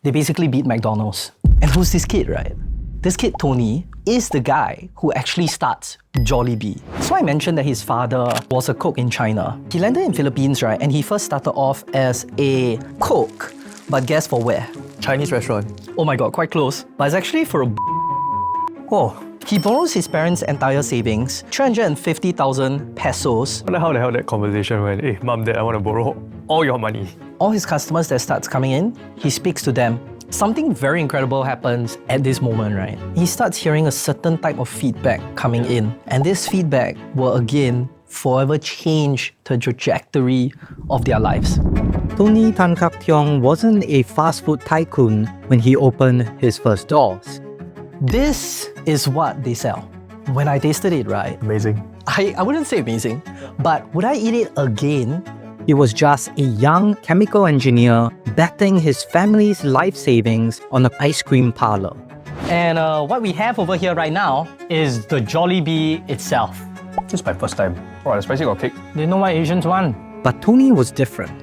They basically beat McDonald's. And who's this kid, right? This kid, Tony, is the guy who actually starts Jollibee. So I mentioned that his father was a cook in China. He landed in Philippines, right? And he first started off as a cook. But guess for where? Chinese restaurant. Oh my god, quite close. But it's actually for a Oh. He borrows his parents' entire savings, 350,000 pesos. I wonder how the hell that conversation went. Hey, mom, dad, I want to borrow all your money. All his customers that starts coming in, he speaks to them. Something very incredible happens at this moment, right? He starts hearing a certain type of feedback coming in. And this feedback will again forever change the trajectory of their lives. Tony Tancaktiong wasn't a fast food tycoon when he opened his first doors. This is what they sell. When I tasted it, right? Amazing. I wouldn't say amazing, but would I eat it again? He was just a young chemical engineer betting his family's life savings on an ice cream parlor. And what we have over here right now is the Jollibee itself. This is my first time. Oh, the spicy got kick. They know why Asians want. But Tony was different.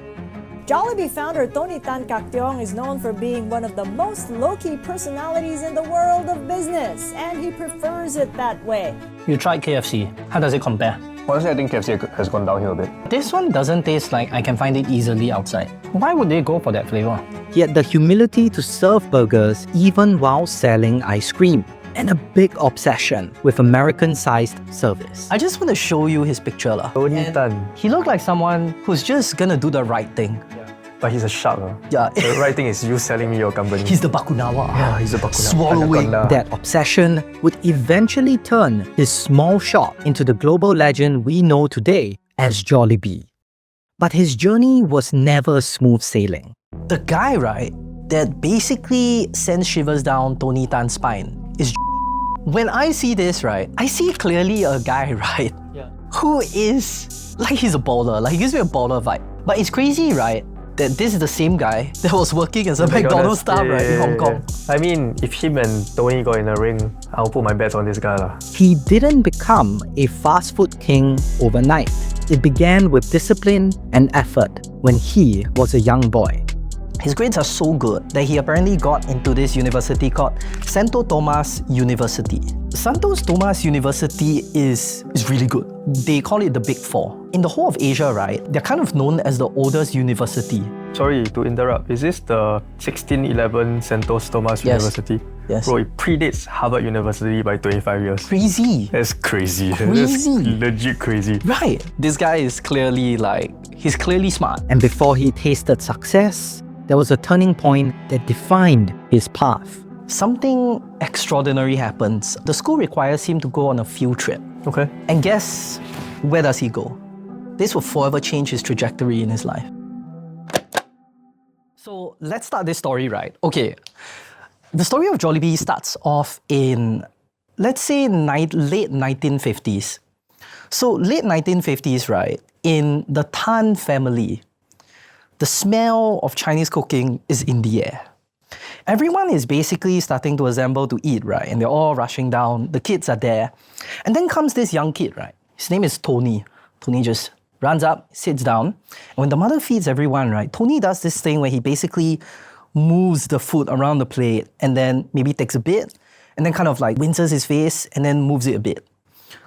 Jollibee founder Tony Tancaktiong is known for being one of the most low-key personalities in the world of business, and he prefers it that way. You tried KFC. How does it compare? Honestly, I think KFC has gone downhill a bit. This one doesn't taste like I can find it easily outside. Why would they go for that flavor? He had the humility to serve burgers even while selling ice cream, and a big obsession with American-sized service. I just want to show you his picture. Tony Tan. He looked like someone who's just gonna do the right thing. But he's a shark. Yeah. The right thing is you selling me your company. He's the Bakunawa. Yeah, he's a Bakunawa. Swallowing. Anaconda. That obsession would eventually turn his small shop into the global legend we know today as Jollibee. But his journey was never smooth sailing. The guy, right, that basically sends shivers down Tony Tan's spine is when I see this, right, I see clearly a guy, right, who is like he's a baller. Like he gives me a baller vibe. But it's crazy, right, that this is the same guy that was working as a McDonald's staff, right, in Hong Kong. I mean, if him and Tony got in a ring, I'll put my bets on this guy. He didn't become a fast food king overnight. It began with discipline and effort when he was a young boy. His grades are so good that he apparently got into this university called Santo Tomas University. Santo's Tomas University is really good. They call it the Big Four. In the whole of Asia, right, they're kind of known as the oldest university. Sorry to interrupt. Is this the 1611 Santos Tomas University? Yes. Bro, it predates Harvard University by 25 years. Crazy. That's crazy. Crazy. That's legit crazy. Right. This guy is clearly he's clearly smart. And before he tasted success, there was a turning point that defined his path. Something extraordinary happens. The school requires him to go on a field trip. Okay. And guess where does he go? This will forever change his trajectory in his life. So let's start this story, right? Okay. The story of Jollibee starts off in, let's say, late 1950s. So late 1950s, right, in the Tan family, the smell of Chinese cooking is in the air. Everyone is basically starting to assemble to eat, right? And they're all rushing down. The kids are there. And then comes this young kid, right? His name is Tony. Tony just runs up, sits down. And when the mother feeds everyone, right, Tony does this thing where he basically moves the food around the plate and then maybe takes a bit and then kind of like rinses his face and then moves it a bit.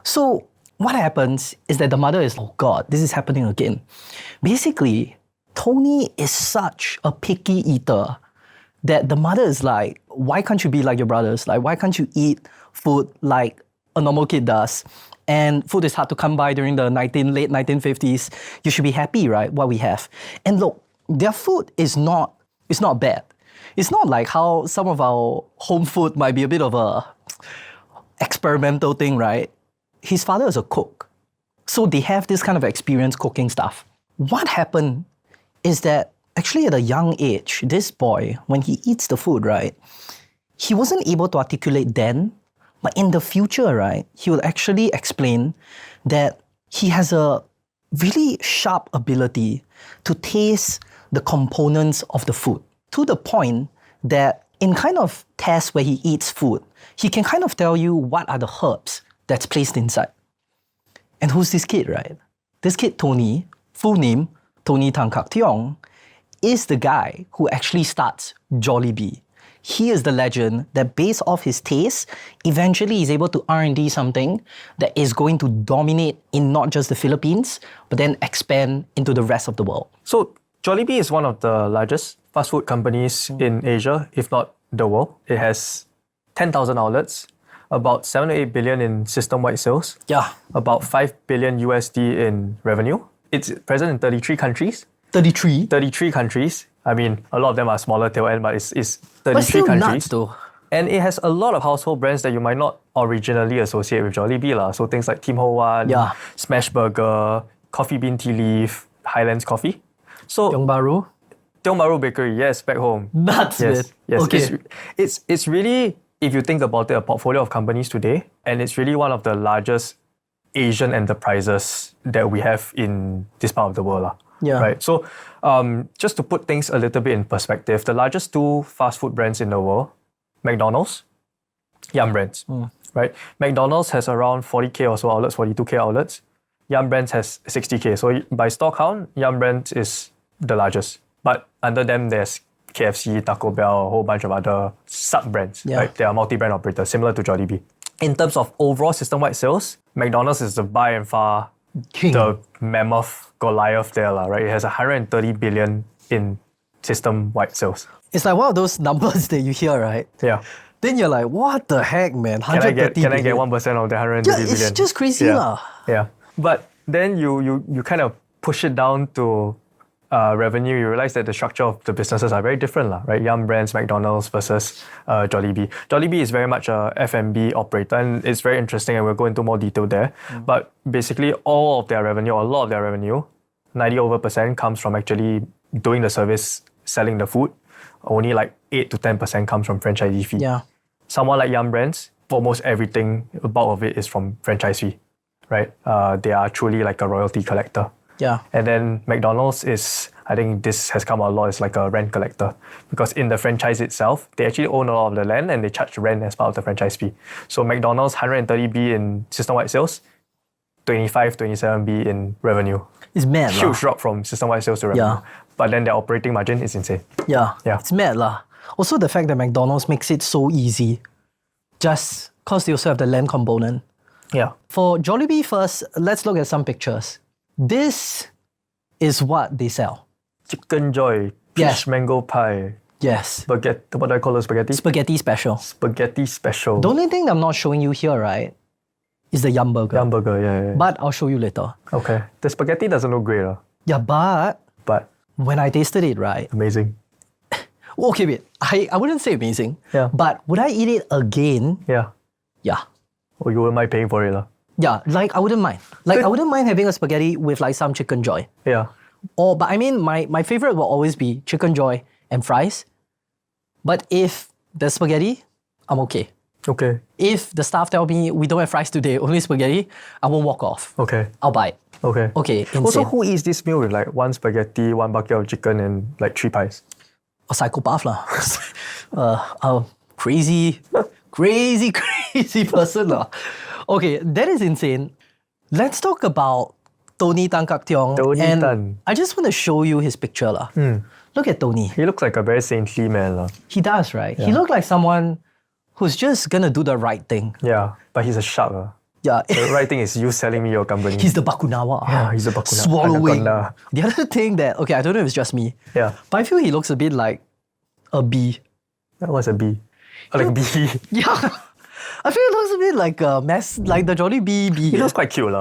So what happens is that the mother is, oh God, this is happening again. Basically, Tony is such a picky eater that the mother is like, why can't you be like your brothers? Like, why can't you eat food like a normal kid does? And food is hard to come by during the late 1950s. You should be happy, right, what we have. And look, their food is not bad. It's not like how some of our home food might be a bit of a experimental thing, right? His father is a cook. So they have this kind of experience cooking stuff. What happened is that actually at a young age, this boy, when he eats the food, right, he wasn't able to articulate then, but in the future, right, he will actually explain that he has a really sharp ability to taste the components of the food to the point that in kind of tests where he eats food, he can kind of tell you what are the herbs that's placed inside. And who's this kid, right? This kid, Tony, full name, Tony Tancaktiong, is the guy who actually starts Jollibee. He is the legend that based off his taste, eventually is able to R&D something that is going to dominate in not just the Philippines, but then expand into the rest of the world. So Jollibee is one of the largest fast food companies in Asia, if not the world. It has 10,000 outlets, about 7 to 8 billion in system-wide sales, Yeah. about 5 billion USD in revenue. It's present in 33 countries. 33? 33 countries. I mean, a lot of them are smaller tail end, but it's 33 But still countries. nuts though. And it has a lot of household brands that you might not originally associate with Jollibee lah. So things like Tim Ho Wan, Yeah. Smashburger, Coffee Bean Tea Leaf, Highlands Coffee. So Tiong Bahru? Tiong Bahru Bakery, yes, back home. Nuts, man. Yes. Okay. It's really, if you think about it, a portfolio of companies today, and it's really one of the largest Asian enterprises that we have in this part of the world lah. Yeah. Right. So, just to put things a little bit in perspective, the largest two fast food brands in the world, McDonald's, Yum Brands, right? McDonald's has around 40K or so outlets, 42K outlets. Yum Brands has 60K. So by store count, Yum Brands is the largest. But under them, there's KFC, Taco Bell, a whole bunch of other sub-brands. Yeah. Right? They are multi-brand operators, similar to Jollibee. In terms of overall system-wide sales, McDonald's is the by and far King. the mammoth Goliath there, right? It has 130 billion in system-wide sales. It's like one of those numbers that you hear, right? Yeah. Then you're like, what the heck, man? Can I get 130 1% billion. of the 130 Yeah, billion? it's just crazy Yeah. lah. Yeah. But then you kind of push it down to revenue, you realize that the structure of the businesses are very different, lah, right? Yum Brands, McDonald's versus Jollibee. Jollibee is very much a F&B operator, and it's very interesting, and we'll go into more detail there. But basically, all of their revenue, or a lot of their revenue, 90% comes from actually doing the service, selling the food. Only like 8 to 10% comes from franchisee fee. Yeah. Someone like Yum Brands, almost everything, the bulk of it is from franchise fee, right? They are truly like a royalty collector. Yeah. And then McDonald's is, I think this has come out a lot, it's like a rent collector. Because in the franchise itself, they actually own a lot of the land and they charge rent as part of the franchise fee. So McDonald's, 130B in system-wide sales, 27B in revenue. It's mad lah. Huge drop from system-wide sales to revenue. Yeah. But then their operating margin is insane. Yeah. Yeah. It's mad lah. Also the fact that McDonald's makes it so easy just because they also have the land component. Yeah. For Jollibee first, let's look at some pictures. This is what they sell. Chickenjoy, Yes. peach mango pie, Yes. spaghetti, what do I call it, spaghetti? Spaghetti special. Spaghetti special. The only thing I'm not showing you here, right, is the Yumburger. Yumburger, yeah. But I'll show you later. Okay. The spaghetti doesn't look great, Yeah, but but when I tasted it, right? amazing. Okay, wait. I wouldn't say amazing. Yeah. But would I eat it again? Yeah. Yeah. Oh, you wouldn't mind paying for it, Yeah, like I wouldn't mind. Like I wouldn't mind having a spaghetti with like some Chickenjoy. Yeah. But I mean, my favorite will always be Chickenjoy and fries. But if there's spaghetti, I'm okay. Okay. If the staff tell me we don't have fries today, only spaghetti, I won't walk off. Okay. I'll buy it. Okay. Okay, insane. Also, who eats this meal with like one spaghetti, one bucket of chicken, and like 3 pies? A psychopath lah. A crazy person lah. Okay, that is insane. Let's talk about Tony Tancaktiong. Tony and Tan. I just want to show you his picture lah. Look at Tony. He looks like a very saintly man. He does, right? He looked like someone who's just gonna do the right thing. Yeah. But he's a shark. Yeah. The right thing is you selling me your company. He's the Bakunawa. Yeah, he's the Bakunawa. Swallowing. Anaconda. The other thing that, okay, I don't know if it's just me, Yeah. but I feel he looks a bit like a bee. That was a bee. Oh, like bee. Yeah. I feel it looks a bit like a mess, like the Jollibee bee. He looks quite cute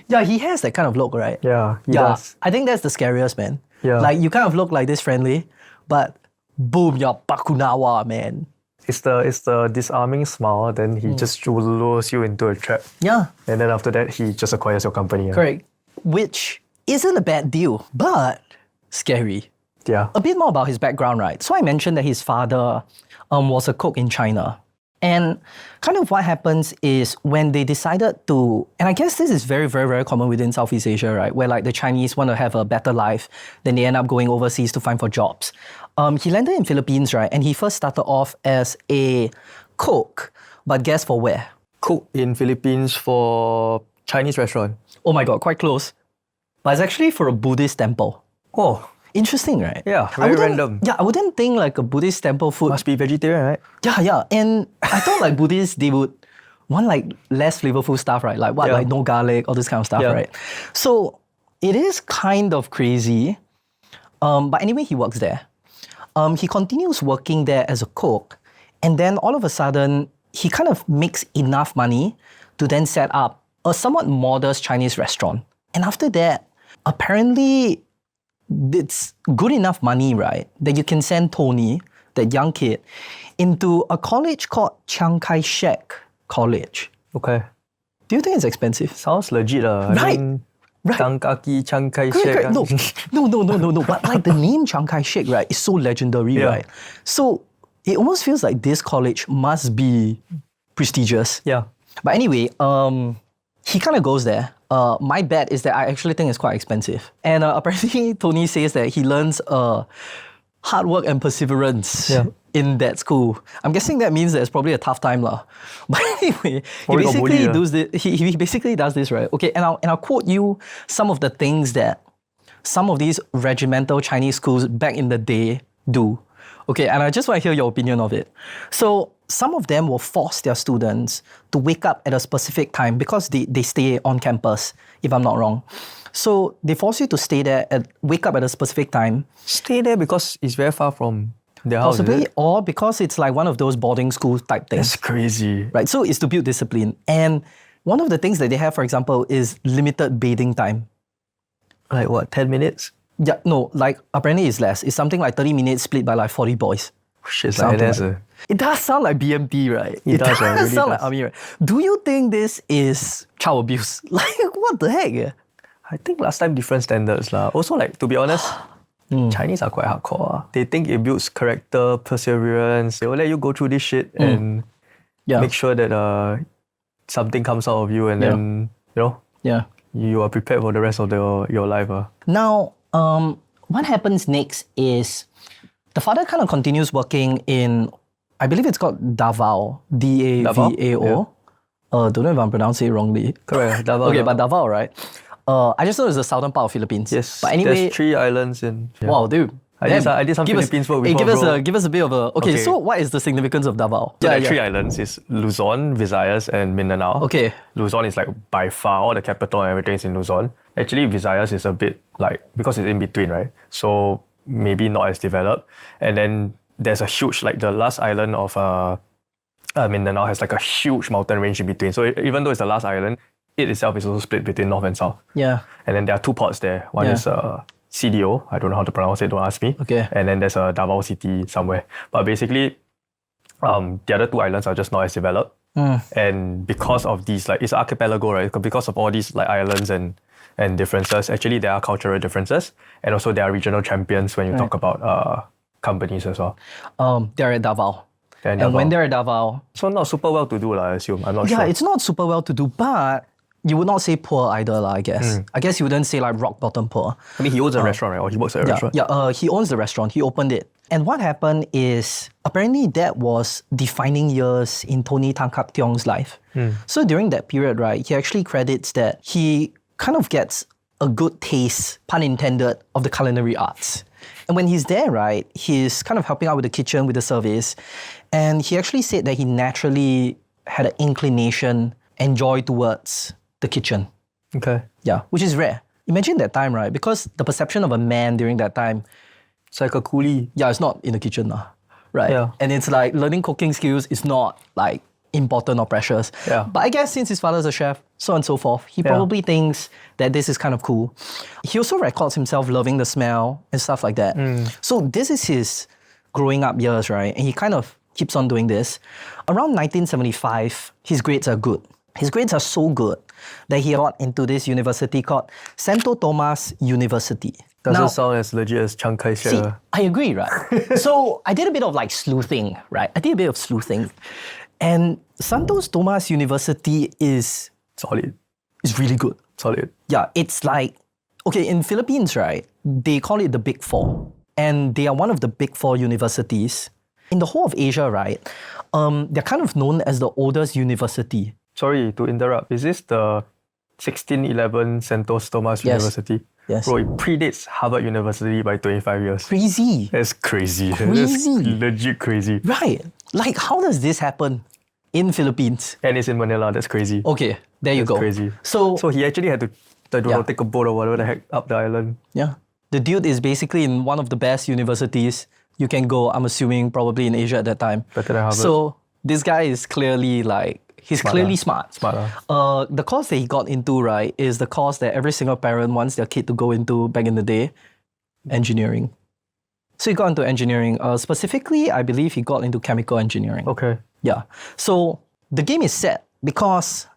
Yeah, he has that kind of look, right? Yeah, he Yeah. does. I think that's the scariest, man. Yeah. Like, you kind of look like this friendly, but boom, you're Bakunawa, man. It's the disarming smile, then he just lures you into a trap. Yeah, And then after that, he just acquires your company. correct. Which isn't a bad deal, but scary. Yeah. A bit more about his background, right? So I mentioned that his father was a cook in China. And kind of what happens is when they decided to, and I guess this is very, very, very common within Southeast Asia, right? Where like the Chinese want to have a better life, then they end up going overseas to find for jobs. He landed in Philippines, right? And he first started off as a cook, but guess for where? Cook in Philippines for Chinese restaurant. Oh my God, quite close. But it's actually for a Buddhist temple. Oh. Interesting, right? Yeah, I very wouldn't- random. Yeah, I wouldn't think like a Buddhist temple food. Must be vegetarian, right? Yeah. And I thought like Buddhists, they would want like less flavorful stuff, right? Like what, Yeah. like no garlic, all this kind of stuff, Yeah. right? So it is kind of crazy. But anyway, he works there. He continues working there as a cook. And then all of a sudden, he kind of makes enough money to then set up a somewhat modest Chinese restaurant. And after that, apparently, it's good enough money, right, that you can send Tony, that young kid, into a college called Chiang Kai-shek College. Okay. Do you think it's expensive? Sounds legit. Right. Right. Tankaki, Chiang Correct. Kai-shek. No. But like the name Chiang Kai-shek, right, is so legendary, Yeah. right? So it almost feels like this college must be prestigious. Yeah. But anyway, he kind of goes there. My bet is that I actually think it's quite expensive. And apparently, Tony says that he learns hard work and perseverance in that school. I'm guessing that means that it's probably a tough time, lah. But anyway, Probably got bullied, he basically does this, right? Okay, and I'll quote you some of the things that some of these regimental Chinese schools back in the day do. Okay, and I just want to hear your opinion of it. So some of them will force their students to wake up at a specific time because they stay on campus, if I'm not wrong. So they force you to stay there and wake up at a specific time, Stay there because it's very far from their house. possibly, Is it? or because it's like one of those boarding school type things. That's crazy. Right, so it's to build discipline. And one of the things that they have, for example, is limited bathing time. Like what, 10 minutes? Yeah, no, like apparently it's less. It's something like 30 minutes split by like 40 boys. Shit, Something like that's like- It does sound like BMT, right? It does, right? It really sound like does. army, right? Do you think this is child abuse? Like, what the heck? I think last time different standards lah. Also, like, to be honest, Chinese are quite hardcore. They think it builds character, perseverance. They will let you go through this shit and Yeah. make sure that something comes out of you, and then Yeah. you are prepared for the rest of your life. Now, what happens next is the father kind of continues working in, I believe it's called Davao, D-A-V-A-O. Don't know if I'm pronouncing it wrongly. Correct, Davao. Okay, but Davao, right? I just know it's the southern part of Philippines. Yes, But anyway, there's 3 islands in. Yeah. wow, dude. I did some Give us- Philippines work hey, before, bro. give us a bit of a... Okay, Okay. so what is the significance of Davao? So there are 3 islands. It's Luzon, Visayas, and Mindanao. Okay. Luzon is like by far all the capital and everything is in Luzon. Actually, Visayas is a bit like, because it's in between, right? So maybe not as developed. And then there's a huge, like the last island of Mindanao has like a huge mountain range in between. So even though it's the last island, it itself is also split between north and south. Yeah. And then there are 2 ports there. One Yeah. is CDO. I don't know how to pronounce it, don't ask me. Okay. And then there's a Davao City somewhere. But basically, the other 2 islands are just not as developed. And because of these, like, it's an archipelago, right? Because of all these like islands and differences, actually there are cultural differences. And also there are regional champions when you talk about companies as well. They're at Davao. And And when they're at Davao, So not super well to do, I assume. I'm not yeah, sure. it's not super well to do, but you would not say poor either, I guess. I guess you wouldn't say like rock bottom poor. I mean, he owns a restaurant, right? Or he works at a restaurant. Yeah, he owns the restaurant. He opened it. And what happened is, apparently that was defining years in Tony Tancaktiong's life. So during that period, right, he actually credits that he kind of gets a good taste, pun intended, of the culinary arts. And when he's there, right, he's kind of helping out with the kitchen, with the service. And he actually said that he naturally had an inclination and joy towards the kitchen. Okay. Yeah, which is rare. Imagine that time, right? Because the perception of a man during that time, It's like a coolie. yeah, it's not in the kitchen, right? Yeah. And it's like learning cooking skills is not like important or precious. Yeah. But I guess since his father's a chef, so on and so forth, he probably thinks that this is kind of cool. He also records himself loving the smell and stuff like that. So this is his growing up years, right? And he kind of keeps on doing this. Around 1975, his grades are good. His grades are so good that he got into this university called Santo Tomas University. Doesn't Now- sound as legit as Chiang Kai-shek. See, I agree, right? So I did a bit of like sleuthing, right? I did a bit of sleuthing. And Santo Tomas University is Solid. really good. Solid. Yeah, it's like, okay, in Philippines, right, they call it the Big Four. And they are one of the Big Four universities. In the whole of Asia, right, they're kind of known as the oldest university. Sorry to interrupt. Is this the 1611 Santo Tomas Yes. University? Yes. Bro, it predates Harvard University by 25 years. Crazy. That's crazy. Crazy. That's legit crazy. Right. Like, how does this happen in Philippines? And it's in Manila. That's crazy. Okay, there you That's go. crazy. So he actually had to, I don't know, Yeah. take a boat or whatever the heck up the island. yeah, the dude is basically in one of the best universities you can go, I'm assuming probably in Asia at that time. Better than Harvard. So this guy is clearly like, he's clearly smart. Smart. The course that he got into, right, is the course that every single parent wants their kid to go into back in the day, engineering. So he got into engineering. Specifically, I believe he got into chemical engineering. Okay. Yeah. So the game is set because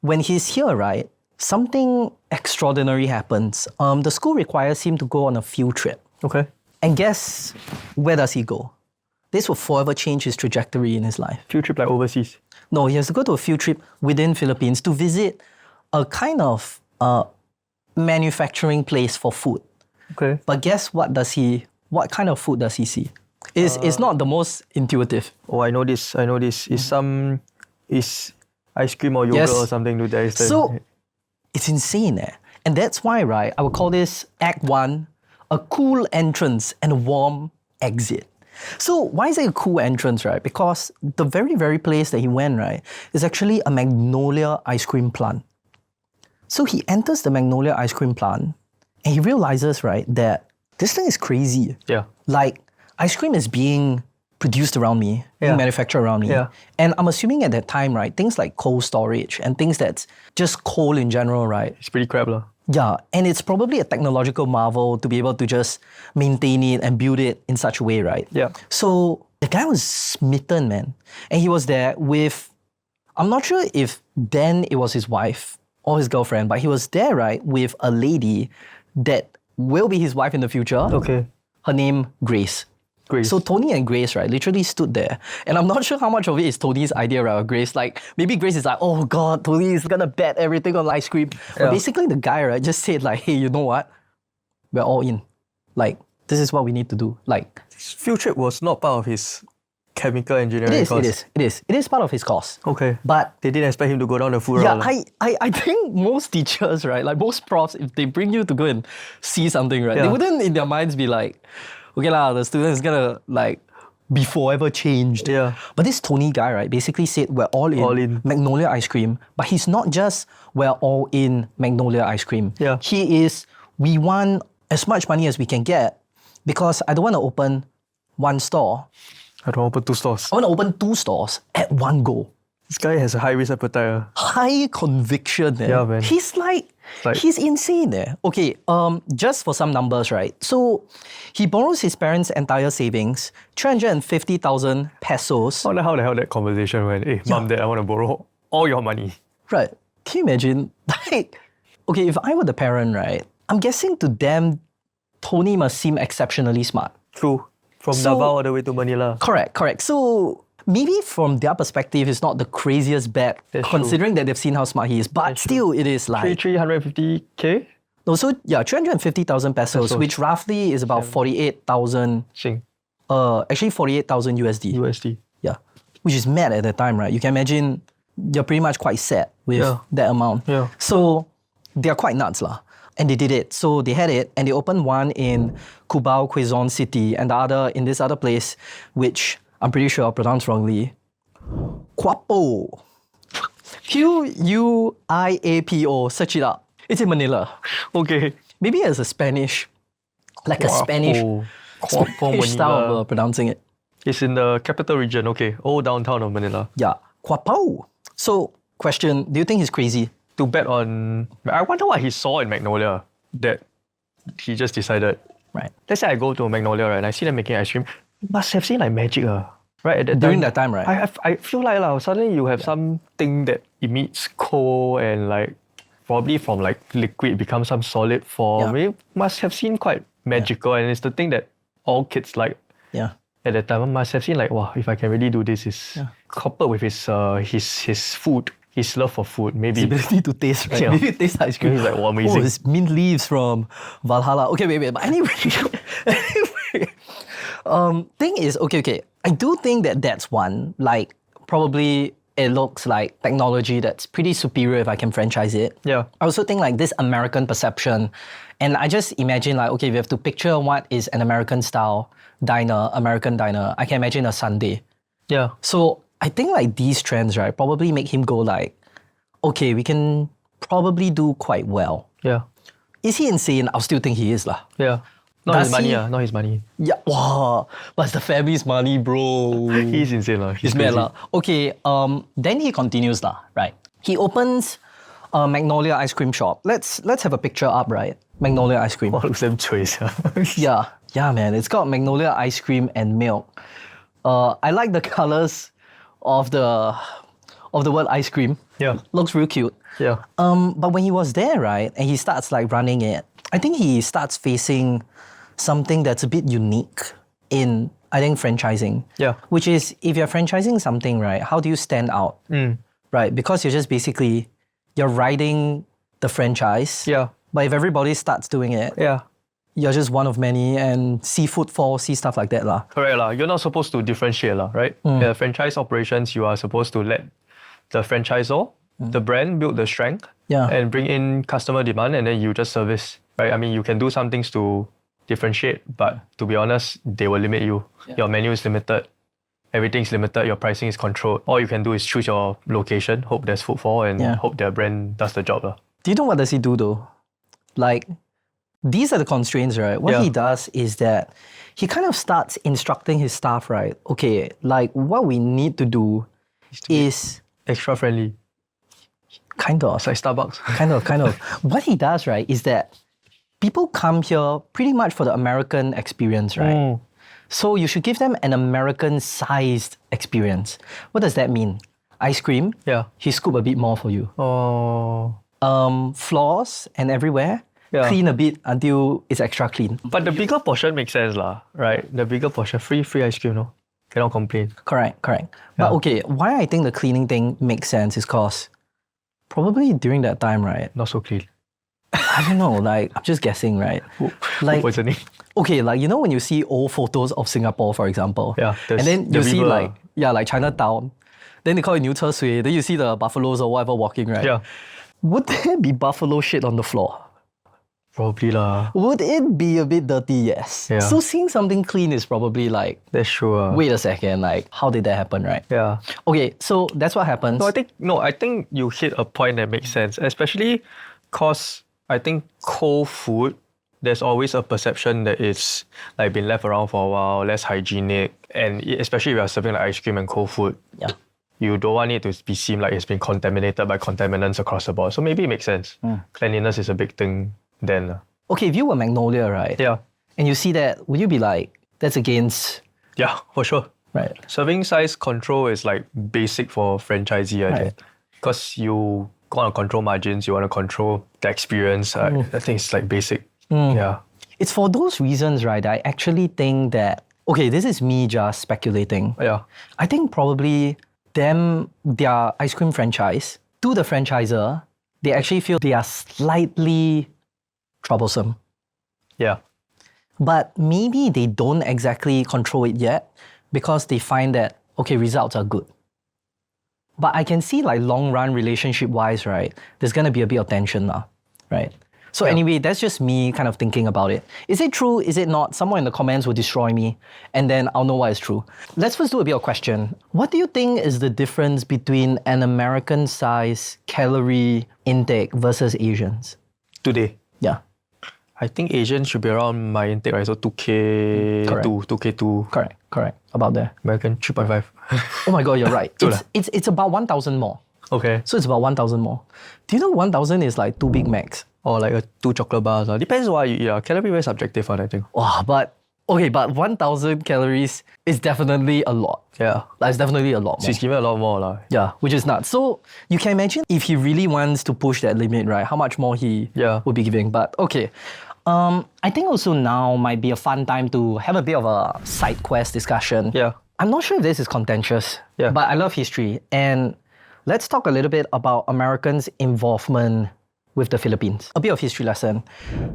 when he's here, right, something extraordinary happens. The school requires him to go on a field trip. Okay. And guess where does he go? This will forever change his trajectory in his life. Field trip like overseas. No, he has to go to a field trip within Philippines to visit a kind of manufacturing place for food. Okay. But guess what kind of food does he see? It's not the most intuitive. Oh, I know this. Is ice cream or yogurt Yes. or something to that extent. So it's insane, eh? And that's why, right, I would call this Act 1, a cool entrance and a warm exit. So why is it a cool entrance, right? Because the very, very place that he went, right, is actually a Magnolia ice cream plant. So he enters the Magnolia ice cream plant and he realizes, right, that this thing is crazy. yeah. Like, ice cream is being produced around me, being Yeah. manufactured around me. Yeah. And I'm assuming at that time, right, things like cold storage and things that's just cold in general, right? It's pretty crap lah. Yeah, and it's probably a technological marvel to be able to just maintain it and build it in such a way, right? Yeah. So the guy was smitten, man. And he was there with, I'm not sure if then it was his wife or his girlfriend, but he was there, right, with a lady that will be his wife in the future. Okay. Her name, Grace. Grace. So Tony and Grace, right, literally stood there. And I'm not sure how much of it is Tony's idea, right, or Grace. Like, maybe Grace is like, oh God, Tony is gonna bet everything on ice cream. But Yeah. basically the guy, right, just said like, hey, you know what? We're all in. Like, this is what we need to do. Like, Field trip was not part of his chemical engineering it is, course. it is, it is. It is part of his course. Okay. But They didn't expect him to go down the food yeah, route lah. I think most teachers, right, like most profs, if they bring you to go and see something, right, they Yeah. wouldn't in their minds be like, okay lah, the student is gonna like be forever changed. Yeah. But this Tony guy, right, basically said we're all in, All in. Magnolia ice cream. But he's not just we're all in Magnolia ice cream. Yeah. He is, we want as much money as we can get because I don't want to open one store. I don't open 2 stores. I want to open 2 stores at one go. This guy has a high risk appetite. High conviction, eh? Yeah, man. He's like, he's insane, eh? Okay, just for some numbers, right? So he borrows his parents' entire savings, 350,000 pesos. How the hell that conversation went? Hey, mom, dad, I want to borrow all your money. Right. Can you imagine? Like, okay, if I were the parent, right, I'm guessing to them, Tony must seem exceptionally smart. True. From So- Davao all the way to Manila. Correct. So maybe from their perspective, it's not the craziest bet, That's considering that they've seen how smart he is. But still, it is like 350K? no. So yeah, 350,000 pesos, Pesos. which roughly is about 48,000. Sing. Actually 48,000 USD. USD. Yeah, which is mad at the time, right? You can imagine you're pretty much quite set with Yeah. that amount. Yeah. So they're quite nuts, lah. And they did it. So they had it, and they opened one in Cubao, Quezon City, and the other in this other place, which I'm pretty sure I'll pronounce wrongly. Quapo. Q-U-I-A-P-O. Search it up. It's in Manila. Okay. Maybe as a Spanish, like a Spanish, Spanish style of pronouncing it. It's in the capital region, okay. Old downtown of Manila. Yeah, Quapo. So, question, do you think he's crazy? To bet on... I wonder what he saw in Magnolia that he just decided. Right. Let's say I go to Magnolia, right, and I see them making ice cream. You must have seen like magic, right? At that During that time, right? I feel like suddenly you have something that emits cold and like probably from like liquid becomes some solid form. Yeah. You must have seen quite magical, and it's the thing that all kids like. Yeah. At that time, I must have seen like, wow, if I can really do this, is coupled with his food, his love for food, maybe. His ability to taste, right? Yeah. Maybe taste ice cream. He's like, wow, amazing. Oh, it's mint leaves from Valhalla. Okay, wait. But anyway, thing is, okay. I do think that that's one, like, probably it looks like technology that's pretty superior if I can franchise it. Yeah. I also think like this American perception, and I just imagine like, okay, we have to picture what is an American style diner, American diner. I can imagine a Sunday. Yeah. So I think like these trends, right, probably make him go like, okay, we can probably do quite well. Yeah. Is he insane? I'll still think he is lah. Yeah. Not Does his money, he- not his money. Yeah, wow, but it's the family's money, bro. He's insane lah. He's mad lah. Okay, then he continues lah, right? He opens a Magnolia ice cream shop. Let's have a picture up, right? Magnolia ice cream. All of them choice. Yeah, man. It's got Magnolia ice cream and milk. I like the colors of the word ice cream. Yeah. Looks real cute. Yeah. But when he was there, right, and he starts like running it, I think he starts facing something that's a bit unique in, I think, franchising. Yeah. Which is, if you're franchising something, right, how do you stand out? Right? Because you're just basically, you're riding the franchise. Yeah. But if everybody starts doing it, Yeah. you're just one of many, and see footfall, see stuff like that lah. Correct lah. You're not supposed to differentiate lah, right? Yeah, franchise operations, you are supposed to let the franchisor, the brand build the strength, Yeah. and bring in customer demand, and then you just service, right? I mean, you can do some things to differentiate, but to be honest, they will limit you. Your menu is limited. Everything's limited. Your pricing is controlled. All you can do is choose your location, hope there's footfall, and hope their brand does the job lah. Do you know what does he do though? Like, these are the constraints, right? What he does is that he kind of starts instructing his staff, right? Okay, like what we need to do is Extra friendly. kind of. It's like Starbucks. Kind of. What he does, right, is that people come here pretty much for the American experience, right? So you should give them an American-sized experience. What does that mean? Ice cream, Yeah. he scoop a bit more for you. Oh. Floors and everywhere, Yeah. clean a bit until it's extra clean. But the bigger portion makes sense lah, right? The bigger portion, free ice cream, no? Cannot complain. Correct. But okay, why I think the cleaning thing makes sense is because probably during that time, right? Not so clean. I don't know, like, I'm just guessing, right? Like, What's the name? okay, like, you know when you see old photos of Singapore, for example? Yeah, And then the you see river. like Chinatown. Then they call it 牛车水. Then you see the buffaloes or whatever walking, right? Yeah. Would there be buffalo shit on the floor? Probably lah. Would it be a bit dirty? Yes. Yeah. So seeing something clean is probably like, That's true. wait a second, like, how did that happen, right? Yeah. Okay, so that's what happens. I think you hit a point that makes sense, especially because I think cold food, there's always a perception that it's like been left around for a while, less hygienic, and especially if you're serving like ice cream and cold food, Yeah. you don't want it to be seen like it's been contaminated by contaminants across the board. So maybe it makes sense. Cleanliness is a big thing then. Okay, if you were Magnolia, right? Yeah. And you see that, would you be like, that's against, Yeah, for sure. right? Serving size control is like basic for franchisee, I think. Because you want to control margins, you want to control the experience. I think it's like basic. Yeah. It's for those reasons, right? I actually think that, okay, this is me just speculating. Yeah. I think probably their ice cream franchise, to the franchisor, they actually feel they are slightly troublesome. Yeah. But maybe they don't exactly control it yet because they find that, okay, results are good. But I can see like long run relationship wise, right? There's going to be a bit of tension now, right? So anyway, that's just me kind of thinking about it. Is it true? Is it not? Someone in the comments will destroy me and then I'll know why it's true. Let's first do a bit of question. What do you think is the difference between an American size calorie intake versus Asians? Today, Yeah, I think Asian should be around my intake, right? So 2K2, Correct. 2K2. correct. About there. American 3.5. Oh my God, you're right. True lah. It's about 1,000 more. Okay. So it's about 1,000 more. Do you know 1,000 is like 2 Big Macs? Or like 2 chocolate bars. Depends what you eat. Calorie very subjective, I think. Wow, but 1,000 calories is definitely a lot. Yeah. That's definitely a lot So more. he's giving a lot more. Lah. Yeah, which is nuts. So you can imagine if he really wants to push that limit, right? How much more he would be giving. But okay. I think also now might be a fun time to have a bit of a side quest discussion. Yeah. I'm not sure if this is contentious, Yeah. but I love history. And let's talk a little bit about Americans' involvement with the Philippines. A bit of history lesson.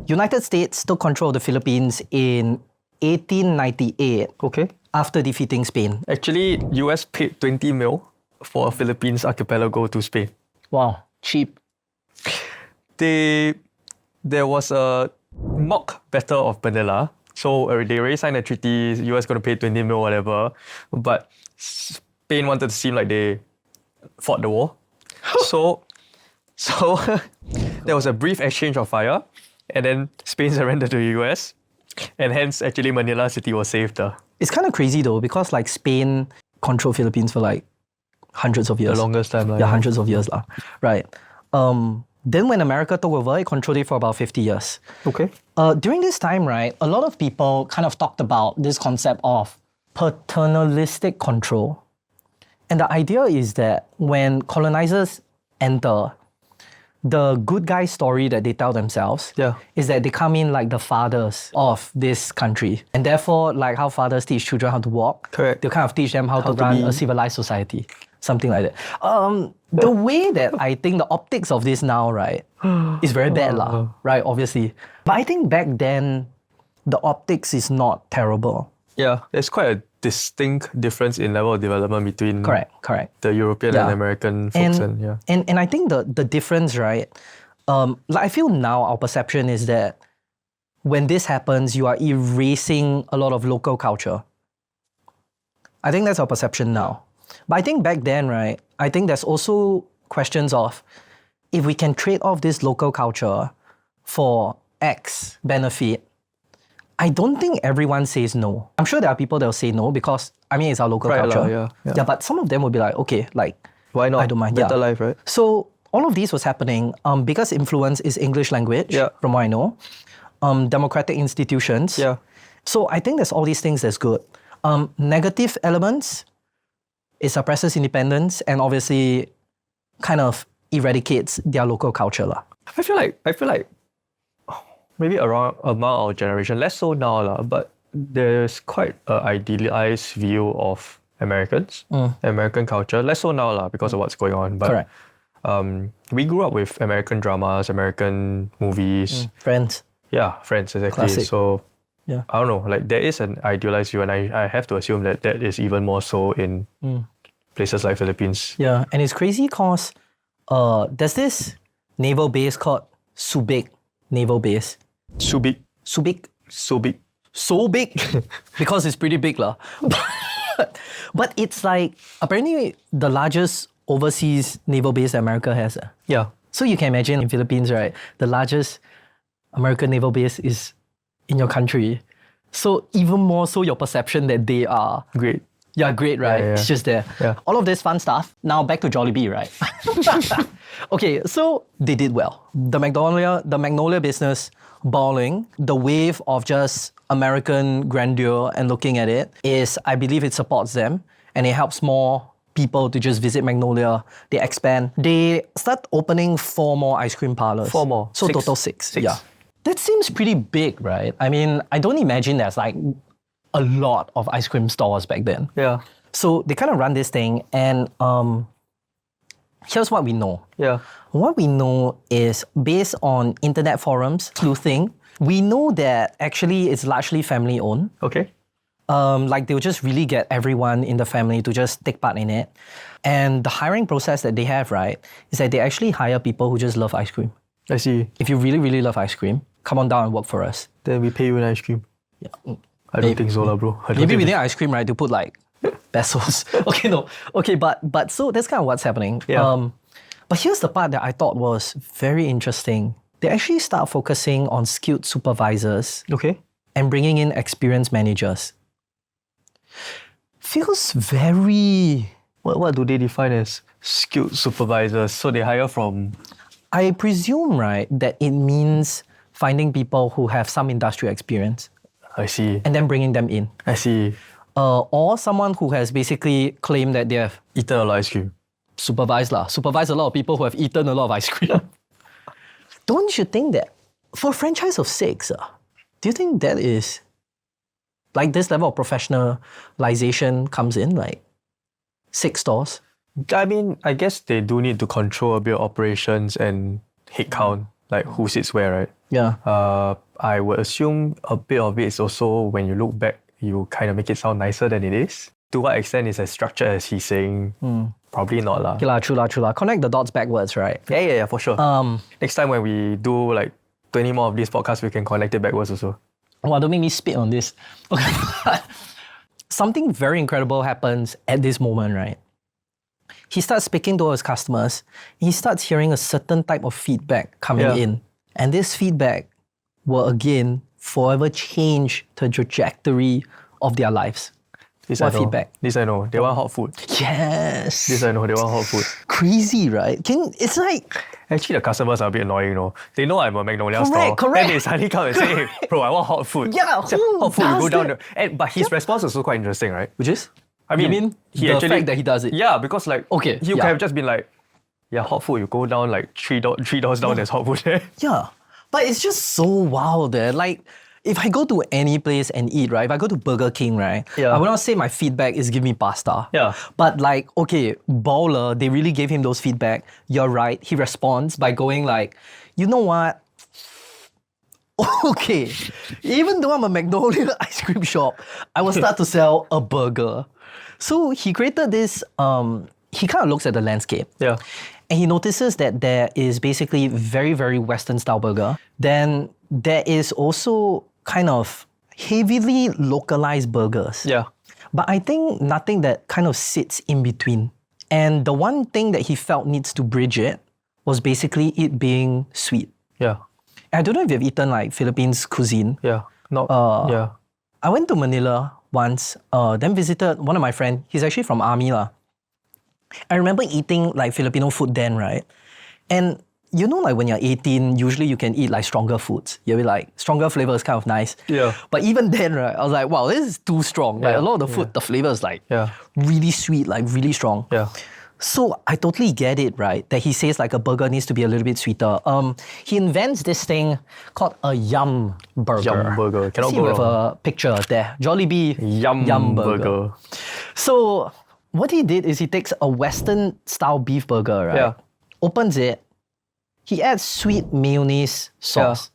United States took control of the Philippines in 1898 Okay. after defeating Spain. Actually, US paid 20 mil for a Philippines archipelago to Spain. Wow, cheap. There was a mock Battle of Manila. So they already signed a treaty, US going to pay 20 mil, whatever. But Spain wanted to seem like they fought the war. So there was a brief exchange of fire, and then Spain surrendered to the US, and hence actually Manila city was saved. It's kind of crazy though, because like Spain controlled Philippines for like hundreds of years. The longest time. Yeah, hundreds of years. Right. Then when America took over, it controlled it for about 50 years. Okay. During this time, right, a lot of people kind of talked about this concept of paternalistic control. And the idea is that when colonizers enter, the good guy story that they tell themselves is that they come in like the fathers of this country. And therefore, like how fathers teach children how to walk, Correct. they'll kind of teach them how to run a civilized society. Something like that. The way that I think the optics of this now, right, is very bad, right, obviously. But I think back then, the optics is not terrible. Yeah, there's quite a distinct difference in level of development between Correct. the European and American folks. And I think the difference, right, like I feel now our perception is that when this happens, you are erasing a lot of local culture. I think that's our perception now. But I think back then, right, I think there's also questions of if we can trade off this local culture for X benefit, I don't think everyone says no. I'm sure there are people that will say no because, I mean, it's our local culture. Yeah, but some of them will be like, okay, like, why not? I don't mind. Better life, right? So all of this was happening because influence is English language, from what I know, democratic institutions. Yeah. So I think there's all these things that's good. Negative elements, it suppresses independence and obviously kind of eradicates their local culture. I feel like maybe among our generation, less so now, but there's quite an idealized view of Americans, American culture, less so now because of what's going on. But Correct. We grew up with American dramas, American movies. Friends. Yeah, Friends, exactly. Classic. So Yeah. I don't know, like there is an idealized view, and I have to assume that is even more so in places like Philippines. Yeah, and it's crazy because there's this naval base called Subic Naval Base. Subic. Subic. Subic. So big because it's pretty big. But it's like apparently the largest overseas naval base that America has. Yeah. So you can imagine in Philippines, right? The largest American naval base is in your country. So even more so your perception that they are Great. Yeah, great, right? Yeah. It's just there. Yeah. All of this fun stuff. Now back to Jollibee, right? Okay, so they did well. The Magnolia business balling, the wave of just American grandeur and looking at it is, I believe it supports them and it helps more people to just visit Magnolia. They expand. They start opening 4 more ice cream parlors. 4 more. So 6. total 6. Six. Yeah. That seems pretty big, right? I mean, I don't imagine there's like a lot of ice cream stores back then. Yeah. So they kind of run this thing and here's what we know. Yeah. What we know is based on internet forums, sleuthing, we know that actually it's largely family owned. Okay. Like they'll just really get everyone in the family to just take part in it. And the hiring process that they have, right, is that they actually hire people who just love ice cream. I see. If you really, really love ice cream, come on down and work for us. Then we pay you in ice cream. Yeah. I don't think so, bro. Maybe within ice cream, right, to put like pesos. Okay, no. Okay, but so that's kind of what's happening. Yeah. But here's the part that I thought was very interesting. They actually start focusing on skilled supervisors Okay. and bringing in experienced managers. Feels very... What do they define as skilled supervisors? So they hire from... I presume, right, that it means finding people who have some industry experience I see. and then bringing them in. I see. Or someone who has basically claimed that they have Eaten a lot of ice cream. supervised a lot of people who have eaten a lot of ice cream. Don't you think that for a franchise of 6, do you think that is like this level of professionalization comes in, like 6 stores? I mean, I guess they do need to control a bit of operations and headcount, like who sits where, right? Yeah. I would assume a bit of it is also when you look back, you kind of make it sound nicer than it is. To what extent is as structured as he's saying? Probably not lah. Okay, true lah. Connect the dots backwards, right? Yeah, for sure. Next time when we do like 20 more of these podcasts, we can connect it backwards also. Wow, don't make me spit on this. Okay. Something very incredible happens at this moment, right? He starts speaking to his customers. He starts hearing a certain type of feedback coming in. And this feedback will again forever change the trajectory of their lives. What feedback? This I know. They want hot food. Yes. This I know. They want hot food. Crazy, right? It's like... Actually, the customers are a bit annoying, you know. They know I'm a Magnolia store. Correct. And they suddenly come and say, hey, bro, I want hot food. Yeah, So, who hot food, you go does down that? there. But his response is also quite interesting, right? Which is? I mean, the fact that he does it? Yeah, because like, Okay, he could have just been like, yeah, hot food, you go down like three doors down, there's hot food there. Yeah. But it's just so wild there. Like, if I go to any place and eat, right? If I go to Burger King, right? Yeah. I would not say my feedback is give me pasta. Yeah. But like, okay, Bowler, they really gave him those feedback. You're right. He responds by going like, you know what? Okay, even though I'm a Magnolia ice cream shop, I will start to sell a burger. So he created this, he kind of looks at the landscape. Yeah. And he notices that there is basically very, very Western style burger. Then there is also kind of heavily localized burgers. Yeah. But I think nothing that kind of sits in between. And the one thing that he felt needs to bridge it was basically it being sweet. Yeah. I don't know if you've eaten like Philippines cuisine. Yeah. Not, yeah. I went to Manila once, then visited one of my friends. He's actually from army lah. I remember eating like Filipino food then, right? And you know, like when you're 18, usually you can eat like stronger foods. You'll be like, stronger flavor is kind of nice. Yeah. But even then, right, I was like, wow, this is too strong. Like a lot of the food, the flavor is like really sweet, like really strong. Yeah. So I totally get it, right? That he says like a burger needs to be a little bit sweeter. He invents this thing called a yum burger. Yum burger. Cannot See, go we have wrong. a picture there. Jollibee Yum burger. So what he did is he takes a Western style beef burger, right? Yeah. Opens it. He adds sweet mayonnaise sauce.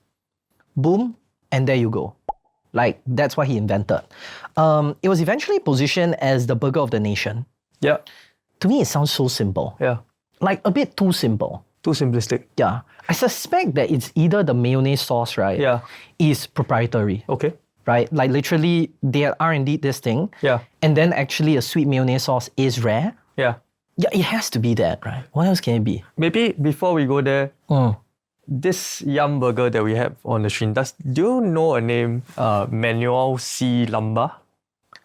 Boom, and there you go. Like that's what he invented. It was eventually positioned as the burger of the nation. Yeah. To me, it sounds so simple. Yeah. Like a bit too simple. Too simplistic. Yeah. I suspect that it's either the mayonnaise sauce, right? Yeah. Is proprietary. Okay. Right? Like literally, they are indeed this thing. Yeah. And then actually a sweet mayonnaise sauce is rare. Yeah. Yeah, it has to be that, right? What else can it be? Maybe before we go there, this yum burger that we have on the screen, do you know a name, Manuel C. Lamba?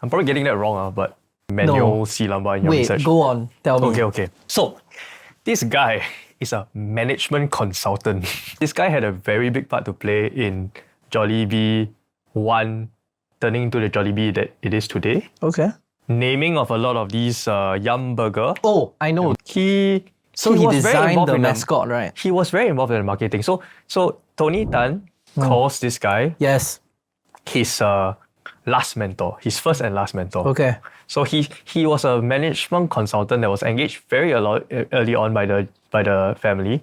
I'm probably getting that wrong, but Manuel C. Lamba in your Wait, research. go on. Tell me. Okay. So, this guy is a management consultant. This guy had a very big part to play in Jollibee 1 turning into the Jollibee that it is today. Okay. Naming of a lot of these yum burger. Oh, I know. He So he was very designed involved the in mascot, right? He was very involved in the marketing. So Tony Tan calls this guy Yes. his last mentor, his first and last mentor. Okay. So he was a management consultant that was engaged very early on by the family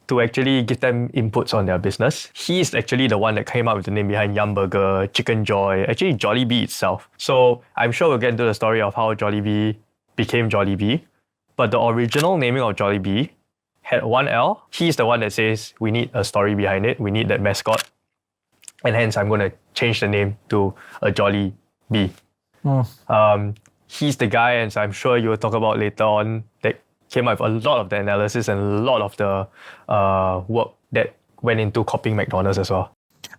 to actually give them inputs on their business. He is actually the one that came up with the name behind Yumburger, Chickenjoy, actually Jollibee itself. So I'm sure we'll get into the story of how Jollibee became Jollibee. But the original naming of Jollibee had one L. He's the one that says, we need a story behind it. We need that mascot. And hence, I'm going to change the name to a Jollibee. He's the guy, and so I'm sure you will talk about later on, that came up with a lot of the analysis and a lot of the work that went into copying McDonald's as well.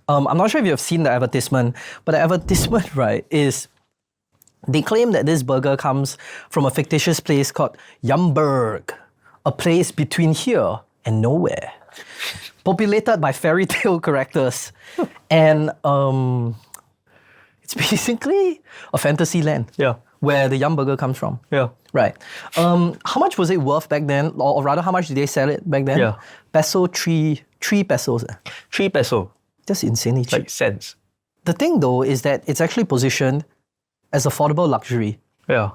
I'm not sure if you have seen the advertisement, but the advertisement, right, is they claim that this burger comes from a fictitious place called Yumburg, a place between here and nowhere, populated by fairy tale characters. And it's basically a fantasy land. Yeah. Where the Yumburger comes from. Yeah. Right. How much was it worth back then? Or rather, how much did they sell it back then? Yeah. Peso, three pesos. 3 peso, That's insanely cheap. like cents. The thing though is that it's actually positioned as affordable luxury. Yeah.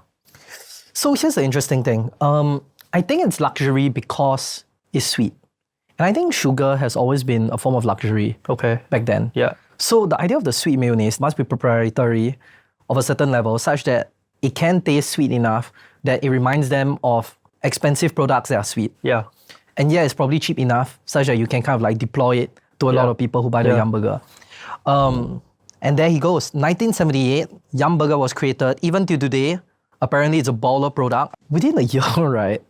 So here's the interesting thing. I think it's luxury because it's sweet. And I think sugar has always been a form of luxury Okay. back then. Yeah. So the idea of the sweet mayonnaise must be proprietary of a certain level such that it can taste sweet enough that it reminds them of expensive products that are sweet. Yeah. And yeah, it's probably cheap enough such that you can kind of like deploy it to a lot of people who buy the Yumburger. And there he goes. 1978, Yumburger was created. Even till today, apparently it's a baller product. Within a year, right,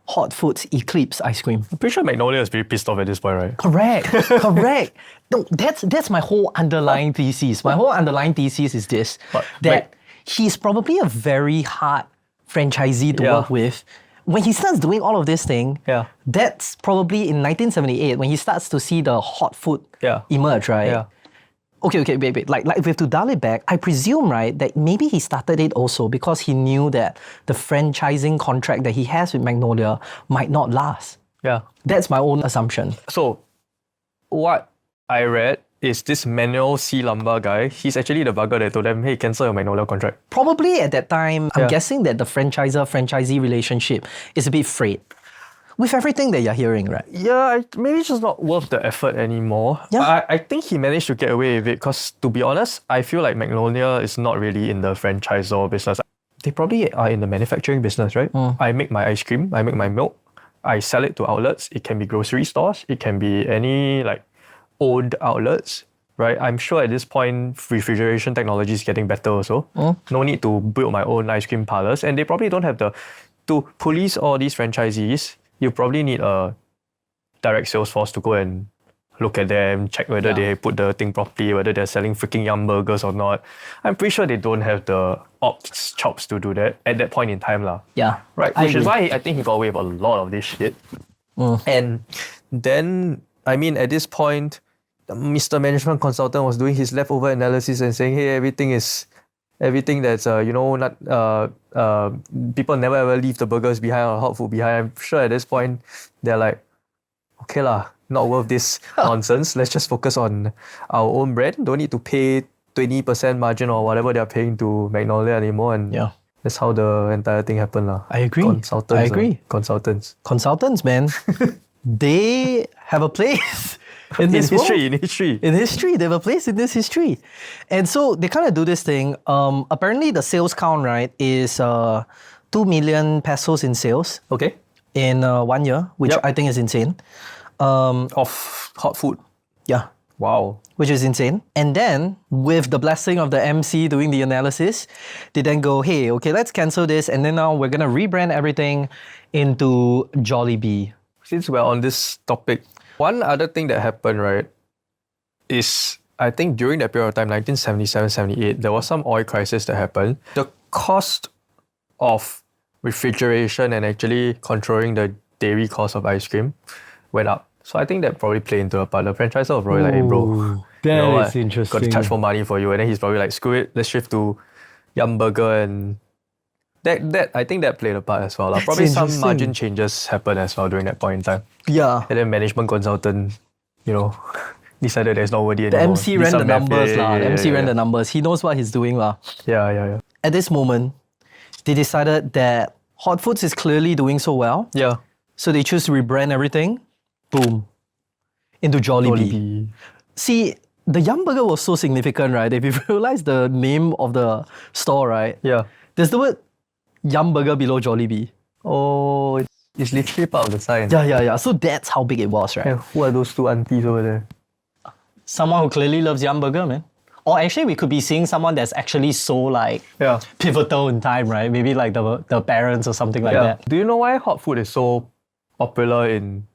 Hot Foods eclipsed ice cream. I'm pretty sure Magnolia is very pissed off at this point, right? Correct, correct. No, that's my whole underlying thesis. My whole underlying thesis is this, that he's probably a very hard franchisee to work with. When he starts doing all of this thing, that's probably in 1978 when he starts to see the hot food emerge, right? Yeah. Okay, wait. Like if we have to dial it back, I presume, right, that maybe he started it also because he knew that the franchising contract that he has with Magnolia might not last. Yeah. That's my own assumption. So, what I read is this Manuel C. Lumbar guy, he's actually the bugger that told them, hey, cancel your Magnolia contract. Probably at that time, I'm guessing that the franchisor-franchisee relationship is a bit frayed. With everything that you're hearing, right? Yeah, maybe it's just not worth the effort anymore. Yeah. I think he managed to get away with it because, to be honest, I feel like Magnolia is not really in the franchisor business. They probably are in the manufacturing business, right? I make my ice cream, I make my milk, I sell it to outlets. It can be grocery stores, it can be any like owned outlets, right? I'm sure at this point, refrigeration technology is getting better also. No need to build my own ice cream parlors. And they probably don't have to police all these franchisees, you probably need a direct sales force to go and look at them, check whether they put the thing properly, whether they're selling freaking Yumburgers or not. I'm pretty sure they don't have the ops chops to do that at that point in time. Yeah. Right? Which is why I think he got away with a lot of this shit. And then, I mean, at this point, Mr. Management Consultant was doing his leftover analysis and saying, hey, everything that's, people never ever leave the burgers behind or hot food behind. I'm sure at this point, they're like, okay lah, not worth this nonsense. Let's just focus on our own brand. Don't need to pay 20% margin or whatever they're paying to Magnolia anymore. And that's how the entire thing happened lah. I agree. Consultants. Consultants, man. They have a place in this history. In history, they have a place in this history. And so they kind of do this thing. Apparently the sales count, right, is 2 million pesos in sales. Okay. In 1 year, which I think is insane. Of hot food. Yeah. Wow. Which is insane. And then, with the blessing of the MC doing the analysis, they then go, hey, okay, let's cancel this. And then now we're going to rebrand everything into Jollibee. Since we're on this topic, one other thing that happened, right, is I think during that period of time, 1977-78, there was some oil crisis that happened. The cost of refrigeration and actually controlling the dairy cost of ice cream went up. So I think that probably played into a part. The franchisor was probably like, hey bro, that is interesting. Got to charge more money for you. And then he's probably like, screw it, let's shift to Yumburger. And that I think that played a part as well. Probably some margin changes happened as well during that point in time. Yeah. And then management consultant, decided that it's not worthy anymore. The MC ran the numbers lah. The MC ran the numbers. He knows what he's doing lah. Yeah. At this moment, they decided that Hot Foods is clearly doing so well. Yeah. So they choose to rebrand everything. Boom. Into Jollibee. See, the Yumburger was so significant, right? If you realize the name of the store, right? Yeah. There's the word Yumburger below Jollibee. Oh, it's literally part of the sign. Yeah. So that's how big it was, right? And who are those two aunties over there? Someone who clearly loves Yumburger, man. Or actually, we could be seeing someone that's actually so pivotal in time, right? Maybe like the parents or something like that. Do you know why hot food is so popular in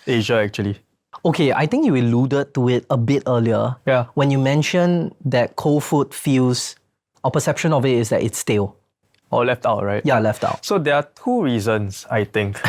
Asia actually? Okay, I think you alluded to it a bit earlier. Yeah. When you mentioned that cold food feels, our perception of it is that it's stale. Or left out, right? Yeah, left out. So there are two reasons, I think.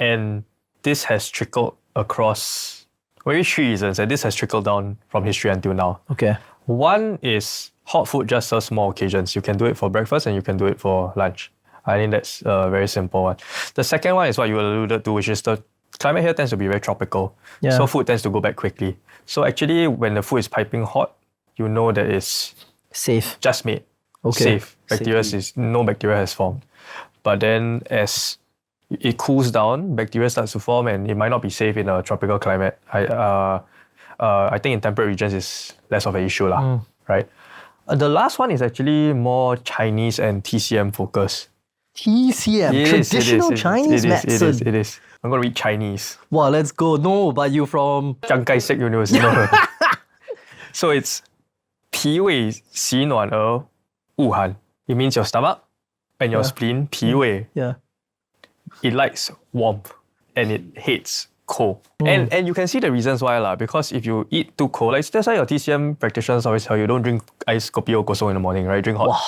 And this has trickled across, maybe 3 reasons, and this has trickled down from history until now. Okay. One is hot food just serves small occasions. You can do it for breakfast and you can do it for lunch. I think that's a very simple one. The second one is what you alluded to, which is the climate here tends to be very tropical. Yeah. So food tends to go back quickly. So actually, when the food is piping hot, you know that it's safe. Just made. Okay. Safe. No bacteria has formed. But then as it cools down, bacteria starts to form and it might not be safe in a tropical climate. I think in temperate regions is less of an issue right? The last one is actually more Chinese and TCM focused. TCM, It is, traditional Chinese medicine. It is. I'm going to read Chinese. Wow, let's go. No, but you from... Chiang Kai-shek University. No. So it's 脾胃喜暖而恶寒. It means your stomach and your spleen, 脾胃, Yeah. it likes warmth and it hates cold. And you can see the reasons why lah. Because if you eat too cold, like that's why your TCM practitioners always tell you don't drink ice kopi or kosong in the morning, right? Drink hot.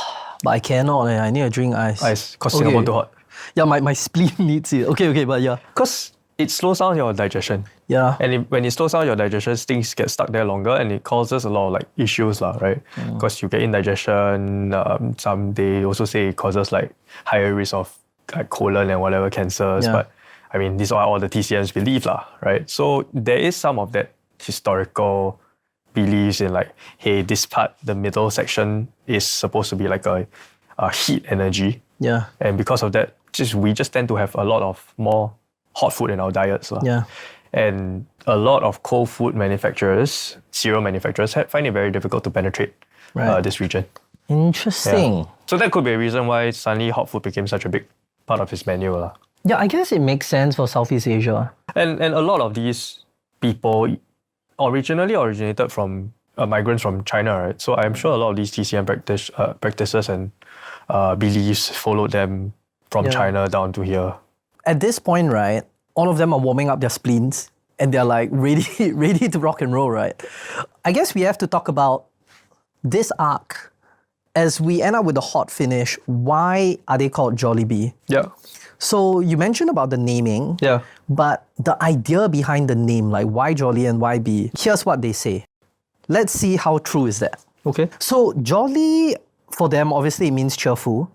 But I cannot. I need to drink ice. Ice, because Singapore too hot. Yeah, my spleen needs it. Okay, but yeah. Because it slows down your digestion. Yeah. And when it slows down your digestion, things get stuck there longer and it causes a lot of like issues, lah, right? Because you get indigestion. Some they also say it causes like higher risk of like colon and whatever cancers. Yeah. But I mean, these are all the TCMs believe, lah, right? So there is some of that historical beliefs in like, hey, this part, the middle section is supposed to be like a heat energy. Yeah. And because of that, we just tend to have a lot of more hot food in our diets. Yeah. And a lot of cold food manufacturers, cereal manufacturers, find it very difficult to penetrate this region. Interesting. Yeah. So that could be a reason why suddenly hot food became such a big part of his menu. Yeah, I guess it makes sense for Southeast Asia. And a lot of these people originally originated from migrants from China, right? So I'm sure a lot of these TCM practices and beliefs followed them from China down to here. At this point, right, all of them are warming up their spleens and they're like ready to rock and roll, right? I guess we have to talk about this arc as we end up with the hot finish. Why are they called Jollibee? Yeah. So you mentioned about the naming, but the idea behind the name, like why Jolly and why Bee, here's what they say. Let's see how true is that. Okay. So Jolly, for them, obviously it means cheerful.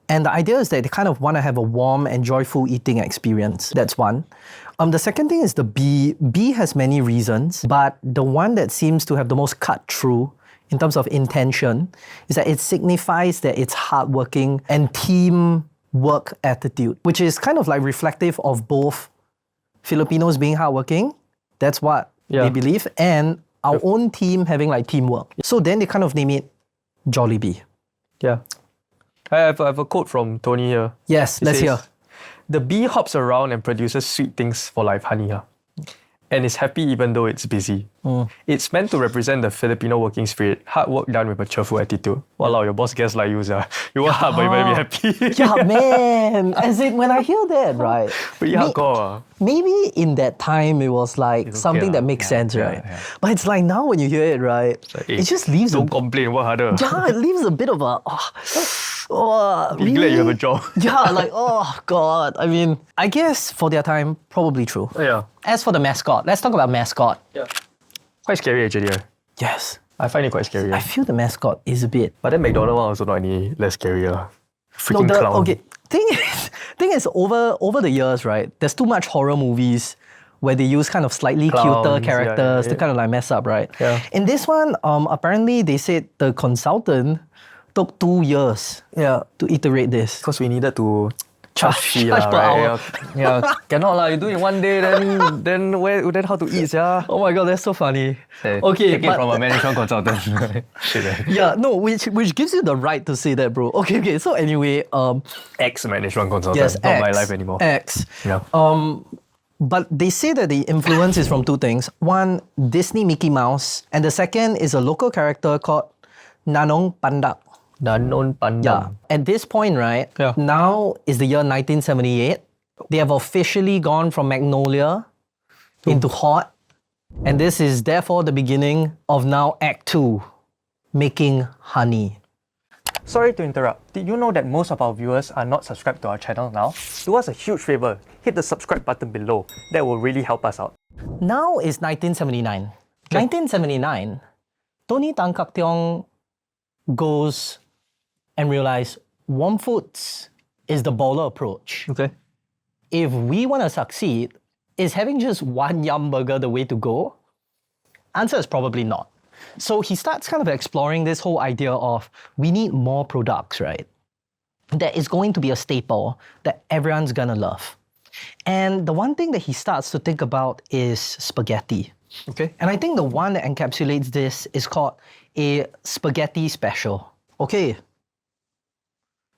And the idea is that they kind of want to have a warm and joyful eating experience. That's one. The second thing is the Bee. Bee has many reasons, but the one that seems to have the most cut through in terms of intention is that it signifies that it's hardworking and team work attitude, which is kind of like reflective of both Filipinos being hardworking, that's what they believe, and our own team having like teamwork. So then they kind of name it Jollibee. Yeah. I have a quote from Tony here. Yes, let's hear. The bee hops around and produces sweet things for life, honey, and is happy even though it's busy. It's meant to represent the Filipino working spirit, hard work done with a cheerful attitude. Walao, your boss gets like you, you work hard but you better be happy. Yeah, man. As in, when I hear that, right? Pretty hardcore. Maybe in that time it was like something that makes sense, right? But it's like now when you hear it, right? Like, it just leaves don't complain, work harder. Yeah, it leaves a bit of a Be glad you have a job. Yeah, like, oh God. I mean, I guess for their time, probably true. Yeah. As for the mascot, let's talk about mascot. Yeah. Quite scary actually. Yes. I find it quite scary. I feel the mascot is a bit... But then McDonald one also not any less scary. Freaking clown. Okay, thing is over the years, right, there's too much horror movies where they use kind of slightly cuter characters to kind of like mess up, right? Yeah. In this one, apparently they said the consultant took 2 years to iterate this. Because we needed to charge fee per hour. Yeah, cannot lah. You do it one day, then how to eat, yeah? Oh my God, that's so funny. Okay, take it from a management consultant. Shit, yeah, no, which gives you the right to say that, bro. Okay. So anyway, ex-management consultant, yes, not my life anymore. Yeah. But they say that the influence is from two things. One, Disney Mickey Mouse, and the second is a local character called Nanong Pandak. Danon Pandang. Yeah. At this point, right, now is the year 1978. They have officially gone from Magnolia into hot. And this is therefore the beginning of now Act 2, making honey. Sorry to interrupt. Did you know that most of our viewers are not subscribed to our channel now? Do us a huge favor. Hit the subscribe button below. That will really help us out. Now is 1979. 1979, Tony Tancaktiong goes and realize warm foods is the baller approach. Okay. If we want to succeed, is having just one Yumburger the way to go? Answer is probably not. So he starts kind of exploring this whole idea of we need more products, right? That is going to be a staple that everyone's gonna love. And the one thing that he starts to think about is spaghetti. Okay. And I think the one that encapsulates this is called a spaghetti special. Okay.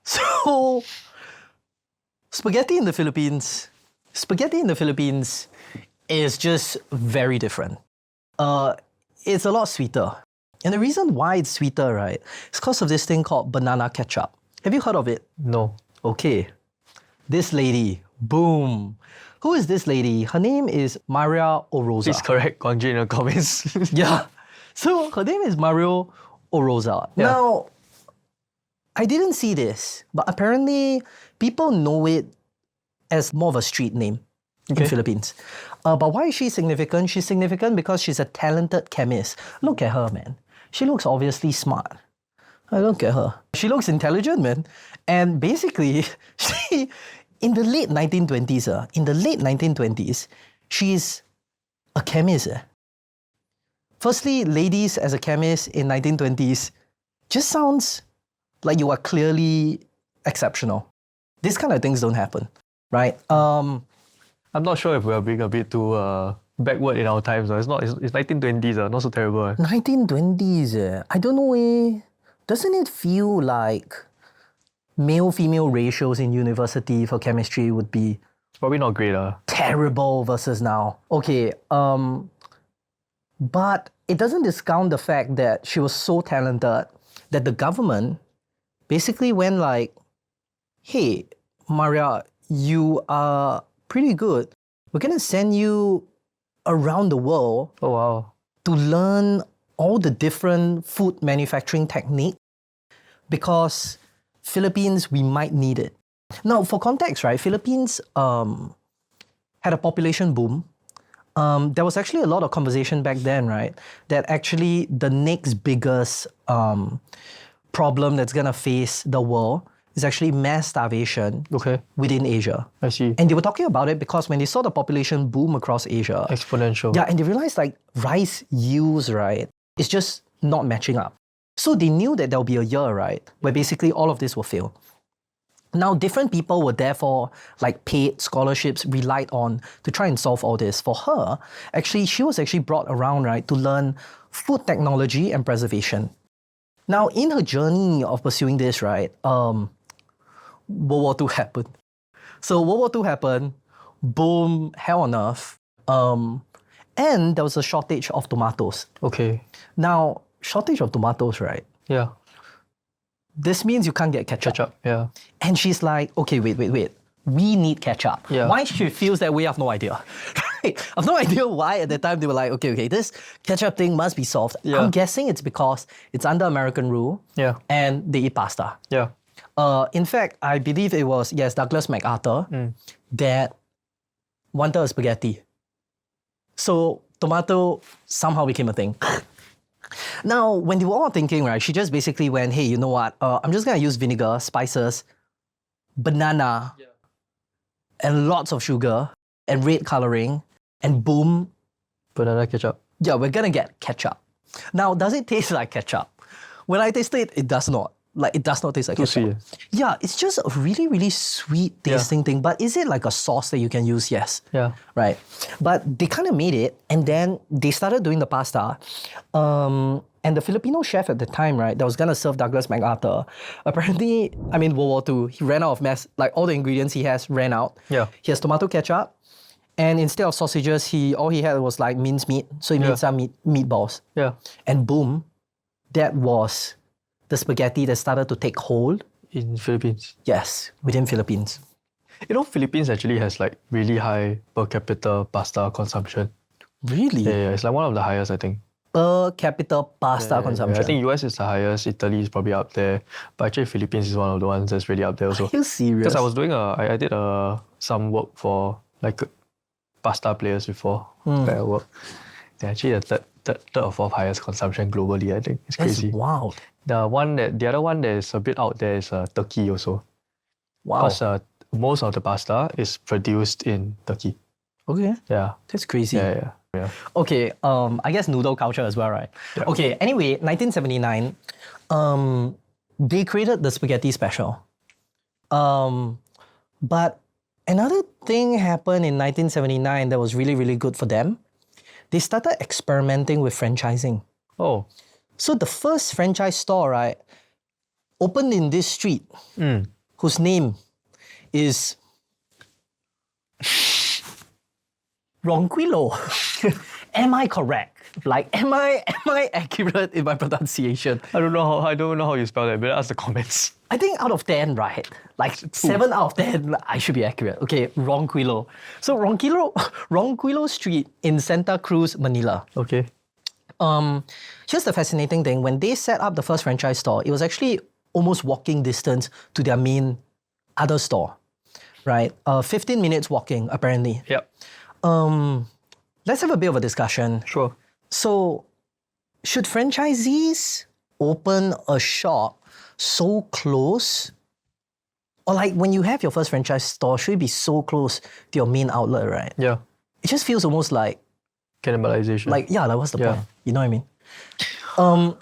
So Spaghetti in the Philippines is just very different. It's a lot sweeter. And the reason why it's sweeter, right, is because of this thing called banana ketchup. Have you heard of it? No. Okay. This lady, boom. Who is this lady? Her name is Maria Oroza. Please correct Guangji in the comments. Yeah. So her name is Mario Oroza. Yeah. Now, I didn't see this, but apparently people know it as more of a street name in Philippines. But why is she significant? She's significant because she's a talented chemist. Look at her, man. She looks obviously smart. Look at her. She looks intelligent, man. And basically, in the late 1920s, she's a chemist. Firstly, ladies as a chemist in 1920s just sounds like you are clearly exceptional. These kind of things don't happen, right? I'm not sure if we're being a bit too backward in our times. It's 1920s, not so terrible. 1920s, I don't know. Doesn't it feel like male-female ratios in university for chemistry would be Probably not great. terrible versus now? Okay, but it doesn't discount the fact that she was so talented that the government basically went like, hey, Maria, you are pretty good. We're going to send you around the world Oh, wow. to learn all the different food manufacturing technique because Philippines, we might need it. Now, for context, right, Philippines had a population boom. There was actually a lot of conversation back then, right, that actually the next biggest problem that's going to face the world is actually mass starvation within Asia. I see. And they were talking about it because when they saw the population boom across Asia, Exponential. yeah, and they realized like rice yields, right, is just not matching up. So they knew that there'll be a year, right, where basically all of this will fail. Now, different people were therefore like paid scholarships relied on to try and solve all this. For her, actually, she was actually brought around, right, to learn food technology and preservation. Now, in her journey of pursuing this, right, World War II happened. So World War II happened, boom, hell on earth, and there was a shortage of tomatoes. Okay. Now, shortage of tomatoes, right? Yeah. This means you can't get ketchup. Ketchup. Yeah. And she's like, okay, wait. We need ketchup. Yeah. Why she feels that way, I have no idea. Right? I have no idea why at that time they were like, okay, this ketchup thing must be solved. Yeah. I'm guessing it's because it's under American rule Yeah. and they eat pasta. Yeah. In fact, I believe it was, Douglas MacArthur that wanted a spaghetti. So tomato somehow became a thing. Now, when they were all thinking, right, she just basically went, hey, you know what? I'm just going to use vinegar, spices, banana, and lots of sugar, and red coloring, and boom. Banana ketchup. Yeah, we're going to get ketchup. Now, does it taste like ketchup? When I tasted it, it does not. Like, it does not taste like Too ketchup. sweet. Yeah, it's just a really, really sweet tasting thing. But is it like a sauce that you can use? Yes. Yeah. Right. But they kind of made it, and then they started doing the pasta. And the Filipino chef at the time, right, that was gonna serve Douglas MacArthur, apparently, World War II, he ran out of like all the ingredients he has ran out. Yeah. He has tomato ketchup, and instead of sausages, all he had was like minced meat. So he made some meatballs. Yeah. And boom, that was the spaghetti that started to take hold. In Philippines. Yes, within Philippines. You know, Philippines actually has like really high per capita pasta consumption. Really? Yeah, it's like one of the highest, I think. Per capita pasta consumption. I think US is the highest, Italy is probably up there, but actually Philippines is one of the ones that's really up there also. Are you serious? Because I was doing I did some work for like pasta players before at work. They're actually the third or fourth highest consumption globally, I think. It's That's crazy. wild. The other one that is a bit out there is Turkey also. Wow. Because most of the pasta is produced in Turkey. Okay. Yeah. That's crazy. Yeah. Okay, I guess noodle culture as well, right? Yeah. Okay, anyway, 1979, they created the spaghetti special. But another thing happened in 1979 that was really, really good for them. They started experimenting with franchising. Oh. So the first franchise store, right, opened in this street whose name is Ronquillo. Am I correct? Like, am I accurate in my pronunciation? I don't know how you spell that, but ask the comments. I think out of 10, right? Like 7 out of 10, I should be accurate. Okay, Ronquillo. So Ronquillo Street in Santa Cruz, Manila. Okay. Here's the fascinating thing. When they set up the first franchise store, it was actually almost walking distance to their main other store, right? 15 minutes walking, apparently. Yep. Let's have a bit of a discussion. Sure. So, should franchisees open a shop so close? Or like when you have your first franchise store, should it be so close to your main outlet, right? Yeah. It just feels almost like, Cannibalization. like what's the Yeah. point? You know what I mean?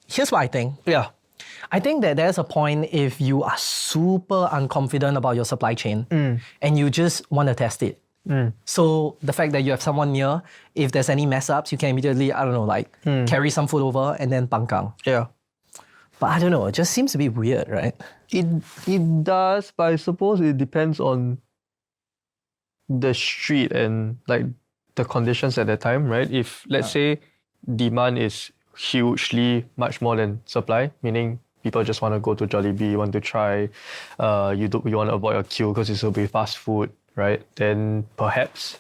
Here's what I think. yeah. I think that there's a point if you are super unconfident about your supply chain and you just want to test it. So the fact that you have someone near, if there's any mess ups, you can immediately, I don't know, like carry some food over and then pangkang. Yeah. But I don't know, it just seems to be weird, right? It does, but I suppose it depends on the street and like the conditions at that time, right? If let's say demand is hugely much more than supply, meaning people just want to go to Jollibee, want to try, you want to avoid a queue because it will be fast food, right? Then perhaps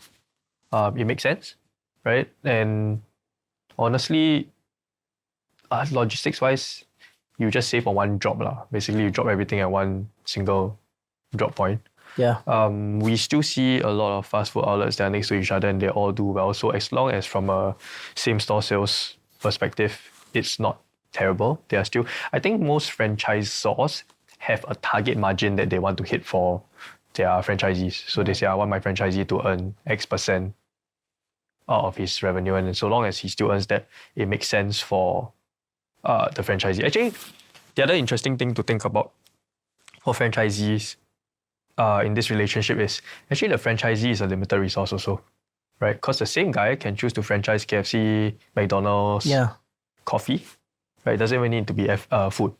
it makes sense, right? And honestly, logistics-wise, you just save on one drop lah. Basically, you drop everything at one single drop point. Yeah. We still see a lot of fast food outlets that are next to each other and they all do well. So as long as from a same-store sales perspective, it's not terrible. They are still, I think most franchisors have a target margin that they want to hit for their franchisees. So they say, I want my franchisee to earn X% out of his revenue. And so long as he still earns that, it makes sense for the franchisee. Actually, the other interesting thing to think about for franchisees in this relationship is actually the franchisee is a limited resource also, right? Because the same guy can choose to franchise KFC, McDonald's, coffee, right? It doesn't even need to be food.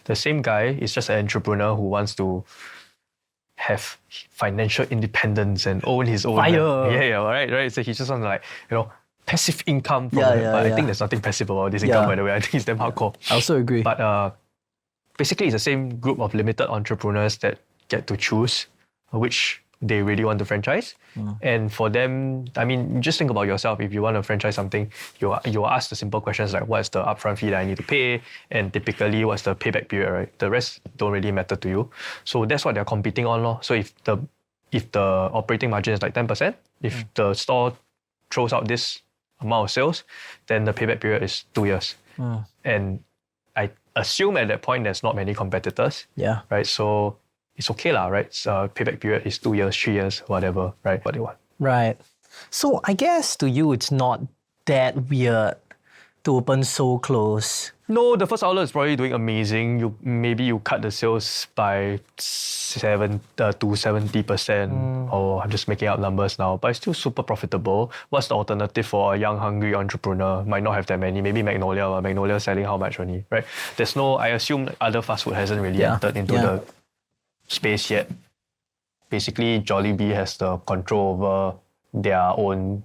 The same guy is just an entrepreneur who wants to have financial independence and own his own. Right. So he just wants to like, passive income from it. But I think there's nothing passive about this income, by the way. I think it's damn hardcore. I also agree. But basically, it's the same group of limited entrepreneurs that get to choose which they really want to franchise. And for them, I mean, just think about yourself. If you want to franchise something, you ask the simple questions like, what's the upfront fee that I need to pay? And typically, what's the payback period, right? The rest don't really matter to you. So that's what they're competing on, lor. So if the operating margin is like 10%, if the store throws out this amount of sales, then the payback period is 2 years. And I assume at that point, there's not many competitors. Yeah. Right? So it's okay lah, right? Payback period is 2 years, 3 years, whatever, right? What they want. Right. So I guess to you, it's not that weird to open so close. No, the first outlet is probably doing amazing. Maybe you cut the sales by 7 to 70%, or I'm just making up numbers now, but it's still super profitable. What's the alternative for a young, hungry entrepreneur? Might not have that many. Maybe Magnolia, but Magnolia selling how much only, right? There's no, I assume other fast food hasn't really entered into the space yet. Basically, Jollibee has the control over their own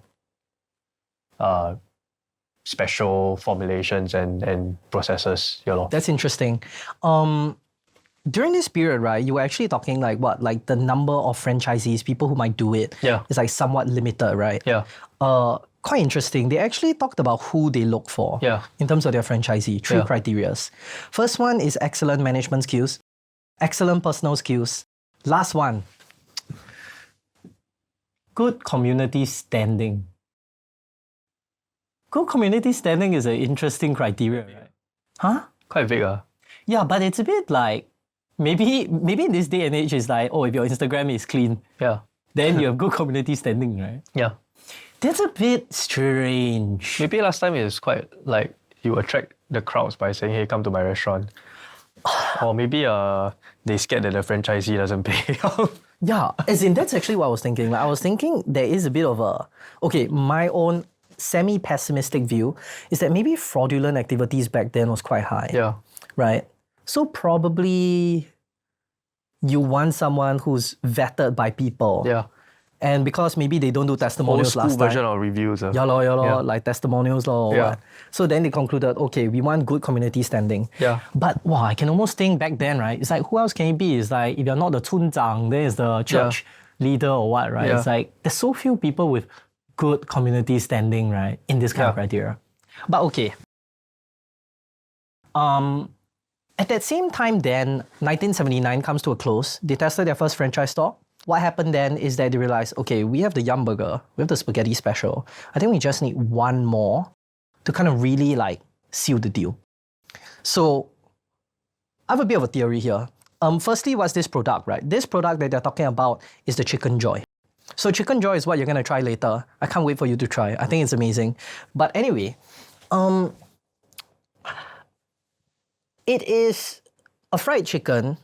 special formulations and processes. That's interesting. During this period, right, you were actually talking like what? Like the number of franchisees, people who might do it, is like somewhat limited, right? Yeah. Quite interesting. They actually talked about who they look for in terms of their franchisee. 3 criterias. First one is excellent management skills, excellent personal skills. Last one, good community standing. Good community standing is an interesting criteria, right? Huh? Quite big, Yeah, but it's a bit like, maybe in this day and age, it's like, if your Instagram is clean, then you have good community standing, right? Yeah. That's a bit strange. Maybe last time it's quite like you attract the crowds by saying, hey, come to my restaurant. Or maybe they scared that the franchisee doesn't pay. Yeah, as in that's actually what I was thinking. Like, I was thinking there is a bit of my own semi-pessimistic view is that maybe fraudulent activities back then was quite high. Yeah. Right? So probably you want someone who's vetted by people. Yeah. And because maybe they don't do Old testimonials school last time. version of reviews. Yeah, lor, Yeah. like testimonials lor. or Yeah. what. So then they concluded, okay, we want good community standing. Yeah. But wow, I can almost think back then, right? It's like, who else can it be? It's like, if you're not the chunzang, then it's the church leader or what, right? Yeah. It's like, there's so few people with good community standing, right? In this kind of criteria. But okay. At that same time then, 1979 comes to a close. They tested their first franchise store. What happened then is that they realized, okay, we have the Yumburger, we have the spaghetti special. I think we just need one more to kind of really like seal the deal. So I have a bit of a theory here. Firstly, what's this product, right? This product that they're talking about is the Chickenjoy. So Chickenjoy is what you're gonna try later. I can't wait for you to try. I think it's amazing. But anyway, it is a fried chicken,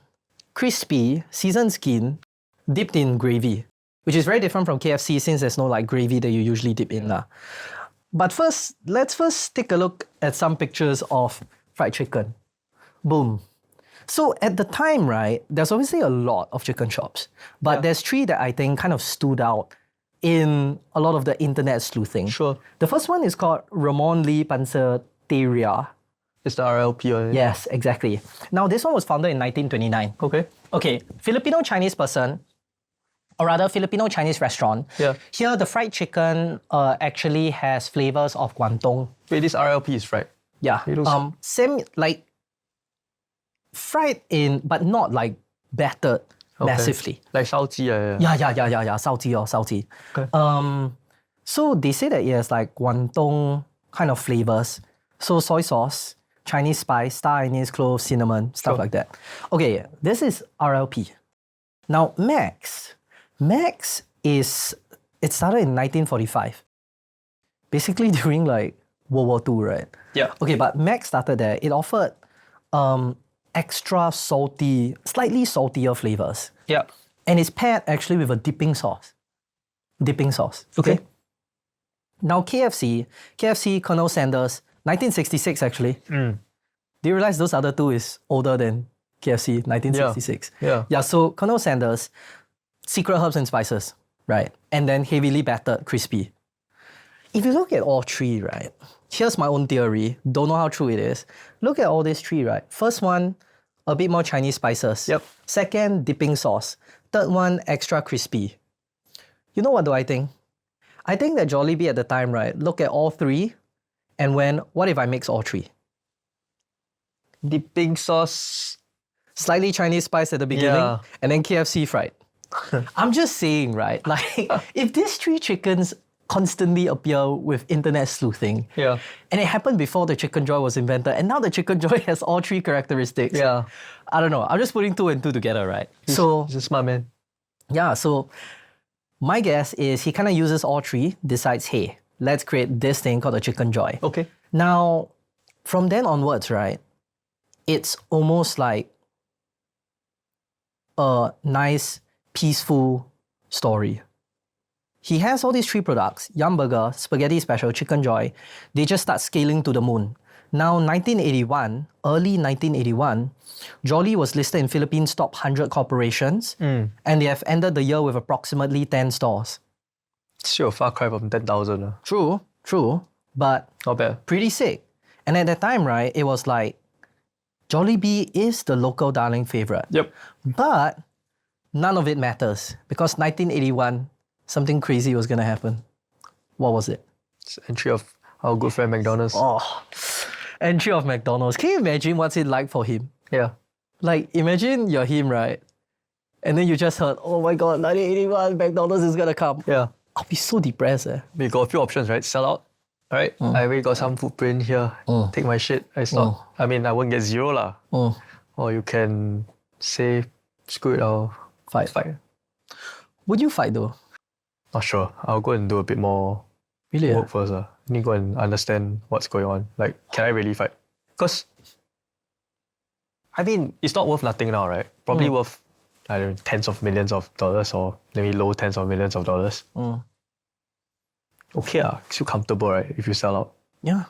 crispy, seasoned skin, dipped in gravy, which is very different from KFC since there's no like gravy that you usually dip in lah. But first, let's take a look at some pictures of fried chicken. Boom. So at the time, right, there's obviously a lot of chicken shops, but there's three that I think kind of stood out in a lot of the internet sleuthing. Sure. The first one is called Ramon Lee Panceteria. It's the RLP on it. Yes, exactly. Now, this one was founded in 1929. Okay. Okay, Filipino-Chinese person, or rather Filipino-Chinese restaurant. Yeah. Here, the fried chicken actually has flavors of Guangdong. Wait, this RLP is fried. Yeah. It looks- Same, like, fried in, but not like battered massively. Like 烧鸡, yeah. Yeah, 烧鸡 or 烧鸡. Okay. So they say that it has like Guangdong kind of flavors. So soy sauce, Chinese spice, star anise, clove, cinnamon, stuff like that. Okay, this is RLP. Now, Max is, it started in 1945. Basically during like World War II, right? Yeah. Okay, but Max started there. It offered extra salty, slightly saltier flavors. Yeah. And it's paired actually with a dipping sauce. Okay. Now KFC, Colonel Sanders, 1966 actually. Do you realize those other two is older than KFC, 1966? Yeah. Yeah, so Colonel Sanders, secret herbs and spices, right? And then heavily battered, crispy. If you look at all three, right? Here's my own theory. Don't know how true it is. Look at all these three, right? First one, a bit more Chinese spices. Yep. Second, dipping sauce. Third one, extra crispy. You know what do I think? I think that Jollibee at the time, right, look at all three and went, what if I mix all three? Dipping sauce. Slightly Chinese spice at the beginning Yeah. and then KFC fried. I'm just saying, right? Like, if these three chickens constantly appear with internet sleuthing, Yeah. and it happened before the Chickenjoy was invented, and now the Chickenjoy has all three characteristics. Yeah. I don't know. I'm just putting two and two together, right? So, He's a smart man. yeah, so my guess is he kind of uses all three, decides, hey, let's create this thing called the Chickenjoy. Okay. Now, from then onwards, right, it's almost like a nice, peaceful story. He has all these three products, Yumburger, Spaghetti Special, Chickenjoy. They just start scaling to the moon. Now, early 1981, Jolly was listed in Philippines' top 100 corporations, and they have ended the year with approximately 10 stores. Still a far cry from 10,000. True, but Not bad. pretty sick. And at that time, right, it was like, Jollibee is the local darling favorite. Yep. But none of it matters because 1981, something crazy was going to happen. What was it? It's entry of our good friend McDonald's. Oh, entry of McDonald's. Can you imagine what's it like for him? Yeah. Like, imagine you're him, right? And then you just heard, oh my God, 1981, McDonald's is going to come. Yeah. I'll be so depressed. We got a few options, right? Sell out. All right. I already got some footprint here. Take my shit. I stop. I mean, I won't get zero lah. Or you can say, screw it, I'll Fight. Would you fight though? Not sure. I'll go and do a bit more Really? work first. Need to go and understand what's going on. Like, can I really fight? Because, I mean, it's not worth nothing now, right? Probably worth, I don't know, tens of millions of dollars or maybe low tens of millions of dollars. Okay, still comfortable, right? If you sell out. Yeah.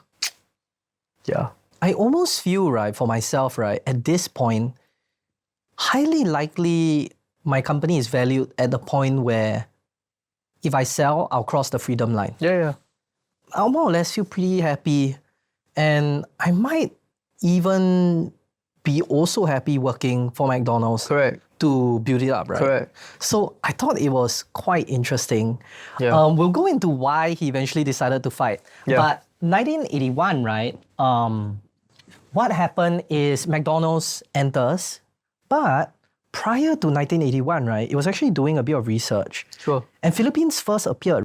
Yeah. I almost feel, right, for myself, right, at this point, highly likely my company is valued at the point where if I sell, I'll cross the freedom line. Yeah. I'll more or less feel pretty happy. And I might even be also happy working for McDonald's Correct. to build it up, right? Correct. So I thought it was quite interesting. Yeah. We'll go into why he eventually decided to fight. Yeah. But 1981, right? What happened is McDonald's enters, but prior to 1981, right, it was actually doing a bit of research. Sure. And Philippines first appeared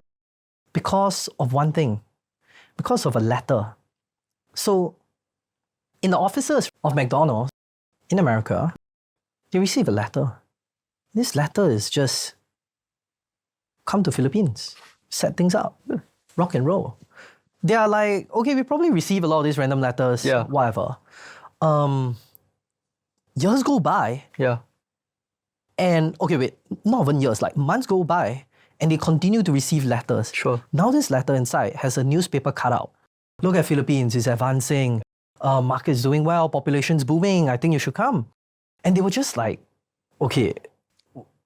because of one thing, because of a letter. So, in the offices of McDonald's in America, they receive a letter. This letter is just come to Philippines, set things up, rock and roll. They are like, okay, we probably receive a lot of these random letters, Yeah. whatever. Years go by, Yeah. and okay, wait, not even years, like months go by, and they continue to receive letters. Sure. Now this letter inside has a newspaper cutout. Look at Philippines, it's advancing, market's doing well, population's booming, I think you should come. And they were just like, okay,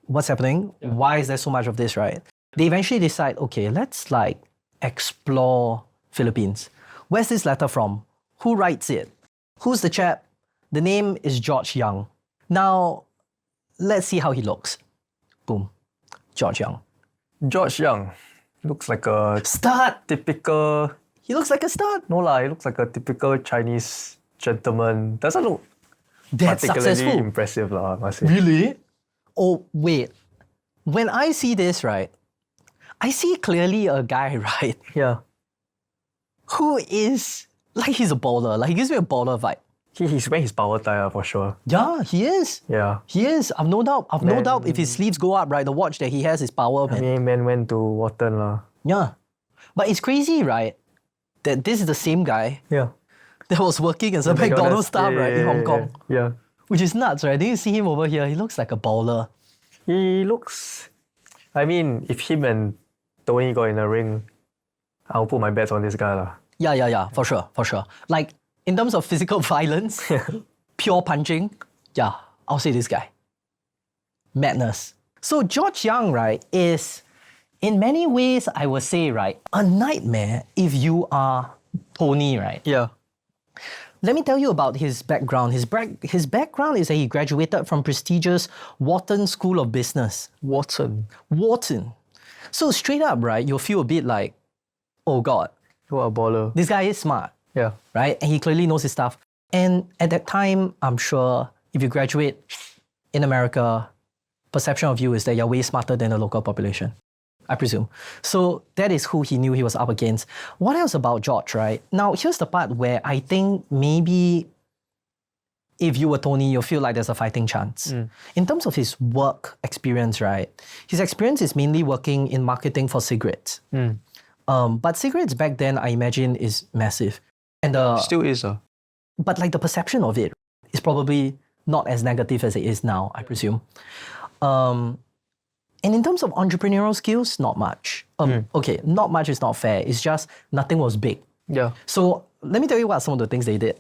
what's happening? Why is there so much of this, right? They eventually decide, okay, let's like explore Philippines. Where's this letter from? Who writes it? Who's the chap? The name is George Young. Now, let's see how he looks. Boom. George Young. George Young looks like a Start! typical. He looks like a stud. No lah, he looks like a typical Chinese gentleman. Doesn't look That's particularly successful. impressive lah, I must say. Really? Oh, wait. When I see this, right, I see clearly a guy, right, Yeah. who is like he's a baller. Like he gives me a baller vibe. He's wearing his power tie for sure. Yeah, he is. Yeah. He is. I've no doubt. I've no Man. doubt if his sleeves go up, right, the watch that he has is power, I man. mean, man went to Wharton lah. Yeah. But it's crazy, right, that this is the same guy Yeah. that was working as a McDonald's staff, right, in Hong Kong. Yeah. Which is nuts, right? Then you see him over here, he looks like a baller. He looks. I mean, if him and Tony got in a ring, I'll put my bets on this guy lah. Yeah, for sure. Like, in terms of physical violence, pure punching, yeah, I'll say this guy. Madness. So George Young, right, is in many ways, I would say, right, a nightmare if you are Tony, right? Yeah. Let me tell you about his background. His background is that he graduated from prestigious Wharton School of Business. Wharton. Wharton. So straight up, right, you'll feel a bit like, oh God, What a baller. this guy is smart, Yeah. right? And he clearly knows his stuff. And at that time, I'm sure if you graduate in America, perception of you is that you're way smarter than the local population, I presume. So that is who he knew he was up against. What else about George, right? Now, here's the part where I think maybe if you were Tony, you'll feel like there's a fighting chance. In terms of his work experience, right? His experience is mainly working in marketing for cigarettes. But cigarettes back then, I imagine, is massive. And Still is. but like the perception of it is probably not as negative as it is now, I presume. And in terms of entrepreneurial skills, not much. Okay, not much is not fair. It's just nothing was big. Yeah. So let me tell you what are some of the things they did.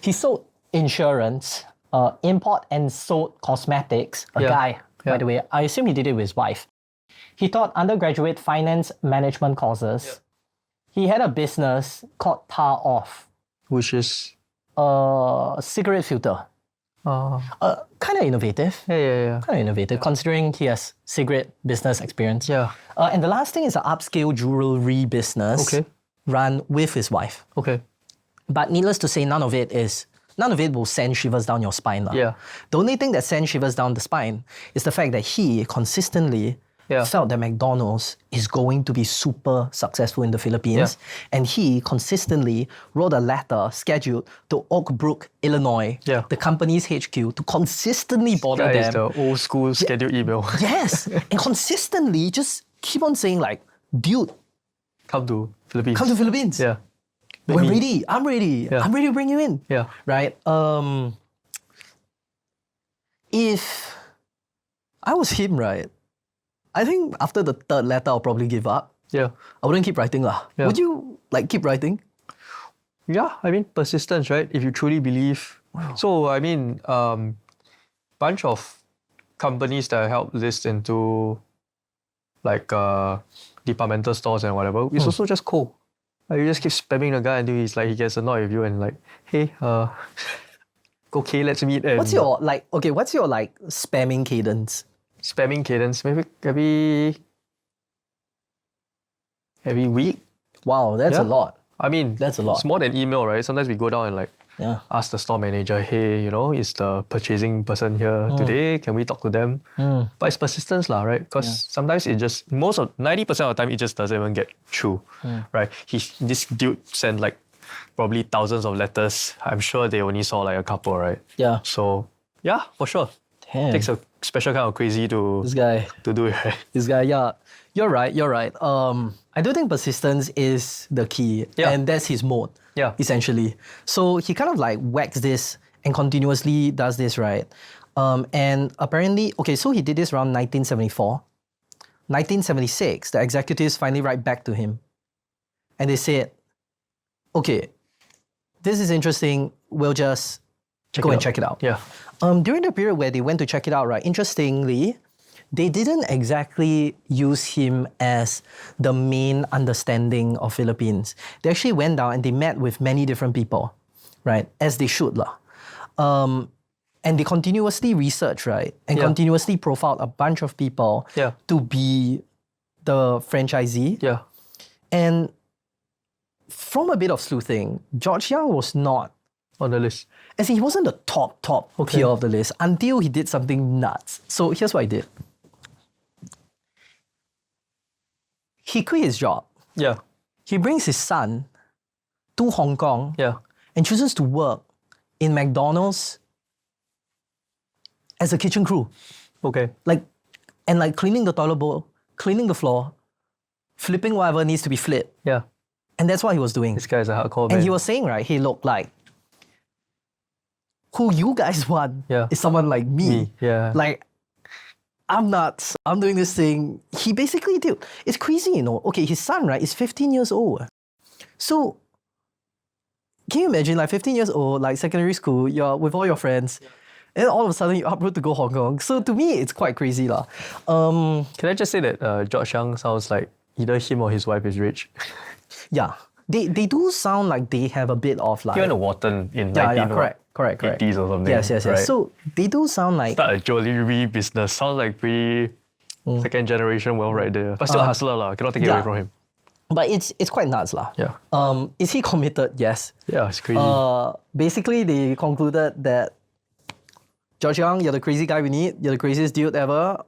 He sold insurance, import and sold cosmetics. A Yeah. guy, by Yeah. the way. I assume he did it with his wife. He taught undergraduate finance management courses. He had a business called Tar Off, Which is. a cigarette filter. Kind of innovative. Yeah. Kind of innovative, considering he has cigarette business experience. Yeah. And the last thing is an upscale jewelry business Okay. run with his wife. Okay. But needless to say, none of it will send shivers down your spine. Lah. Yeah. The only thing that sends shivers down the spine is the fact that he consistently Yeah. felt that McDonald's is going to be super successful in the Philippines. And he consistently wrote a letter scheduled to Oak Brook, Illinois, Yeah. the company's HQ, to consistently bother That is them. the old school scheduled email. Yes. And consistently just keep on saying like, dude, Come to Philippines. come to Philippines. Yeah. We're me- ready. I'm ready. Yeah. I'm ready to bring you in. Yeah. Right? If I was him, right, I think after the third letter, I'll probably give up. Yeah. I wouldn't keep writing lah. Yeah. Would you like keep writing? Yeah, I mean persistence, right? If you truly believe. So I mean, bunch of companies that I helped list into like departmental stores and whatever, it's also just cold. Like, you just keep spamming the guy until he gets annoyed with you and like, hey, okay, let's meet. And What's your spamming cadence? spamming cadence? Maybe every week. Wow, that's a Yeah. lot. I mean, That's a lot. It's more than email, right? Sometimes we go down and like Yeah. ask the store manager, hey, is the purchasing person here today? Can we talk to them? But it's persistence, lah, right? Because sometimes 90% of the time, it just doesn't even get through, right? This dude sent like probably thousands of letters. I'm sure they only saw like a couple, right? Yeah. So yeah, for sure. Damn. Takes a special kind of crazy to This guy. do it, right? This guy, yeah. You're right. I do think persistence is the key. Yeah. And that's his mode. Yeah. Essentially. So he kind of like whacks this and continuously does this, right? And apparently, okay, so he did this around 1974. 1976, the executives finally write back to him. And they said, okay, this is interesting. We'll just go and check it out. Yeah. During the period where they went to check it out, right, interestingly, they didn't exactly use him as the main understanding of Philippines. They actually went down and they met with many different people, right, as they should lah. And they continuously researched, right, and continuously profiled a bunch of people to be the franchisee. Yeah. And from a bit of sleuthing, George Young was not On the list. as in, he wasn't the top tier of the list until he did something nuts. So here's what he did. He quit his job. Yeah. He brings his son to Hong Kong Yeah. and chooses to work in McDonald's as a kitchen crew. Okay. Like cleaning the toilet bowl, cleaning the floor, flipping whatever needs to be flipped. Yeah. And that's what he was doing. This guy's a hardcore man. And he was saying, right, hey, look, like, who you guys want is someone like me. Yeah. Like, I'm nuts. I'm doing this thing. He basically did. It's crazy, you know. Okay, his son, right, is 15 years old. So, can you imagine, like, 15 years old, like, secondary school, you're with all your friends, and all of a sudden you uproot to go Hong Kong. So, to me, it's quite crazy, lah. Can I just say that George Young sounds like either him or his wife is rich? Yeah. They do sound like they have a bit of, like... He went to Wharton in correct. 80s or something. Yes. Right? So, they do sound like... Start a Jollibee business. Sounds like pretty second generation wealth right there. But still a hustler lah. Cannot take it away from him. But it's quite nuts lah. Yeah. Is he committed? Yes. Yeah, it's crazy. Basically, they concluded that George Young, you're the crazy guy we need. You're the craziest dude ever.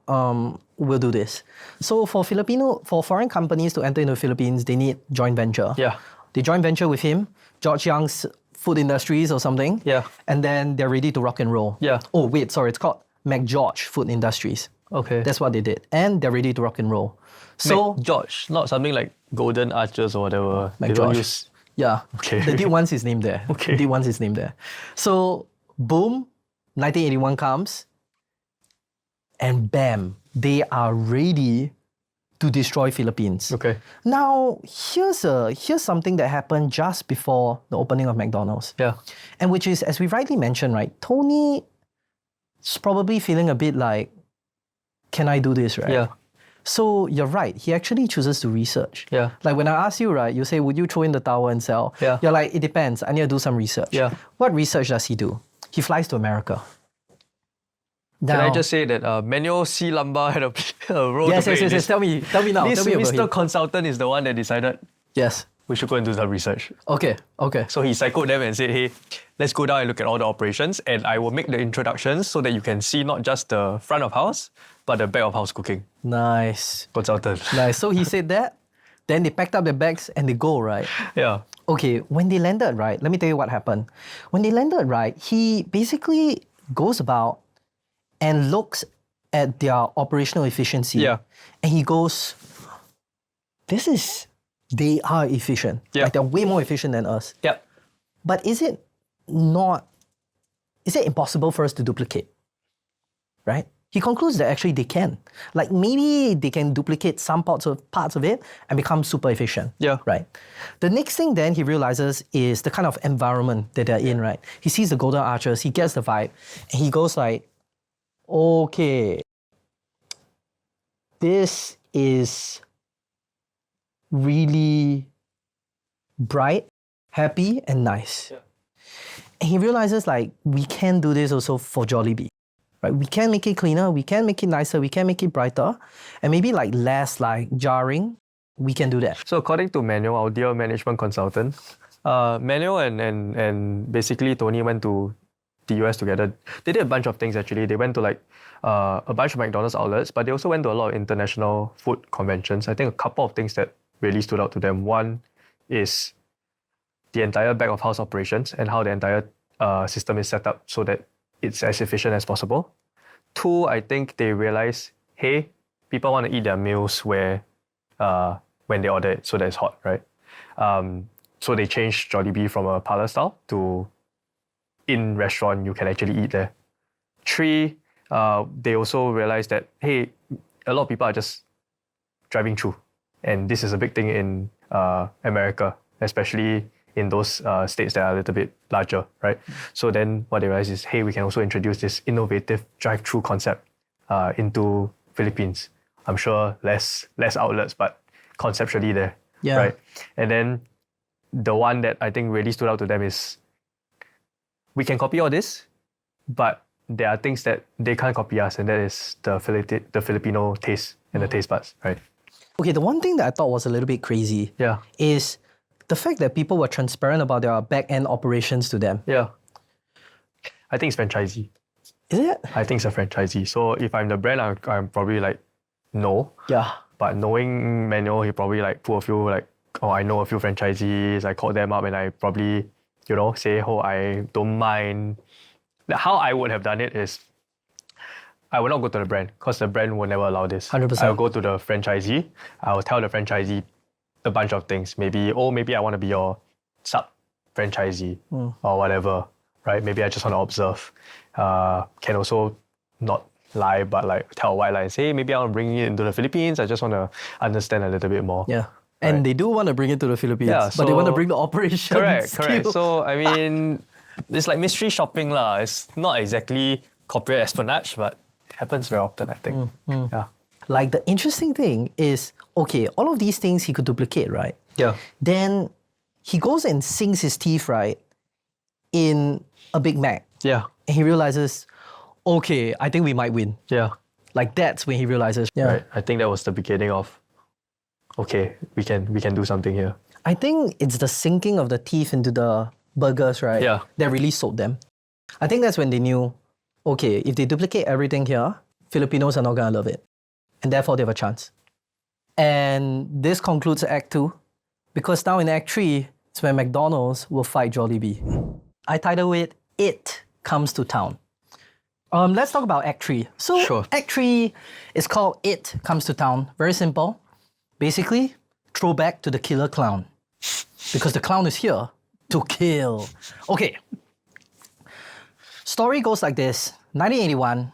We'll do this. So for foreign companies to enter into the Philippines, they need joint venture. Yeah. They joint venture with him, George Young's Food Industries or something. Yeah. And then they're ready to rock and roll. Yeah. Oh, wait, sorry. It's called McGeorge Food Industries. Okay. That's what they did. And they're ready to rock and roll. So, George, not something like Golden Arches or whatever. They McGeorge. don't use... yeah. Okay. The D wants his name there. Okay. D wants his name there. So, boom, 1981 comes, and bam, they are ready to destroy Philippines. Okay. Now, here's something that happened just before the opening of McDonald's. Yeah. And which is, as we rightly mentioned, right, Tony is probably feeling a bit like, can I do this, right? Yeah. So you're right. He actually chooses to research. Yeah. Like when I ask you, right, you say, would you throw in the towel and sell? Yeah. You're like, it depends. I need to do some research. Yeah. What research does he do? He flies to America. Can I Now- just say that Manuel C. Lamba had a role Yes, to play in yes. this? Tell me now. This Tell me about Mr. him. Consultant is the one that decided Yes. we should go and do some research. Okay. So he psychoed them and said, hey, let's go down and look at all the operations and I will make the introductions so that you can see not just the front of house, but the back of house cooking. Nice. Consultant. Nice. So he said that. Then they packed up their bags and they go, right? Yeah. Okay, when they landed, right, let me tell you what happened. When they landed, right, he basically goes about and looks at their operational efficiency. Yeah. And he goes, they are efficient. Yeah. Like they're way more efficient than us. Yep. But is it impossible for us to duplicate? Right? He concludes that actually they can. Like maybe they can duplicate some parts of it and become super efficient. Yeah. Right. The next thing then he realizes is the kind of environment that they're in, right? He sees the Golden Arches, he gets the vibe, and he goes like, okay, this is really bright, happy, and nice. Yeah. And he realizes like we can do this also for Jollibee. Right? We can make it cleaner, we can make it nicer, we can make it brighter, and maybe like less like jarring. We can do that. So according to Manuel, our dear management consultant, Manuel and basically Tony went to the US together. They did a bunch of things actually. They went to like a bunch of McDonald's outlets, but they also went to a lot of international food conventions. I think a couple of things that really stood out to them. One is the entire back of house operations and how the entire system is set up so that it's as efficient as possible. Two, I think they realized, hey, people want to eat their meals where when they order it so that it's hot, right? So they changed Jollibee from a parlor style to in restaurant, you can actually eat there. Three, they also realized that, hey, a lot of people are just driving through. And this is a big thing in America, especially in those states that are a little bit larger, right? So then what they realized is, hey, we can also introduce this innovative drive-through concept into Philippines. I'm sure less outlets, but conceptually there, right? And then the one that I think really stood out to them is, we can copy all this, but there are things that they can't copy us, and that is the Filipino taste and the taste buds, right? Okay, the one thing that I thought was a little bit crazy Yeah. is the fact that people were transparent about their back-end operations to them. Yeah. I think it's franchisee. Is it? I think it's a franchisee. So if I'm the brand, I'm probably like, no. Yeah. But knowing Manuel, he probably like put a few like, oh, I know a few franchisees. I called them up and I probably, say, oh, I don't mind. How I would have done it is, I will not go to the brand because the brand will never allow this. 100%. I will go to the franchisee. I will tell the franchisee a bunch of things. Maybe I want to be your sub-franchisee or whatever, right? Maybe I just want to observe. Can also not lie, but like tell a white lie and say, hey, maybe I want to bring it into the Philippines. I just want to understand a little bit more. Yeah. And they do want to bring it to the Philippines, but they want to bring the operation. Correct. So, I mean, it's like mystery shopping lah. It's not exactly corporate espionage, but it happens very often, I think. Yeah. Like the interesting thing is, okay, all of these things he could duplicate, right? Yeah. Then he goes and sinks his teeth, right, in a Big Mac. Yeah. And he realizes, okay, I think we might win. Yeah. Like that's when he realizes, Right. I think that was the beginning of, okay, we can do something here. I think it's the sinking of the teeth into the burgers, right? Yeah. That really sold them. I think that's when they knew, okay, if they duplicate everything here, Filipinos are not gonna love it. And therefore they have a chance. And this concludes Act 2, because now in Act 3, it's when McDonald's will fight Jollibee. I title it, It Comes to Town. Let's talk about Act 3. So Sure. Act 3 is called It Comes to Town. Very simple. Basically, throwback to the killer clown. Because the clown is here to kill. Okay. Story goes like this. 1981,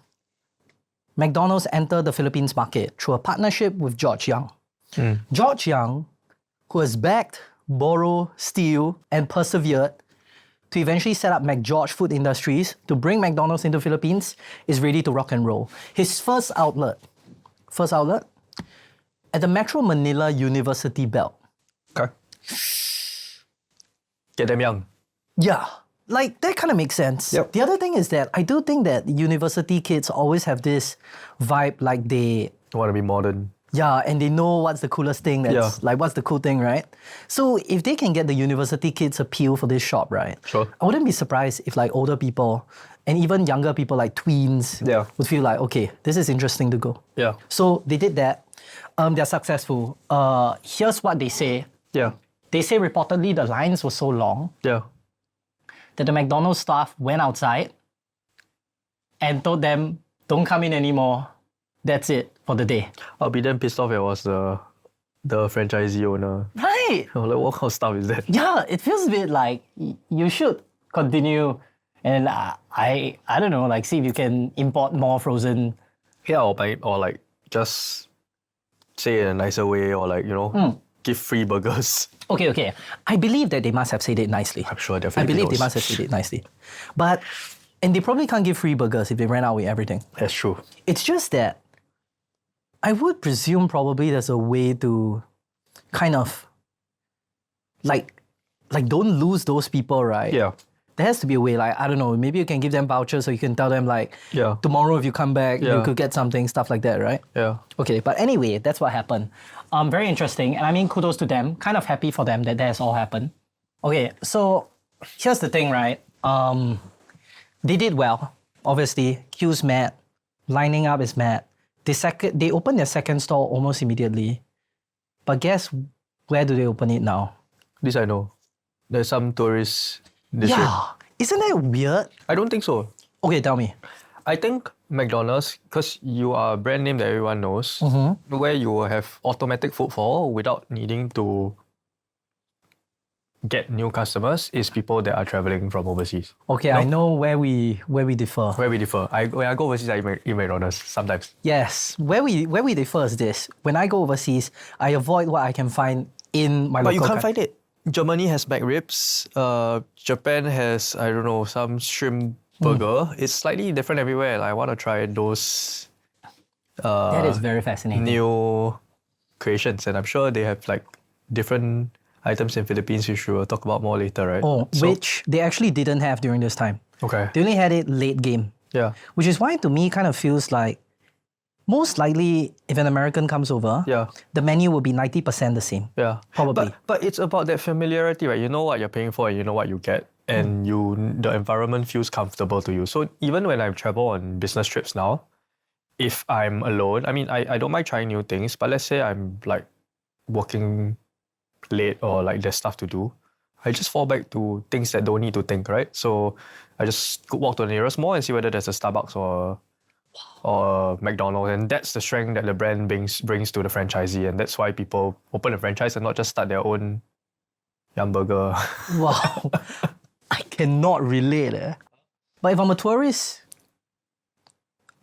McDonald's entered the Philippines market through a partnership with George Young. George Young, who has backed, borrowed, steal, and persevered to eventually set up McGeorge Food Industries to bring McDonald's into Philippines, is ready to rock and roll. His first outlet, at the Metro Manila University Belt. Okay. Get them young. Yeah, like that kind of makes sense. Yep. The other thing is that I do think that university kids always have this vibe like they, Want to be modern. yeah, and they know what's the coolest thing, that's like what's the cool thing, right? So if they can get the university kids appeal for this shop, right? Sure. I wouldn't be surprised if like older people and even younger people like tweens would feel like, okay, this is interesting to go. Yeah. So they did that. They're successful. Here's what they say. Yeah. They say reportedly the lines were so long Yeah. that the McDonald's staff went outside and told them, don't come in anymore. That's it for the day. I'll be damn pissed off if it was the franchisee owner. Right. Like, what kind of stuff is that? Yeah, it feels a bit like you should continue. And I don't know, like see if you can import more frozen. Yeah, or like just say it in a nicer way, or like, give free burgers. Okay. I believe that they must have said it nicely. I'm sure I definitely. believe they must have said it nicely. And they probably can't give free burgers if they ran out with everything. That's true. It's just that I would presume probably there's a way to kind of like don't lose those people, right? Yeah. There has to be a way, like, I don't know, maybe you can give them vouchers so you can tell them like, Yeah. tomorrow if you come back, you Yeah. could get something, stuff like that, right? Yeah. Okay, but anyway, that's what happened. Very interesting. And I mean, kudos to them. Kind of happy for them that has all happened. Okay, so here's the thing, right? They did well. Obviously, queue's mad. Lining up is mad. They opened their second store almost immediately. But guess where do they open it now? This I know. There's some tourist district. Yeah. Isn't that weird? I don't think so. Okay, tell me. I think McDonald's, because you are a brand name that everyone knows, where you will have automatic footfall without needing to get new customers, is people that are traveling from overseas. Okay, I know where we differ. Where we differ. When I go overseas, I eat McDonald's sometimes. Yes, where we differ is this. When I go overseas, I avoid what I can find in my But you local can't find it. Germany has McRibs. Japan has, I don't know, some shrimp burger. It's slightly different everywhere. I want to try those That is very fascinating. new creations, and I'm sure they have like different items in Philippines, which we will talk about more later, right? Which they actually didn't have during this time. Okay. They only had it late game. Yeah. Which is why to me kind of feels like most likely if an American comes over, Yeah. the menu will be 90% the same. Yeah. Probably. But it's about that familiarity, right? You know what you're paying for and you know what you get. And the environment feels comfortable to you. So even when I travel on business trips now, if I'm alone, I mean, I don't mind trying new things, but let's say I'm like working late or like there's stuff to do, I just fall back to things that don't need to think, right? So I just could walk to the nearest mall and see whether there's a Starbucks or a McDonald, and that's the strength that the brand brings to the franchisee, and that's why people open a franchise and not just start their own Yumburger. Wow. I cannot relate. But if I'm a tourist,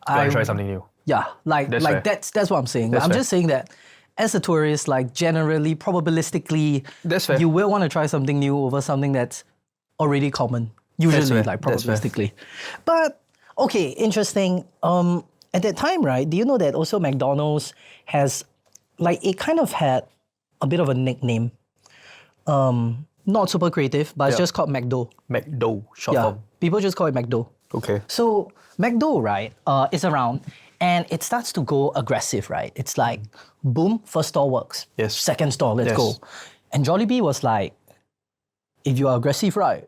You want to try something new. Yeah, That's fair. that's what I'm saying. That's I'm fair. just saying that as a tourist, like generally, probabilistically, That's fair. you will want to try something new over something that's already common. Usually, fair. like That's fair. probabilistically. But okay, interesting. At that time, right? Do you know that also McDonald's has, like, it kind of had a bit of a nickname. Not super creative, but it's Yeah. just called McDo. McDo, short Yeah, form. people just call it McDo. Okay. So McDo, right, is around and it starts to go aggressive, right? It's like, boom, first store works. Yes. Second store, let's Yes. go. And Jollibee was like, if you are aggressive, right,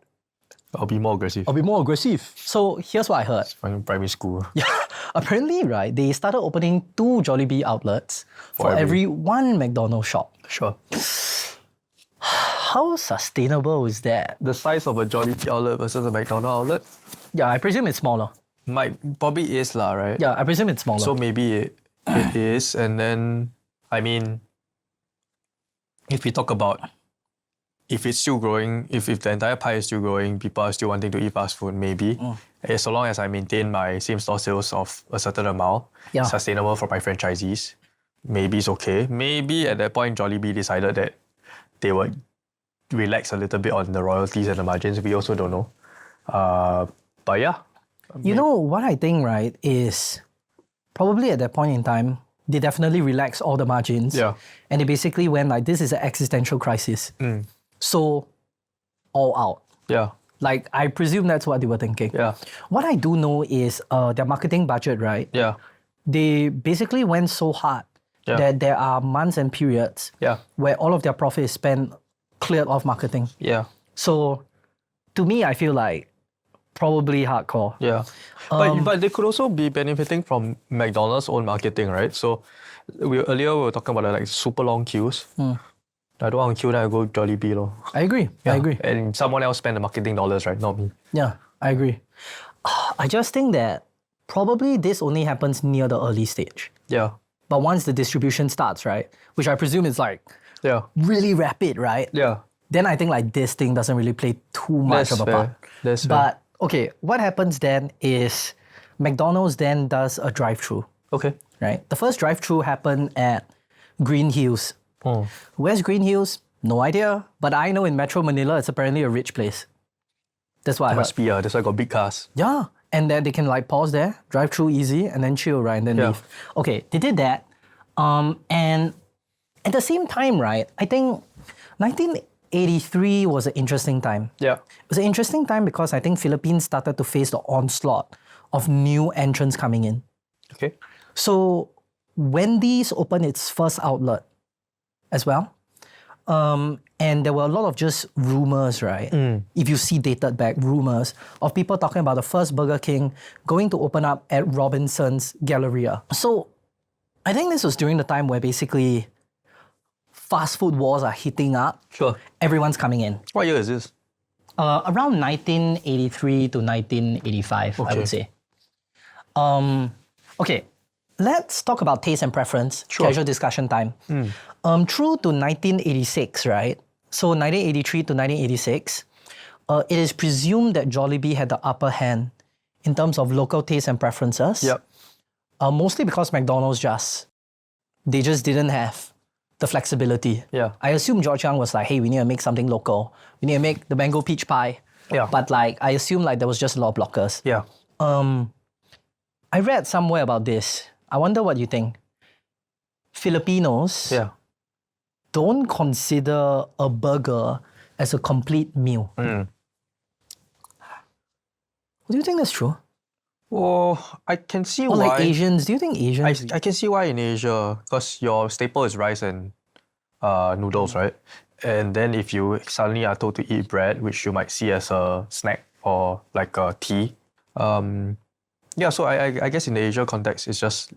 I'll be more aggressive. I'll be more aggressive. So here's what I heard. From primary school. Yeah, apparently, right, they started opening 2 Jollibee outlets for every 1 McDonald's shop. Sure. How sustainable is that? The size of a Jollibee outlet versus a McDonald outlet Yeah, I presume it's smaller. probably is lah, right? Yeah, I presume it's smaller. So maybe it is, and then I mean, if we talk about if it's still growing, if the entire pie is still growing, people are still wanting to eat fast food, maybe. So long as I maintain my same-store sales of a certain amount, Yeah. sustainable for my franchisees, maybe it's okay. Maybe at that point, Jollibee decided that they would relax a little bit on the royalties and the margins. We also don't know. But yeah. You know what I think, right, is probably at that point in time, they definitely relaxed all the margins. Yeah. And they basically went like, this is an existential crisis. So, all out. Yeah. Like, I presume that's what they were thinking. Yeah. What I do know is their marketing budget, right? Yeah. They basically went so hard Yeah. that there are months and periods Yeah. where all of their profit is spent cleared off marketing. Yeah. So, to me, I feel like probably hardcore. Yeah. But they could also be benefiting from McDonald's own marketing, right? So earlier we were talking about like super long queues. I don't want to queue, then I go Jollibee lor. I agree. I agree. And someone else spend the marketing dollars, right? Not me. Yeah, I agree. I just think that probably this only happens near the early stage. Yeah. But once the distribution starts, right, which I presume is like Yeah. really rapid, right? Yeah. Then I think like this thing doesn't really play too much That's of a fair. part. That's fair. But okay, what happens then is McDonald's then does a drive-through, Okay. right? The first drive-through happened at Green Hills. Where's Green Hills? No idea. But I know in Metro Manila, it's apparently a rich place. That's what I heard. Must be, that's why I got big cars. Yeah. And then they can like pause there, drive through easy, and then chill, right? And then Yeah. leave. Okay, they did that. And at the same time, right, I think 1983 was an interesting time. Yeah. It was an interesting time because I think Philippines started to face the onslaught of new entrants coming in. Okay. So Wendy's opened its first outlet as well. And there were a lot of just rumors, right? If you see dated back rumors of people talking about the first Burger King going to open up at Robinson's Galleria. So I think this was during the time where basically fast food wars are heating up. Sure. Everyone's coming in. What year is this? Around 1983 to 1985, I would say. Okay, let's talk about taste and preference. Sure. Casual discussion time. Through to 1986, right? So 1983 to 1986, it is presumed that Jollibee had the upper hand in terms of local taste and preferences. Yep. Mostly because McDonald's they just didn't have the flexibility. Yeah. I assume George Young was like, hey, we need to make something local. We need to make the mango peach pie. Yeah. But I assume there was just a lot of blockers. Yeah. I read somewhere about this. I wonder what you think. Filipinos Yeah. don't consider a burger as a complete meal. Do you think that's true? Well, I can see Or why. Asians, do you think Asians... I can see why in Asia, because your staple is rice and noodles, right? And then if you suddenly are told to eat bread, which you might see as a snack or like a tea, yeah. So I guess in the Asia context, it's just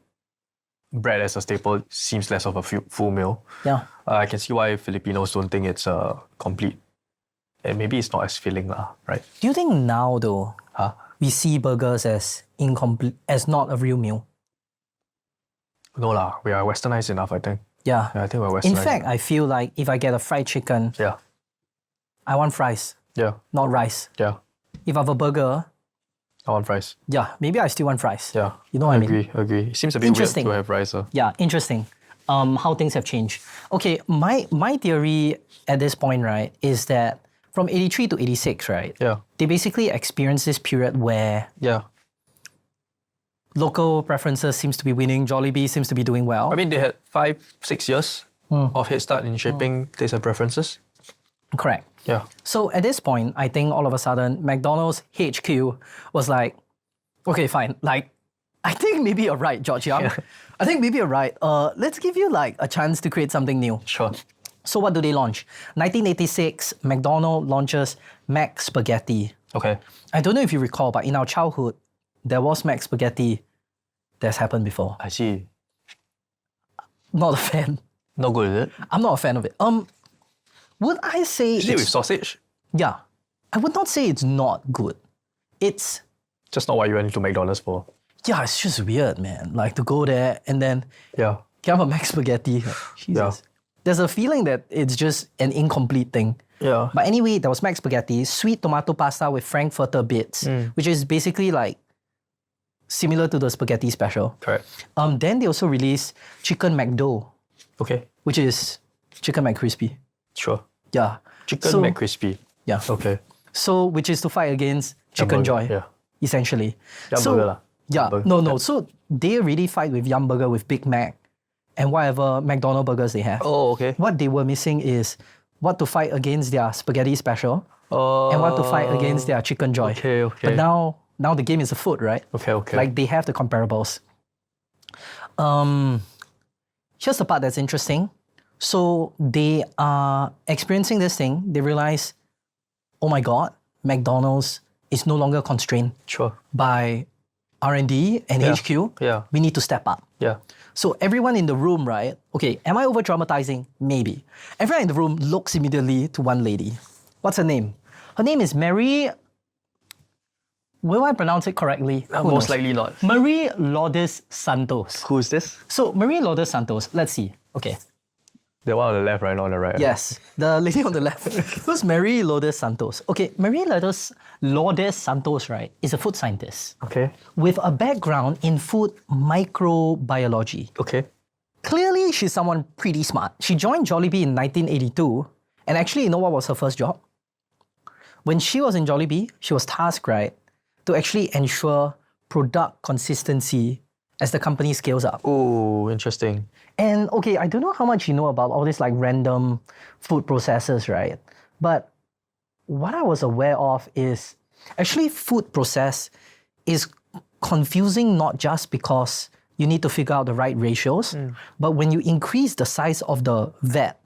bread as a staple seems less of a full meal. Yeah. I can see why Filipinos don't think it's complete, and maybe it's not as filling, right? Do you think now though, we see burgers as incomplete, as not a real meal? No lah, we are westernized enough, I think. Yeah. Yeah, I think we're westernized. In fact, I feel like if I get a fried chicken, Yeah. I want fries, Yeah. not rice. Yeah. If I have a burger, I want fries. yeah, maybe I still want fries. Yeah. You know what I mean? Agree. It seems a bit weird Interesting. to have rice. Yeah, interesting. How things have changed. Okay, my theory at this point, right, is that from 83 to 86, right, Yeah. they basically experienced this period where Yeah. local preferences seems to be winning, Jollibee seems to be doing well. I mean, they had 5-6 years of head start in shaping taste and preferences. Correct. Yeah. So at this point, I think all of a sudden, McDonald's HQ was like, okay, fine. I think maybe you're right, George Young. I think maybe you're right. Let's give you a chance to create something new. Sure. So what do they launch? 1986, McDonald launches Mac Spaghetti. Okay. I don't know if you recall, but in our childhood, there was Mac Spaghetti that's happened before. I see. Not a fan. No good, is it? I'm not a fan of it. Would I say Is it with it's... sausage? Yeah. I would not say it's not good. It's... Just not what you went to McDonald's for. Yeah, it's just weird, man. To go there and then Yeah. get a Mac Spaghetti. Jesus. Yeah. There's a feeling that it's just an incomplete thing. Yeah. But anyway, there was Mac Spaghetti, sweet tomato pasta with Frankfurter bits, which is basically similar to the spaghetti special. Correct. Then they also released Chicken McDo, Okay. which is Chicken McCrispy. Sure. Yeah. Chicken So- McCrispy. Yeah. Okay. So, which is to fight against Chickenjoy, Yeah. essentially. Yumburger lah. Yeah. Yumburger. No. So they really fight with Yumburger, with Big Mac, and whatever McDonald burgers they have. Oh, okay. What they were missing is what to fight against their spaghetti special and what to fight against their Chickenjoy. Okay. But now the game is afoot, right? Okay. They have the comparables. Here's the part that's interesting. So they are experiencing this thing. They realize, oh my God, McDonald's is no longer constrained Sure. by R&D and Yeah. HQ. Yeah. We need to step up. Yeah. So everyone in the room, right? Okay, am I over dramatizing? Maybe. Everyone in the room looks immediately to one lady. What's her name? Her name is Mary. Will I pronounce it correctly? Who Most knows? likely not. Marie Lourdes Santos. Who is this? So Marie Lourdes Santos, let's see. Okay. The one on the left, right? Not on the right. Yes, the lady on the left. Who's Marie Lourdes Santos? Okay, Marie Lourdes Santos, right, is a food scientist Okay. with a background in food microbiology. Okay. Clearly, she's someone pretty smart. She joined Jollibee in 1982, and actually, you know what was her first job? When she was in Jollibee, she was tasked, right, to actually ensure product consistency as the company scales up. Oh, interesting. And okay, I don't know how much you know about all these like random food processors, right? But what I was aware of is actually food process is confusing not just because you need to figure out the right ratios, but when you increase the size of the vat,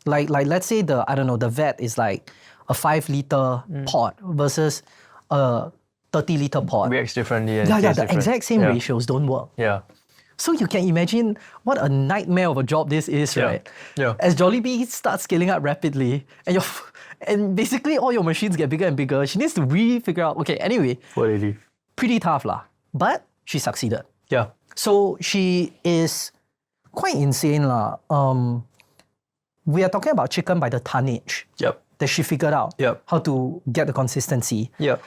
like let's say the vat is like a 5-liter pot versus a 30-liter pot. Reacts differently. And Yeah, tastes the different. exact same Yeah. ratios don't work. Yeah. So you can imagine what a nightmare of a job this is, Yeah. right? Yeah. As Jollibee starts scaling up rapidly, and basically all your machines get bigger and bigger, she needs to figure out. Okay, anyway, Poor lady. pretty tough lah. But she succeeded. Yeah. So she is quite insane lah. We are talking about chicken by the tonnage Yep. that she figured out Yep. how to get the consistency. Yep.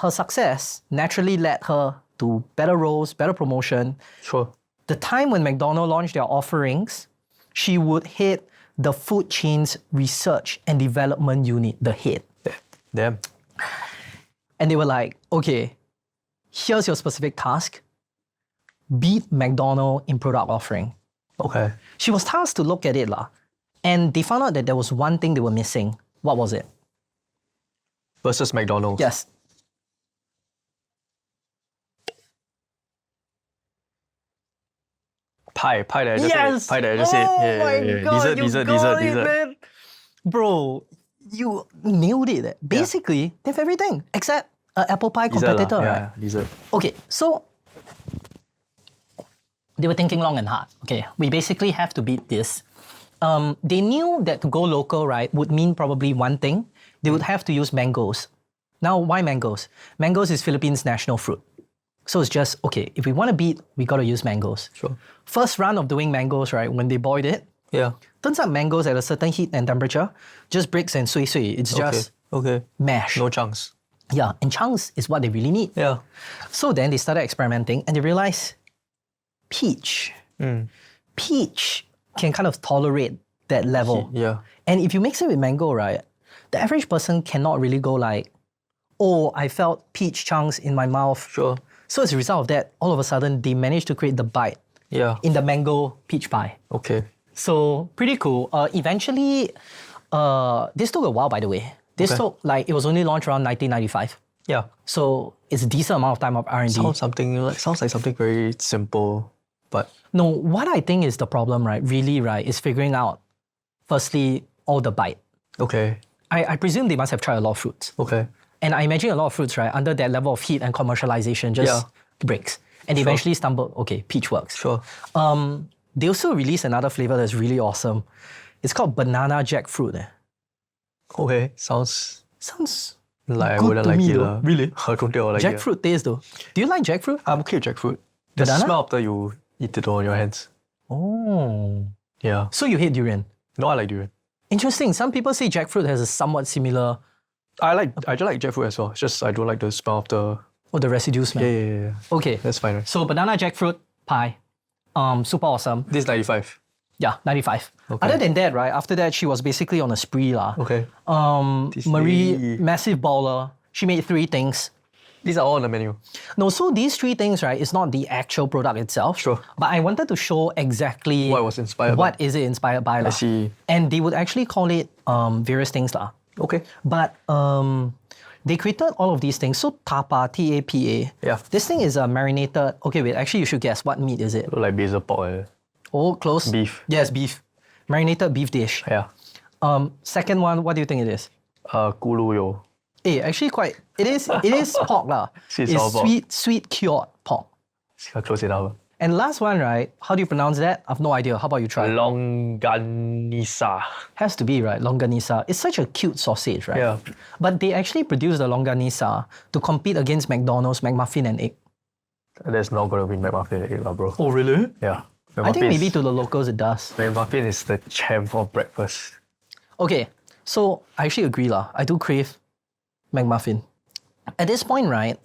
Her success naturally led her to better roles, better promotion. Sure. The time when McDonald launched their offerings, she would head the food chain's research and development unit, the head. Damn. And they were like, okay, here's your specific task. Beat McDonald in product offering. Okay. She was tasked to look at it lah. And they found out that there was one thing they were missing. What was it? Versus McDonald's. Yes. Pie that I just Yes! ate. Pie that I just ate. Oh Yeah, my yeah, yeah. God, you Dessert. got it, man. Bro, you nailed it. Basically, they have everything except an apple pie Dessert competitor, lah. right? Yeah, dessert. Okay, so they were thinking long and hard. Okay, we basically have to beat this. They knew that to go local, right, would mean probably one thing. They would have to use mangoes. Now, why mangoes? Mangoes is Philippines' national fruit. So it's just, okay, if we want to beat, we got to use mangoes. Sure. First run of doing mangoes, right, when they boiled it, Yeah. turns out mangoes at a certain heat and temperature just breaks and sui sui. It's just Okay. mash. No chunks. Yeah, and chunks is what they really need. Yeah. So then they started experimenting and they realized peach can kind of tolerate that level. Yeah. And if you mix it with mango, right, the average person cannot really go like, oh, I felt peach chunks in my mouth. Sure. So as a result of that, all of a sudden they managed to create the bite Yeah. in the mango peach pie. Okay. So pretty cool. Eventually, this took a while, by the way. This took it was only launched around 1995. Yeah. So it's a decent amount of time of R&D. Sounds like something very simple, but No, what I think is the problem, right, really, right, is figuring out, firstly, all the bite. okay. I presume they must have tried a lot of fruits. Okay. And I imagine a lot of fruits, right, under that level of heat and commercialization just breaks. And they eventually stumbled, okay, peach works. Sure. They also released another flavor that's really awesome. It's called banana jackfruit. Okay. Sounds Sounds like I good wouldn't to like me it. though. lah. Really? I don't think I would like it. jackfruit taste though. Do you like jackfruit? I'm okay with jackfruit. The Banana? smell after you eat it on your hands. Oh. Yeah. So you hate durian? No, I like durian. Interesting. Some people say jackfruit has a somewhat similar, I just like jackfruit as well. It's just I don't like the smell of the. the residue smell. Yeah. Okay. That's fine. Right? So banana jackfruit pie, super awesome. This is 95. Yeah, 95. Okay. Other than that, right, after that, she was basically on a spree lah. Okay. This Marie, lady. massive baller. She made 3 things. These are all on the menu. No, so these 3 things, right, is not the actual product itself. Sure. But I wanted to show exactly What it was inspired by. what is it inspired by. I lah. see. And they would actually call it various things lah. Okay. But they created all of these things. So tapa, T-A-P-A. Yeah. This thing is a marinated. Okay, wait. Actually, you should guess what meat is it. Look like basil pork. Oh, close. Beef. Yes, beef. Marinated beef dish. Yeah. Second one, what do you think it is? Kulu yo. Actually, it is pork lah. Sweet It's sour pork. sweet cured pork. See how close it up. And last one, right? How do you pronounce that? I've no idea. How about you try? Longanisa. Has to be, right? Longanisa. It's such a cute sausage, right? Yeah. But they actually produce the longanisa to compete against McDonald's McMuffin and egg. There's not gonna be McMuffin and egg, lah, bro. Oh, really? Yeah. I think McMuffin maybe is- to the locals it does. McMuffin is the champ of breakfast. Okay, so I actually agree lah. I do crave McMuffin. At this point, right,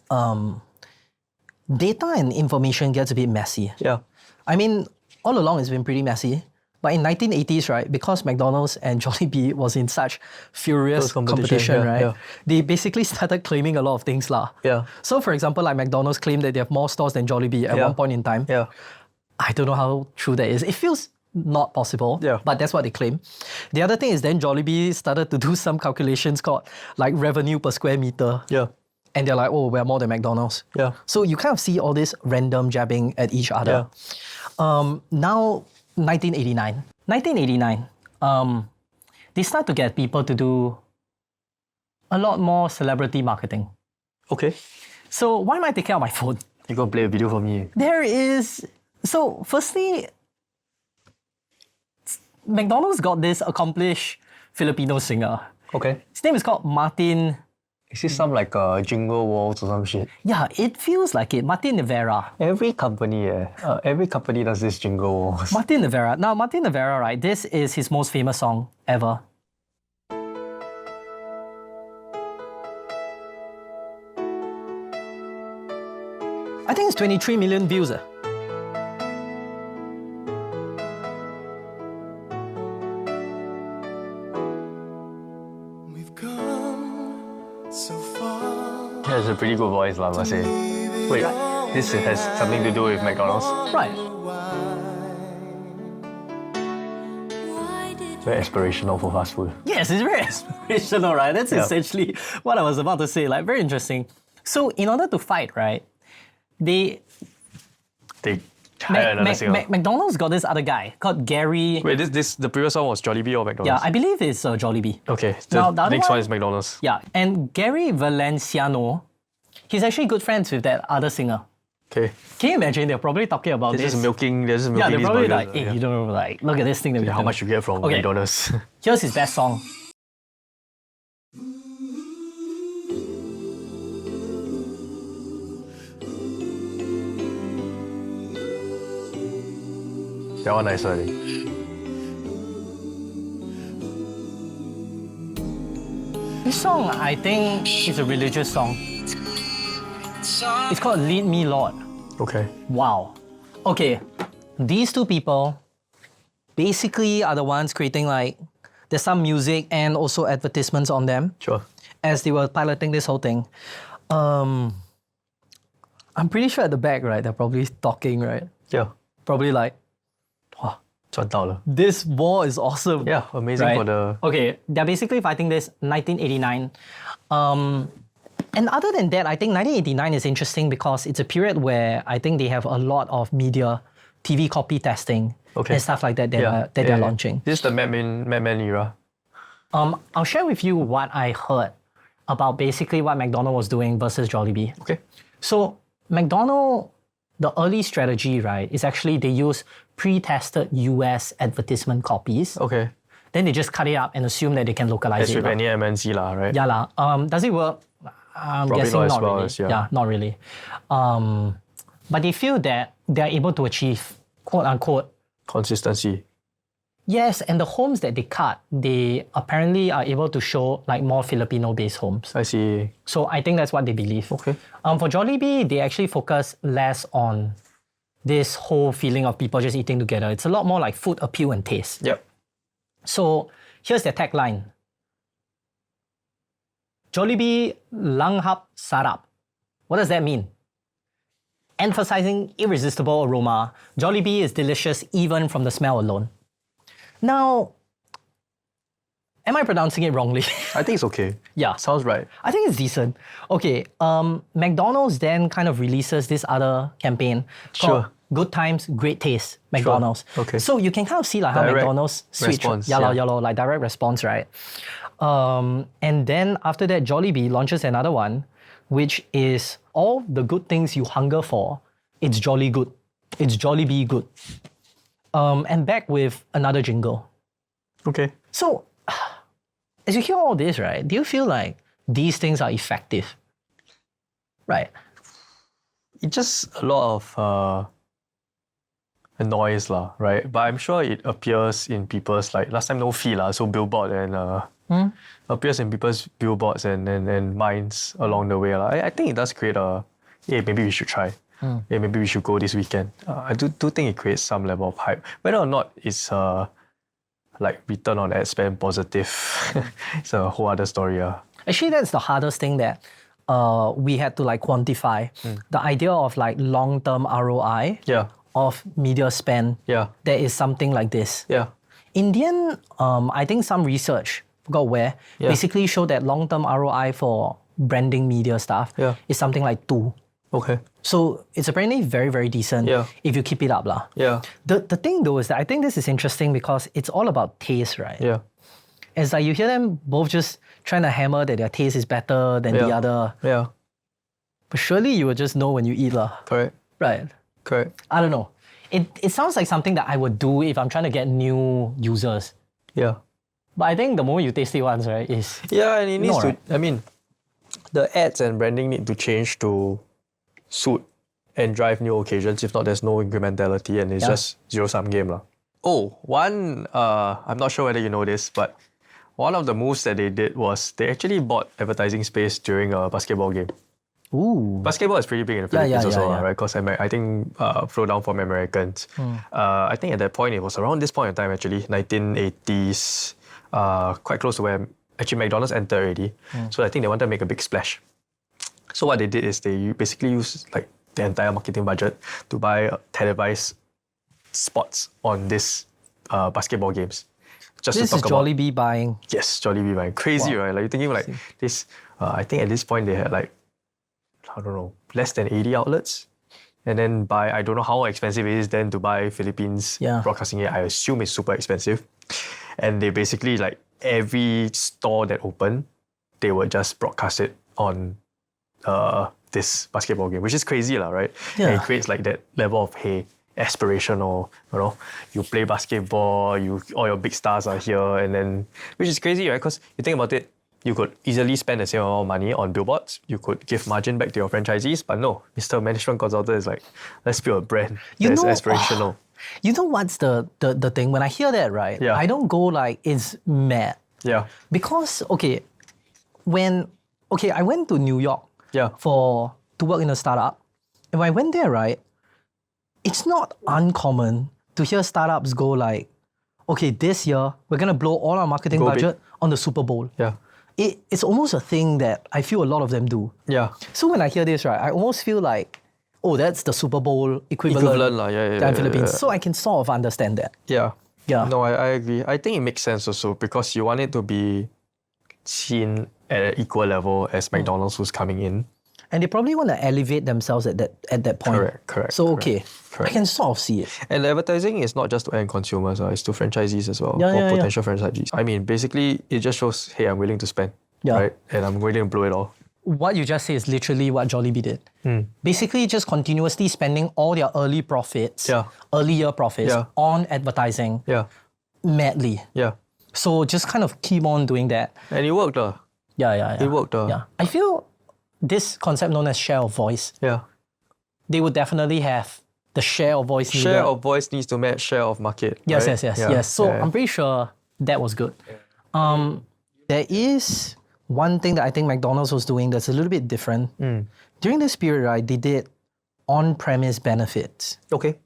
data and information gets a bit messy. Yeah. I mean, all along it's been pretty messy. But in 1980s, right, because McDonald's and Jollibee was in such furious Close competition, competition, right, yeah. they basically started claiming a lot of things lah. Yeah. So for example, like McDonald's claimed that they have more stores than Jollibee at Yeah. one point in time. Yeah. I don't know how true that is. It feels not possible, Yeah. but that's what they claim. The other thing is then Jollibee started to do some calculations called like revenue per square meter. Yeah. And they're like, oh, we're more than McDonald's. Yeah. So you kind of see all this random jabbing at each other. Now, 1989. 1989, they start to get people to do a lot more celebrity marketing. Okay. So why am I taking out my phone? You go play a video for me. There is... So firstly, McDonald's got this accomplished Filipino singer. Okay. His name is called Martin... Is this some like jingle walls or some shit? Yeah, it feels like it. Martin Rivera. Every company does this jingle walls. Martin Rivera. Now, Martin Rivera, right, this is his most famous song ever. I think it's 23 million views. We've come so far. He has a pretty good voice, I must say. Wait, this has something to do with McDonald's? Right. Very aspirational for fast food. Yes, it's very aspirational, right? That's essentially what I was about to say. Like, very interesting. So, in order to fight, right, they hired another singer. McDonald's got this other guy called Gary. Wait, the previous one was Jollibee or Yeah, McDonald's? I believe it's Jollibee. Okay, Now, the the other next one one- is McDonald's. Yeah, and Gary Valenciano, he's actually good friends with that other singer. Okay, Can you imagine? They're probably talking about they're this. just milking Yeah, these they're probably burgers. like, hey, you don't know, like, look at this thing that we how much you get from Okay. McDonald's? Here's his best song. That one nicer, I think. This song, I think, is a religious song. It's called Lead Me, Lord. Okay. Wow. Okay, these two people basically are the ones creating like, there's some music and also advertisements on them Sure. as they were piloting this whole thing. I'm pretty sure at the back, right, they're probably talking, right? Yeah. Probably like, 赚到了. this war is awesome. Yeah, amazing Right? for the... Okay, they're basically fighting this 1989. And other than that, I think 1989 is interesting because it's a period where I think they have a lot of media, TV copy testing, and stuff like that they're launching. This is the Mad Men era. I'll share with you what I heard about basically what McDonald was doing versus Jollibee. Okay. So McDonald, the early strategy, right, is actually they use pre-tested US advertisement copies. Okay. Then they just cut it up and assume that they can localize As it. with lah. any MNC lah, right? Yeah lah. Does it work? I'm Probably guessing not as not well really. as, yeah. Not really. But they feel that they're able to achieve, quote unquote, Consistency. yes, and the homes that they cut, they apparently are able to show like more Filipino-based homes. I see. So I think that's what they believe. Okay. For Jollibee, they actually focus less on this whole feeling of people just eating together. It's a lot more like food appeal and taste. Yep. So here's their tagline. Jollibee langhap sarap. What does that mean? Emphasizing irresistible aroma, Jollibee is delicious even from the smell alone. Now, am I pronouncing it wrongly? I think it's okay. Yeah. Sounds right. I think it's decent. Okay, McDonald's then kind of releases this other campaign called Sure. Good Times, Great Taste, McDonald's. Okay. So you can kind of see like how Direct McDonald's switch. response, Yeah, yeah. like direct response, right? And then after that, Jollibee launches another one, which is all the good things you hunger for. It's jolly good. It's Jollibee good. And back with another jingle. Okay. So, as you hear all this, right, do you feel like these things are effective? Right. It's just a lot of noise lah, right? But I'm sure it appears in people's, like, last time no fee lah, so billboard and appears in people's billboards and minds along the way lah. I think it does create a, hey, maybe we should try. Hey, maybe we should go this weekend. I do think it creates some level of hype. Whether or not it's like return on ad spend positive, it's a whole other story. Actually, that's the hardest thing that we had to like quantify. The idea of like long-term ROI Yeah, of media spend. yeah, There is something like this. yeah, Indian, I think some research, forgot where, Yeah. basically showed that long-term ROI for branding media stuff Yeah. is something like 2. okay, So it's apparently very, very decent Yeah. if you keep it up. Lah. yeah, The thing though is that I think this is interesting because it's all about taste, right? yeah, It's like you hear them both just trying to hammer that their taste is better than the Yeah. other. yeah, But surely you will just know when you eat, lah. correct, Right? correct, I don't know. It sounds like something that I would do if I'm trying to get new users. yeah. But I think the moment you taste it once, right, is Yeah, and it needs No, to, right? I mean, the ads and branding need to change to suit and drive new occasions. If not, there's no incrementality and it's Yeah. just zero-sum game. Lah. Oh, one, I'm not sure whether you know this, but one of the moves that they did was they actually bought advertising space during a basketball game. ooh. Basketball is pretty big in the Yeah, Philippines yeah, also, yeah, yeah. right? Because I think flow down from Americans. I think at that point, it was around this point in time actually, 1980s, quite close to where actually McDonald's entered already. So I think they wanted to make a big splash. So what they did is they basically used like the entire marketing budget to buy televised spots on this basketball games. Just This to is talk about Jollibee buying. yes, Jollibee, man, crazy, Wow. right? Like you're thinking like this. I think at this point they had like I don't know less than 80 outlets, and then buy I don't know how expensive it is then to buy Philippines Yeah. broadcasting it. I assume it's super expensive, and they basically like every store that opened, they would just broadcast it on this basketball game, which is crazy, lah, right? And Yeah. it creates like that level of aspirational, you play basketball, all your big stars are here, and then which is crazy, right? Because you think about it, you could easily spend the same amount of money on billboards. You could give margin back to your franchisees, but no, Mr. Management Consultant is like, let's build a brand that's aspirational. You know what's the thing? When I hear that, right, Yeah. I don't go like, it's mad. Yeah, Because, I went to New York yeah, to work in a startup. And when I went there, right, it's not uncommon to hear startups go like, okay, this year we're gonna blow all our marketing Go big. budget on the Super Bowl. yeah, It's almost a thing that I feel a lot of them do. yeah. So when I hear this, right, I almost feel like, oh, that's the Super Bowl equivalent, Equivalent lah, yeah, than yeah, Philippines. yeah. So I can sort of understand that. Yeah. Yeah. No, I agree. I think it makes sense also because you want it to be seen at an equal level as McDonald's who's coming in. And they probably want to elevate themselves at that point. Correct. So okay, correct. I can sort of see it. And the advertising is not just to end consumers, it's to franchisees as well, Yeah, or yeah, yeah. potential franchisees. I mean, basically, it just shows, hey, I'm willing to spend, Yeah. right? And I'm willing to blow it all. What you just said is literally what Jollibee did. Basically, just continuously spending all their early profits, Yeah. early year profits Yeah. on advertising Yeah, madly. yeah. So just kind of keep on doing that. And it worked. Yeah. It worked. Yeah. I feel this concept known as share of voice, Yeah. they would definitely have the share of voice Share needed. of voice needs to match share of market. Yes, right? yes. So yeah. I'm pretty sure that was good. There is one thing that I think McDonald's was doing that's a little bit different. During this period, right, they did on-premise benefits, Okay.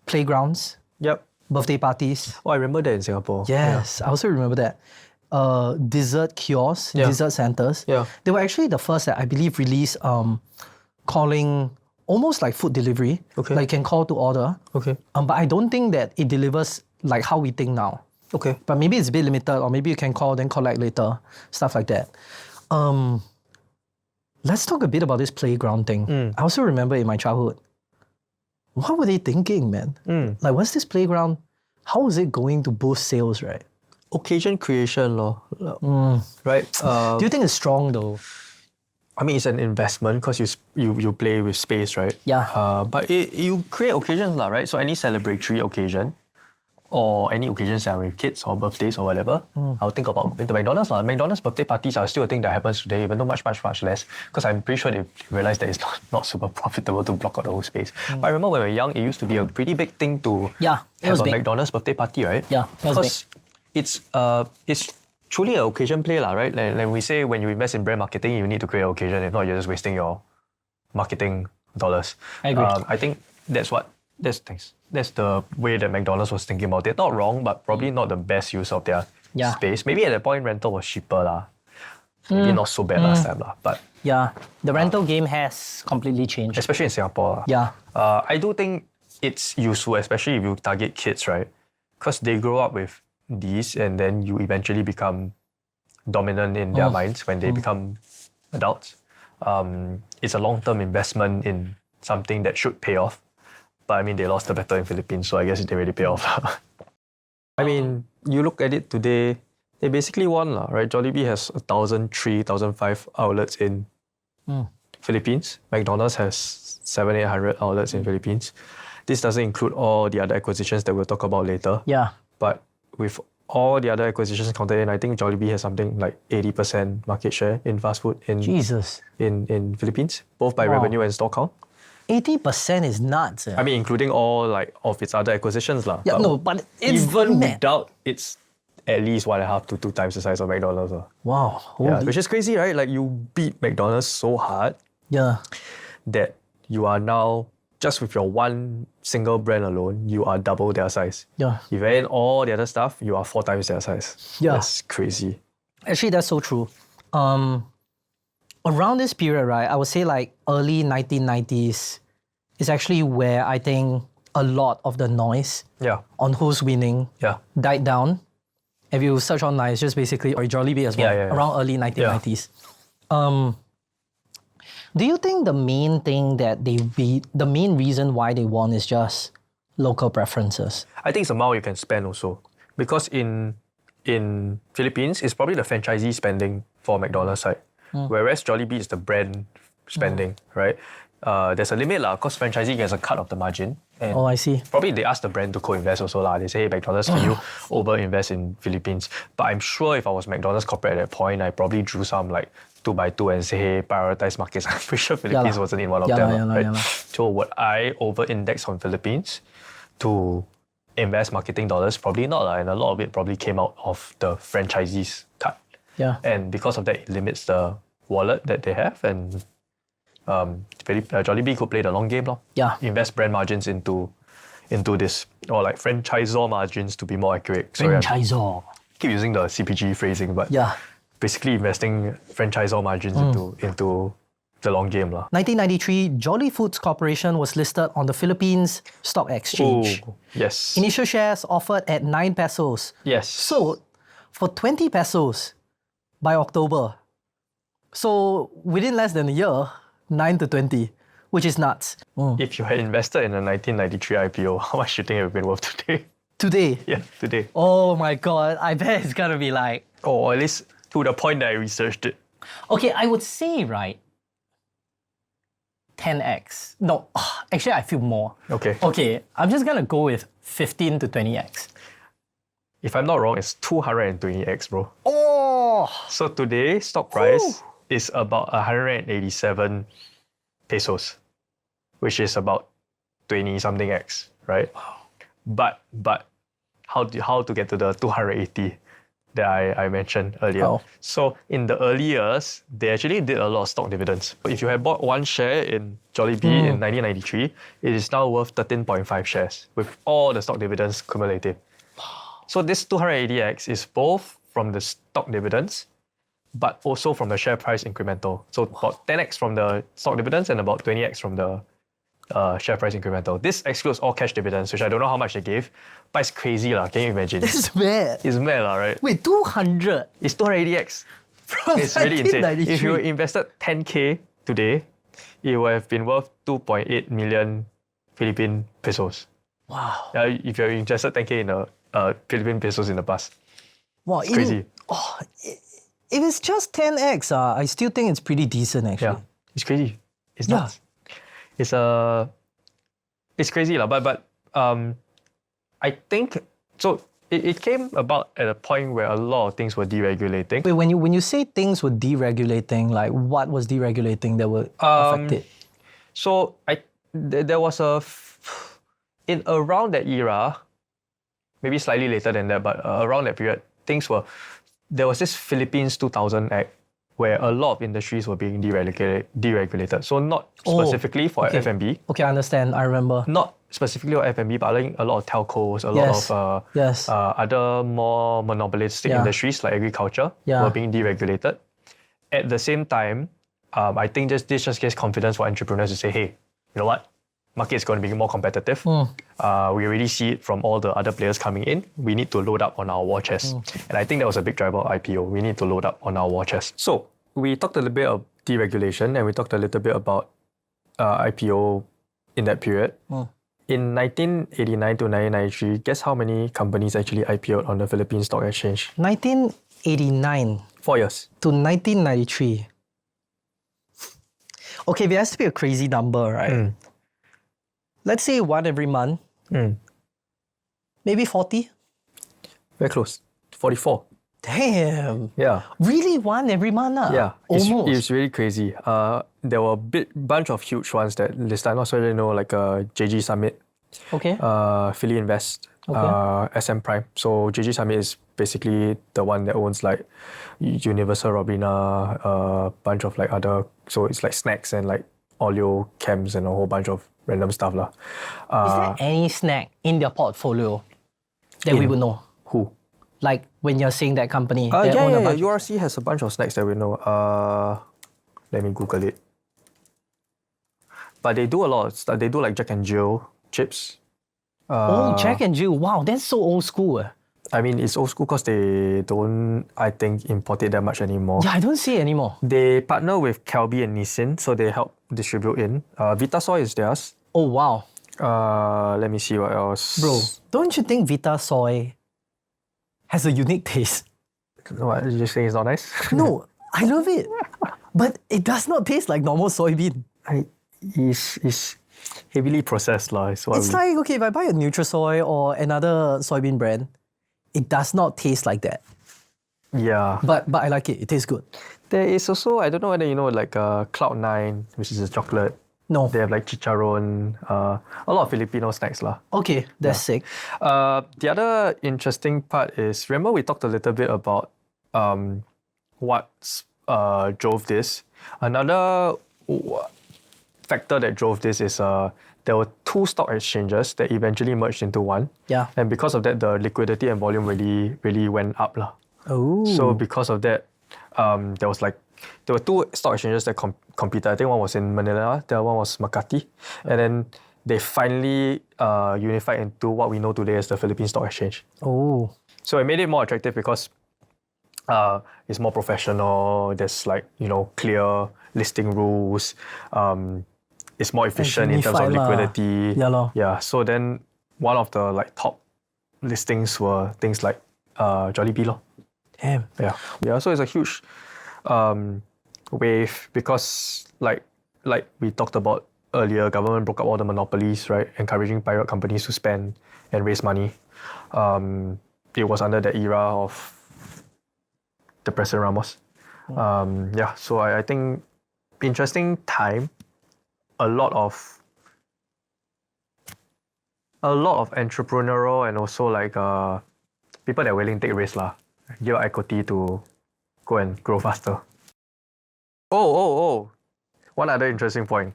playgrounds, Yep. birthday parties. Oh, I remember that in Singapore. Yes, I also remember that. Dessert kiosks, Yeah. dessert centers. Yeah. They were actually the first that I believe released calling almost like food delivery. Okay. Like you can call to order. Okay. But I don't think that it delivers like how we think now. Okay. But maybe it's a bit limited, or maybe you can call then collect later, stuff like that. Let's talk a bit about this playground thing. I also remember in my childhood, what were they thinking, man? Like, what's this playground? How is it going to boost sales, right? Occasion creation, right? Do you think it's strong though? I mean, it's an investment because you play with space, right? Yeah. But you create occasions, right? So any celebratory occasion or any occasions that are with kids or birthdays or whatever, I'll think about into McDonald's. McDonald's birthday parties are still a thing that happens today, even though much less, because I'm pretty sure they realized that it's not super profitable to block out the whole space. But I remember when we were young, it used to be a pretty big thing to Yeah, it was have a big. McDonald's birthday party, right? Yeah, it was because it's truly an occasion play, right? Like we say, when you invest in brand marketing, you need to create an occasion. If not, you're just wasting your marketing dollars. I agree. I think that's the way that McDonald's was thinking about it. Not wrong, but probably not the best use of their Yeah. space. Maybe at that point rental was cheaper lah. Maybe not so bad last time lah. But Yeah, the rental game has completely changed. especially in Singapore lah. Yeah. I do think it's useful, especially if you target kids, right? Because they grow up with these and then you eventually become dominant in their minds when they become adults. It's a long-term investment in something that should pay off. But I mean, they lost the battle in Philippines, so I guess it already pay off. I mean, you look at it today, they basically won, right? Jollibee has 1,003, 1,005 outlets in Philippines. McDonald's has 700-800 outlets in Philippines. This doesn't include all the other acquisitions that we'll talk about later. Yeah. But with all the other acquisitions counted in, I think Jollibee has something like 80% market share in fast food in Jesus. in Philippines, both by revenue and store count. 80% is nuts. I mean, including all like of its other acquisitions lah. Yeah, no, but it's even mad. without, it's at least 1.5 to 2 times the size of McDonald's. Wow. Yeah, Holy. which is crazy, right? Like you beat McDonald's so hard Yeah. that you are now, just with your one single brand alone, you are double their size. Yeah. If you add in all the other stuff, you are 4 times their size. Yeah. That's crazy. Actually, that's so true. Around this period, right, I would say like early 1990s is actually where I think a lot of the noise Yeah. on who's winning Yeah. died down. If you search online, it's just basically or Jollibee as well, Yeah. around early 1990s. Do you think the main thing that the main reason why they won is just local preferences? I think it's the amount you can spend also. Because in Philippines, it's probably the franchisee spending for McDonald's side. Whereas Jollibee is the brand spending, right? There's a limit lah, because franchisee gets a cut of the margin. And Oh, I see. probably they ask the brand to co-invest also lah. They say, hey, McDonald's, can you over-invest in Philippines? But I'm sure if I was McDonald's corporate at that point, I probably drew some like 2x2 and say, hey, prioritize markets. I'm pretty sure Philippines lah. wasn't in one of Yeah them. lah, lah, yeah lah, right? yeah lah. So would I over-index on Philippines to invest marketing dollars? Probably not lah. And a lot of it probably came out of the franchisees cut. Yeah. And because of that, it limits the wallet that they have. And Jollibee could play the long game, lor. Yeah. Invest brand margins into this, or like franchisor margins to be more accurate. Sorry, I Franchisor. keep using the CPG phrasing, but Yeah. basically investing franchisor margins into the long game, lah. 1993, Jolly Foods Corporation was listed on the Philippines Stock Exchange. Oh, yes. Initial shares offered at 9 pesos. Yes. Sold for 20 pesos by October. So within less than a year, 9 to 20, which is nuts. If you had invested in a 1993 IPO, how much do you think it would have been worth today? Today, Yeah, today. oh my God, I bet it's gonna be like, Or at least to the point that I researched it. okay, I would say, right, 10x. No, actually I feel more. Okay. Okay, I'm just gonna go with 15 to 20x. If I'm not wrong, it's 220x, bro. Oh, So today, stock price is about 187 pesos, which is about 20 something x, right? But how to get to the 280 that I mentioned earlier? Oh. So in the early years, they actually did a lot of stock dividends. If you had bought one share in Jollibee in 1993, it is now worth 13.5 shares with all the stock dividends cumulative. So this 280x is both from the stock dividends, but also from the share price incremental. So about 10x from the stock dividends and about 20x from the share price incremental. This excludes all cash dividends, which I don't know how much they gave, but it's crazy lah. Can you imagine? this is bad. It's mad lah, right? Wait, 200 It's 280x. from It's really insane. 1993. If you invested 10K today, it would have been worth 2.8 million Philippine pesos. Wow. If you invested 10K in Philippine pesos in the past. Wow, It's crazy. If it's just 10x, I still think it's pretty decent actually. Yeah, it's crazy. It's Yeah. nuts. It's crazy lah. But I think so. It came about at a point where a lot of things were deregulating. Wait, when you say things were deregulating, like what was deregulating that would affect it? So there was in around that era, maybe slightly later than that, but around that period, there was this Philippines 2000 Act where a lot of industries were being deregulated. So not specifically for okay. F&B, Okay, I understand. I remember. not specifically for F&B, but I think a lot of telcos, a Yes. lot of Yes. other more monopolistic Yeah. industries like agriculture Yeah. were being deregulated. At the same time, I think this just gives confidence for entrepreneurs to say, hey, you know what? Market is going to be more competitive. We already see it from all the other players coming in. We need to load up on our war chest. And I think that was a big driver of IPO. We need to load up on our war chest. So we talked a little bit of deregulation and we talked a little bit about IPO in that period. In 1989 to 1993, guess how many companies actually IPO'd on the Philippine Stock Exchange? 1989 4 years. to 1993. Okay, there has to be a crazy number, right? Let's say one every month. Maybe 40? Very close. 44. Damn. Yeah. Really one every month? Yeah. Almost. It's really crazy. There were a bunch of huge ones that listed. I'm not sure you know, like JG Summit, Okay. Philly Invest, SM Prime. So JG Summit is basically the one that owns like Universal Robina, a bunch of like other, so it's like snacks and like Oleo Chems and a whole bunch of random stuff lah. Is there any snack in their portfolio that we would know? Who? Like when you're saying that company. Yeah, that own a yeah, bunch- URC has a bunch of snacks that we know. Let me Google it. But they do a lot of stuff. They do like Jack and Jill chips. Oh, Jack and Jill. Wow, that's so old school. I mean, it's old school because they don't, I think, import it that much anymore. Yeah, I don't see it anymore. They partner with Calbee and Nissin, so they help distribute in. Vitasoy is theirs. Oh, wow. Let me see what else. Bro, don't you think Vita Soy has a unique taste? What, you just saying it's not nice? No, I love it. But it does not taste like normal soybean. It's heavily processed lah. It's like, okay, if I buy a Nutrisoy or another soybean brand, it does not taste like that. Yeah. But I like it. It tastes good. There is also, I don't know whether you know, like Cloud9, which is a chocolate. No. They have like chicharron, a lot of Filipino snacks lah. Okay, that's sick. The other interesting part is, remember we talked a little bit about what drove this. Another factor that drove this is there were two stock exchanges that eventually merged into one. Yeah. And because of that, the liquidity and volume really went up lah. Oh. So because of that, there were two stock exchanges that competed. I think one was in Manila, the other one was Makati. And then they finally unified into what we know today as the Philippine Stock Exchange. Oh. So it made it more attractive because it's more professional. There's like, clear listing rules. It's more efficient in terms of unified lah. liquidity. Yeah lor. Yeah. So then one of the like top listings were things like Jollibee lor. Damn. Yeah. So it's a huge wave because like we talked about earlier, government broke up all the monopolies, right? Encouraging private companies to spend and raise money. It was under the era of the President Ramos. So I think interesting time. A lot of entrepreneurial and also like people that are willing to take risks lah. Give equity to go and grow faster. Oh. One other interesting point.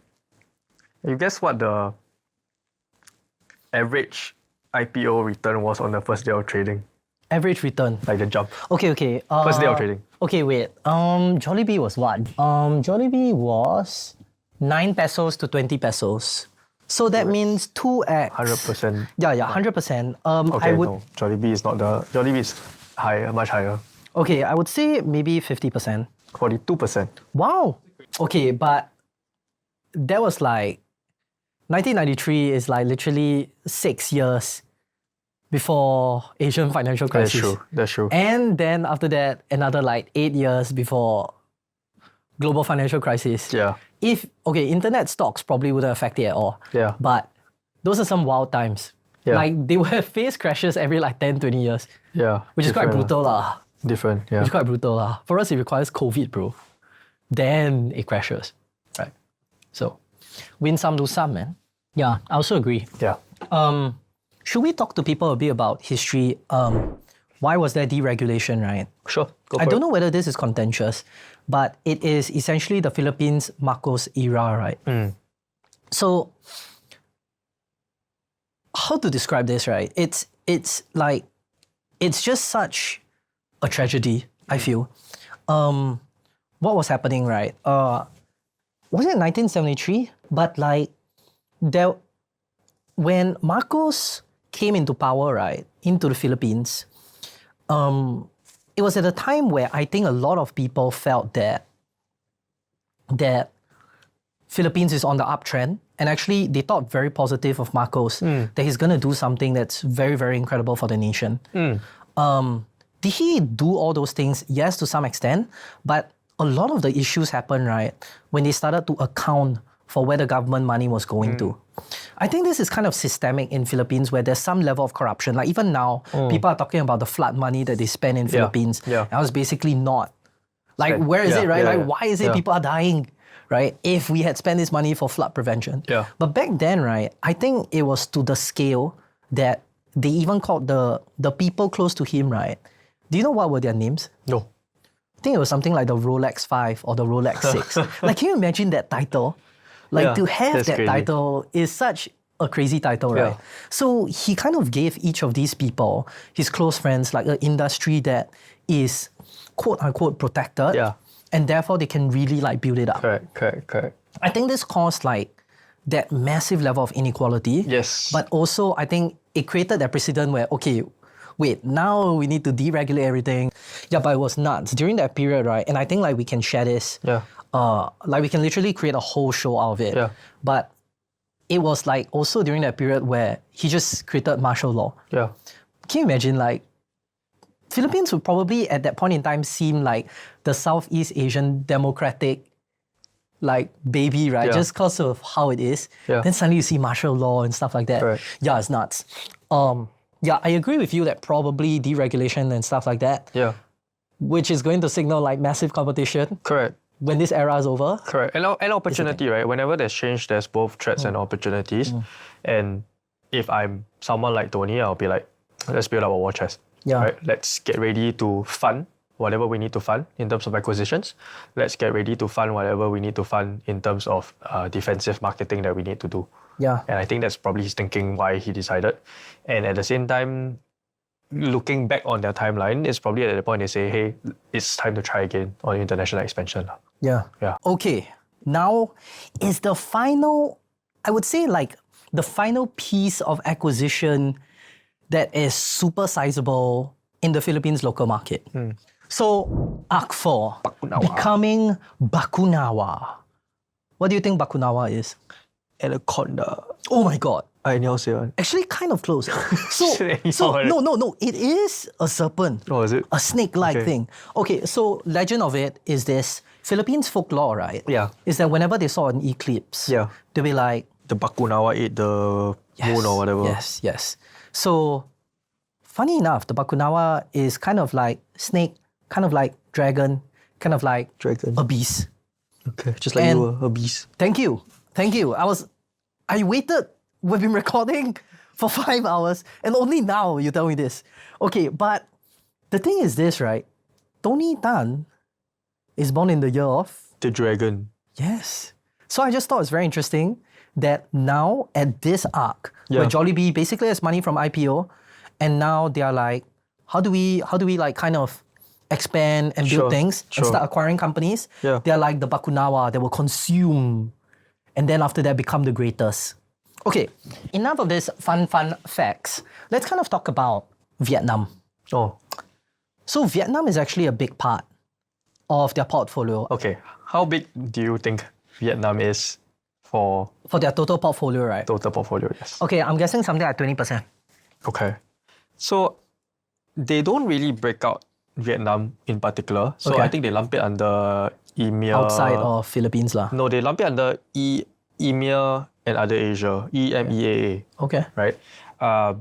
You guess what the average IPO return was on the first day of trading? Average return. Like the jump. Okay. First day of trading. Okay, wait. Jollibee was what? Jollibee was 9 pesos to 20 pesos. So that means 2x. 100%. Yeah, 100%. Okay, I would. no. Jollibee is higher, much higher. Okay, I would say maybe 50%. 42%. Wow. Okay, but that was like 1993 is like literally 6 years before Asian financial crisis. That's true. And then after that, another like 8 years before global financial crisis. Yeah. Internet stocks probably wouldn't affect it at all. Yeah. But those are some wild times. Yeah. Like they would have faced crashes every like 10, 20 years. Yeah. Which is quite different brutal lah. Different, yeah. Which is quite brutal lah. For us, it requires COVID, bro. Then it crashes, right? So, win some, lose some, man. Yeah, I also agree. Yeah. Should we talk to people a bit about history? why was there deregulation, right? Sure, go I for don't it. know whether this is contentious, but it is essentially the Philippines Marcos era, right? So, how to describe this, right? It's like, it's just such a tragedy, I feel. What was happening, right? Was it 1973? But like, when Marcos came into power, right, into the Philippines, it was at a time where I think a lot of people felt that Philippines is on the uptrend, and actually they thought very positive of Marcos, that he's gonna do something that's very, very incredible for the nation. Did he do all those things? Yes, to some extent, but a lot of the issues happened, right, when they started to account for where the government money was going to. I think this is kind of systemic in Philippines, where there's some level of corruption. Like even now, people are talking about the flood money that they spend in Philippines. Yeah. That was basically not. Like, Spent. where is it, right? Yeah, Like, yeah. why is it people are dying, right? If we had spent this money for flood prevention. Yeah. But back then, right, I think it was to the scale that they even called the people close to him, right? Do you know what were their names? No. I think it was something like the Rolex 5 or the Rolex 6. Like, can you imagine that title? Like, Yeah, to have that's that crazy. title is such a crazy title, right? Yeah. So he kind of gave each of these people, his close friends, like an industry that is quote unquote protected. Yeah. And therefore they can really like build it up. Correct. I think this caused like that massive level of inequality. Yes. But also I think it created that precedent where, okay, wait, now we need to deregulate everything. Yeah, but it was nuts. During that period, right? And I think like we can share this. Yeah. Like we can literally create a whole show out of it. Yeah. But it was like also during that period where he just created martial law. Yeah. Can you imagine like Philippines would probably at that point in time seem like the Southeast Asian democratic like baby, right? Yeah. Just because of how it is. Yeah. Then suddenly you see martial law and stuff like that. Correct. Yeah, it's nuts. Yeah, I agree with you that probably deregulation and stuff like that, Yeah. which is going to signal like massive competition Correct. when this era is over. Correct. And opportunity, right? Whenever there's change, there's both threats and opportunities. And if I'm someone like Tony, I'll be like, let's build up a war chest. Yeah. Right? Let's get ready to fund whatever we need to fund in terms of acquisitions. Let's get ready to fund whatever we need to fund in terms of defensive marketing that we need to do. Yeah. And I think that's probably his thinking why he decided. And at the same time, looking back on their timeline, it's probably at the point they say, hey, it's time to try again on international expansion. Yeah. Yeah. Okay. Now is the final, I would say like the final piece of acquisition that is super sizable in the Philippines local market. So Akfor becoming Bakunawa. What do you think Bakunawa is? Anaconda. Oh my God. I know, say Actually kind of close. Anyhow, So right? no. It is a serpent. Oh, is it? A snake-like Okay. thing. Okay, so legend of it is this. Philippines folklore, right? Yeah. Is that whenever they saw an eclipse, Yeah. they'll be like, The Bakunawa ate the moon or whatever. Yes. So, funny enough, the Bakunawa is kind of like snake, kind of like dragon, kind of like Dragon. a beast. Okay. Just like And- you were a beast. Thank you. I waited. We've been recording for 5 hours and only now you tell me this. Okay, but the thing is this, right? Tony Tan is born in the year of... The dragon. Yes. So I just thought it's very interesting that now at this arc, where Yeah. Jollibee basically has money from IPO, and now they are like, how do we like kind of expand and build Sure, things and sure. start acquiring companies? Yeah. They're like the Bakunawa that will consume and then after that become the greatest. Okay, enough of this fun facts. Let's kind of talk about Vietnam. Oh, So Vietnam is actually a big part of their portfolio okay. How big do you think Vietnam is for for their total portfolio, right? total portfolio? Yes. Okay, I'm guessing something like 20%. Okay. So they don't really break out Vietnam in particular. So Okay. I think they lump it under EMEA. Outside of Philippines lah. No, they lump it under EMEA and other Asia, EMEAA, Okay. right?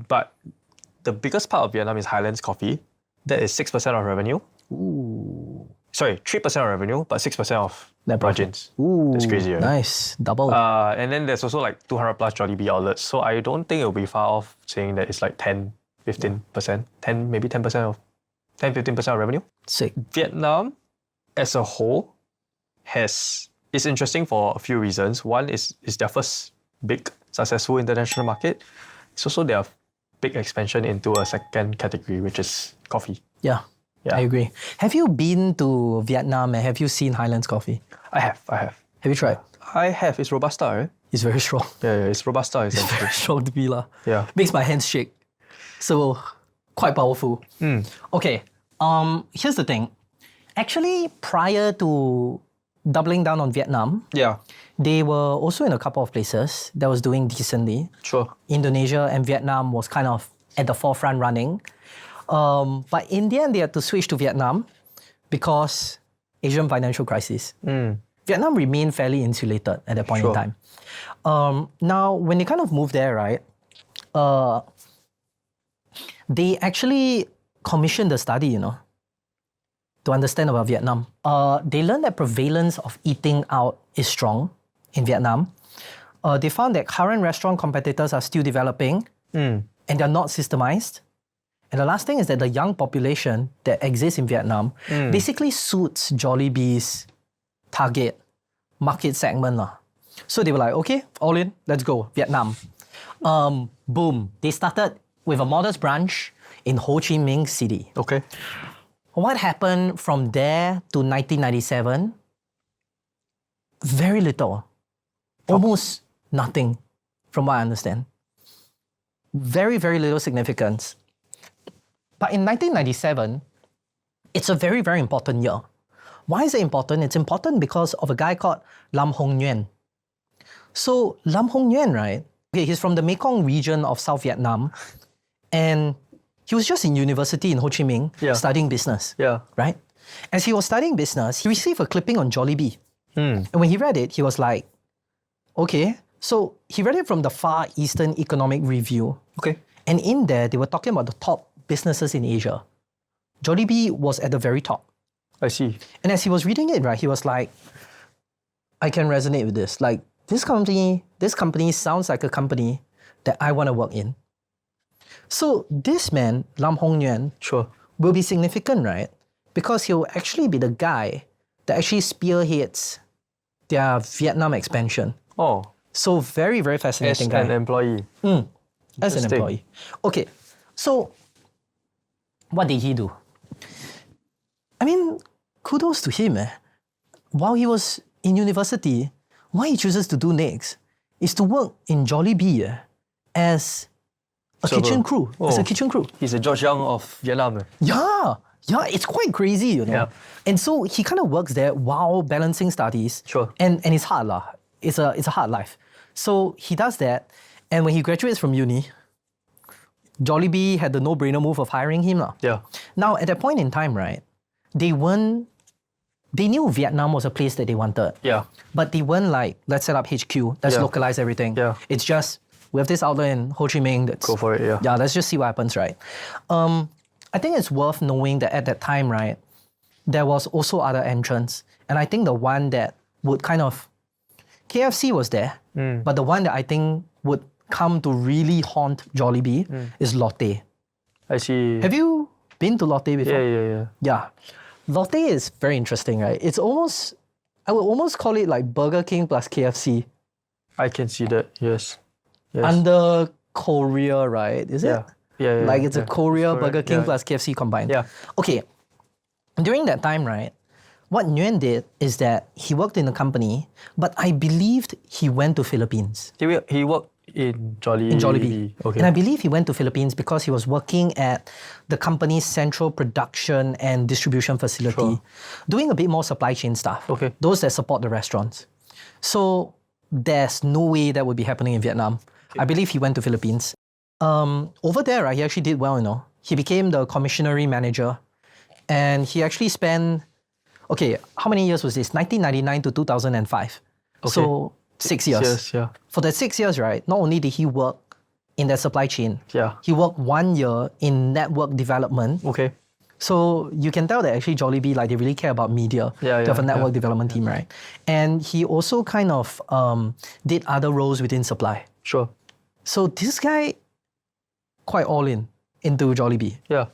But the biggest part of Vietnam is Highlands Coffee. That is 6% of revenue. Sorry, 3% of revenue, but 6% of Net profit. margins. Ooh, That's crazy, right? Nice. Double. And then there's also like 200 plus Jollibee outlets. So I don't think it'll be far off saying that it's like 10, 15%, 10, maybe 10% of 10-15% of revenue. Sick. Vietnam as a whole is interesting for a few reasons. One is their first big successful international market. It's also their big expansion into a second category, which is coffee. Yeah, Yeah. I agree. Have you been to Vietnam and have you seen Highlands coffee? I have. Have you tried? I have. It's Robusta, right? It's very strong. Yeah, it's Robusta essentially. Very strong to be lah. Yeah. Makes my hands shake. So quite powerful. Okay. Here's the thing. Actually, prior to doubling down on Vietnam, Yeah, they were also in a couple of places that was doing decently. sure. Indonesia and Vietnam was kind of at the forefront running. But in the end, they had to switch to Vietnam because Asian financial crisis. Vietnam remained fairly insulated at that point in Sure. time. Now, when they kind of moved there, right, they actually commissioned a study, to understand about Vietnam. They learned that prevalence of eating out is strong in Vietnam. They found that current restaurant competitors are still developing and they're not systemized. And the last thing is that the young population that exists in Vietnam basically suits Jollibee's target market segment. So they were like, okay, all in, let's go, Vietnam. Boom. They started with a modest branch in Ho Chi Minh City. Okay. What happened from there to 1997? Very little. Almost nothing, from what I understand. Very, very little significance. But in 1997, it's a very, very important year. Why is it important? It's important because of a guy called Lam Hong Nguyen. So Lam Hong Nguyen, right? Okay, he's from the Mekong region of South Vietnam. And he was just in university in Ho Chi Minh studying business. Yeah. Right? As he was studying business, he received a clipping on Jollibee. And when he read it, he was like, okay. So he read it from the Far Eastern Economic Review. Okay. And in there, they were talking about the top businesses in Asia. Jollibee was at the very top. I see. And as he was reading it, right, he was like, I can resonate with this. Like, this company sounds like a company that I want to work in. So this man, Lam Hong Nguyen, Sure. will be significant, right? Because he'll actually be the guy that actually spearheads their Vietnam expansion. Oh, So very, very as fascinating guy. an employee. As an Interesting. employee. Okay, so what did he do? I mean, kudos to him. While he was in university, what he chooses to do next is to work in Jollibee as a Server. kitchen crew. As a Oh. kitchen crew. He's a George Young of Vietnam. Yeah, it's quite crazy, Yeah. And so he kind of works there while balancing studies. Sure. And it's hard lah. It's a hard life. So he does that, and when he graduates from uni, Jollibee had the no-brainer move of hiring him lah. Yeah. Now at that point in time, right, they knew Vietnam was a place that they wanted. Yeah. But they weren't like, let's set up HQ, let's Yeah. localize everything. Yeah. It's just, we have this outlet in Ho Chi Minh. Go for it, yeah. Yeah, let's just see what happens, right? I think it's worth knowing that at that time, right, there was also other entrants. And I think the one that would kind of, KFC was there, but the one that I think would come to really haunt Jollibee is Lotte. I see. Have you been to Lotte before? Yeah. Yeah. Lotte is very interesting, right? It's almost, I would almost call it like Burger King plus KFC I can see that. Yes. under Korea, right? Is it? Yeah. Like it's a yeah. Korea Correct, Burger King yeah. plus KFC combined. Yeah. Okay. During that time, right, what Nguyen did is that he worked in a company, but I believed he went to Philippines. He worked in Jollibee. In Jollibee. Okay. And I believe he went to Philippines because he was working at the company's central production and distribution facility, Sure. doing a bit more supply chain stuff. Okay. Those that support the restaurants. So there's no way that would be happening in Vietnam. I believe he went to Philippines. Over there, right, he actually did well, He became the commissionary manager. And he actually spent, okay, how many years was this? 1999 to 2005. So 6 years. Yes, yeah. For that 6 years, right, not only did he work in that supply chain, Yeah. he worked 1 year in network development. Okay. So you can tell that actually Jollibee, like they really care about media. Yeah, They have a yeah, network yeah. development team, right? And he also kind of did other roles within supply. Sure. So this guy, quite all in into Jollibee. Yeah.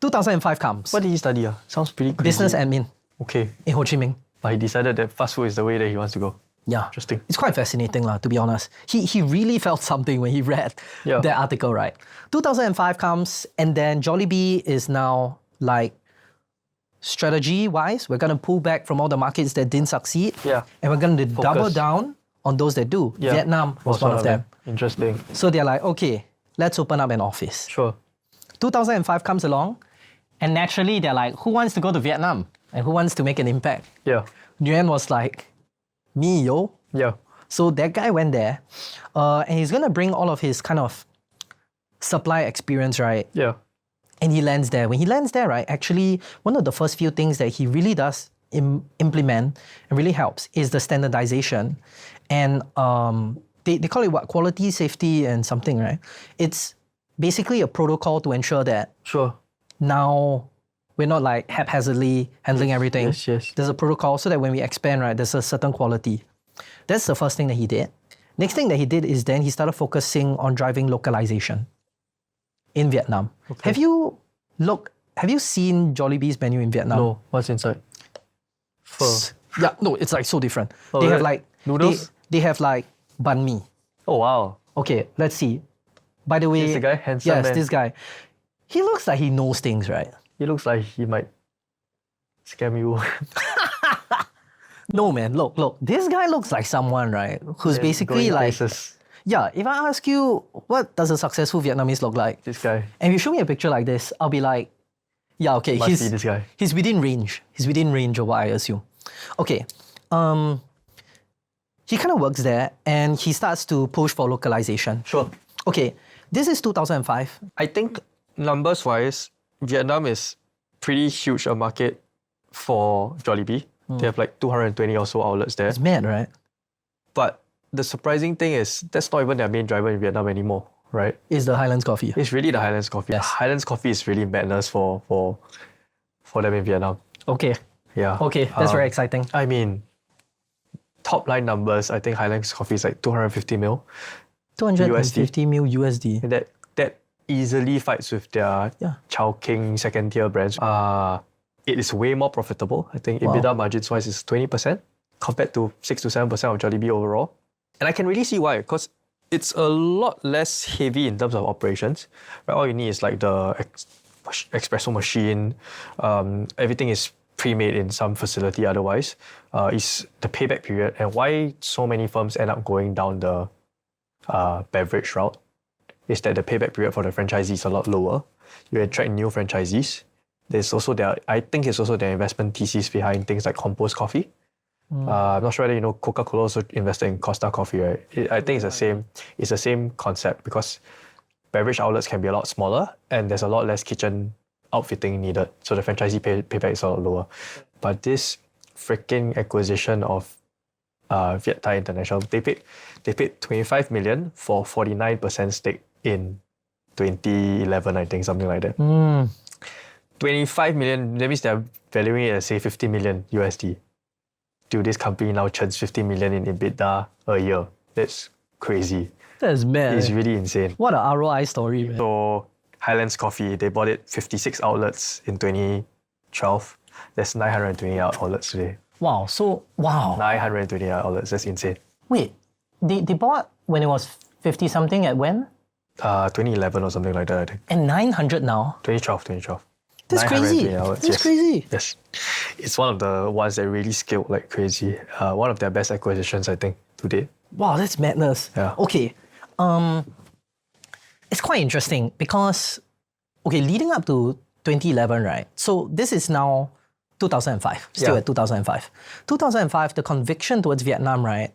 2005 comes. What did he study? Sounds pretty crazy. Business admin Okay. in Ho Chi Minh. But he decided that fast food is the way that he wants to go. Yeah. Interesting. It's quite fascinating, to be honest. He really felt something when he read Yeah. that article, right? 2005 comes, and then Jollibee is now like, strategy-wise, we're going to pull back from all the markets that didn't succeed. Yeah. And we're going to double Focus. down on those that do. Yeah. Vietnam was one of them. Interesting. So they're like, okay, let's open up an office. Sure. 2005 comes along, and naturally they're like, who wants to go to Vietnam? And who wants to make an impact? Yeah. Nguyen was like, me, yo. Yeah. So that guy went there, and he's gonna bring all of his kind of supply experience, right? Yeah. And he lands there. When he lands there, right, actually, one of the first few things that he really does implement and really helps is the standardization. And they call it what? Quality, safety, and something, right? It's basically a protocol to ensure that Sure. now we're not like haphazardly handling everything. Yes, yes. There's a protocol so that when we expand, right, there's a certain quality. That's the first thing that he did. Next thing that he did is then he started focusing on driving localization in Vietnam. Okay. Have you seen Jollibee's menu in Vietnam? No. What's inside? Pho. Yeah, no, it's like so different. Oh, they have really? like Noodles? They have like banh mi. Oh, wow. Okay, let's see. By the way, This the guy? Handsome yes, man. this guy. He looks like he knows things, right? He looks like he might scam you. No, man. Look. This guy looks like someone, right? Who's basically Going like, places. yeah. If I ask you, what does a successful Vietnamese look like? This guy. And if you show me a picture like this, I'll be like, yeah, okay. Must be this guy. He's within range. He's within range of what I assume. Okay. He kind of works there, and he starts to push for localization. Sure. Okay. This is 2005. I think numbers wise, Vietnam is pretty huge a market for Jollibee. They have like 220 or so outlets there. It's mad, right? But the surprising thing is that's not even their main driver in Vietnam anymore, right? Is the Highlands coffee. It's really the Highlands coffee. Yes. Highlands coffee is really madness for them in Vietnam. Okay. Yeah. Okay. That's very exciting. I mean, top line numbers, I think Highlands coffee is like 250 mil. 250 mil USD. And that easily fights with their Yeah. Chowking second tier brands. It is way more profitable. I think Wow. EBITDA margins wise is 20% compared to 6 to 7% of Jollibee overall. And I can really see why, because it's a lot less heavy in terms of operations. Right? All you need is like the espresso machine. Everything is pre-made in some facility otherwise. Is the payback period, and why so many firms end up going down the beverage route is that the payback period for the franchisees is a lot lower. You attract new franchisees. There's also I think it's also their investment thesis behind things like compost coffee. I'm not sure whether you know Coca-Cola also invested in Costa Coffee, right? I think it's the same concept because beverage outlets can be a lot smaller and there's a lot less kitchen outfitting needed. So the franchisee payback is a lot lower. But this freaking acquisition of Viet Thai International, they paid 25 million for 49% stake in 2011, I think, something like that. 25 million, that means they're valuing it at say 50 million USD. Dude, this company now churns 50 million in EBITDA a year. That's crazy. That's mad. It's really insane. What a ROI story, man. So Highlands Coffee, they bought it 56 outlets in 2012. There's 920 outlets today. Wow. So, wow. 920 outlets, that's insane. Wait, they bought when it was 50 something at when? 2011 or something like that, I think. And 900 now. 2012. That's crazy. 920 outlets, That's yes. crazy. Yes. It's one of the ones that really scaled like crazy. One of their best acquisitions, I think, to date. Wow, that's madness. Yeah. Okay. It's quite interesting because, okay, leading up to 2011, right? So this is now 2005, still Yeah. at 2005. 2005, the conviction towards Vietnam, right,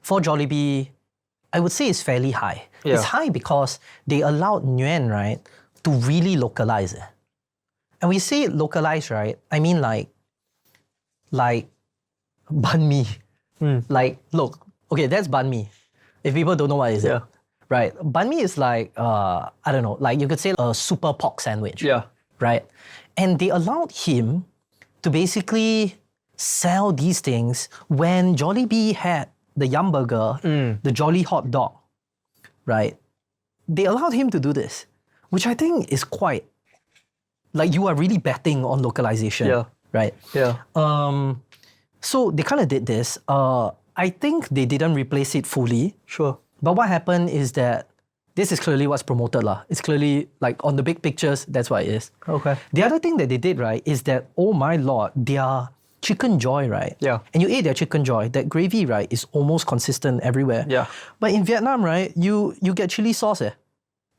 for Jollibee, I would say is fairly high. Yeah. It's high because they allowed Nguyen, right, to really localize it. And we say localize, right? I mean like banh mi. Like, look, okay, that's banh mi. If people don't know what is Yeah. it, right? Banh mi is like, I don't know, like you could say a super pork sandwich. Yeah. Right? And they allowed him to basically sell these things when Jollibee had the Yumburger, the Jolly Hot Dog, right? They allowed him to do this, which I think is quite Like you are really betting on localization. Yeah. Right. Yeah. So they kind of did this. I think they didn't replace it fully. Sure. But what happened is that this is clearly what's promoted lah. It's clearly like on the big pictures, that's what it is. Okay. The other thing that they did, right, is that, oh my lord, their chicken joy, right? Yeah. And you ate their chicken joy, that gravy, right, is almost consistent everywhere. Yeah. But in Vietnam, right, you get chili sauce.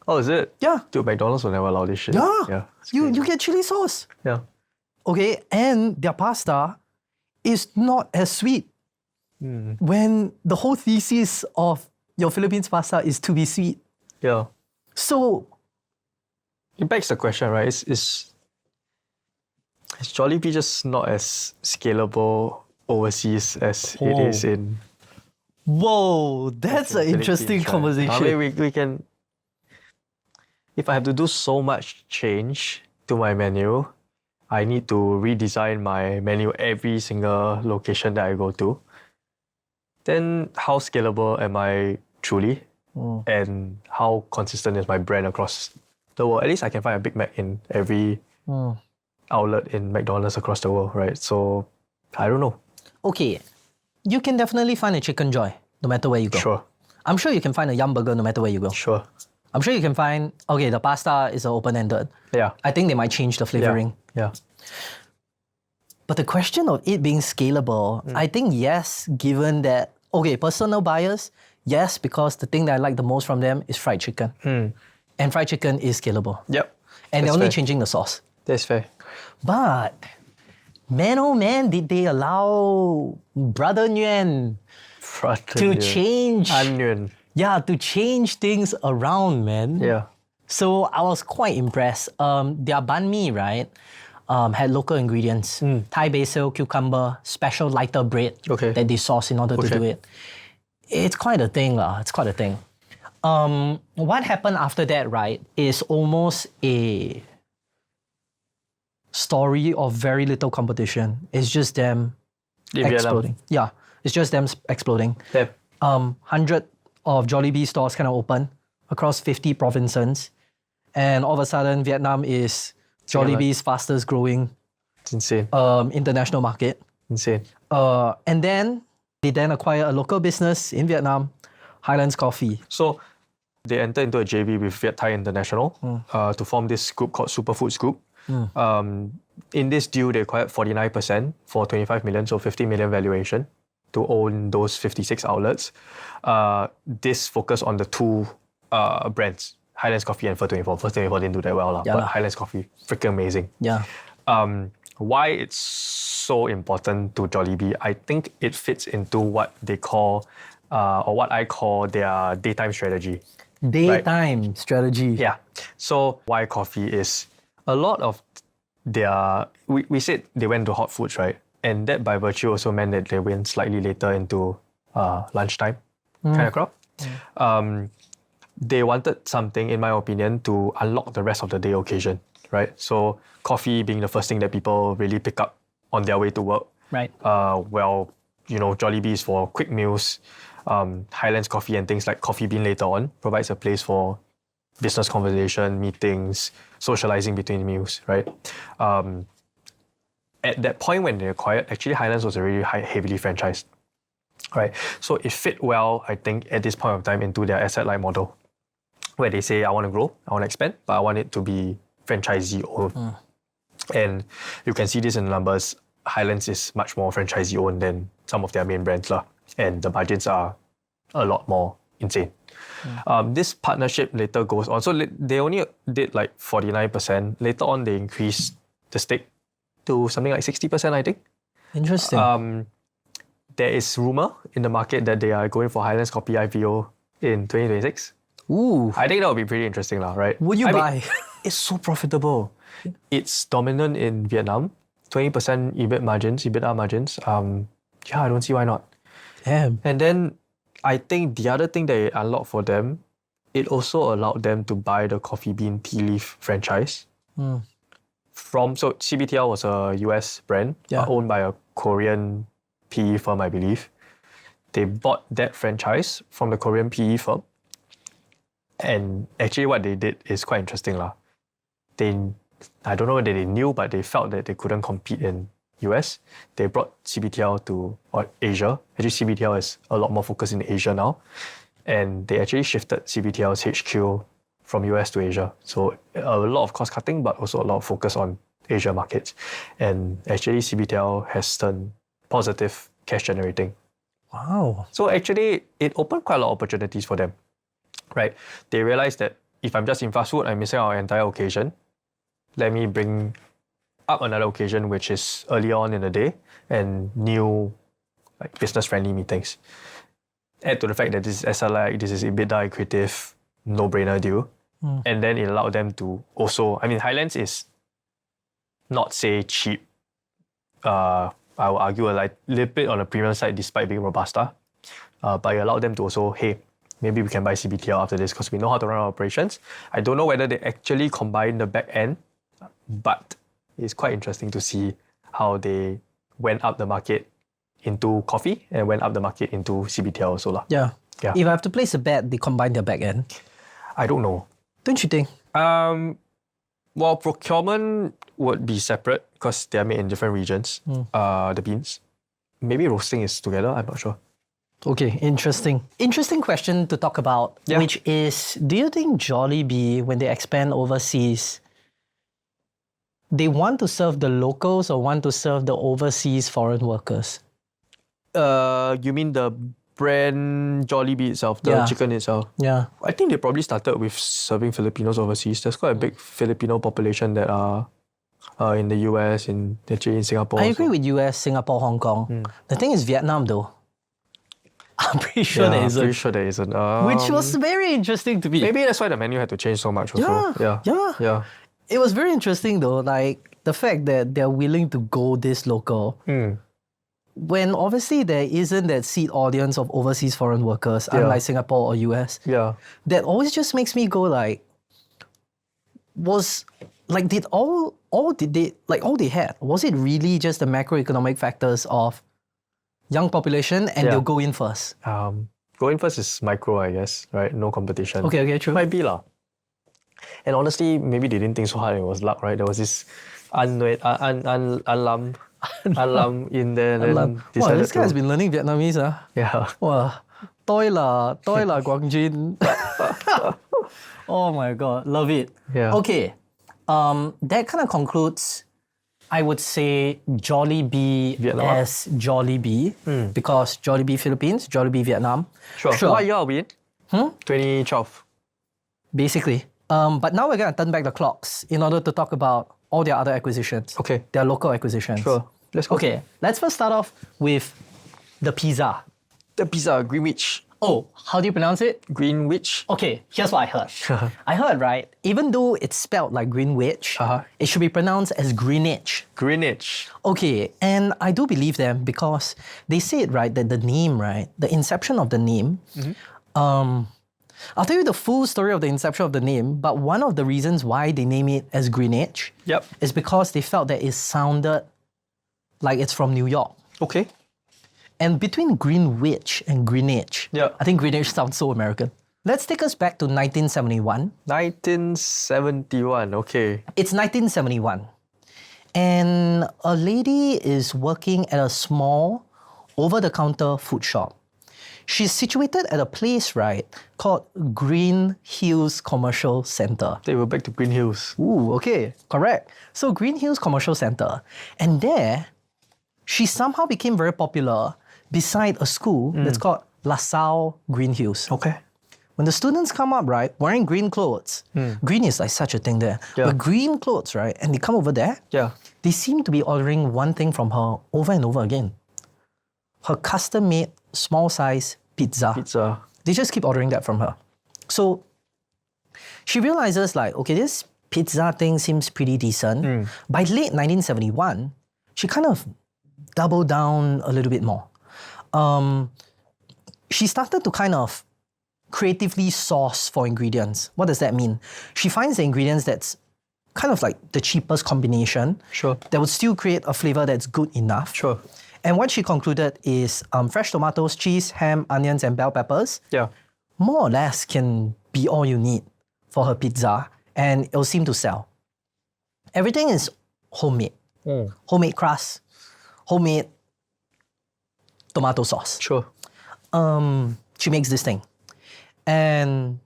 Oh, is it? Yeah. Dude, McDonald's will never allow this shit. Yeah. Yeah. You get chili sauce. Yeah. Okay, and their pasta is not as sweet. When the whole thesis of your Philippines pasta is to be sweet. Yeah. So, It begs the question, right? Is Jollibee just not as scalable overseas as it is in whoa, that's an interesting Philippines, right? conversation. I mean, we can. If I have to do so much change to my menu, I need to redesign my menu every single location that I go to. Then how scalable am I truly? And how consistent is my brand across the world? At least I can find a Big Mac in every outlet in McDonald's across the world, right? So I don't know. Okay, you can definitely find a chicken joy no matter where you go. Sure, I'm sure you can find a Yumburger no matter where you go. sure. I'm sure you can find, okay, the pasta is open-ended. Yeah, I think they might change the flavoring. yeah. But the question of it being scalable, I think yes, given that, okay, personal bias, yes, because the thing that I like the most from them is fried chicken. And fried chicken is scalable. Yep. And they're That's only fair. changing the sauce. That's fair. But, man oh man, did they allow Brother Nguyen to change, Onion. yeah, to change things around, man. Yeah. So I was quite impressed. Their banh mi, right, had local ingredients. Thai basil, cucumber, special lighter bread Okay. that they sauce in order to Okay. do it. It's quite a thing. It's quite a thing. What happened after that, right, is almost a story of very little competition. It's just them In Vietnam. exploding. Yeah, it's just them exploding. Yeah. 100 of Jollibee stores kind of open across 50 provinces. And all of a sudden, Vietnam is Jollibee's fastest growing It's insane. international market. Insane. And then they then acquire a local business in Vietnam, Highlands Coffee. So they entered into a JV with Viet Thai International to form this group called Superfoods Group. In this deal, they acquired 49% for 25 million, so 50 million valuation to own those 56 outlets. This focused on the two brands, Highlands Coffee and Pho 24. Pho 24 didn't do that well, Yeah but lah. Highlands Coffee, freaking amazing. Yeah. Why it's so important to Jollibee, I think it fits into what they call, or what I call their daytime strategy. Daytime strategy. Yeah. So why coffee is a lot of their, we said they went to hot foods, right? And that by virtue also meant that they went slightly later into lunchtime kind of crowd. They wanted something, in my opinion, to unlock the rest of the day occasion, right? So coffee being the first thing that people really pick up on their way to work. Right. Well, you know, Jollibee is for quick meals. Highlands Coffee and things like Coffee Bean later on provides a place for business conversation, meetings, socializing between meals, right? At that point when they acquired, actually Highlands was already heavily franchised, right? So it fit well, I think, at this point of time into their asset-light model, where they say, I want to grow, I want to expand, but I want it to be franchisee-owned. And you can see this in the numbers. Highlands is much more franchisee-owned than some of their main brands, and the margins are a lot more insane. This partnership later goes on. So they only did like 49%. Later on, they increased the stake to something like 60%, I think. Interesting. There is rumor in the market that they are going for Highlands Coffee IPO in 2026. Ooh. I think that would be pretty interesting, right? Would you I mean, buy? it's so profitable. It's dominant in Vietnam. 20% EBITDA margins. Yeah, I don't see why not. Damn. And then I think the other thing that it unlocked for them, it also allowed them to buy the Coffee Bean Tea Leaf franchise. So CBTL was a US brand owned by a Korean PE firm, I believe. They bought that franchise from the Korean PE firm. And actually what they did is quite interesting. They I don't know whether they knew, but they felt that they couldn't compete in US. They brought CBTL to Asia. Actually, CBTL is a lot more focused in Asia now. And they actually shifted CBTL's HQ from US to Asia. So a lot of cost cutting, but also a lot of focus on Asia markets. And actually, CBTL has turned positive cash generating. Wow. So actually, it opened quite a lot of opportunities for them, right? They realized that if I'm just in fast food, I'm missing out on an entire occasion. Let me bring up another occasion which is early on in the day and new like business-friendly meetings. Add to the fact that this is SLI, this is EBITDA accretive, no-brainer deal. And then it allowed them to also, I mean, Highlands is not say cheap. I will argue a little bit on the premium side despite being Robusta. But it allowed them to also, hey, maybe we can buy CBTL after this because we know how to run our operations. I don't know whether they actually combine the back end, but it's quite interesting to see how they went up the market into coffee and went up the market into CBTL also. Yeah. Yeah. If I have to place a bet, they combine their back end. I don't know. Don't you think? Well, procurement would be separate because they are made in different regions, the beans. Maybe roasting is together, I'm not sure. Okay, interesting. Interesting question to talk about, Yeah. which is, do you think Jollibee, when they expand overseas, they want to serve the locals or want to serve the overseas foreign workers? You mean the brand Jollibee itself, the Yeah. chicken itself? Yeah. I think they probably started with serving Filipinos overseas. There's quite a big Filipino population that are in the US, actually in Singapore. I agree with US, Singapore, Hong Kong. The thing is Vietnam though. I'm pretty sure there I'm isn't. pretty sure there isn't. Which was very interesting to me. Maybe that's why the menu had to change so much also. Yeah. It was very interesting though, like the fact that they're willing to go this local. When obviously there isn't that seed audience of overseas foreign workers, unlike Singapore or US. Yeah. That always just makes me go like, was like did all they had, was it really just the macroeconomic factors of young population and Yeah. they'll go in first? Going first is micro, I guess, right? No competition. Okay, true. Might be lah. And honestly, maybe they didn't think so hard and it was luck, right? There was this Alam in there and then Wow, decided this guy has to... been learning Vietnamese, huh? Yeah. Wow. Toi la Guang Jin. Oh my god, love it. Yeah. Okay. That kind of concludes, I would say, Jollibee Vietnam. as Jollibee because Jollibee Philippines, Jollibee Vietnam. Sure. What year are we in? 2012. Basically. But now we're going to turn back the clocks in order to talk about all their other acquisitions. Okay. Their local acquisitions. Sure. Let's go. Okay, let's first start off with the pizza. The pizza, Greenwich. Oh, how do you pronounce it? Greenwich. Okay, here's what I heard. I heard, right, even though it's spelled like Greenwich, Uh-huh. it should be pronounced as Greenwich. Greenwich. Okay, and I do believe them because they said, right, that the name, right, the inception of the name, I'll tell you the full story of the inception of the name, but one of the reasons why they name it as Greenwich Yep. is because they felt that it sounded like it's from New York. Okay. And between Greenwich and Greenwich, Yeah. I think Greenwich sounds so American. Let's take us back to 1971. 1971. Okay. It's 1971. And a lady is working at a small over-the-counter food shop. She's situated at a place, right, called Green Hills Commercial Center. They were back to Green Hills. Ooh, okay, correct. So Green Hills Commercial Center. And there, she somehow became very popular beside a school that's called LaSalle Green Hills. Okay. When the students come up, right, wearing green clothes, green is like such a thing there, Yeah. but green clothes, right, and they come over there, Yeah. they seem to be ordering one thing from her over and over again. Her custom-made small-size pizza. Pizza. They just keep ordering that from her. So she realizes like, okay, this pizza thing seems pretty decent. By late 1971, she kind of doubled down a little bit more. She started to kind of creatively source for ingredients. What does that mean? She finds the ingredients that's kind of like the cheapest combination Sure. that would still create a flavor that's good enough. Sure. And what she concluded is fresh tomatoes, cheese, ham, onions, and bell peppers Yeah. more or less can be all you need for her pizza, and it'll seem to sell. Everything is homemade. Homemade crust, homemade tomato sauce. Sure. She makes this thing. And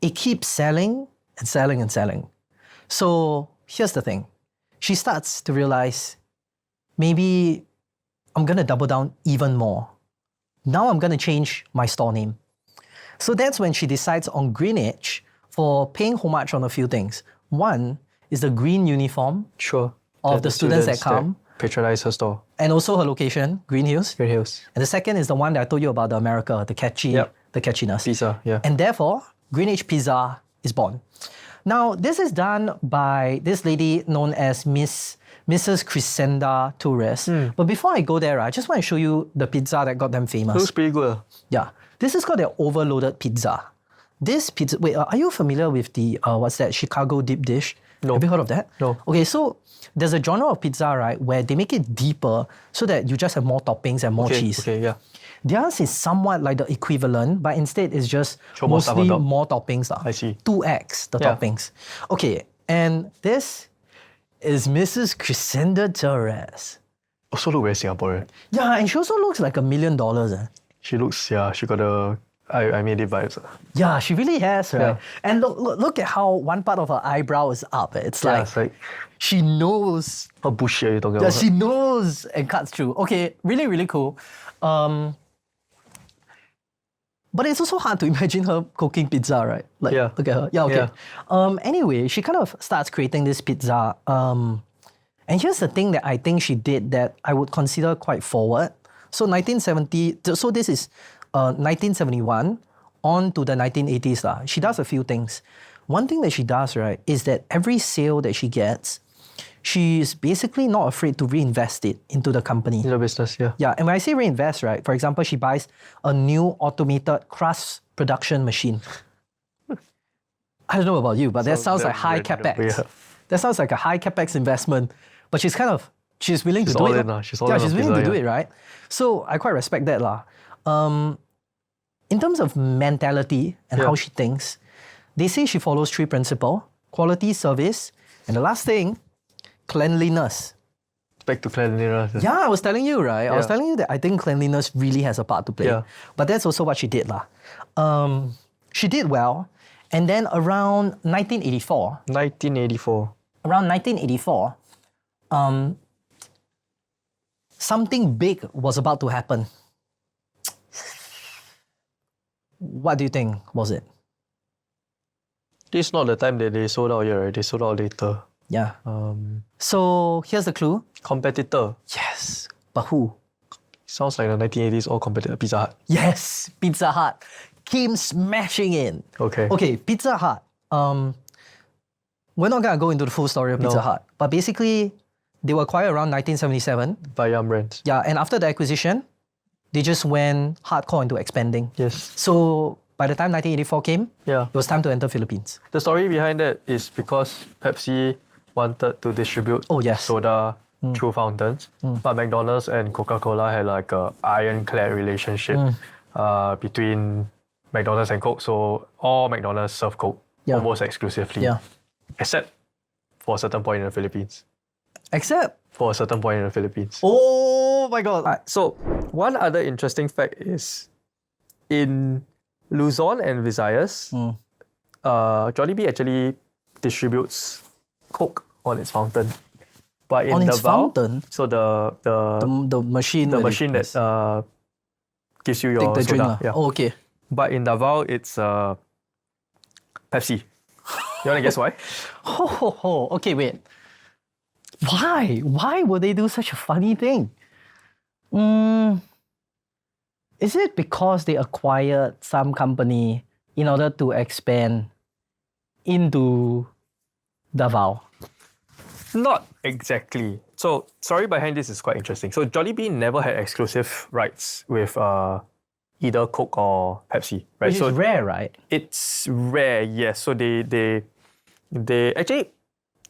it keeps selling and selling and selling. So here's the thing. She starts to realize, maybe I'm going to double down even more. Now I'm going to change my store name. So that's when she decides on Greenwich for paying homage on a few things. One is the green uniform Sure. of the students that come. Patronize her store. And also her location, Green Hills. Green Hills. And the second is the one that I told you about, the America, the catchy, Yep. the catchiness. Pizza, yeah. And therefore, Greenwich Pizza is born. Now, this is done by this lady known as Mrs. Crescenda Torres. But before I go there, I just want to show you the pizza that got them famous. Looks pretty good. Yeah. This is called their overloaded pizza. This pizza, wait, are you familiar with the, what's that, Chicago deep dish? No. Have you heard of that? No. Okay, so there's a genre of pizza, right, where they make it deeper so that you just have more toppings and more cheese. Okay, yeah. Theirs is somewhat like the equivalent, but instead it's just Throw more stuff mostly on top. more toppings. I see. 2x the Yeah. toppings. Okay, and this is Mrs. Crescenda Torres. Also look very Singaporean. Yeah, and she also looks like $1 million. She looks, yeah, she got a I made it vibes. Yeah, she really has, right? Yeah. And look at how one part of her eyebrow is up. It's Yeah, like, it's like, she knows. how bushy are you talking Yeah, about? she knows and cuts through. Okay, really, really cool. But it's also hard to imagine her cooking pizza, right? Like, Yeah. look at her. Yeah, okay. Yeah. Anyway, she kind of starts creating this pizza. And here's the thing that I think she did that I would consider quite forward. So 1970, so this is 1971 on to the 1980s. She does a few things. One thing that she does, right, is that every sale that she gets, she's basically not afraid to reinvest it into the company. In the business, yeah. Yeah, and when I say reinvest, right, for example, she buys a new automated crust production machine. I don't know about you, but that sounds like high capex. Yeah. That sounds like a high capex investment, but she's willing to do all it. in lah. She's all yeah, in she's on willing to pizza, do yeah. it, right? So I quite respect that lah. In terms of mentality and Yeah. how she thinks, they say she follows 3 principles: quality, service, and the last thing, cleanliness. Back to cleanliness. Yeah, I was telling you, right? I was Yeah. telling you that I think cleanliness really has a part to play. Yeah. But that's also what she did lah. She did well, and then around 1984, 1984. Something big was about to happen. What do you think was it? This is not the time that they sold out yet, right? They sold out later. Yeah. So here's the clue. Competitor. Yes. But who? Sounds like the 1980s all competitor. Pizza Hut. Yes, Pizza Hut came smashing in. Okay. Okay, Pizza Hut. We're not gonna go into the full story of Pizza No. Hut, but basically, they were acquired around 1977. By Yum Brands. Yeah, and after the acquisition, they just went hardcore into expanding. Yes. So by the time 1984 came, Yeah. it was time to enter Philippines. The story behind that is because Pepsi wanted to distribute Oh, yes. soda through fountains, but McDonald's and Coca-Cola had like a ironclad relationship between McDonald's and Coke. So all McDonald's serve Coke Yeah. almost exclusively, Yeah. except for a certain point in the Philippines. Except, For a certain point in the Philippines. oh my God. So one other interesting fact is in Luzon and Visayas, Jollibee actually distributes Coke on its fountain. But in On its Davao, fountain? so the The machine. the where they machine that gives you your take the drink. soda. lah. Yeah. Oh, okay. But in Davao, it's Pepsi. You want to guess why? Ho, ho, ho. Okay, wait. Why? Why would they do such a funny thing? Is it because they acquired some company in order to expand into Davao? Not exactly. So, story behind this is quite interesting. So, Jollibee never had exclusive rights with either Coke or Pepsi, right? Which So is rare, right? it's rare, yes. So they actually,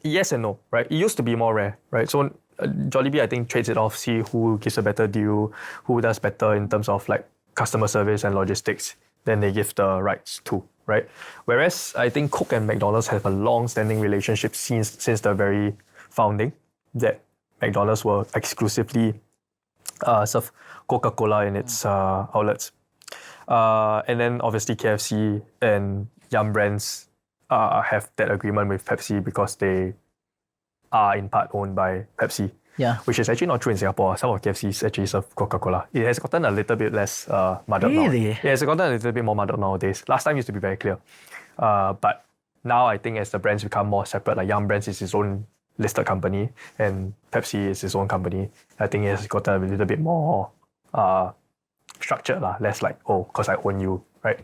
yes and no, right? It used to be more rare, right? So Jollibee, I think, trades it off, see who gives a better deal, who does better in terms of like customer service and logistics. Then they give the rights to, right? Whereas I think Coke and McDonald's have a long-standing relationship since the very founding that McDonald's will exclusively serve Coca-Cola in its outlets. And then obviously KFC and Yum Brands have that agreement with Pepsi because they are in part owned by Pepsi. Yeah. Which is actually not true in Singapore. Some of KFCs actually serve Coca-Cola. It has gotten a little bit less muddled now. Really? Yeah, it's gotten a little bit more muddled nowadays. Last time used to be very clear. But now I think as the brands become more separate, like Yum Brands is its own listed company and Pepsi is its own company, I think it has gotten a little bit more structured, less like, oh, because I own you, right?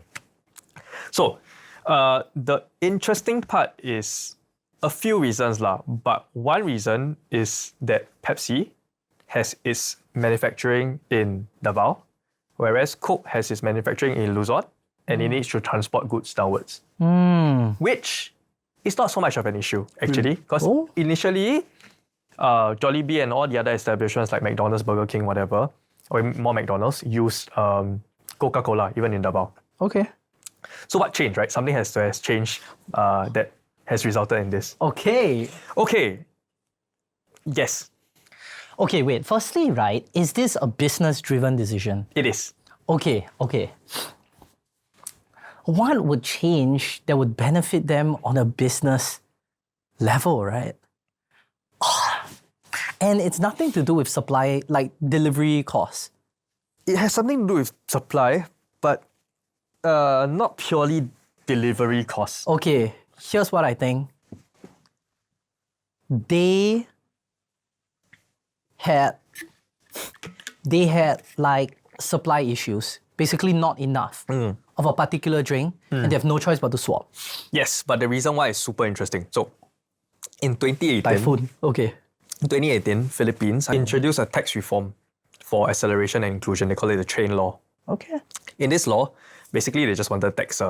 So the interesting part is a few reasons, but one reason is that Pepsi has its manufacturing in Davao, whereas Coke has its manufacturing in Luzon, and it needs to transport goods downwards. Which is not so much of an issue, actually, because initially, Jollibee and all the other establishments like McDonald's, Burger King, whatever, or more McDonald's, used Coca-Cola, even in Davao. Okay. So what changed, right? Something has changed that has resulted in this. Okay. Yes, Okay, wait. Firstly, right, is this a business-driven decision? it is. Okay. What would change that would benefit them on a business level, right? And it's nothing to do with supply, like delivery costs. It has something to do with supply, but not purely delivery costs. Okay, here's what I think. They had like supply issues, basically not enough of a particular drink, and they have no choice but to swap. Yes, but the reason why is super interesting. So, in 2018, Typhoon. Okay. in 2018, Philippines introduced a tax reform for acceleration and inclusion. They call it the train law. Okay. In this law, basically they just wanted to tax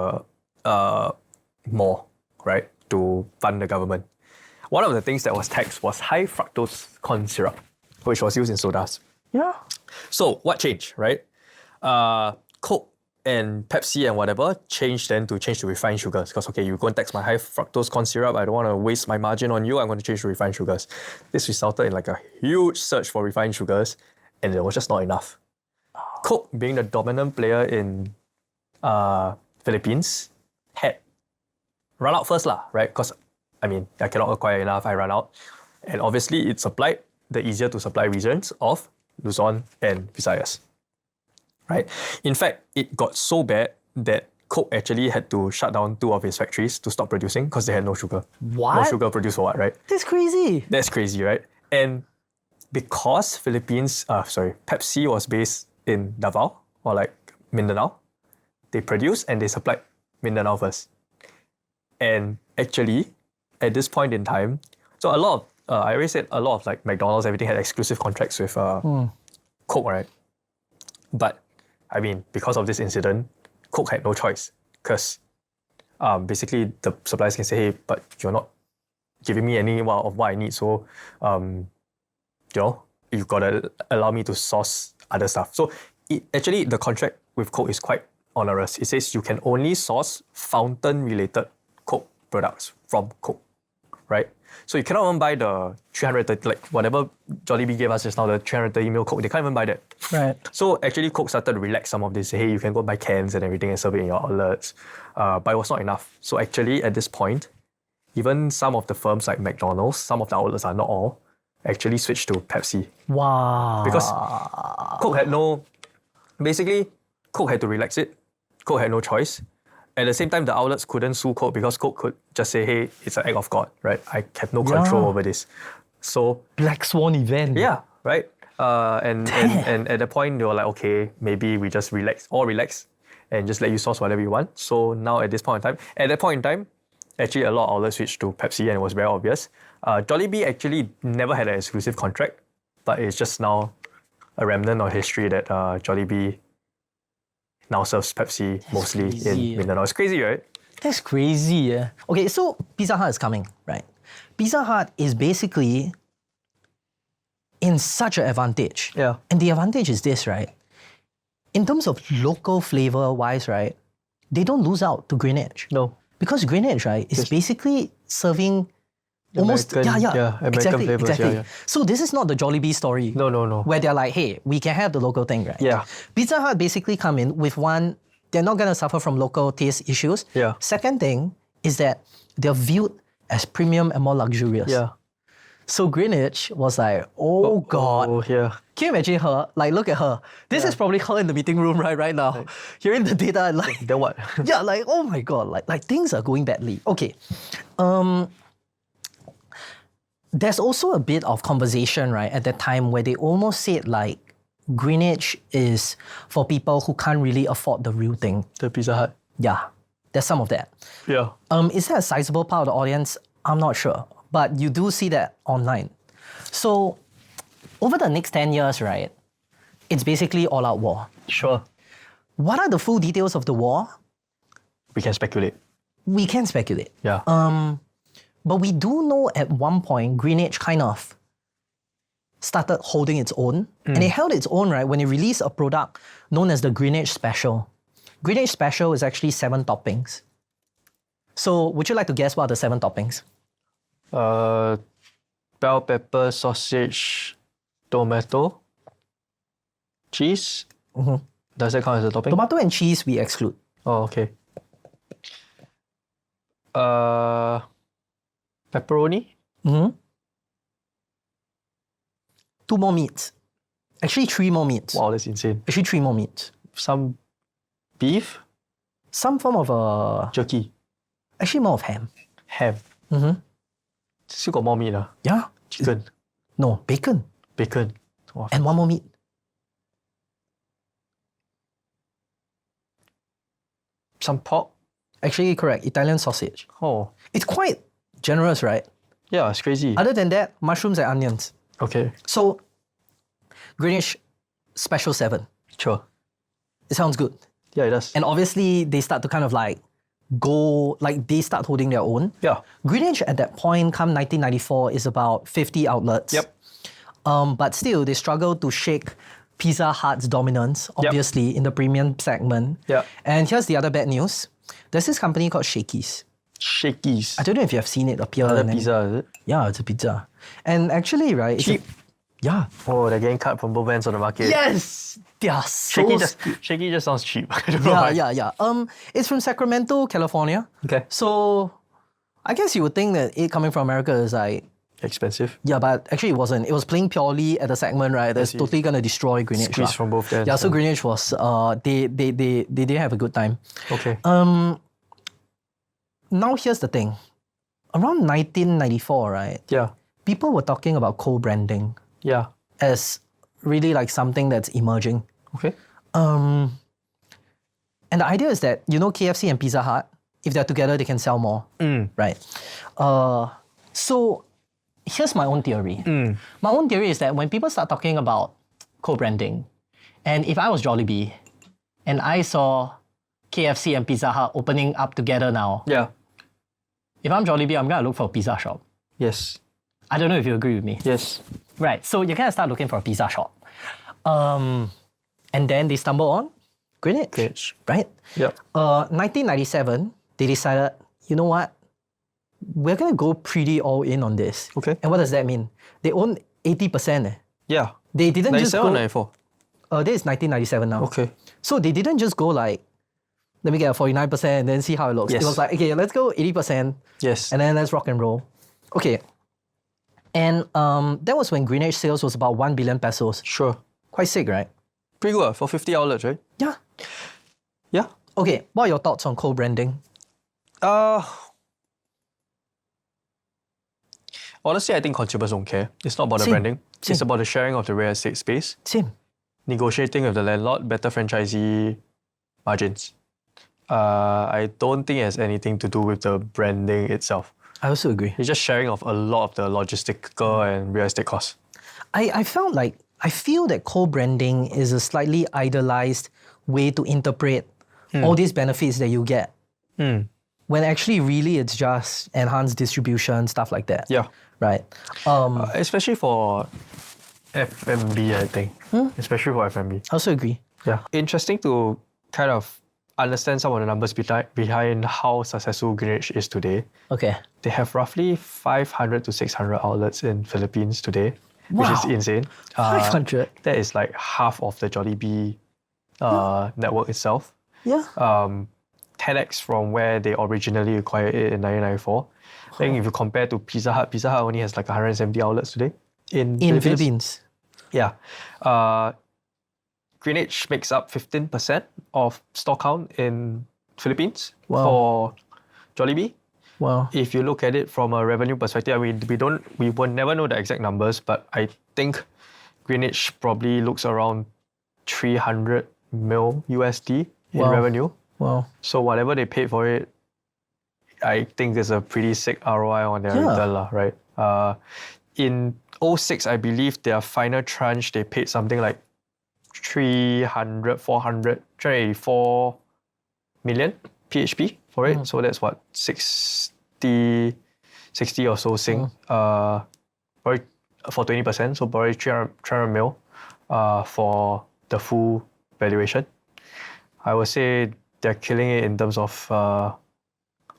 more, right, to fund the government. One of the things that was taxed was high fructose corn syrup, which was used in sodas. Yeah. So what changed, right? Coke and Pepsi and whatever changed to refined sugars. Because, okay, you go and tax my high fructose corn syrup, I don't want to waste my margin on you, I'm going to change to refined sugars. This resulted in like a huge search for refined sugars, and there was just not enough. Coke, being the dominant player in Philippines, had run out first, right? Because, I mean, I cannot acquire enough, I run out. And obviously, it supplied the easier to supply regions of Luzon and Visayas. Right? In fact, it got so bad that Coke actually had to shut down 2 of its factories to stop producing because they had no sugar. What? No sugar produced for what, right? That's crazy. That's crazy, right? And because Pepsi was based in Davao or like Mindanao, they produced and they supplied Mindanao first. And actually, at this point in time, so a lot of, I already said a lot of like McDonald's, everything had exclusive contracts with Coke, right? But I mean, because of this incident, Coke had no choice because basically the suppliers can say, hey, but you're not giving me any of what I need, so you've got to allow me to source other stuff. So actually, the contract with Coke is quite onerous. It says you can only source fountain-related Coke products from Coke, right? So you cannot even buy the 330, like whatever Jollibee gave us just now, the 330 ml Coke, they can't even buy that. Right. So actually Coke started to relax some of this. Hey, you can go buy cans and everything and serve it in your outlets. But it was not enough. So actually at this point, even some of the firms like McDonald's, some of the outlets are not all, actually switched to Pepsi. Wow. Because Coke had Coke had to relax it. Coke had no choice. At the same time, the outlets couldn't sue Coke because Coke could just say, hey, it's an act of God, right? I have no control over this. So, Black Swan event. yeah, right? And at the point, they were like, okay, maybe we just relax and just let you source whatever you want. So now at that point in time, actually a lot of outlets switched to Pepsi and it was very obvious. Jollibee actually never had an exclusive contract, but it's just now a remnant of history that Jollibee now serves Pepsi mostly in Mindanao. It's crazy, right? That's crazy, yeah. Okay, so Pizza Hut is coming, right? Pizza Hut is basically in such an advantage. Yeah. And the advantage is this, right? In terms of local flavor-wise, right, they don't lose out to Greenwich. No. Because Greenwich, right, is basically serving Almost, American exactly, flavors, exactly. yeah. So this is not the Jollibee story. No. Where they're like, hey, we can have the local thing, right? Yeah. Pizza Hut basically come in with one, they're not gonna suffer from local taste issues. Yeah. Second thing is that they're viewed as premium and more luxurious. Yeah. So Greenwich was like, oh God. Oh, yeah. Can you imagine her? Like, look at her. This is probably her in the meeting room right now. Hearing the data and like, Then what? yeah, like, oh my God, like things are going badly. Okay. There's also a bit of conversation, right, at that time where they almost said like, Greenwich is for people who can't really afford the real thing. The Pizza Hut. Yeah, there's some of that. Yeah. Is that a sizable part of the audience? I'm not sure, but you do see that online. So over the next 10 years, right, it's basically all-out war. Sure. What are the full details of the war? We can speculate. We can speculate. Yeah. But we do know at one point, Greenwich kind of started holding its own. And it held its own, right, when it released a product known as the Greenwich Special. Greenwich Special is actually 7 toppings. So would you like to guess what are the 7 toppings? Bell pepper, sausage, tomato, cheese. Does that count as a topping? Tomato and cheese we exclude. Oh, okay. Pepperoni? 2 more meats. Actually 3 more meats. Wow, that's insane. Actually 3 more meats. Some beef? Some form of a... Jerky? Actually more of ham. Ham? Still got more meat. Yeah. Chicken? No, bacon. Bacon? Wow. And 1 more meat. Some pork? Actually correct, Italian sausage. Oh, It's quite generous, right? yeah, it's crazy. Other than that, mushrooms and onions. Okay, So, Greenwich Special 7. sure. It sounds good. Yeah, it does. And obviously, they start to kind of like go, like they start holding their own. Yeah. Greenwich at that point, come 1994, is about 50 outlets. Yep. But still, they struggle to shake Pizza Hut's dominance, obviously, in the premium segment. Yeah. And here's the other bad news. There's this company called Shakey's. Shakies. I don't know if you have seen it appear. Another in any- pizza, is it? Yeah, it's a pizza. And actually, right? it's a- Cheap. yeah. Oh, they're getting cut from both ends of the market. Yes! They are so... Shaky just sounds cheap. I don't know why. Yeah. It's from Sacramento, California. Okay. So, I guess you would think that it coming from America is like, Expensive. yeah, but actually it wasn't. It was playing purely at the segment, right? That's see. totally gonna destroy Greenwich. Squeeze lah. from both ends. Yeah, so Greenwich was, they didn't have a good time. Okay. Now here's the thing. Around 1994, right? Yeah. People were talking about co-branding Yeah. as really like something that's emerging. Okay. And the idea is that, you know, KFC and Pizza Hut, if they're together, they can sell more, right? So here's my own theory. My own theory is that when people start talking about co-branding, and if I was Jollibee and I saw KFC and Pizza Hut opening up together now, Yeah. if I'm Jollibee, I'm gonna look for a pizza shop. Yes. I don't know if you agree with me. Yes. Right, so you kind of start looking for a pizza shop. And then they stumble on Greenwich, Greenwich. right? Yep. 1997, they decided, you know what? We're going to go pretty all in on this. Okay. And what does that mean? They own 80%. Yeah. They didn't just 97 go... or 94? This is 1997 now. Okay. So they didn't just go like, let me get a 49% and then see how it looks. Yes. It was like, okay, let's go 80% Yes. and then let's rock and roll. Okay. And that was when Greenwich sales was about 1 billion pesos. Sure. Quite sick, right? Pretty good for 50 outlets, right? Yeah. Yeah. Okay, what are your thoughts on co-branding? Honestly, I think consumers don't care. It's not about the Same. branding. Same. It's about the sharing of the real estate space, Same. negotiating with the landlord, better franchisee margins. I don't think it has anything to do with the branding itself. I also agree. It's just sharing of a lot of the logistical and real estate costs. I feel that co-branding is a slightly idealized way to interpret all these benefits that you get. When actually really it's just enhanced distribution, stuff like that. Yeah. Right. Especially for F&B, I think. Especially for F&B. I also agree. Yeah. Interesting to kind of understand some of the numbers behind how successful Greenwich is today. Okay. They have roughly 500 to 600 outlets in Philippines today, which is Wow. insane. 500. That is like half of the Jollibee network itself. Yeah. 10x from where they originally acquired it in 1994. I think if you compare to Pizza Hut only has like 170 outlets today in Philippines. Yeah. Greenwich makes up 15% of store count in Philippines for Jollibee. Wow. If you look at it from a revenue perspective, we will never know the exact numbers, but I think Greenwich probably looks around 300 mil USD in Wow. revenue. Wow. So whatever they paid for it, I think there's a pretty sick ROI on their return, right? In 2006, I believe their final tranche, they paid something like 384 million PHP for it. So that's what, 60 or so Sing, probably for 20%. So probably 300 mil for the full valuation. I would say they're killing it in terms of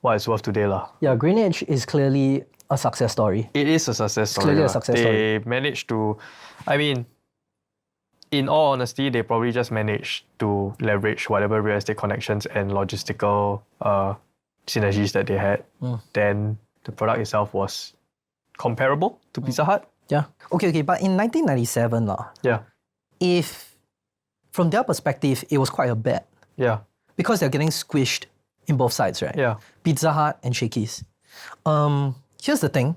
what it's worth today. Yeah, Greenwich is clearly a success story. It is a success story. Clearly a success story. They managed to, I mean, in all honesty, they probably just managed to leverage whatever real estate connections and logistical synergies that they had. Then the product itself was comparable to Pizza Hut. Yeah. Okay, but in 1997, Yeah, if from their perspective, it was quite a bet yeah, because they're getting squished in both sides, right? yeah. Pizza Hut and Shakey's. Here's the thing.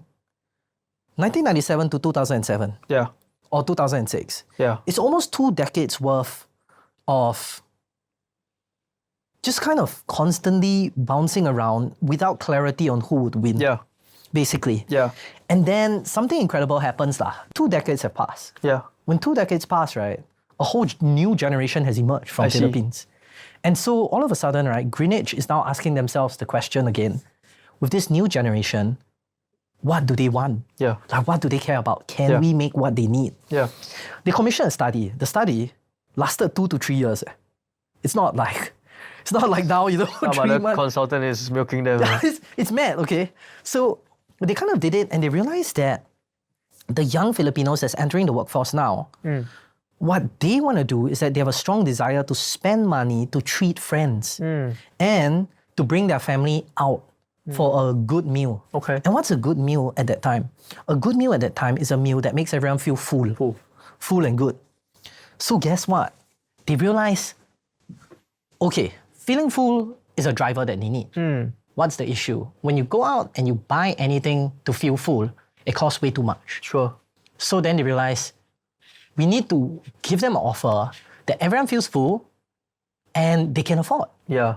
1997 to 2007 Yeah, or 2006. yeah, It's almost 2 decades worth of just kind of constantly bouncing around without clarity on who would win, yeah, basically. yeah, And then something incredible happens. 2 decades have passed. yeah. When 2 decades pass, right, a whole new generation has emerged from I see. Philippines. And so all of a sudden, right, Greenwich is now asking themselves the question again, with this new generation, what do they want? Yeah. Like, what do they care about? Can Yeah. we make what they need? Yeah. They commissioned a study. The study lasted 2 to 3 years. It's not like now, No, 3 but the months. consultant is milking them. It's mad, okay? So they kind of did it and they realized that the young Filipinos that's entering the workforce now, what they want to do is that they have a strong desire to spend money to treat friends and to bring their family out for a good meal. Okay. And what's a good meal at that time? A good meal at that time is a meal that makes everyone feel full. Full and good. So guess what? They realize, okay, feeling full is a driver that they need. What's the issue? When you go out and you buy anything to feel full, it costs way too much. Sure. So then they realize, we need to give them an offer that everyone feels full and they can afford. Yeah.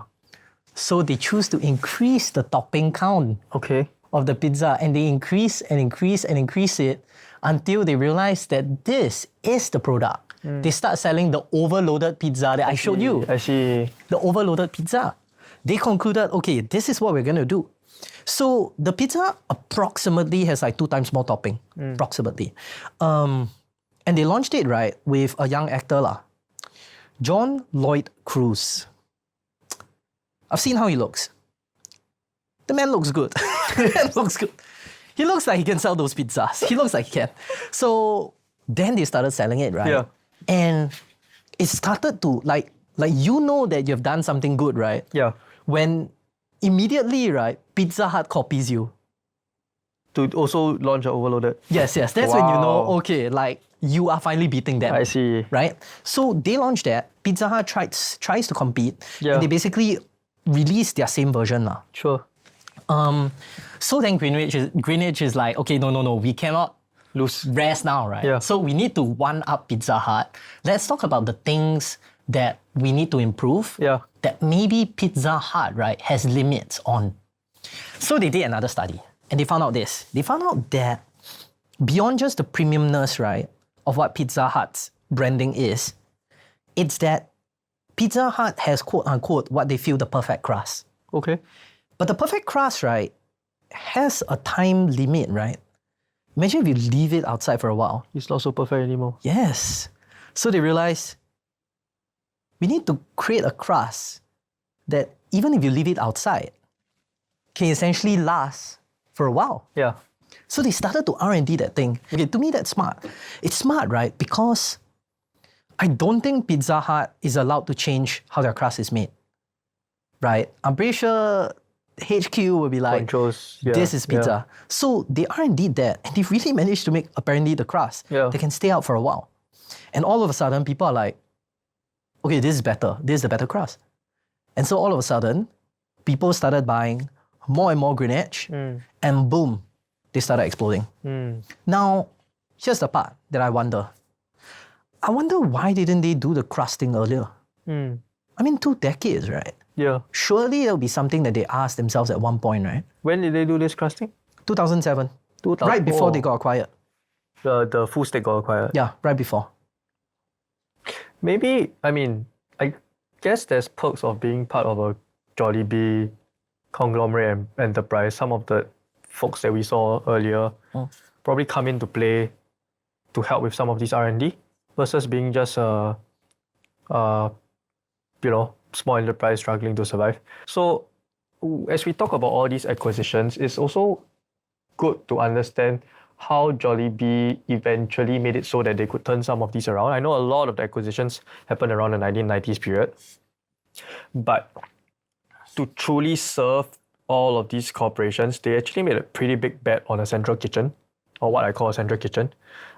So they choose to increase the topping count Okay. of the pizza, and they increase and increase and increase it until they realize that this is the product. They start selling the overloaded pizza that I showed you. I see. The overloaded pizza. They concluded, okay, this is what we're going to do. So the pizza approximately has like 2 times more topping, approximately. And they launched it, right, with a young actor, John Lloyd Cruz. I've seen how he looks. The man looks good. The man looks good. He looks like he can sell those pizzas. He looks like he can. So then they started selling it, right? Yeah. And it started to like you know that you've done something good, right? Yeah. When immediately, right, Pizza Hut copies you. To also launch an overloaded. Yes. That's when you know, Wow. okay, like you are finally beating them. I see. Right? So they launched that. Pizza Hut tries to compete. Yeah. And they basically released their same version. Sure. So then Greenwich is like, okay, no, we cannot Loose. rest now, right? Yeah. So we need to one-up Pizza Hut. Let's talk about the things that we need to improve. Yeah. That maybe Pizza Hut, right, has limits on. So they did another study and they found out this. They found out that beyond just the premiumness, right, of what Pizza Hut's branding is, it's that Pizza Hut has quote unquote what they feel the perfect crust. Okay. But the perfect crust, right, has a time limit, right? Imagine if you leave it outside for a while. It's not so perfect anymore. Yes. So they realized we need to create a crust that even if you leave it outside, can essentially last for a while. Yeah. So they started to R&D that thing. Okay, to me that's smart. It's smart, right? Because I don't think Pizza Hut is allowed to change how their crust is made. Right? I'm pretty sure HQ will be like, Controls, this is pizza. So they R&D'd that and they really managed to make apparently the crust that can stay out for a while. And all of a sudden people are like, okay, this is better. This is the better crust. And so all of a sudden, people started buying more and more Greenwich and boom, they started exploding. Now, here's the part that I wonder. I wonder why didn't they do the crusting earlier? I mean, 2 decades, right? Yeah. Surely there'll be something that they asked themselves at one point, right? When did they do this crusting? 2007. Right before they got acquired. The full stake got acquired. Yeah, right before. Maybe, I mean, I guess there's perks of being part of a Jollibee conglomerate and enterprise. Some of the folks that we saw earlier probably come into play to help with some of these R&D versus being just a small enterprise struggling to survive. So as we talk about all these acquisitions, it's also good to understand how Jollibee eventually made it so that they could turn some of these around. I know a lot of the acquisitions happened around the 1990s period, but to truly serve all of these corporations, they actually made a pretty big bet on a central kitchen, or what I call a central kitchen.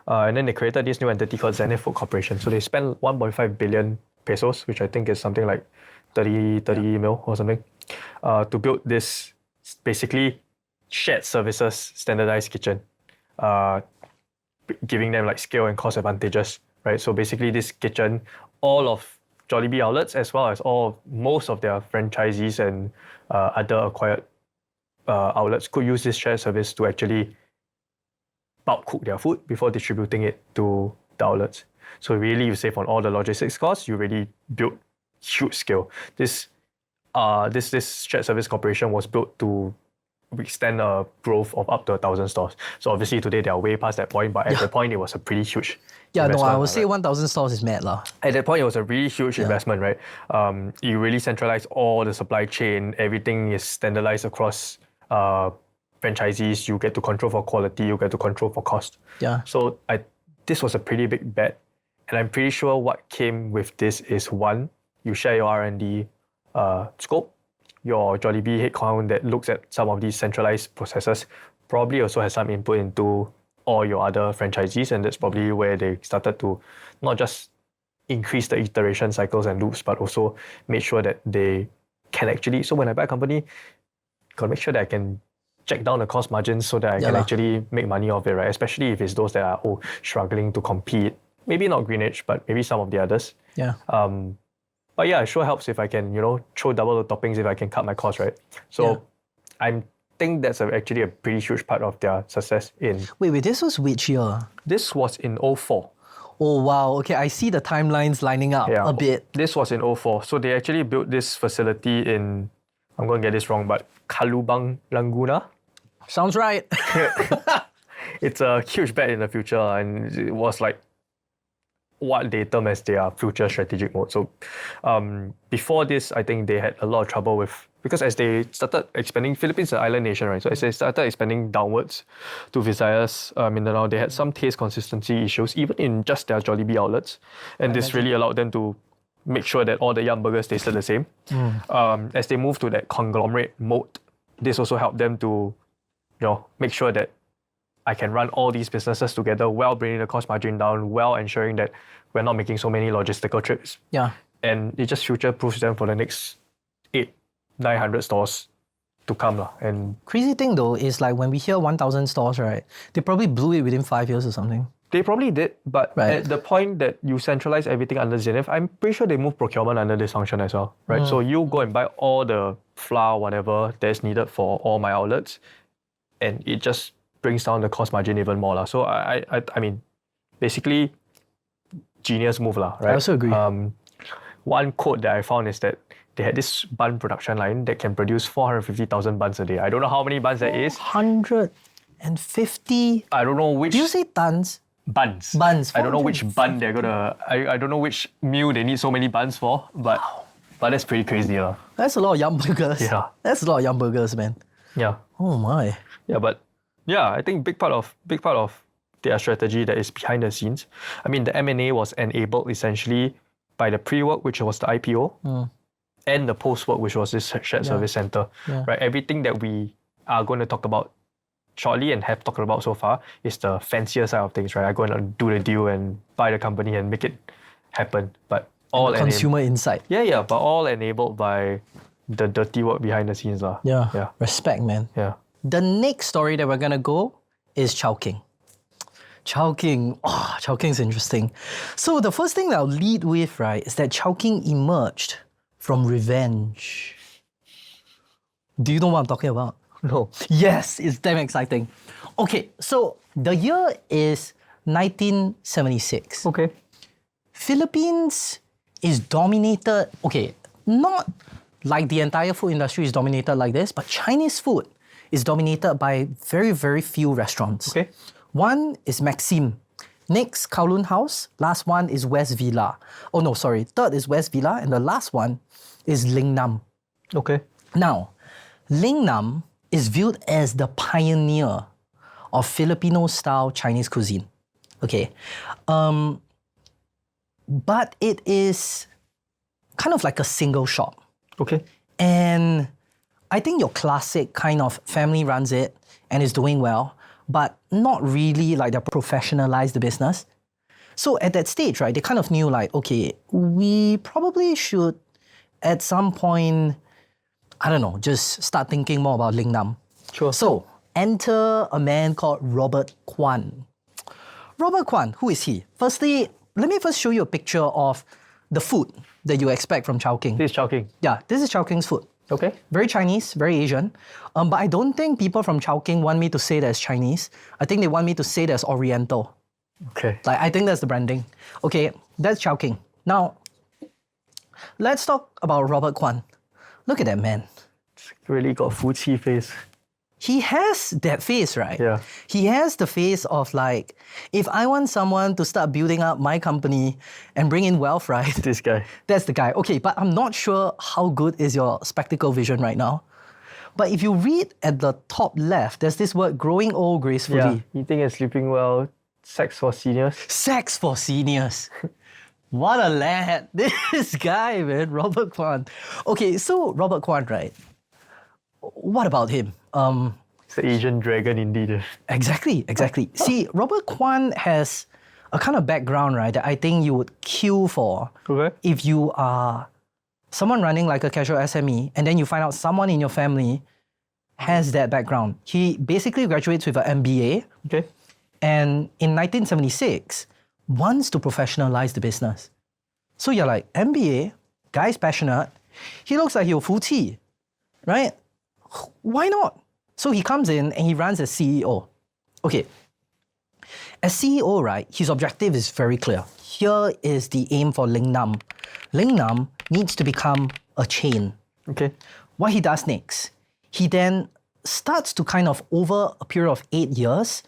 And then they created this new entity called Zenith Food Corporation. So they spent 1.5 billion pesos, which I think is something like 30 mil or something, to build this basically shared services standardized kitchen, giving them like scale and cost advantages, right? So basically this kitchen, all of Jollibee outlets as well as most of their franchisees and other acquired outlets could use this shared service to actually bulk cook their food before distributing it to the outlets. So really you save on all the logistics costs, you really build huge scale. This shared service corporation was built to extend a growth of up to 1,000 stores. So obviously today they are way past that point, but at that point it was a pretty huge investment, I would say 1,000 stores is mad lah. At that point it was a really huge investment, right? You really centralize all the supply chain, everything is standardized across franchisees, you get to control for quality, you get to control for cost. Yeah. So this was a pretty big bet. And I'm pretty sure what came with this is one, you share your R&D scope. Your Jollibee headcount that looks at some of these centralized processes probably also has some input into all your other franchisees, and that's probably where they started to not just increase the iteration cycles and loops, but also make sure that they can actually, so when I buy a company, gotta make sure that I can check down the cost margins so that I can actually make money off it, right? Especially if it's those that are struggling to compete. Maybe not Greenwich, but maybe some of the others. Yeah. But yeah, it sure helps if I can, throw double the toppings if I can cut my costs, right? So I think that's actually a pretty huge part of their success in... Wait, this was which year? This was in 2004. Oh wow, okay, I see the timelines lining up a bit. This was in 2004. So they actually built this facility in, I'm going to get this wrong, but Calubang, Laguna. Sounds right. It's a huge bet in the future, and it was like what they term as their future strategic mode. So before this, I think they had a lot of trouble with, because as they started expanding, Philippines is an island nation, right? So as they started expanding downwards to Visayas, Mindanao, they had some taste consistency issues, even in just their Jollibee outlets. And this really allowed them to make sure that all the Yumburgers tasted the same. As they moved to that conglomerate mode, this also helped them to make sure that I can run all these businesses together while bringing the cost margin down, while ensuring that we're not making so many logistical trips. Yeah. And it just future-proofs them for the next 800-900 stores to come. And crazy thing though is like when we hear 1,000 stores, right? They probably blew it within 5 years or something. They probably did, but at the point that you centralize everything under Zenith, I'm pretty sure they move procurement under this function as well, right? So you go and buy all the flour, whatever that's needed for all my outlets, and it just brings down the cost margin even more. So I mean, basically, genius move, right? I also agree. One quote that I found is that they had this bun production line that can produce 450,000 buns a day. I don't know how many buns that is. 150. I don't know which. Do you say tons? Buns. Buns. I don't know which bun they're gonna. I don't know which meal they need so many buns for, but But that's pretty crazy, That's a lot of Yumburgers. Yeah. That's a lot of Yumburgers, man. Yeah. Oh my. Yeah, but yeah, I think big part of their strategy that is behind the scenes. I mean, the M&A was enabled essentially by the pre-work, which was the IPO, and the post-work, which was this shared service center. Yeah. Right, everything that we are going to talk about shortly and have talked about so far is the fancier side of things. Right, I'm going to do the deal and buy the company and make it happen, but all Consumer insight. Yeah, but all enabled by the dirty work behind the scenes, lah. Yeah. Respect, man. Yeah. The next story that we're gonna go is Chowking. Chowking. Oh, Chowking's interesting. So the first thing that I'll lead with, right, is that Chowking emerged from revenge. Do you know what I'm talking about? No. Yes, it's damn exciting. Okay, so the year is 1976. Okay. Philippines is dominated, okay, not like the entire food industry is dominated like this, but Chinese food is dominated by very, very few restaurants. Okay. One is Maxim. Next, Kowloon House. Last one is West Villa. Oh no, sorry. Third is West Villa. And the last one is Lingnam. Okay. Now, Lingnam is viewed as the pioneer of Filipino-style Chinese cuisine. Okay. But it is kind of like a single shop. Okay. And I think your classic kind of family runs it and is doing well, but not really like they professionalized the business. So at that stage, right, they kind of knew like, okay, we probably should at some point, I don't know, just start thinking more about Lingnam. Sure. So enter a man called Robert Kwan. Robert Kwan, who is he? Firstly, let me first show you a picture of the food that you expect from Chowking. This is Chowking. Yeah, this is Chowking's food. Okay. Very Chinese, very Asian. But I don't think people from Chowking want me to say that's Chinese. I think they want me to say that's Oriental. Okay. Like, I think that's the branding. Okay, that's Chowking. Now, let's talk about Robert Kwan. Look at that man. Really got fuchi face. He has that face, right? Yeah. He has the face of like, if I want someone to start building up my company and bring in wealth, right? This guy. That's the guy. Okay, but I'm not sure how good is your spectacle vision right now. But if you read at the top left, there's this word, growing old gracefully. Yeah. Eating and sleeping well. Sex for seniors. Sex for seniors. What a lad. This guy, man, Robert Kwan. Okay, so Robert Kwan, right? What about him? It's the Asian dragon indeed. Exactly. See, Robert Kwan has a kind of background, right, that I think you would queue for Okay. if you are someone running like a casual SME and then you find out someone in your family has that background. He basically graduates with an MBA Okay. and in 1976 wants to professionalize the business. So you're like, MBA, guy's passionate, he looks like he'll full tea, right? Why not? So he comes in and he runs as CEO. Okay. As CEO, right, his objective is very clear. Here is the aim for Lingnam. Lingnam needs to become a chain. Okay. What he does next, he then starts to kind of, over a period of 8 years,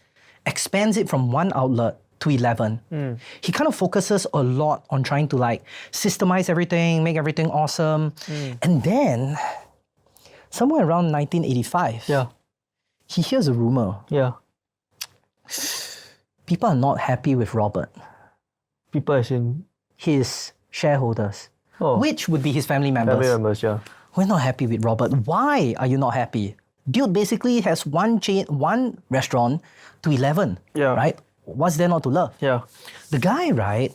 expands it from one outlet to 11. He kind of focuses a lot on trying to like systemize everything, make everything awesome. And then, somewhere around 1985, Yeah. he hears a rumor. Yeah. People are not happy with Robert, People as in his shareholders, Oh. which would be his family members. family members, yeah. We're not happy with Robert. Why are you not happy? Dude basically has one restaurant to 11. Yeah. Right? What's there not to love? Yeah. The guy, right,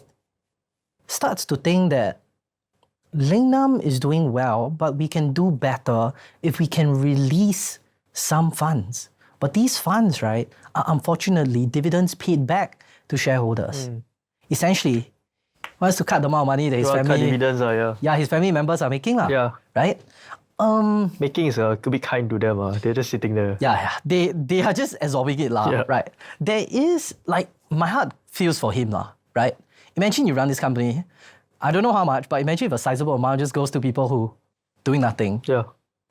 starts to think that Lingnam is doing well, but we can do better if we can release some funds. But these funds, right, are unfortunately dividends paid back to shareholders. Essentially, wants to cut the amount of money that his Cut family, dividends, yeah. his family members are making, Yeah. right? Making is a bit kind to them. They're just sitting there. Yeah. They are just absorbing it, Yeah. right? There is, like, my heart feels for him, right? Imagine you run this company, I don't know how much, but imagine if a sizable amount just goes to people who doing nothing. Yeah.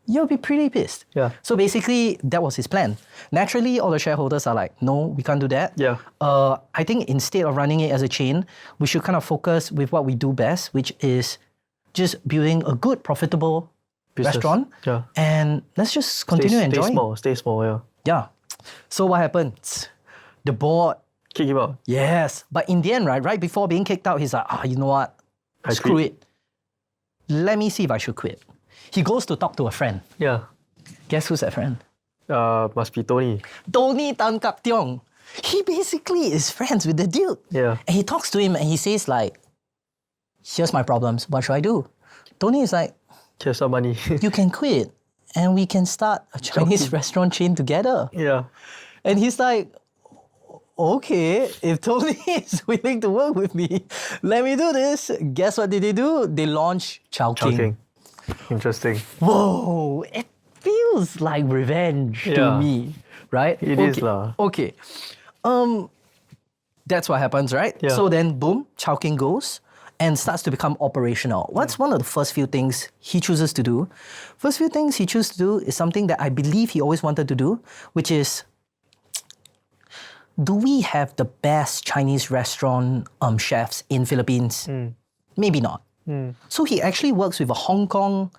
You'll be pretty pissed. Yeah. So basically, that was his plan. Naturally, all the shareholders are like, no, we can't do that. Yeah. I think instead of running it as a chain, we should kind of focus with what we do best, which is just building a good, profitable Business. restaurant. Yeah. And let's just continue enjoying. Stay small, yeah. Yeah. So what happens? The board, Kick him out. yes. But in the end, right before being kicked out, he's like, you know what? I Screw quit. it. Let me see if I should quit. He goes to talk to a friend. Yeah. Guess who's that friend? Must be Tony. Tony Tancaktiong. He basically is friends with the dude. Yeah. And he talks to him and he says like, here's my problems. What should I do? Tony is like, Here's some money. you can quit and we can start a Chinese restaurant chain together. yeah. And he's like, okay, if Tony is willing to work with me, let me do this. Guess what did they do? They launched Chowking. Chowking. Interesting. Whoa, it feels like revenge to Yeah. me, right? It is lah. Okay. That's what happens, right? Yeah. So then, boom, Chowking goes and starts to become operational. What's one of the first few things he chooses to do? First few things he chooses to do is something that I believe he always wanted to do, which is, do we have the best Chinese restaurant chefs in Philippines? Maybe not. So he actually works with a Hong Kong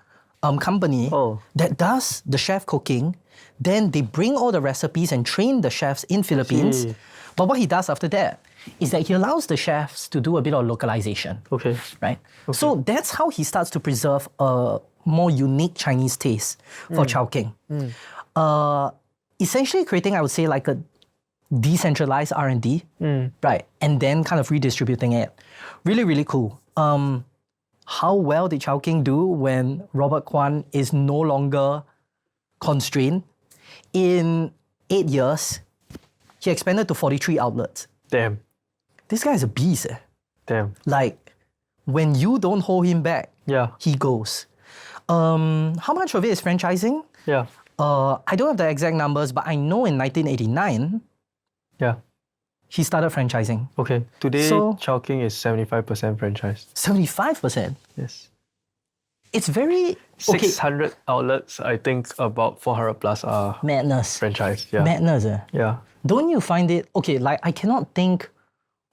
company Oh. that does the chef cooking. Then they bring all the recipes and train the chefs in Philippines. See. But what he does after that is that he allows the chefs to do a bit of localization, Okay. right? So that's how he starts to preserve a more unique Chinese taste for Chowking. Essentially creating, I would say, like a decentralized R&D, right? And then kind of redistributing it. Really, really cool. How well did Chowking do when Robert Kwan is no longer constrained? In 8 years, he expanded to 43 outlets. Damn. This guy is a beast. Damn. Like, when you don't hold him back, Yeah. he goes. How much of it is franchising? Yeah. I don't have the exact numbers, but I know in 1989, Yeah. he started franchising. Okay. Today, So- Chowking is 75% franchise. 75%. Yes. It's very... Okay, 600 outlets, I think about 400 plus are madness. franchise. Yeah. Madness. Yeah. Don't you find it... Okay, like, I cannot think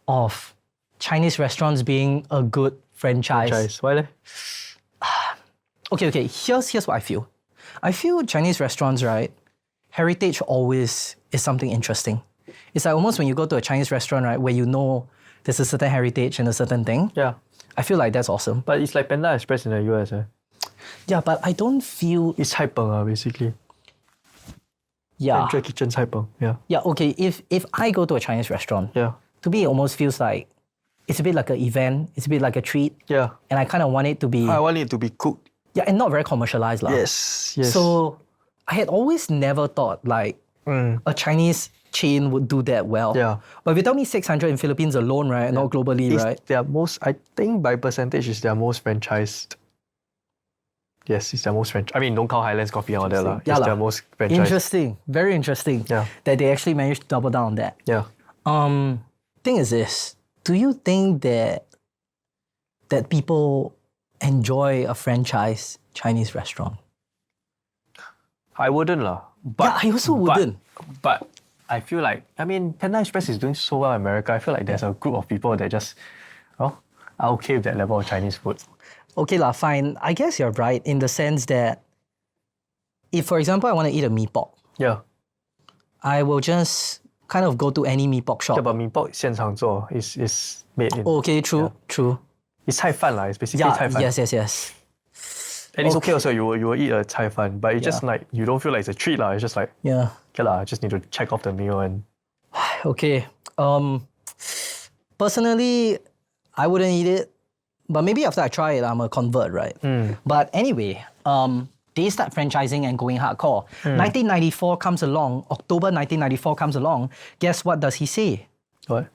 of Chinese restaurants being a good franchise. Franchise. Why? Okay, here's what I feel. I feel Chinese restaurants, right? Heritage always is something interesting. It's like almost when you go to a Chinese restaurant, right, where you know there's a certain heritage and a certain thing. Yeah. I feel like that's awesome. But it's like Panda Express in the US. Yeah, but I don't feel... It's cai peng, basically. Yeah. Central kitchen cai peng. Yeah. Yeah, okay, if I go to a Chinese restaurant, Yeah. to me it almost feels like it's a bit like an event, it's a bit like a treat, Yeah. and I kind of want it to be... I want it to be cooked. Yeah, and not very commercialized. Lah. Yes. Yes. So I had always never thought like a Chinese chain would do that well. Yeah. But if you tell me 600 in Philippines alone, right, not globally, It's right? their most, I think by percentage, is their most franchised. Yes, it's their most franchised. I mean, don't count Highlands Coffee and all that. Yeah It's lah. their most franchised. Interesting, very interesting. Yeah. That they actually managed to double down on that. Yeah. Thing is this: do you think that people enjoy a franchise Chinese restaurant? I wouldn't lah. But, Yeah, I also wouldn't. But I feel like, I mean, Panda Express is doing so well in America. I feel like there's a group of people that just, are okay with that level of Chinese food. Okay lah, fine. I guess you're right in the sense that if, for example, I want to eat a mee pok, Yeah. I will just kind of go to any mee pok shop. Yeah, but mee pok 现场做 is made in. Okay, true, true. It's cai fan lah. It's basically Yeah, cai fan. yes. And it's okay also. You will eat a cai fan, but it's just like you don't feel like it's a treat lah. It's just like Yeah. okay lah. I just need to check off the meal and Okay. Personally, I wouldn't eat it, but maybe after I try it, I'm a convert, right? But anyway, they start franchising and going hardcore. 1994 comes along, October 1994 comes along. Guess what does he say? what?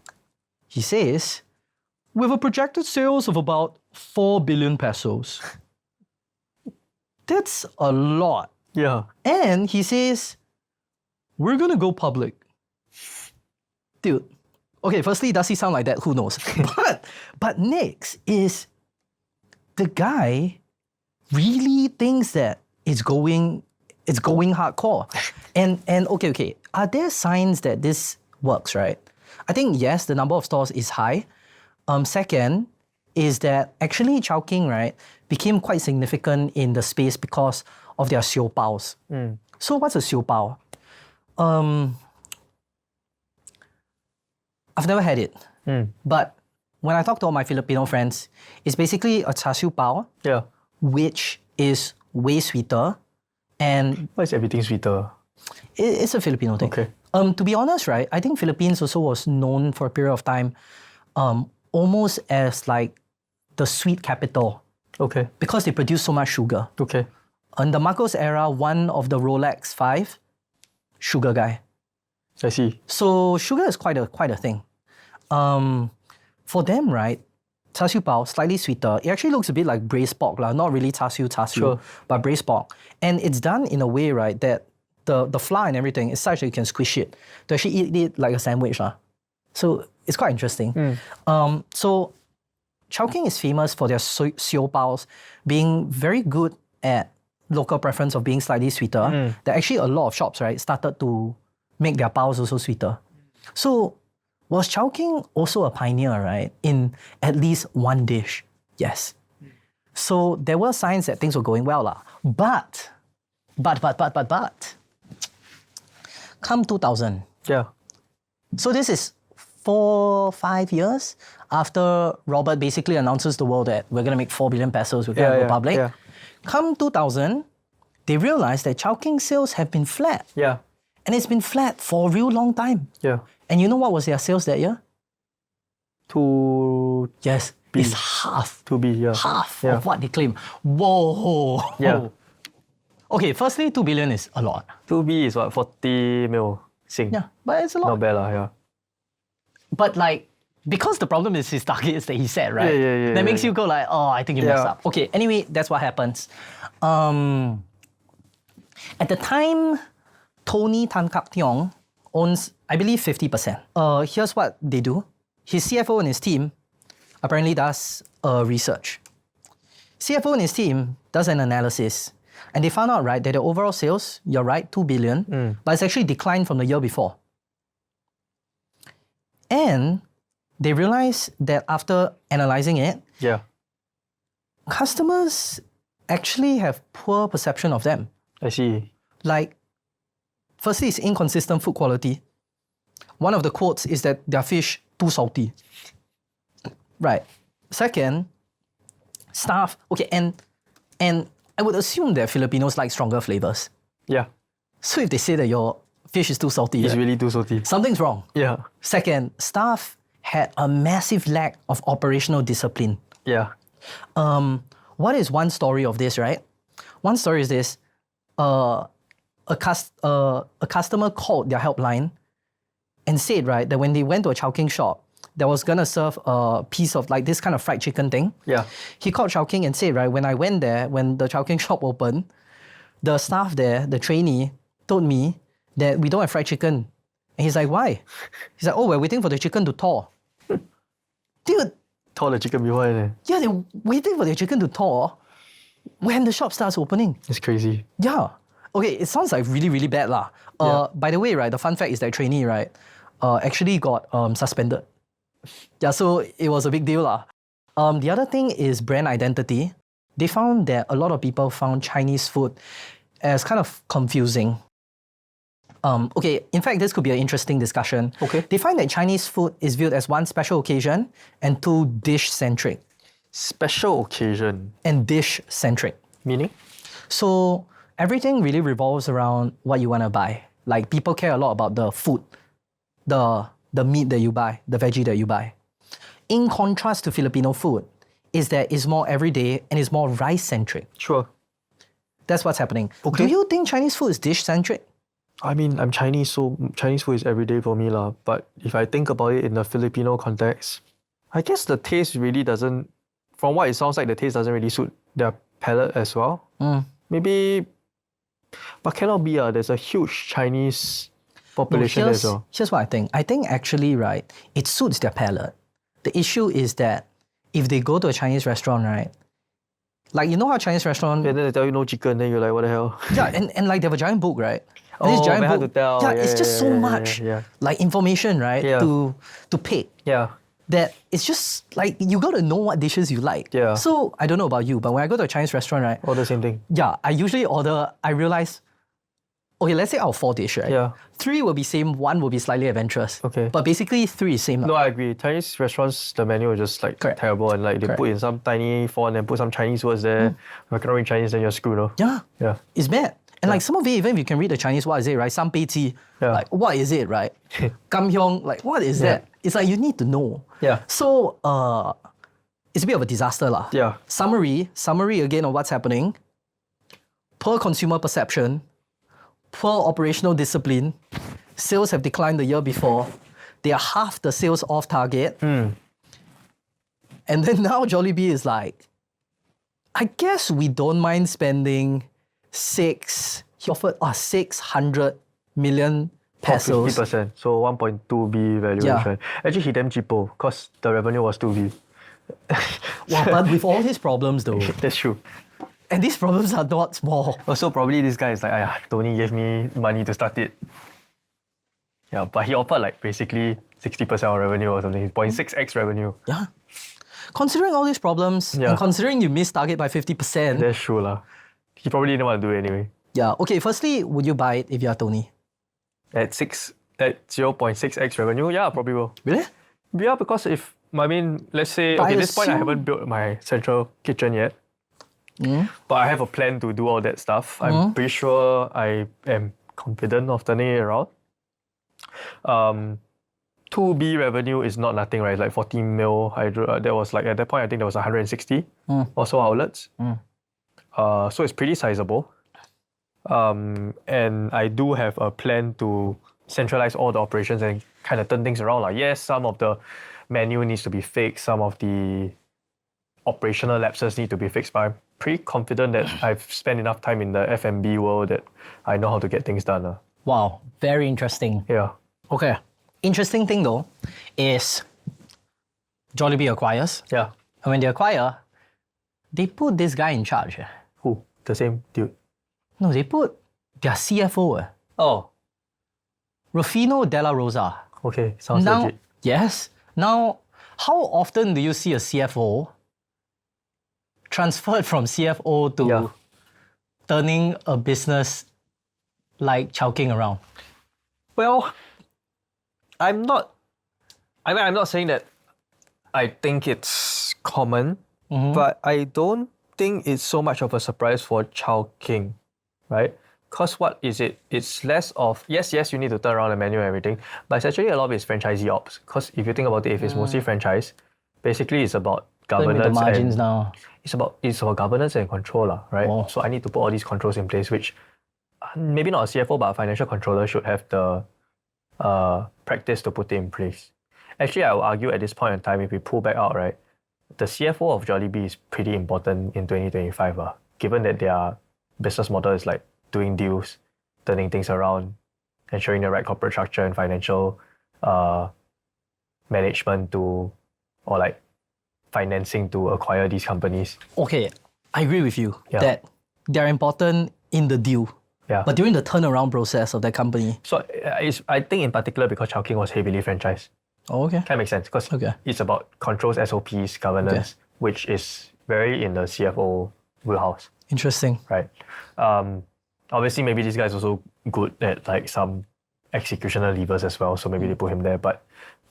He says, with a projected sales of about 4 billion pesos. That's a lot. Yeah. And he says, we're gonna go public. Dude, okay, firstly, does he sound like that? Who knows? but next is the guy really thinks that it's going hardcore. and okay, are there signs that this works, right? I think yes, the number of stores is high. Second, is that actually Chowking, right, became quite significant in the space because of their xiu baos. So what's a xiu bao? I've never had it, but when I talk to all my Filipino friends, it's basically a char siu bao, Yeah. which is way sweeter, and Why is everything sweeter? it's a Filipino thing. Okay. To be honest, right, I think Philippines also was known for a period of time almost as like the sweet capital Okay. because they produce so much sugar. Okay. In the Marcos era, one of the Rolex 5, sugar guy. I see. So sugar is quite a thing. For them, right, char siu bao, slightly sweeter. It actually looks a bit like braised pork, not really char siu, Sure. but braised pork. And it's done in a way, right, that the flour and everything is such that you can squish it to actually eat it like a sandwich. So it's quite interesting. So Chowking is famous for their xiu baos being very good at local preference of being slightly sweeter. There are actually a lot of shops, right, started to make their baos also sweeter. So was Chowking also a pioneer, right, in at least one dish? Yes. So there were signs that things were going well. But, come 2000. Yeah. So this is 4-5 years after Robert basically announces the world that we're going to make 4 billion pesos, we're going to go public. Yeah. Come 2000, they realized that Chowking sales have been flat. Yeah. And it's been flat for a real long time. Yeah. And you know what was their sales that year? Yes, it's half. 2B, yeah. Half Yeah. of what they claim. Whoa. Yeah. Okay, firstly, 2 billion is a lot. 2B is what, 40 mil sing. Yeah, but it's a lot. Not bad lah, yeah. But like, because the problem is his targets that he set, right? Yeah, that makes yeah. you go like, oh, I think you messed Yeah. up. Okay, anyway, that's what happens. At the time, Tony Tancaktiong owns, I believe, 50%. Here's what they do. His CFO and his team apparently does research. CFO and his team does an analysis. And they found out, right, that the overall sales, you're right, 2 billion, but it's actually declined from the year before. And they realized that after analyzing it, Yeah. customers actually have poor perception of them. I see. Like, firstly, it's inconsistent food quality. One of the quotes is that their fish too salty. Right. Second, staff. Okay, and I would assume that Filipinos like stronger flavors. Yeah. So if they say that your fish is too salty, It's really too salty. something's wrong. Yeah. Second, staff had a massive lack of operational discipline. Yeah. What is one story of this, right? One story is this. A customer called their helpline and said, right, that when they went to a Chowking shop that was gonna serve a piece of like this kind of fried chicken thing, Yeah. he called Chowking and said, right, when I went there, when the Chowking shop opened, the staff there, the trainee, told me that we don't have fried chicken. And he's like, why? He's like, oh, we're waiting for the chicken to thaw. Dude, Thaw the chicken beforehand. yeah, they're waiting for the chicken to thaw when the shop starts opening. It's crazy. Yeah. Okay, it sounds like really, really bad lah. By the way, right, the fun fact is that trainee, right, actually got suspended. Yeah, so it was a big deal lah. The other thing is brand identity. They found that a lot of people found Chinese food as kind of confusing. Okay, in fact, this could be an interesting discussion. Okay. They find that Chinese food is viewed as one special occasion and two dish-centric. Special occasion. And dish-centric. Meaning? So everything really revolves around what you want to buy. Like people care a lot about the food, the meat that you buy, the veggie that you buy. In contrast to Filipino food, is that it's more everyday and it's more rice-centric. Sure. That's what's happening. Okay. Do you think Chinese food is dish-centric? I mean, I'm Chinese, so Chinese food is everyday for me lah. But if I think about it in the Filipino context, I guess the taste really doesn't, from what it sounds like, the taste doesn't really suit their palate as well. Maybe, but cannot be. There's a huge Chinese population there as well. Here's what I think. I think actually, right, it suits their palate. The issue is that if they go to a Chinese restaurant, right, like you know how Chinese restaurant, And then they tell you no chicken, then you're like, what the hell? yeah, and like they have a giant book, right? And this Oh, giant very hard book, to tell. yeah, Yeah, it's just yeah, so yeah, much yeah. like information, right, Yeah. to pick. Yeah. that it's just like you gotta know what dishes you like. Yeah. So I don't know about you, but when I go to a Chinese restaurant, right? All the same thing. Yeah, I usually order, I realize, okay, let's say out of 4 dishes, right? Yeah. 3 will be same, 1 will be slightly adventurous. Okay. But basically 3 is same. No, I agree. Chinese restaurants, the menu is just like Correct. terrible, and like they Correct. put in some tiny font and put some Chinese words there. If I cannot read Chinese, then you're screwed. No? Yeah. Yeah. It's bad. And like some of it, even if you can read the Chinese, what is it, right? Some pei ji, Yeah. like what is it, right? Kam hyong, like what is that? It's like you need to know. Yeah. So it's a bit of a disaster lah. Yeah. Summary again of what's happening. Poor consumer perception, poor operational discipline. Sales have declined the year before. They are half the sales off target. And then now Jollibee is like, I guess we don't mind spending he offered 600 million pesos. 50%. So 1.2B valuation. Actually, he damn cheapo because the revenue was 2B. Wow, but with all his problems though, That's true. and these problems are not small. Also, probably this guy is like, Tony gave me money to start it. Yeah, but he offered like basically 60% of revenue or something. 0.6x revenue. Yeah. Considering all these problems and considering you missed target by 50%. That's true lah. He probably didn't want to do it anyway. Yeah. Okay, firstly, would you buy it if you are Tony? At 0.6x revenue, yeah, probably will. Really? Yeah, because let's say, But okay, I this point I assume- haven't built my central kitchen yet. But I have a plan to do all that stuff. I'm pretty sure I am confident of turning it around. 2B revenue is not nothing, right? It's like 40 mil. There was like, at that point, I think there was 160 or so outlets. So it's pretty sizable. And I do have a plan to centralize all the operations and kind of turn things around. Like, yes, some of the menu needs to be fixed, some of the operational lapses need to be fixed, but I'm pretty confident that I've spent enough time in the F&B world that I know how to get things done. Wow, very interesting. Yeah. Okay. Interesting thing though is Jollibee acquires. Yeah. And when they acquire, they put this guy in charge. Who? The same dude. No, they put their CFO. Oh, Rufino Della Rosa. okay. Sounds Now, legit. yes. Now, how often do you see a CFO transferred from CFO to turning a business like Chowking around? Well, I'm not saying that I think it's common, but I don't think it's so much of a surprise for Chowking, right? Because what is it? It's less of, yes, you need to turn around the menu and everything, but it's actually a lot of it's franchisee ops. Because if you think about it, if it's mostly franchise, basically it's about Playing with governance the margins and now. it's about governance and control, right? Oh. So I need to put all these controls in place, which maybe not a CFO, but a financial controller should have the practice to put it in place. Actually, I will argue at this point in time, if we pull back out, right, the CFO of Jollibee is pretty important in 2025, given that their business model is like doing deals, turning things around, ensuring the right corporate structure and financial management or like financing to acquire these companies. Okay, I agree with you Yeah. that they're important in the deal, Yeah. but during the turnaround process of that company. So I think in particular because Chowking was heavily franchised. Oh, okay. Can make sense because Okay. it's about controls, SOPs, governance, which is very in the CFO wheelhouse, Interesting. right? Obviously, maybe this guy's also good at like some executional levers as well, so maybe they put him there. But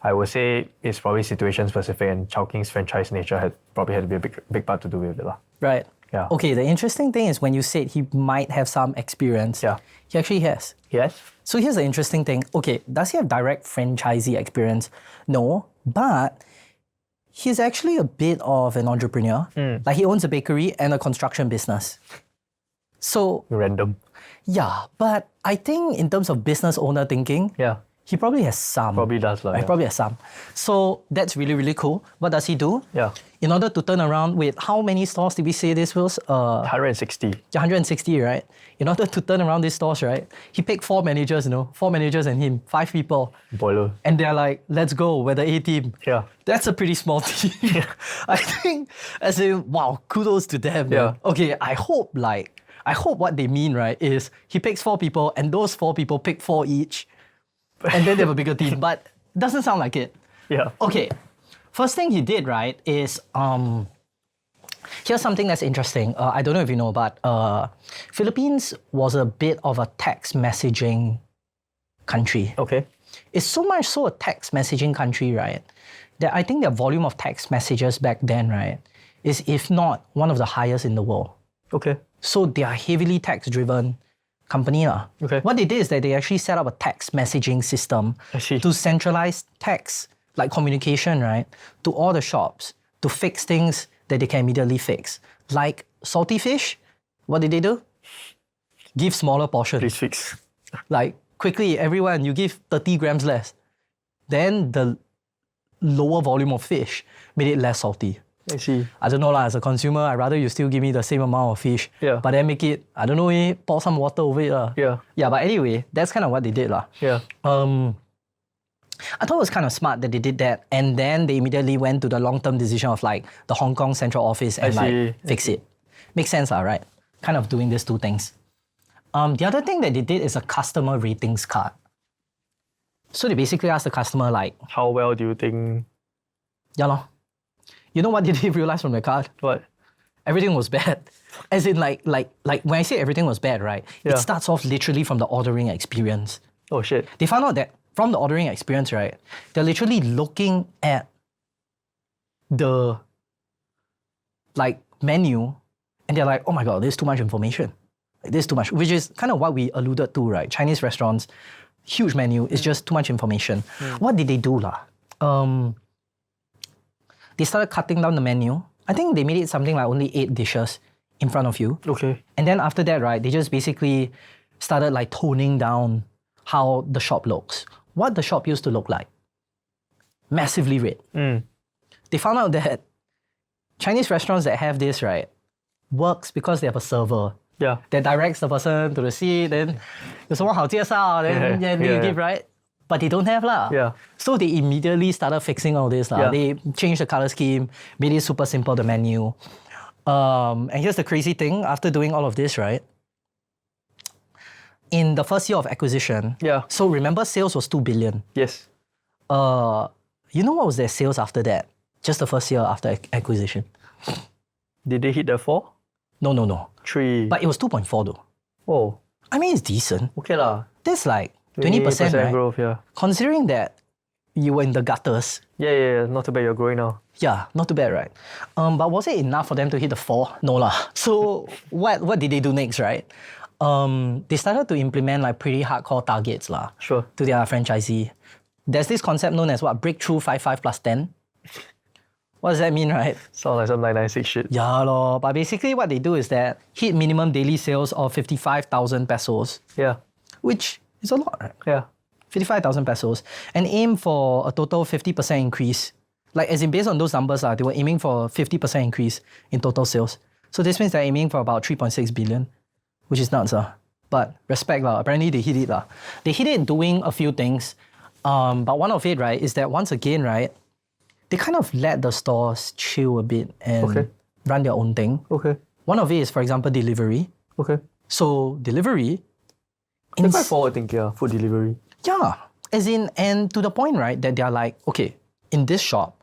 I would say it's probably situation specific, and Chowking's franchise nature had to be a big part to do with it, lah. Right. Yeah. Okay, the interesting thing is when you said he might have some experience, Yeah. he actually has. Yes. So here's the interesting thing. Okay, does he have direct franchisee experience? No, but he's actually a bit of an entrepreneur. Like he owns a bakery and a construction business. So Random. yeah, but I think in terms of business owner thinking, Yeah. he probably has some. Probably does, lah. He Yeah. probably has some. So that's really, really cool. What does he do? Yeah. In order to turn around with how many stores did we say this was? 160. 160, right? In order to turn around these stores, right? He picked 4 managers, 4 managers and him, 5 people. Boiler. And they're like, let's go, we're the A team. Yeah. That's a pretty small team. I think, as in, wow, kudos to them. Yeah. Man. Okay, I hope what they mean, right, is he picks 4 people and those 4 people pick 4 each. And then they have a bigger team. But doesn't sound like it. Yeah. Okay, First thing he did, right, is here's something that's interesting. I don't know if you know, but Philippines was a bit of a text messaging country. Okay. It's so much so a text messaging country, right, that I think the volume of text messages back then, right, is if not one of the highest in the world. Okay. So they are heavily text-driven company. Okay. What they did is that they actually set up a text messaging system I see. to centralize text, like communication, right, to all the shops to fix things that they can immediately fix. Like salty fish, what did they do? Give smaller portions. Please fix. Like quickly, everyone, you give 30 grams less. Then the lower volume of fish made it less salty. I see. I don't know lah, as a consumer, I'd rather you still give me the same amount of fish. Yeah. But then make it, I don't know, pour some water over it lah. Yeah. Yeah, but anyway, that's kind of what they did lah. Yeah. I thought it was kind of smart that they did that, and then they immediately went to the long-term decision of like the Hong Kong central office and like fix it. Makes sense, right? Kind of doing these two things. The other thing that they did is a customer ratings card. So they basically asked the customer like, How well do you think? yeah lor. You know what did they realize from the card? What? Everything was bad. As in like when I say everything was bad, right? Yeah. It starts off literally from the ordering experience. Oh shit. They found out that from the ordering experience, right, they're literally looking at the like menu and they're like, oh my God, there's too much information. Like, there's too much, which is kind of what we alluded to, right? Chinese restaurants, huge menu, it's just too much information. What did they do lah? They started cutting down the menu. I think they made it something like only 8 dishes in front of you. Okay. And then after that, right, they just basically started like toning down how the shop looks. What the shop used to look like. Massively red. They found out that Chinese restaurants that have this, right, works because they have a server Yeah. that directs the person to the seat, then 有什么好介绍, then you give, right? But they don't have lah. Yeah. So they immediately started fixing all this lah. Yeah. They changed the color scheme, made it super simple, the menu. And here's the crazy thing, after doing all of this, right? In the first year of acquisition, Yeah. so remember sales was 2 billion. Yes. You know what was their sales after that? Just the first year after acquisition. Did they hit the 4? No. 3. But it was 2.4 though. Oh. I mean, it's decent. Okay lah. That's like 20%, right? growth, yeah. Considering that you were in the gutters, Yeah. Not too bad you're growing now. yeah, not too bad, right? But was it enough for them to hit the 4? No lah. So what did they do next, right? They started to implement like pretty hardcore targets lah Sure. to their franchisee. There's this concept known as what? Breakthrough 55 plus 10. What does that mean, right? Sound like some 996 shit. Yeah lor. But basically what they do is that hit minimum daily sales of 55,000 pesos, Yeah. which is a lot, right? Yeah. 55,000 pesos, and aim for a total 50% increase. Like, as in based on those numbers, they were aiming for a 50% increase in total sales. So this means they're aiming for about 3.6 billion, which is nuts. But respect, apparently they hit it. They hit it doing a few things. But one of it, right, is that once again, right, they kind of let the stores chill a bit and run their own thing. Okay. One of it is, for example, delivery. Okay. So delivery, They're quite forward thinking, food delivery. yeah, as in, and to the point, right, that they're like, okay, in this shop,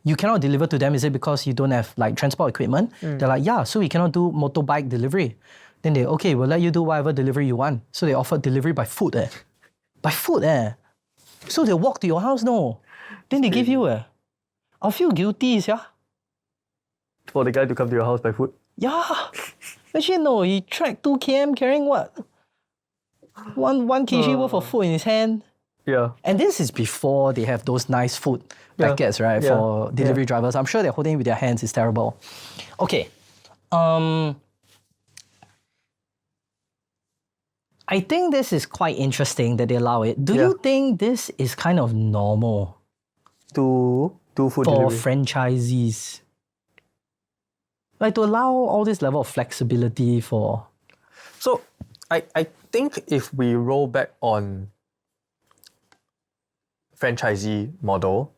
you cannot deliver to them. Is it because you don't have like transport equipment? They're like, yeah, so we cannot do motorbike delivery. Then they, okay, we'll let you do whatever delivery you want. So they offered delivery by foot. By foot. So they walk to your house, no. Then they give you. I'll feel guilty, yeah. For the guy to come to your house by foot. Yeah. Actually, no, he tracked 2 km carrying what? 1 kg worth of food in his hand. Yeah. And this is before they have those nice food packets, right, for delivery drivers. I'm sure they're holding it with their hands. It's terrible. Okay. I think this is quite interesting that they allow it. Do you think this is kind of normal To do food for delivery. franchisees? Like to allow all this level of flexibility for... So I think if we roll back on franchisee model,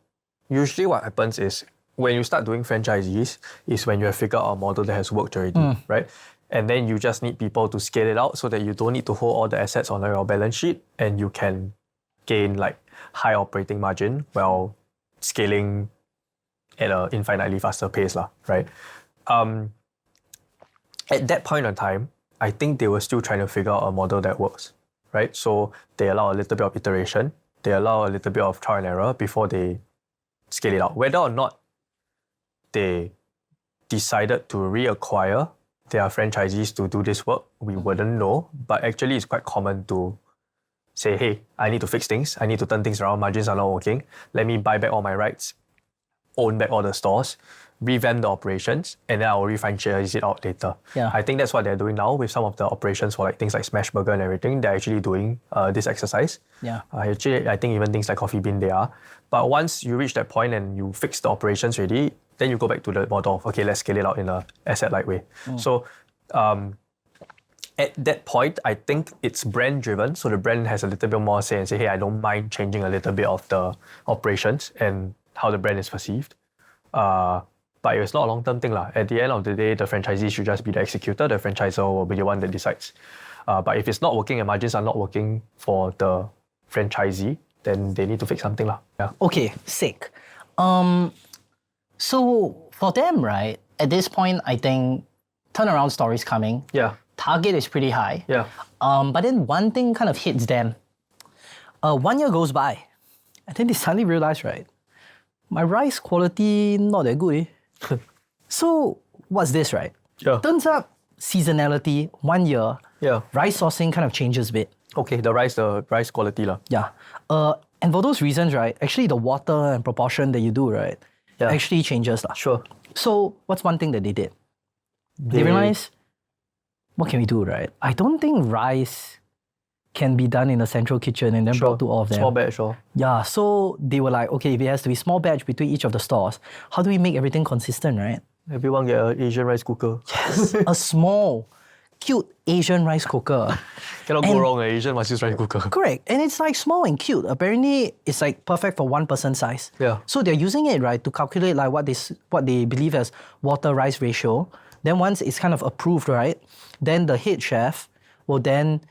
usually what happens is when you start doing franchisees is when you have figured out a model that has worked already, right? And then you just need people to scale it out so that you don't need to hold all the assets on your balance sheet and you can gain like high operating margin while scaling at an infinitely faster pace, right? At that point in time, I think they were still trying to figure out a model that works, right? So they allow a little bit of iteration, they allow a little bit of trial and error before they scale it out. Whether or not they decided to reacquire their franchisees to do this work, we wouldn't know. But actually, it's quite common to say, hey, I need to fix things, I need to turn things around, margins are not working, let me buy back all my rights, own back all the stores, revamp the operations, and then I'll refranchise it out later. Yeah. I think that's what they're doing now with some of the operations for like things like Smashburger and everything. They're actually doing this exercise. Yeah. Actually, I think even things like Coffee Bean, they are. But once you reach that point and you fix the operations already, then you go back to the model of, okay, let's scale it out in an asset-light way. So at that point, I think it's brand-driven. So the brand has a little bit more say and say, hey, I don't mind changing a little bit of the operations and how the brand is perceived. But it's not a long-term thing. At the end of the day, the franchisee should just be the executor. The franchisor will be the one that decides. But if it's not working and margins are not working for the franchisee, then they need to fix something. Yeah. Okay, sick. So for them, right, at this point, I think turnaround story's coming. Yeah. Target is pretty high. Yeah. But then one thing kind of hits them. 1 year goes by, and then they suddenly realize, right, my rice quality not that good. So what's this, right? Yeah. Turns up seasonality, 1 year, Yeah. rice sourcing kind of changes a bit. Okay, the rice quality. Yeah. And for those reasons, right, actually the water and proportion that you do, right, Yeah. actually changes. Sure. So what's one thing that they did? They realized, what can we do, right? I don't think rice can be done in a central kitchen and then brought to all of them. Small batch, sure. Yeah, so they were like, okay, if it has to be small batch between each of the stores, how do we make everything consistent, right? Everyone get an Asian rice cooker. Yes, a small, cute Asian rice cooker. Cannot go wrong, an Asian must use rice cooker. Correct, and it's like small and cute. Apparently, it's like perfect for one person size. Yeah. So they're using it, right, to calculate like what they believe as water-rice ratio. Then once it's kind of approved, right, then the head chef will then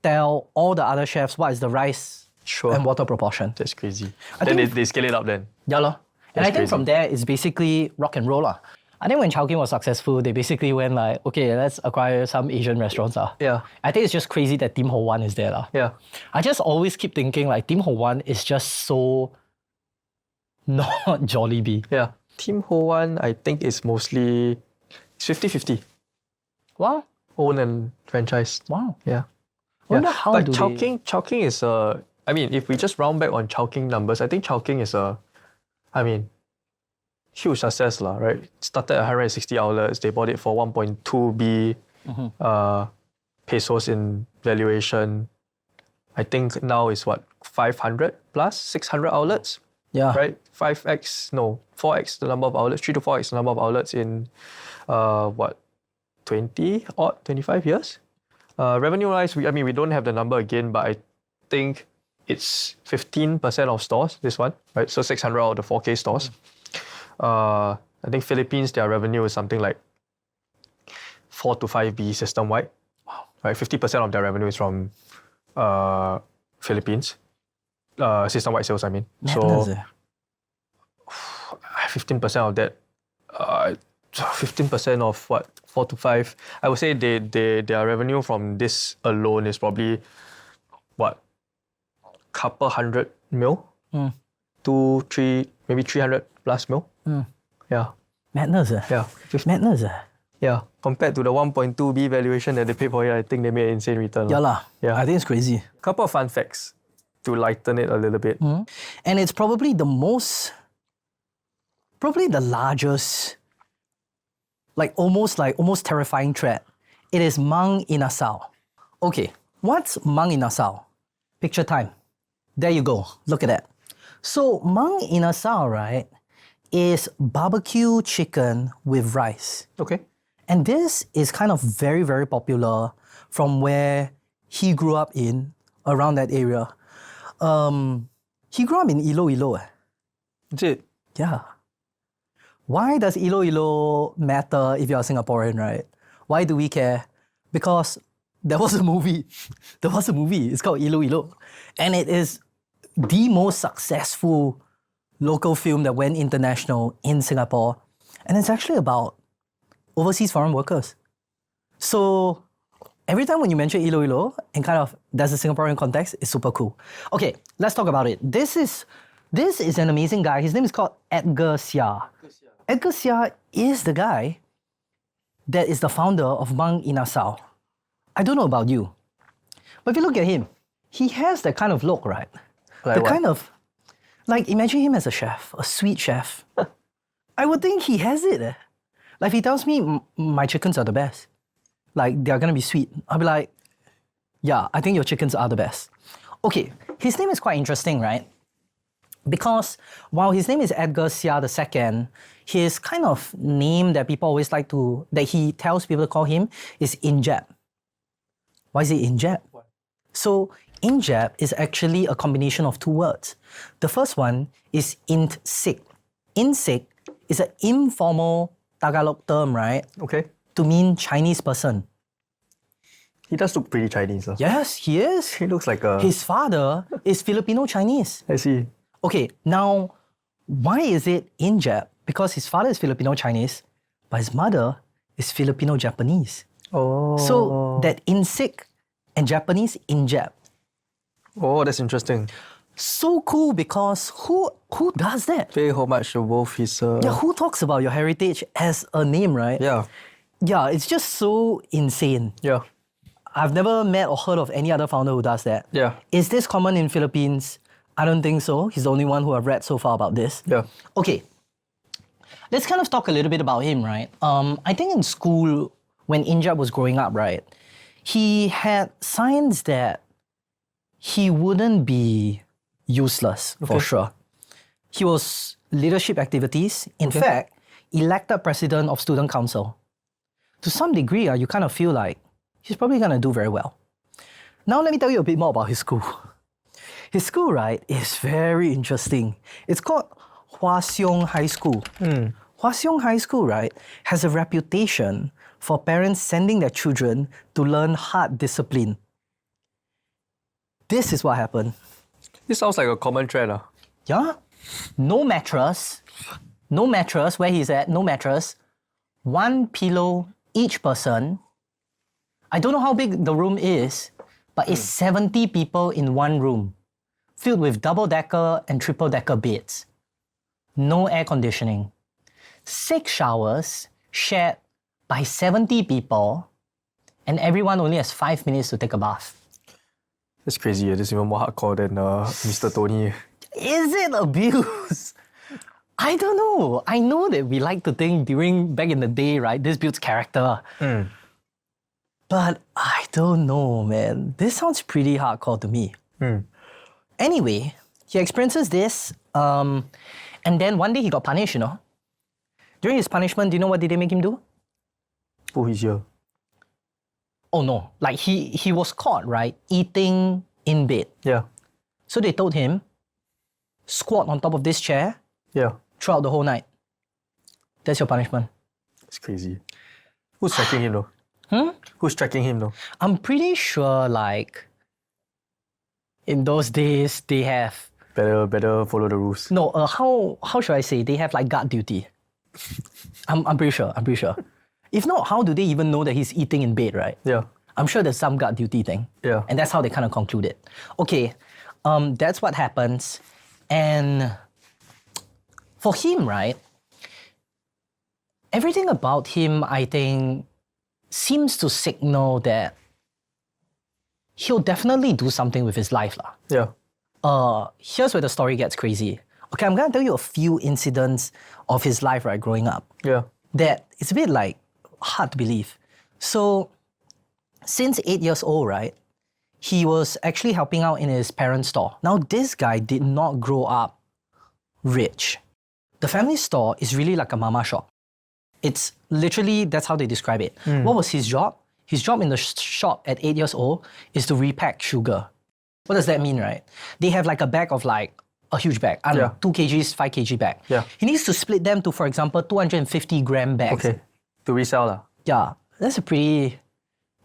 tell all the other chefs what is the rice Sure. and water proportion. That's crazy. I Then think- they scale it up then. Yeah, lor. And That's I think crazy. from there, it's basically rock and roll. I think when Chowking was successful, they basically went like, okay, let's acquire some Asian restaurants. Yeah. I think it's just crazy that Tim Ho Wan is there. Yeah. I just always keep thinking like Tim Ho Wan is just so not Jollibee. Yeah. Tim Ho Wan, I think is mostly 50-50. Wow. Own and franchise. Wow. Yeah. Wonder how but do Chowking is a, I mean, if we just round back on Chowking numbers, I think Chowking is a, I mean, huge success, right? Started at 160 outlets, they bought it for 1.2 B pesos in valuation. I think now is what, 500 plus, 600 outlets, Yeah. right? 4x the number of outlets, 3 to 4x the number of outlets in, 25 years? Revenue-wise, we don't have the number again, but I think it's 15% of stores, this one, right? So 600 out of the 4K stores. I think Philippines, their revenue is something like 4 to 5B system-wide. Wow. Right, 50% of their revenue is from Philippines. System-wide sales, I mean. Madness, So 15% of that, 15% of what, 4 to 5. I would say their revenue from this alone is probably, what, couple hundred mil? 2, 3, maybe 300 plus mil? Yeah. Madness. Yeah. Madness. Yeah. Compared to the 1.2B valuation that they paid for it, I think they made an insane return. Yeah lah. Yeah. I think it's crazy. Couple of fun facts to lighten it a little bit. And it's probably the largest, almost terrifying threat. It is Mang Inasal. Okay, what's Mang Inasal? Picture time. There you go. Look at that. So Mang Inasal, right, is barbecue chicken with rice. Okay. And this is kind of very, very popular from where he grew up in, around that area. He grew up in Iloilo. That's it. Yeah. Why does Iloilo matter if you're a Singaporean, right? Why do we care? Because there was a movie. It's called Iloilo. And it is the most successful local film that went international in Singapore. And it's actually about overseas foreign workers. So every time when you mention Ilo Ilo and kind of there's a Singaporean context, it's super cool. Okay, let's talk about it. This is an amazing guy. His name is called Edgar Sia. Edgar Sia is the guy that is the founder of Mang Inasal. I don't know about you, but if you look at him, he has that kind of look, right? Like the what? kind of, like imagine him as a chef, a sweet chef. I would think he has it. Like if he tells me my chickens are the best, like they're gonna be sweet, I'll be like, yeah, I think your chickens are the best. Okay, his name is quite interesting, right? Because while his name is Edgar Sia II, his kind of name that people always like to, that he tells people to call him is Injab. Why is it Injab? So Injab is actually a combination of two words. The first one is Int-Sik. Int-Sik is an informal Tagalog term, right? Okay. To mean Chinese person. He does look pretty Chinese. Huh? Yes, he is. He looks like a... His father is Filipino Chinese. I see. Okay, now, why is it Injab? Because his father is Filipino Chinese, but his mother is Filipino Japanese. Oh. So that Insik and Japanese Injab. Oh, that's interesting. So cool because who does that? Pay homage to both his... Yeah, who talks about your heritage as a name, right? Yeah. Yeah, it's just so insane. Yeah. I've never met or heard of any other founder who does that. Yeah. Is this common in Philippines? I don't think so. He's the only one who I've read so far about this. Yeah. Okay. Let's kind of talk a little bit about him, right? I think in school, when Injab was growing up, right, he had signs that he wouldn't be useless, for sure. He was leadership activities. In fact, elected president of student council. To some degree, you kind of feel like he's probably going to do very well. Now, let me tell you a bit more about his school. His school, right, is very interesting. It's called Hua Xiong High School. Hua Xiong High School, right, has a reputation for parents sending their children to learn hard discipline. This is what happened. This sounds like a common trend. Yeah? No mattress. No mattress. Where he's at, no mattress. One pillow each person. I don't know how big the room is, but it's 70 people in one room, filled with double-decker and triple-decker beds. No air conditioning. 6 showers shared by 70 people, and everyone only has 5 minutes to take a bath. That's crazy. This is even more hardcore than Mr. Tony. Is it abuse? I don't know. I know that we like to think back in the day, right, this builds character. But I don't know, man. This sounds pretty hardcore to me. Anyway, he experiences this, and then one day he got punished, you know. During his punishment, do you know what did they make him do? Oh, he's here. Oh no, like he was caught, right, eating in bed. Yeah. So they told him, squat on top of this chair Yeah. throughout the whole night. That's your punishment. It's crazy. Who's tracking him though? Who's tracking him though? I'm pretty sure, like, in those days, they have... Better follow the rules. No, how should I say? They have, like, guard duty. I'm pretty sure. If not, how do they even know that he's eating in bed, right? Yeah. I'm sure there's some guard duty thing. Yeah. And that's how they kind of conclude it. Okay, that's what happens. And for him, right, everything about him, I think, seems to signal that he'll definitely do something with his life. Yeah. Here's where the story gets crazy. Okay, I'm gonna tell you a few incidents of his life, right, growing up. Yeah. That it's a bit like hard to believe. So, since 8 years old, right, he was actually helping out in his parents' store. Now, this guy did not grow up rich. The family store is really like a mama shop. It's literally, that's how they describe it. What was his job? His job in the shop at 8 years old is to repack sugar. What does that mean, right? They have like a bag of like a huge bag. I don't know, 2 kgs, 5 kg bag. Yeah. He needs to split them to, for example, 250 gram bags. Okay. To resell lah. Yeah, that's a pretty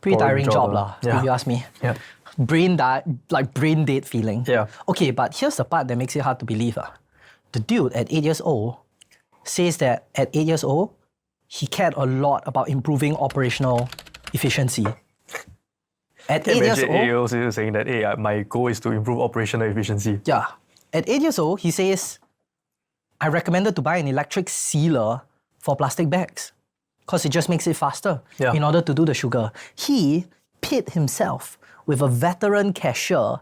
tiring job lah, Yeah. if you ask me. Yeah. Brain dead feeling. Yeah. Okay, but here's the part that makes it hard to believe. the dude at 8 years old says that at 8 years old, he cared a lot about improving operational efficiency. At 8 years Imagine old, 8 years old saying that, hey, my goal is to improve operational efficiency. yeah. At 8 years old, he says, I recommended to buy an electric sealer for plastic bags because it just makes it faster Yeah. in order to do the sugar. He pit himself with a veteran cashier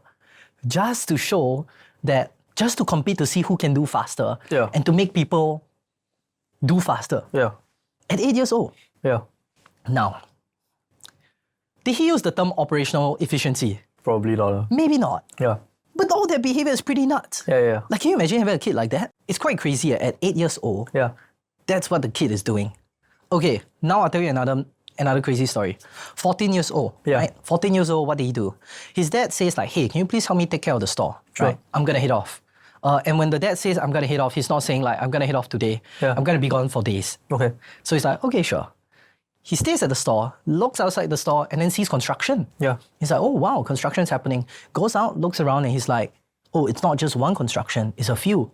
just to show that, just to compete to see who can do faster Yeah. and to make people do faster. Yeah. At 8 years old. Yeah. Now, did he use the term operational efficiency? Probably not. Maybe not. Yeah. But all that behavior is pretty nuts. Yeah. Like, can you imagine having a kid like that? It's quite crazy. At 8 years old, Yeah. that's what the kid is doing. Okay, now I'll tell you another crazy story. 14 years old, Yeah. right? 14 years old, what did he do? His dad says like, hey, can you please help me take care of the store? Sure. Right? I'm gonna head off. And when the dad says I'm gonna head off, he's not saying like, I'm gonna head off today. Yeah. I'm gonna be gone for days. Okay. So he's like, okay, sure. He stays at the store, looks outside the store, and then sees construction. Yeah. He's like, oh wow, construction's happening. Goes out, looks around, and he's like, oh, it's not just one construction, it's a few.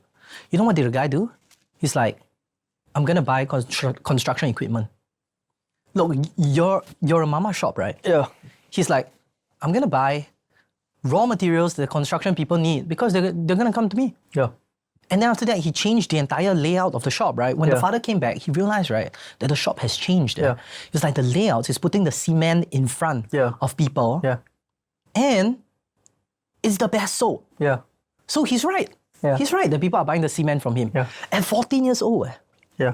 You know what did the guy do? He's like, I'm gonna buy construction equipment. Look, you're a mama shop, right? Yeah. He's like, I'm gonna buy raw materials that construction people need because they're gonna come to me. Yeah. And then after that, he changed the entire layout of the shop, right? When the Yeah. father came back, he realized, right, that the shop has changed. Yeah. It's like the layouts is putting the cement in front Yeah. of people. Yeah. And it's the best sold. Yeah. So he's right. Yeah. He's right that people are buying the cement from him. Yeah. At 14 years old. Yeah.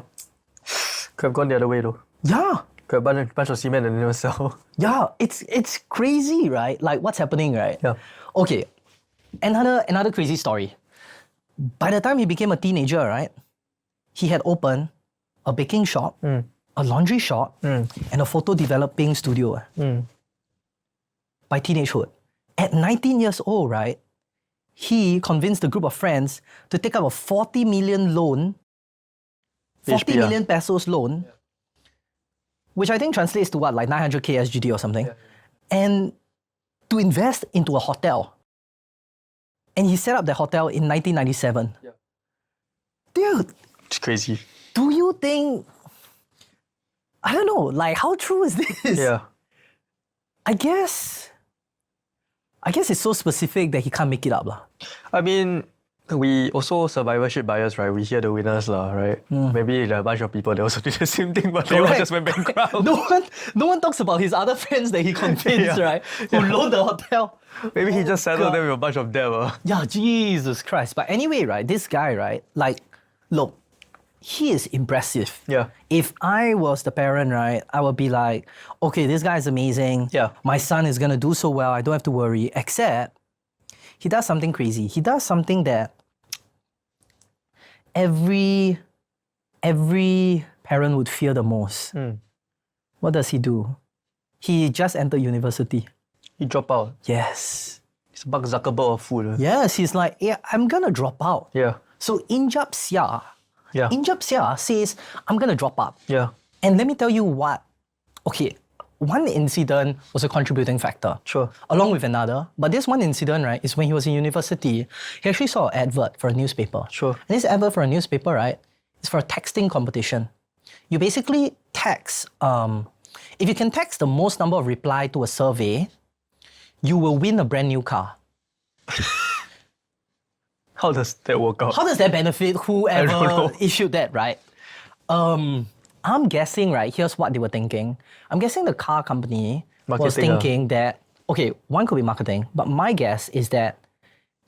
Could have gone the other way though. Yeah. Could have bought a bunch of cement and never sell. Yeah. It's crazy, right? Like what's happening, right? Yeah. Okay. Another crazy story. By the time he became a teenager, right, he had opened a baking shop, a laundry shop, and a photo developing studio. By teenagehood. At 19 years old, right, he convinced a group of friends to take up a 40 million loan, 40 HPR. million pesos loan, which I think translates to what, like 900k SGD or something, and to invest into a hotel. And he set up the hotel in 1997. Dude, It's crazy. do you think, I don't know, like how true is this? Yeah. I guess it's so specific that he can't make it up. Lah. I mean, we also survivorship bias, right? We hear the winners, lah, right? Maybe there are a bunch of people that also did the same thing, but they all Correct. just went bankrupt. No one talks about his other friends that he convinced, Yeah. right? Who loaned the hotel. Maybe he just saddled God. them with a bunch of debt. Yeah, Jesus Christ. But anyway, right, this guy, right, like, look, he is impressive. Yeah. If I was the parent, right, I would be like, okay, this guy is amazing. Yeah. My son is gonna do so well. I don't have to worry. Except he does something crazy. He does something that every parent would fear the most. What does he do? He just entered university. He dropped out. Yes. He's Mark Zuckerberg of food. Yes, he's like, yeah, I'm gonna drop out. Yeah. So Injap Sia says, I'm gonna drop out. Yeah. And let me tell you what. Okay, one incident was a contributing factor. Sure. Along with another. But this one incident, right, is when he was in university, he actually saw an advert for a newspaper. Sure. And this advert for a newspaper, right, is for a texting competition. You basically text, if you can text the most number of reply to a survey, you will win a brand new car. How does that work out? How does that benefit don't whoever know. issued that, right? I'm guessing, right, here's what they were thinking. I'm guessing the car company was Marketing, thinking that, okay, one could be marketing, but my guess is that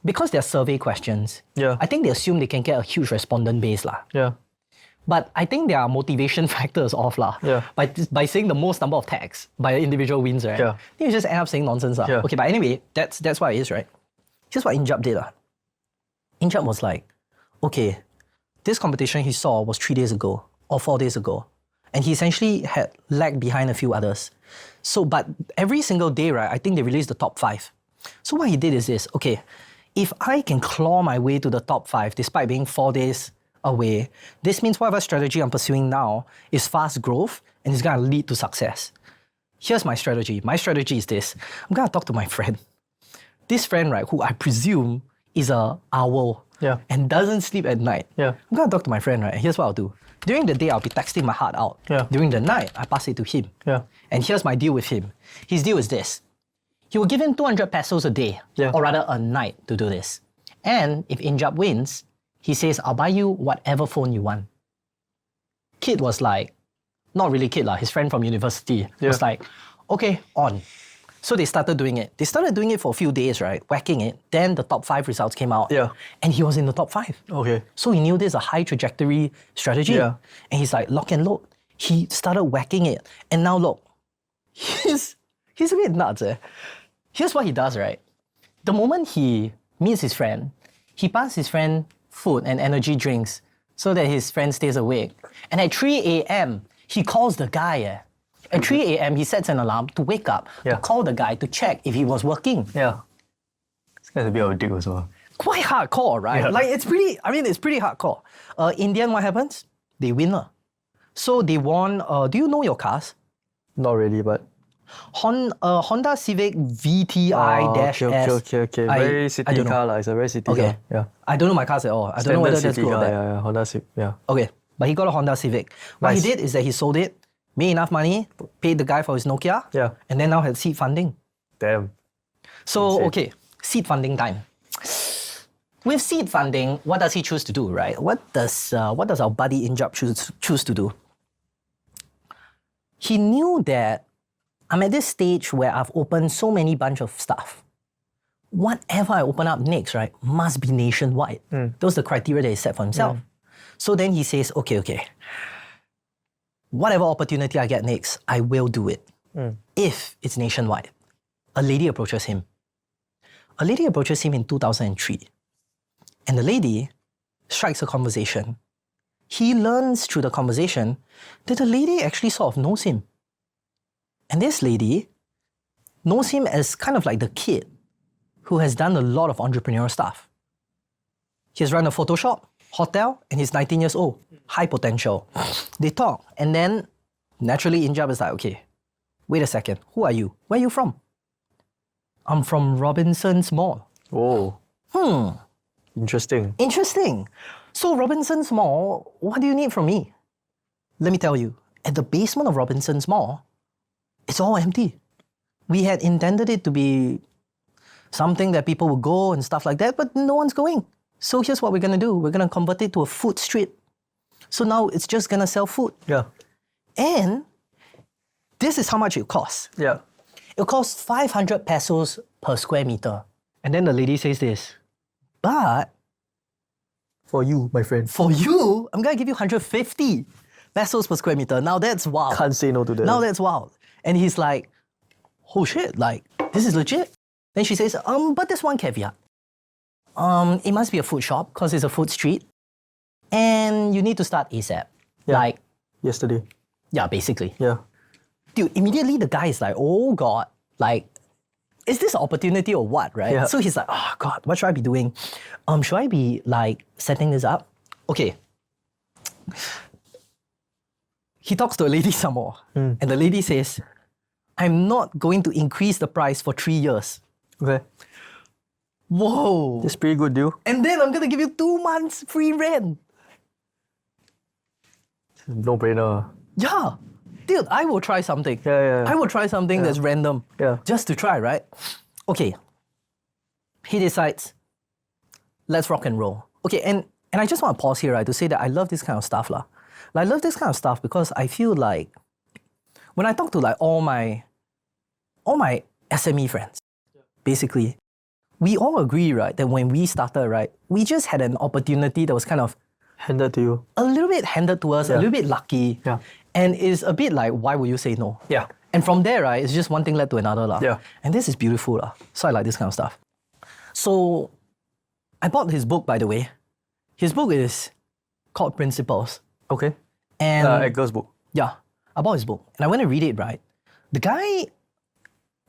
because they're survey questions, Yeah. I think they assume they can get a huge respondent base. Lah. Yeah. But I think there are motivation factors off. Lah. Yeah. By saying the most number of tags by an individual wins, right? Yeah. Then you just end up saying nonsense. Lah. Yeah. Okay, but anyway, that's what it is, right? Here's what Injap did. Injap was like, okay, this competition he saw was 3 days ago or 4 days ago. And he essentially had lagged behind a few others. So, but every single day, right, I think they released the top 5. So what he did is this, okay, if I can claw my way to the top 5 despite being 4 days away, this means whatever strategy I'm pursuing now is fast growth and it's gonna lead to success. Here's my strategy. My strategy is this. I'm gonna talk to my friend. This friend, right, who I presume is a owl. Yeah. and doesn't sleep at night. Yeah. I'm gonna talk to my friend, right? Here's what I'll do. During the day, I'll be texting my heart out. Yeah. During the night, I pass it to him. Yeah. And here's my deal with him. His deal is this. He will give him 200 pesos a day, Yeah. or rather a night to do this. And if Injab wins, he says, I'll buy you whatever phone you want. Kid was like, not really kid lah, his friend from university was like, okay, on. So they started doing it. They started doing it for a few days, right? Whacking it. Then the top 5 results came out. Yeah. And he was in the top 5. Okay. So he knew this is a high trajectory strategy. Yeah. And he's like, lock and load. He started whacking it. And now look, he's a bit nuts. Here's what he does, right? The moment he meets his friend, he passes his friend food and energy drinks so that his friend stays awake. And at 3 a.m., he calls the guy. At 3 a.m., he sets an alarm to wake up, to call the guy to check if he was working. Yeah. This guy's a bit of a dick as well. Quite hardcore, right? Yeah. Like, it's pretty hardcore. In the end, what happens? They win. So they won, do you know your cars? Not really, but... Honda Civic VTI-S. Okay. Very city car, like, it's a very city car. Yeah. I don't know my cars at all. I don't know whether that's city good or car, bad. yeah. Honda Civic, yeah. Okay, but he got a Honda Civic. What he Nice. did is that he sold it, made enough money, paid the guy for his Nokia, Yeah. and then now had seed funding. Damn. So, Insane. okay, seed funding time. With seed funding, what does he choose to do, right? What does our buddy Injab choose to do? He knew that I'm at this stage where I've opened so many bunch of stuff. Whatever I open up next, right, must be nationwide. Those are the criteria that he set for himself. So then he says, okay, whatever opportunity I get next, I will do it. If it's nationwide. A lady approaches him. A lady approaches him in 2003. And the lady strikes a conversation. He learns through the conversation that the lady actually sort of knows him. And this lady knows him as kind of like the kid who has done a lot of entrepreneurial stuff. He has run a photo shop, hotel, and he's 19 years old. High potential. They talk, and then naturally Injab is like, okay, wait a second, who are you? Where are you from? I'm from Robinson's Mall. Oh. Interesting. Interesting. So Robinson's Mall, what do you need from me? Let me tell you, at the basement of Robinson's Mall, it's all empty. We had intended it to be something that people would go and stuff like that, but no one's going. So here's what we're gonna do. We're gonna convert it to a food street. So now it's just gonna sell food. Yeah. And this is how much it costs. Yeah. It costs 500 pesos per square meter. And then the lady says this, but For you, my friend. for you, I'm gonna give you 150 pesos per square meter. Now that's wild. Can't say no to that. Now that's wild. And he's like, oh shit, like, this is legit. Then she says, but there's one caveat. It must be a food shop because it's a food street. And you need to start ASAP. Yeah. Like, Yesterday. yeah, basically. Yeah. Dude, immediately the guy is like, oh God, like, is this an opportunity or what, right? Yeah. So he's like, oh God, what should I be doing? Should I be like setting this up? Okay. He talks to a lady some more. And the lady says, I'm not going to increase the price for 3 years. Okay. Whoa. That's pretty good deal. And then I'm going to give you 2 months free rent. No brainer. Yeah. Dude, I will try something. Yeah. I will try something that's random. Yeah. Just to try, right? Okay. He decides, let's rock and roll. Okay, and I just want to pause here, right, to say that I love this kind of stuff. Like, I love this kind of stuff because I feel like when I talk to like all my SME friends, basically, we all agree, right, that when we started, right, we just had an opportunity that was kind of Handed to you. a little bit handed to us, a little bit lucky. Yeah. And it's a bit like, why would you say no? Yeah. And from there, right, it's just one thing led to another. Yeah. And this is beautiful. So I like this kind of stuff. So I bought his book, by the way. His book is called Principles. Okay. And Edgar's book. yeah, I bought his book. And I went to read it, right? The guy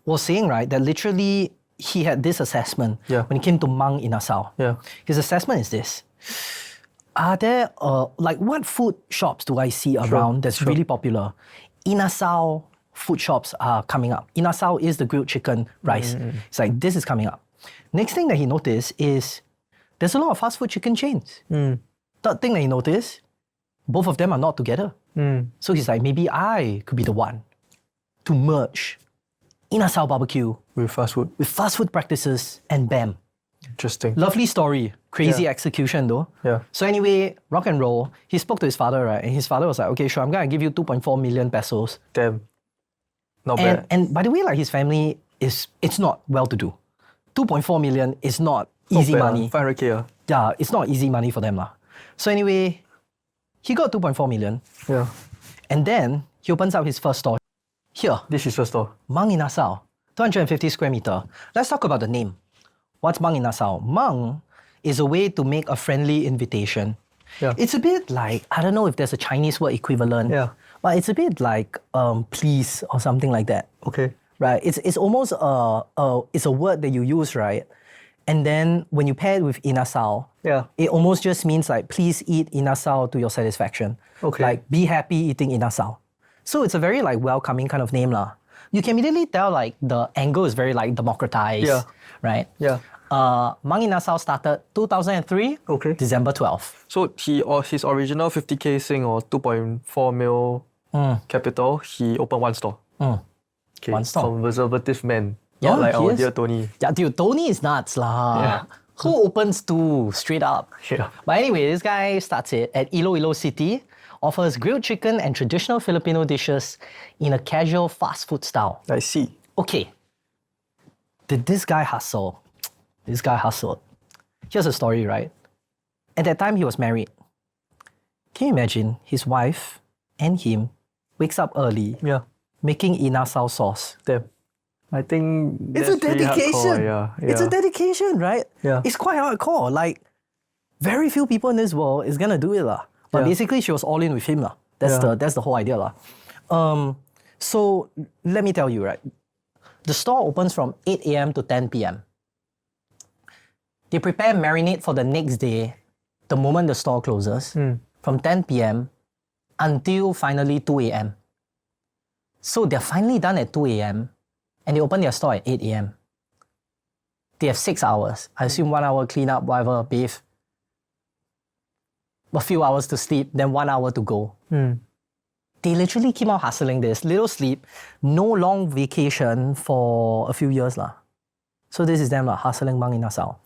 was saying, right, that literally he had this assessment when it came to Mang Inasal. Yeah. His assessment is this. Are there, like, what food shops do I see around that's really popular? Inasal food shops are coming up. Inasal is the grilled chicken rice. It's like, this is coming up. Next thing that he noticed is there's a lot of fast food chicken chains. Third thing that he noticed, both of them are not together. So he's like, maybe I could be the one to merge Inasal barbecue With fast food. with fast food practices, and bam. Interesting. Lovely story. Crazy execution though. Yeah. So anyway, rock and roll. He spoke to his father, right? And his father was like, okay, sure, I'm gonna give you 2.4 million pesos. Damn. Not And bad. and by the way, like his family it's not well to do. 2.4 million is not easy money. 500k. Yeah, it's not easy money for them lah. So anyway, he got 2.4 million. Yeah. And then he opens up his first store. Here, This is your store. Mang Inasal, 250 square meter. Let's talk about the name. What's Mang Inasal? Mang is a way to make a friendly invitation. Yeah. It's a bit like, I don't know if there's a Chinese word equivalent, Yeah. but it's a bit like please or something like that, Okay. right? It's almost it's a word that you use, right? And then when you pair it with Inasal, Yeah. it almost just means like, please eat Inasal to your satisfaction. Okay. Like, be happy eating Inasal. So it's a very like welcoming kind of name lah. You can immediately tell like the angle is very like democratized, Yeah. right? Yeah. Mang Inasal started 2003, Okay. December 12th. So his original 50k sing or 2.4 mil capital, he opened one store. Okay. One store. Conservative man. Yeah, Not like he our is. dear Tony. Yeah, dude, Tony is nuts lah. Yeah. Who opens two straight up? Yeah. But anyway, this guy starts it at Iloilo City, offers grilled chicken and traditional Filipino dishes in a casual fast food style. I see. Okay, did this guy hustle? This guy hustled. Here's a story, right? At that time, he was married. Can you imagine his wife and him wakes up early Yeah. making Inasal sauce? Damn. I think It's a that's pretty dedication. hardcore, yeah. It's a dedication, right? Yeah. It's quite hardcore. Like, very few people in this world is gonna do it lah. But Yeah. basically, she was all in with him lah. That's Yeah. the whole idea lah. So let me tell you, right? The store opens from 8 a.m. to 10 p.m. They prepare marinade for the next day, the moment the store closes, from 10 p.m. until finally 2 a.m. So they're finally done at 2 a.m. and they open their store at 8 a.m. They have 6 hours. I assume 1 hour clean up, whatever, bathe. A few hours to sleep, then 1 hour to go. They literally keep on hustling this. Little sleep, no long vacation for a few years lah. So this is them lah, hustling Mang Inasal.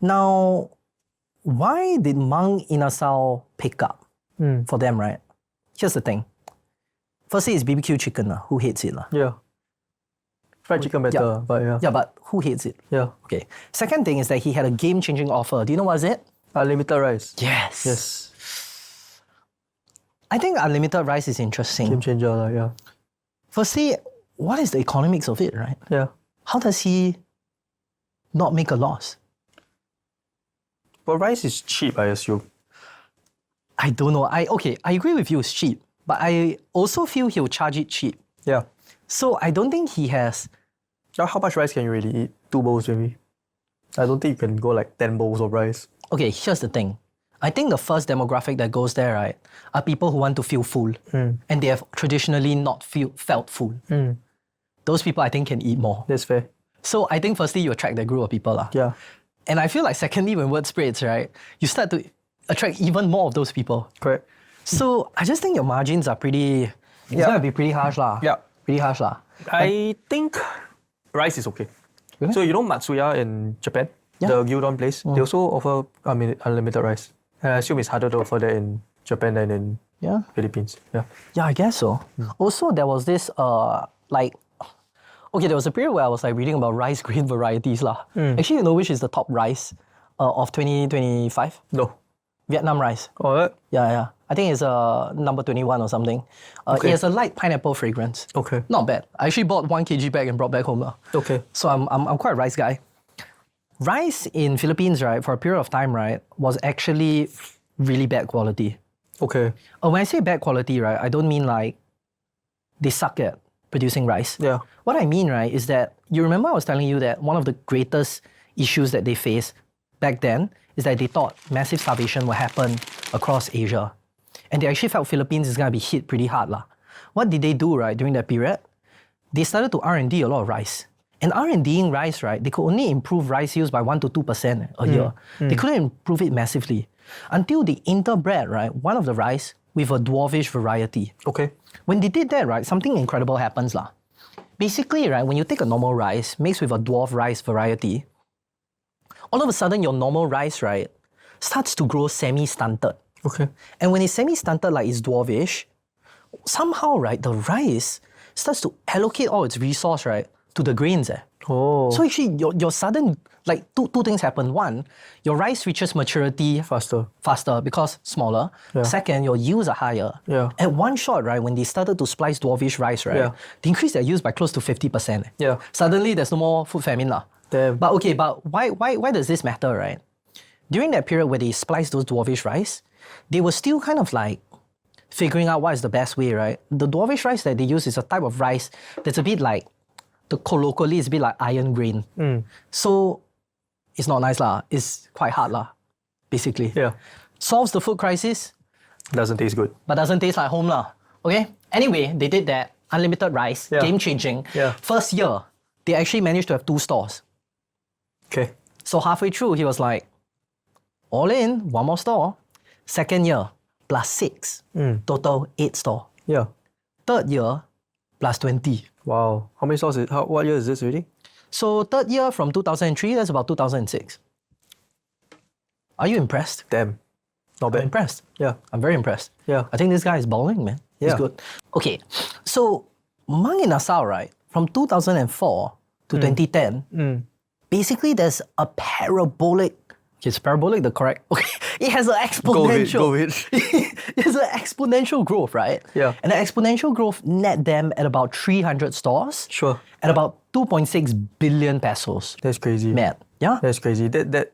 Now, why did Mang Inasal pick up for them, right? Here's the thing. Firstly, it's BBQ chicken lah. Who hates it lah? Yeah. Fried chicken better, but yeah. Yeah, but who hates it? Yeah. Okay. Second thing is that he had a game-changing offer. Do you know what is it? Unlimited rice. Yes. Yes. I think unlimited rice is interesting. Game changer, yeah. Firstly, what is the economics of it, right? Yeah. How does he not make a loss? But rice is cheap, I assume. I don't know. I agree with you, it's cheap. But I also feel he'll charge it cheap. Yeah. So I don't think he has. Now, how much rice can you really eat? 2 bowls maybe. I don't think you can go like 10 bowls of rice. Okay, here's the thing. I think the first demographic that goes there, right, are people who want to feel full. And they have traditionally not felt full. Those people, I think, can eat more. That's fair. So I think firstly, you attract that group of people. Lah. Yeah. And I feel like secondly, when word spreads, right, you start to attract even more of those people. Correct. So I just think your margins are pretty, it's gonna be pretty harsh lah. Yeah. Pretty harsh lah. I think rice is okay. Really? So you know Matsuya in Japan? Yeah. The gyudon place? They also offer unlimited rice. And I assume it's harder to offer that in Japan than in Yeah. Philippines. Yeah. Yeah, I guess so. Also, there was this, there was a period where I was like reading about rice grain varieties lah. Actually, you know which is the top rice of 2025? No. Vietnam rice. Oh, that? Yeah. I think it's number 21 or something. Okay. It has a light pineapple fragrance. Okay. Not bad. I actually bought 1 kg bag and brought back home. Okay. So I'm quite a rice guy. Rice in Philippines, right, for a period of time, right, was actually really bad quality. Okay. When I say bad quality, right, I don't mean like they suck at producing rice. Yeah. What I mean, right, is that you remember I was telling you that one of the greatest issues that they faced back then is that they thought massive starvation would happen across Asia. And they actually felt Philippines is going to be hit pretty hard lah. What did they do, right, during that period? They started to R&D a lot of rice. And R&Ding rice, right, they could only improve rice yields by 1 to 2% a year. They couldn't improve it massively until they interbred, right, one of the rice with a dwarfish variety. Okay. When they did that, right, something incredible happens lah. Basically, right, when you take a normal rice mixed with a dwarf rice variety, all of a sudden your normal rice, right, starts to grow semi-stunted. Okay. And when it's semi-stunted like it's dwarfish, somehow, right, the rice starts to allocate all its resource, right, to the grains. Oh. So actually, your sudden, like two things happen. One, your rice reaches maturity faster. because smaller. Yeah. Second, your yields are higher. Yeah. At one shot, right, when they started to splice dwarfish rice, right, Yeah. they increased their yields by close to 50%. Yeah. Suddenly, there's no more food famine lah. Damn. But okay, but why does this matter, right? During that period where they spliced those dwarfish rice, they were still kind of like figuring out what is the best way, right? The dwarfish rice that they use is a type of rice that's a bit like, colloquially, it's a bit like iron grain. So it's not nice lah. It's quite hard lah, basically. Yeah. Solves the food crisis, Doesn't taste good. but doesn't taste like home lah. Okay? Anyway, they did that. Unlimited rice, Yeah. game-changing. Yeah. First year, they actually managed to have 2 stores. Okay. So halfway through, he was like, all in, 1 more store. Second year, plus 6. Total 8 store. Yeah. Third year, plus 20. Wow. How many stores? What year is this already? So third year from 2003, that's about 2006. Are you impressed? Damn. Not I'm bad. impressed. Yeah. I'm very impressed. Yeah. I think this guy is balling, man. He's Yeah. good. Okay, so Mang Inasal, right, from 2004 to 2010, basically there's a parabolic, is parabolic the correct? Okay, it has an exponential. Go with. It has an exponential growth, right? Yeah. And the exponential growth net them at about 300 stores. Sure. At about 2.6 billion pesos. That's crazy. Mad. Yeah? That's crazy. That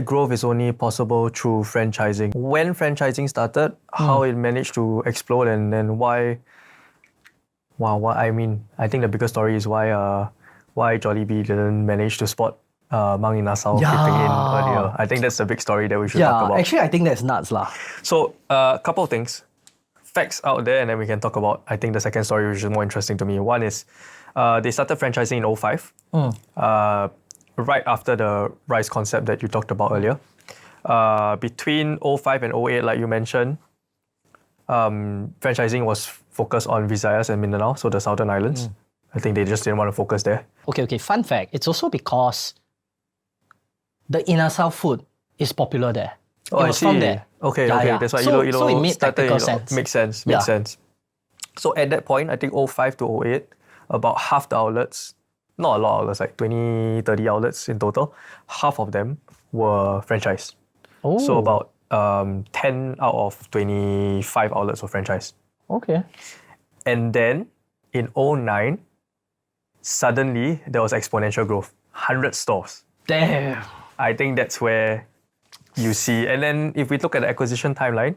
growth is only possible through franchising. When franchising started, how it managed to explode, and then why? Wow, I think the bigger story is why Jollibee didn't manage to spot Mang Inasal creeping in earlier. I think that's the big story that we should talk about. Actually, I think that's nuts lah. So, a couple of things. Facts out there, and then we can talk about, I think, the second story, which is more interesting to me. One is they started franchising in 2005, right after the rice concept that you talked about earlier. Between 2005 and 2008, like you mentioned, franchising was focused on Visayas and Mindanao, so the southern islands. I think they just didn't want to focus there. Okay. Fun fact, it's also because the Inasal food is popular there. It was from there. Okay, Yeah, okay. yeah. That's why So it made started, practical sense. Makes sense. Yeah. So at that point, I think 2005 to 2008, about half the outlets, not a lot of outlets, like 20, 30 outlets in total, half of them were franchised. Oh. So about 10 out of 25 outlets were franchised. Okay. And then in 2009, suddenly there was exponential growth, 100 stores. Damn. I think that's where you see. And then if we look at the acquisition timeline,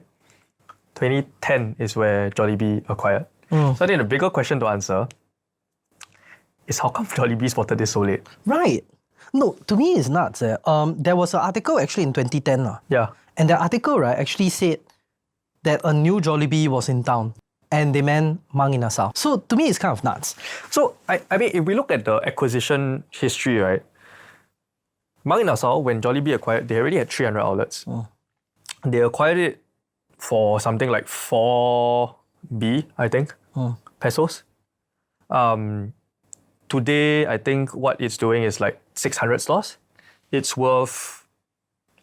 2010 is where Jollibee acquired. So I think the bigger question to answer is how come Jollibee spotted this so late? Right. No, to me it's nuts. There was an article actually in 2010. Yeah. And the article, right, actually said that a new Jollibee was in town. And they meant Mang Inasal. So to me, it's kind of nuts. So, I mean, if we look at the acquisition history, right? Mang Inasal, when Jollibee acquired, they already had 300 outlets. They acquired it for something like 4B, I think, pesos. Today, I think what it's doing is like 600 stores. It's worth,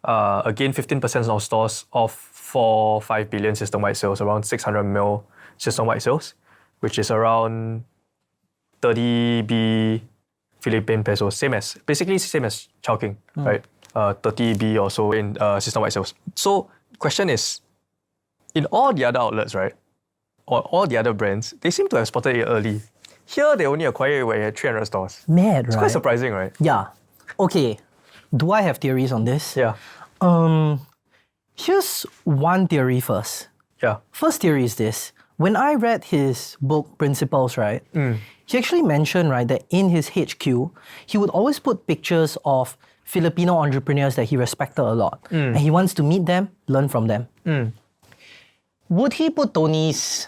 again, 15% of stores of 4-5 billion system-wide sales, around 600 mil system-wide sales, which is around 30B Philippine pesos, basically same as Chowking, right? 30B or so in system-wide sales. So, question is, in all the other outlets, right, or all the other brands, they seem to have spotted it early. Here, they only acquired it where you had 300 stores. Mad, It's right? quite surprising, right? Yeah. Okay. Do I have theories on this? Yeah. Here's one theory first. Yeah. First theory is this. When I read his book, Principles, right, he actually mentioned, right, that in his HQ, he would always put pictures of Filipino entrepreneurs that he respected a lot. And he wants to meet them, learn from them. Would he put Tony's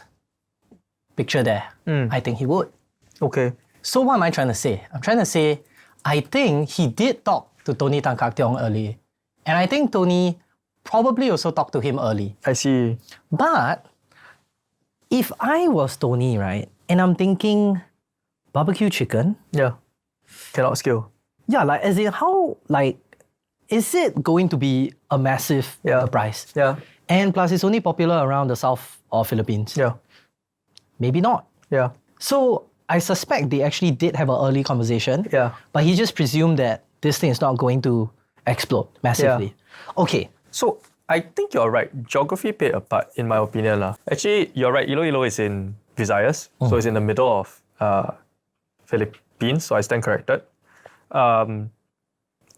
picture there? I think he would. Okay. So what am I trying to say? I'm trying to say, I think he did talk to Tony Tancaktiong early. And I think Tony probably also talked to him early. I see. But if I was Tony, right, and I'm thinking barbecue chicken, Yeah. Cannot scale. yeah, like as in how, like, is it going to be a massive price? Yeah. And plus, it's only popular around the south of Philippines. Yeah. Maybe not. Yeah. So I suspect they actually did have an early conversation. Yeah. But he just presumed that this thing is not going to explode massively. Okay. So I think you're right. Geography played a part, in my opinion. Actually, you're right. Iloilo is in Visayas, so it's in the middle of Philippines, so I stand corrected.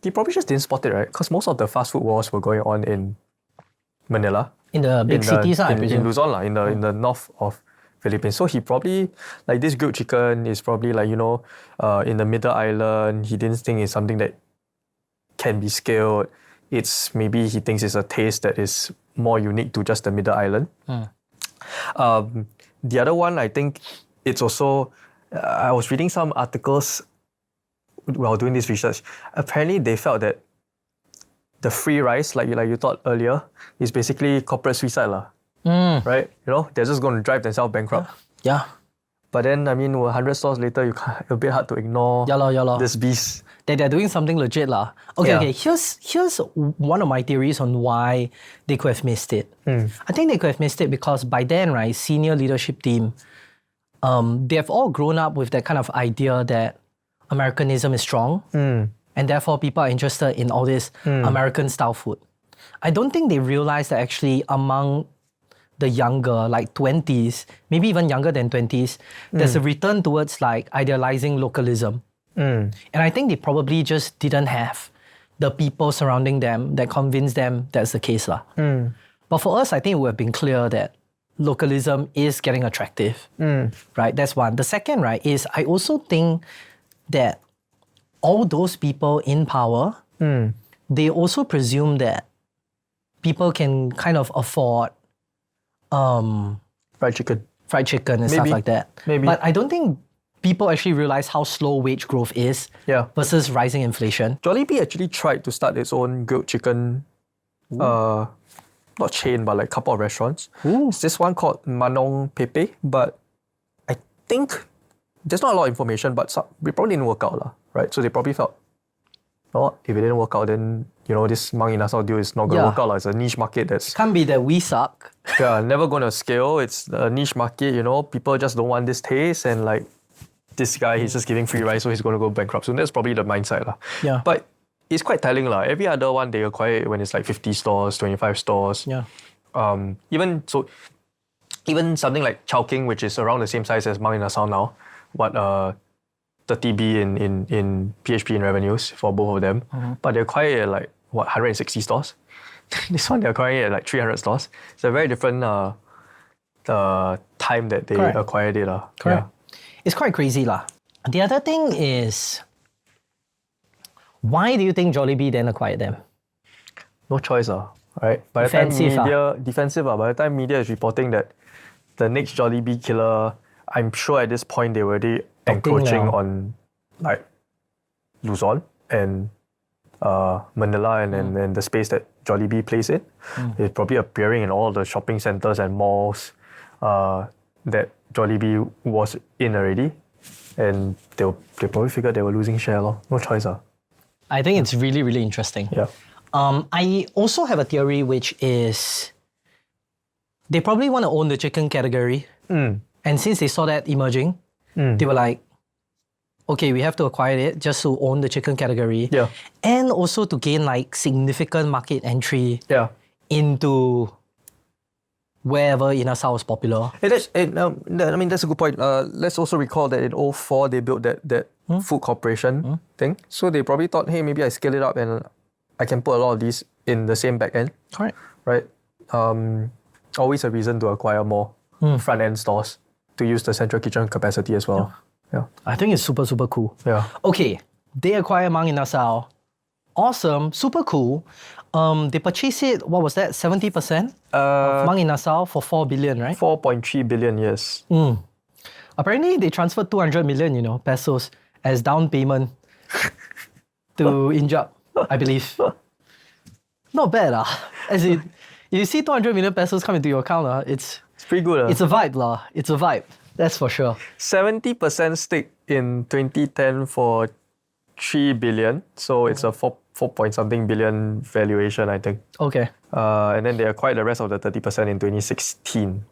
He probably just didn't spot it, right? Because most of the fast food wars were going on in Manila. In the big cities, I in presume. Luzon, in the north of Philippines. So he probably, like this grilled chicken is probably like, in the middle island, he didn't think it's something that can be scaled. It's maybe he thinks it's a taste that is more unique to just the middle island. The other one, I think it's also, I was reading some articles while doing this research. Apparently they felt that the free rice, like you thought earlier, is basically corporate suicide. Right? They're just going to drive themselves bankrupt. Yeah. But then, 100 stores later, it's a bit hard to ignore this beast. That they're doing something legit lah. Okay, Yeah. okay. Here's one of my theories on why they could have missed it. I think they could have missed it because by then, right, senior leadership team, they have all grown up with that kind of idea that Americanism is strong, and therefore people are interested in all this American style food. I don't think they realize that actually among the younger, like 20s, maybe even younger than 20s, there's a return towards like idealizing localism. And I think they probably just didn't have the people surrounding them that convinced them that's the case. But for us, I think it would have been clear that localism is getting attractive. Right? That's one. The second, right, is I also think that all those people in power, they also presume that people can kind of afford Fried chicken. and stuff like that. Maybe. But I don't think people actually realize how slow wage growth is versus rising inflation. Jollibee actually tried to start its own grilled chicken, not chain, but like couple of restaurants. It's this one called Manong Pepe, but I think there's not a lot of information, but it probably didn't work out, right? So they probably felt, if it didn't work out, then this Mang Inasal deal is not going to work out. It's a niche market that's Can't be that we suck. never going to scale. It's a niche market, people just don't want this taste, and like this guy, he's just giving free rice, so he's going to go bankrupt. So that's probably the mindset. Yeah. But it's quite telling. Every other one, they acquire it when it's like 50 stores, 25 stores. Yeah. Even something like Chowking, which is around the same size as Mang Inasal now, 30 B in PHP in revenues for both of them. But they acquire it at like, 160 stores? This one, they're acquiring it at like 300 stores. It's a very different time that they acquired it. Correct. Yeah. It's quite crazy lah. The other thing is, why do you think Jollibee then acquired them? No choice, right? By the Defensive, time media, defensive, by the time media is reporting that the next Jollibee killer, I'm sure at this point they were already encroaching on like Luzon and Manila and the space that Jollibee plays in. It's probably appearing in all the shopping centers and malls that Jollibee was in already. And they probably figured they were losing share. No choice. I think it's really, really interesting. Yeah. I also have a theory which is they probably want to own the chicken category. And since they saw that emerging, they were like, okay, we have to acquire it just to own the chicken category. Yeah. And also to gain like significant market entry into wherever Inasal was popular. That's a good point. Let's also recall that in 2004, they built that food corporation thing. So they probably thought, hey, maybe I scale it up and I can put a lot of these in the same back end. Correct. Right? Always a reason to acquire more front end stores to use the central kitchen capacity as well. Yeah. I think it's super, super cool. Yeah. Okay, they acquire Mang Inasal. Awesome, super cool. They purchased it, what was that, 70% of Mang Inasal for 4 billion, right? 4.3 billion, yes. Apparently, they transferred 200 million, pesos as down payment to Injap, I believe. Not bad, As in, you see 200 million pesos come into your account, it's It's pretty good. it's a vibe, It's a vibe, that's for sure. 70% stake in 2010 for 3 billion. So it's a 4 point something billion valuation, I think. Okay. And then they acquired the rest of the 30% in 2016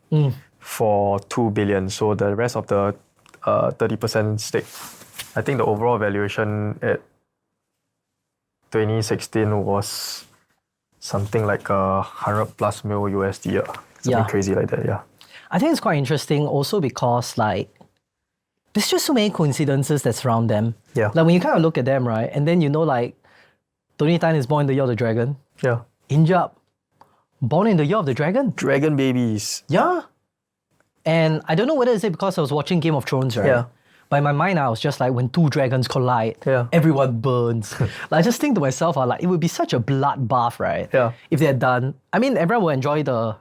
for 2 billion. So the rest of the 30% stake, I think the overall valuation at 2016 was something like 100 plus mil USD. Something crazy like that, yeah. I think it's quite interesting also because there's just so many coincidences that surround them. Yeah. Like when you kind of look at them, right? And then Tony Tan is born in the year of the dragon. Yeah. Injap, born in the year of the dragon. Dragon babies. Yeah. And I don't know whether it's because I was watching Game of Thrones, right? Yeah. But in my mind, I was just like, when two dragons collide, everyone burns. I just think to myself, it would be such a bloodbath, right? Yeah. If they had done, everyone will enjoy the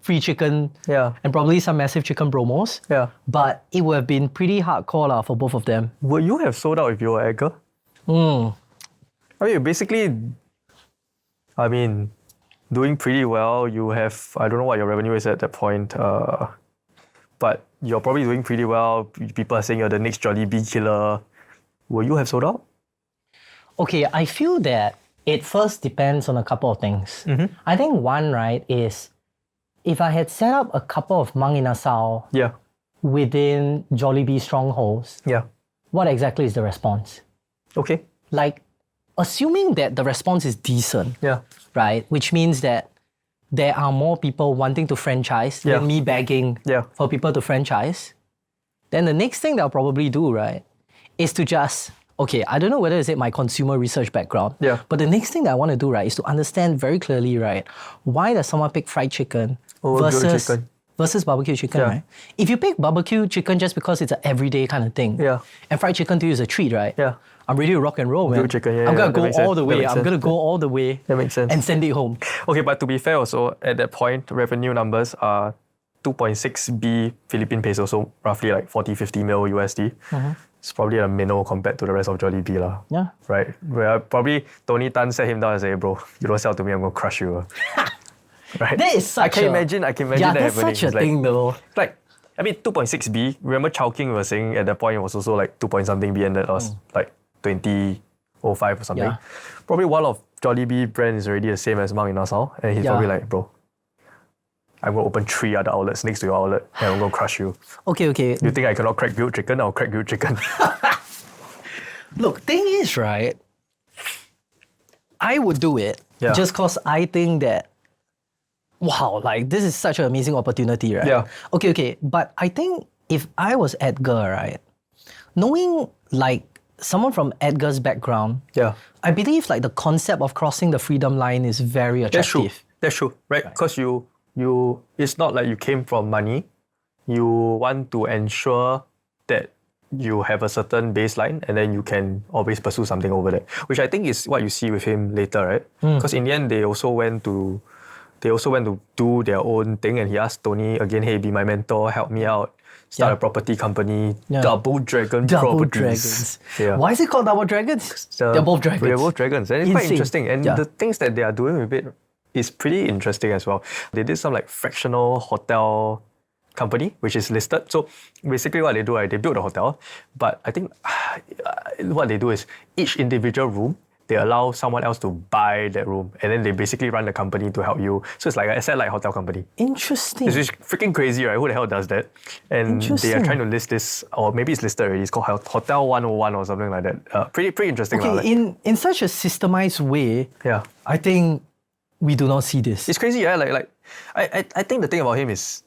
free chicken and probably some massive chicken promos. Yeah. But it would have been pretty hardcore for both of them. Would you have sold out if you were Edgar? Basically, doing pretty well. You have, I don't know what your revenue is at that point, but you're probably doing pretty well. People are saying you're the next Jollibee killer. Will you have sold out? Okay, I feel that it first depends on a couple of things. I think one, right, is if I had set up a couple of Mang Inasal within Jollibee strongholds, what exactly is the response? Okay. Assuming that the response is decent, right, which means that there are more people wanting to franchise than me begging for people to franchise, then the next thing that I'll probably do, right, is to just, I don't know whether it's my consumer research background, but the next thing that I want to do, right, is to understand very clearly, right, why does someone pick fried chicken versus barbecue chicken, right? If you pick barbecue chicken just because it's an everyday kind of thing, and fried chicken to you is a treat, right? I'm ready to rock and roll, man. Chicken, I'm gonna go all the way. I'm gonna go all the way. That makes sense. And send it home. Okay, but to be fair also, at that point, revenue numbers are 2.6 B Philippine peso, so roughly 40-50 mil USD. It's probably a minnow compared to the rest of Jollibee lah. Yeah. Right? Where probably Tony Tan sat him down and said, bro, you don't sell to me, I'm gonna crush you. Right? That is such I can imagine that that's happening. such a thing though. 2.6 B, remember Chowking was saying at that point it was also 2 point something B and that was 2005 or something. Probably one of Jollibee brand is already the same as Mang Inasal, and he's probably bro, I'm going to open 3 other outlets next to your outlet and I'm going to crush you. Okay. You think I cannot crack grilled chicken? I'll crack grilled chicken. Look, thing is, right, I would do it just because I think that, wow, this is such an amazing opportunity, right? Yeah. Okay. But I think if I was Edgar, right, knowing someone from Edgar's background, I believe the concept of crossing the freedom line is very attractive. That's true, right? Because you it's not like you came from money. You want to ensure that you have a certain baseline and then you can always pursue something over there, which I think is what you see with him later, right? Because in the end, they also went to do their own thing, and he asked Tony again, hey, be my mentor, help me out, start a property company, Double Dragon Properties. Yeah. Why is it called Double Dragons? They're both dragons. They're both dragons, and it's quite Insane. interesting. And the things that they are doing with it is pretty interesting as well. They did some fractional hotel company, which is listed. So basically what they do, they build a hotel, but I think what they do is each individual room, they allow someone else to buy that room, and then they basically run the company to help you. So it's like an asset-light hotel company. Interesting. It's just freaking crazy, right? Who the hell does that? And they are trying to list this, or maybe it's listed already. It's called Hotel 101 or something like that. Pretty interesting. Okay, in such a systemized way, I think we do not see this. It's crazy, yeah. I think the thing about him is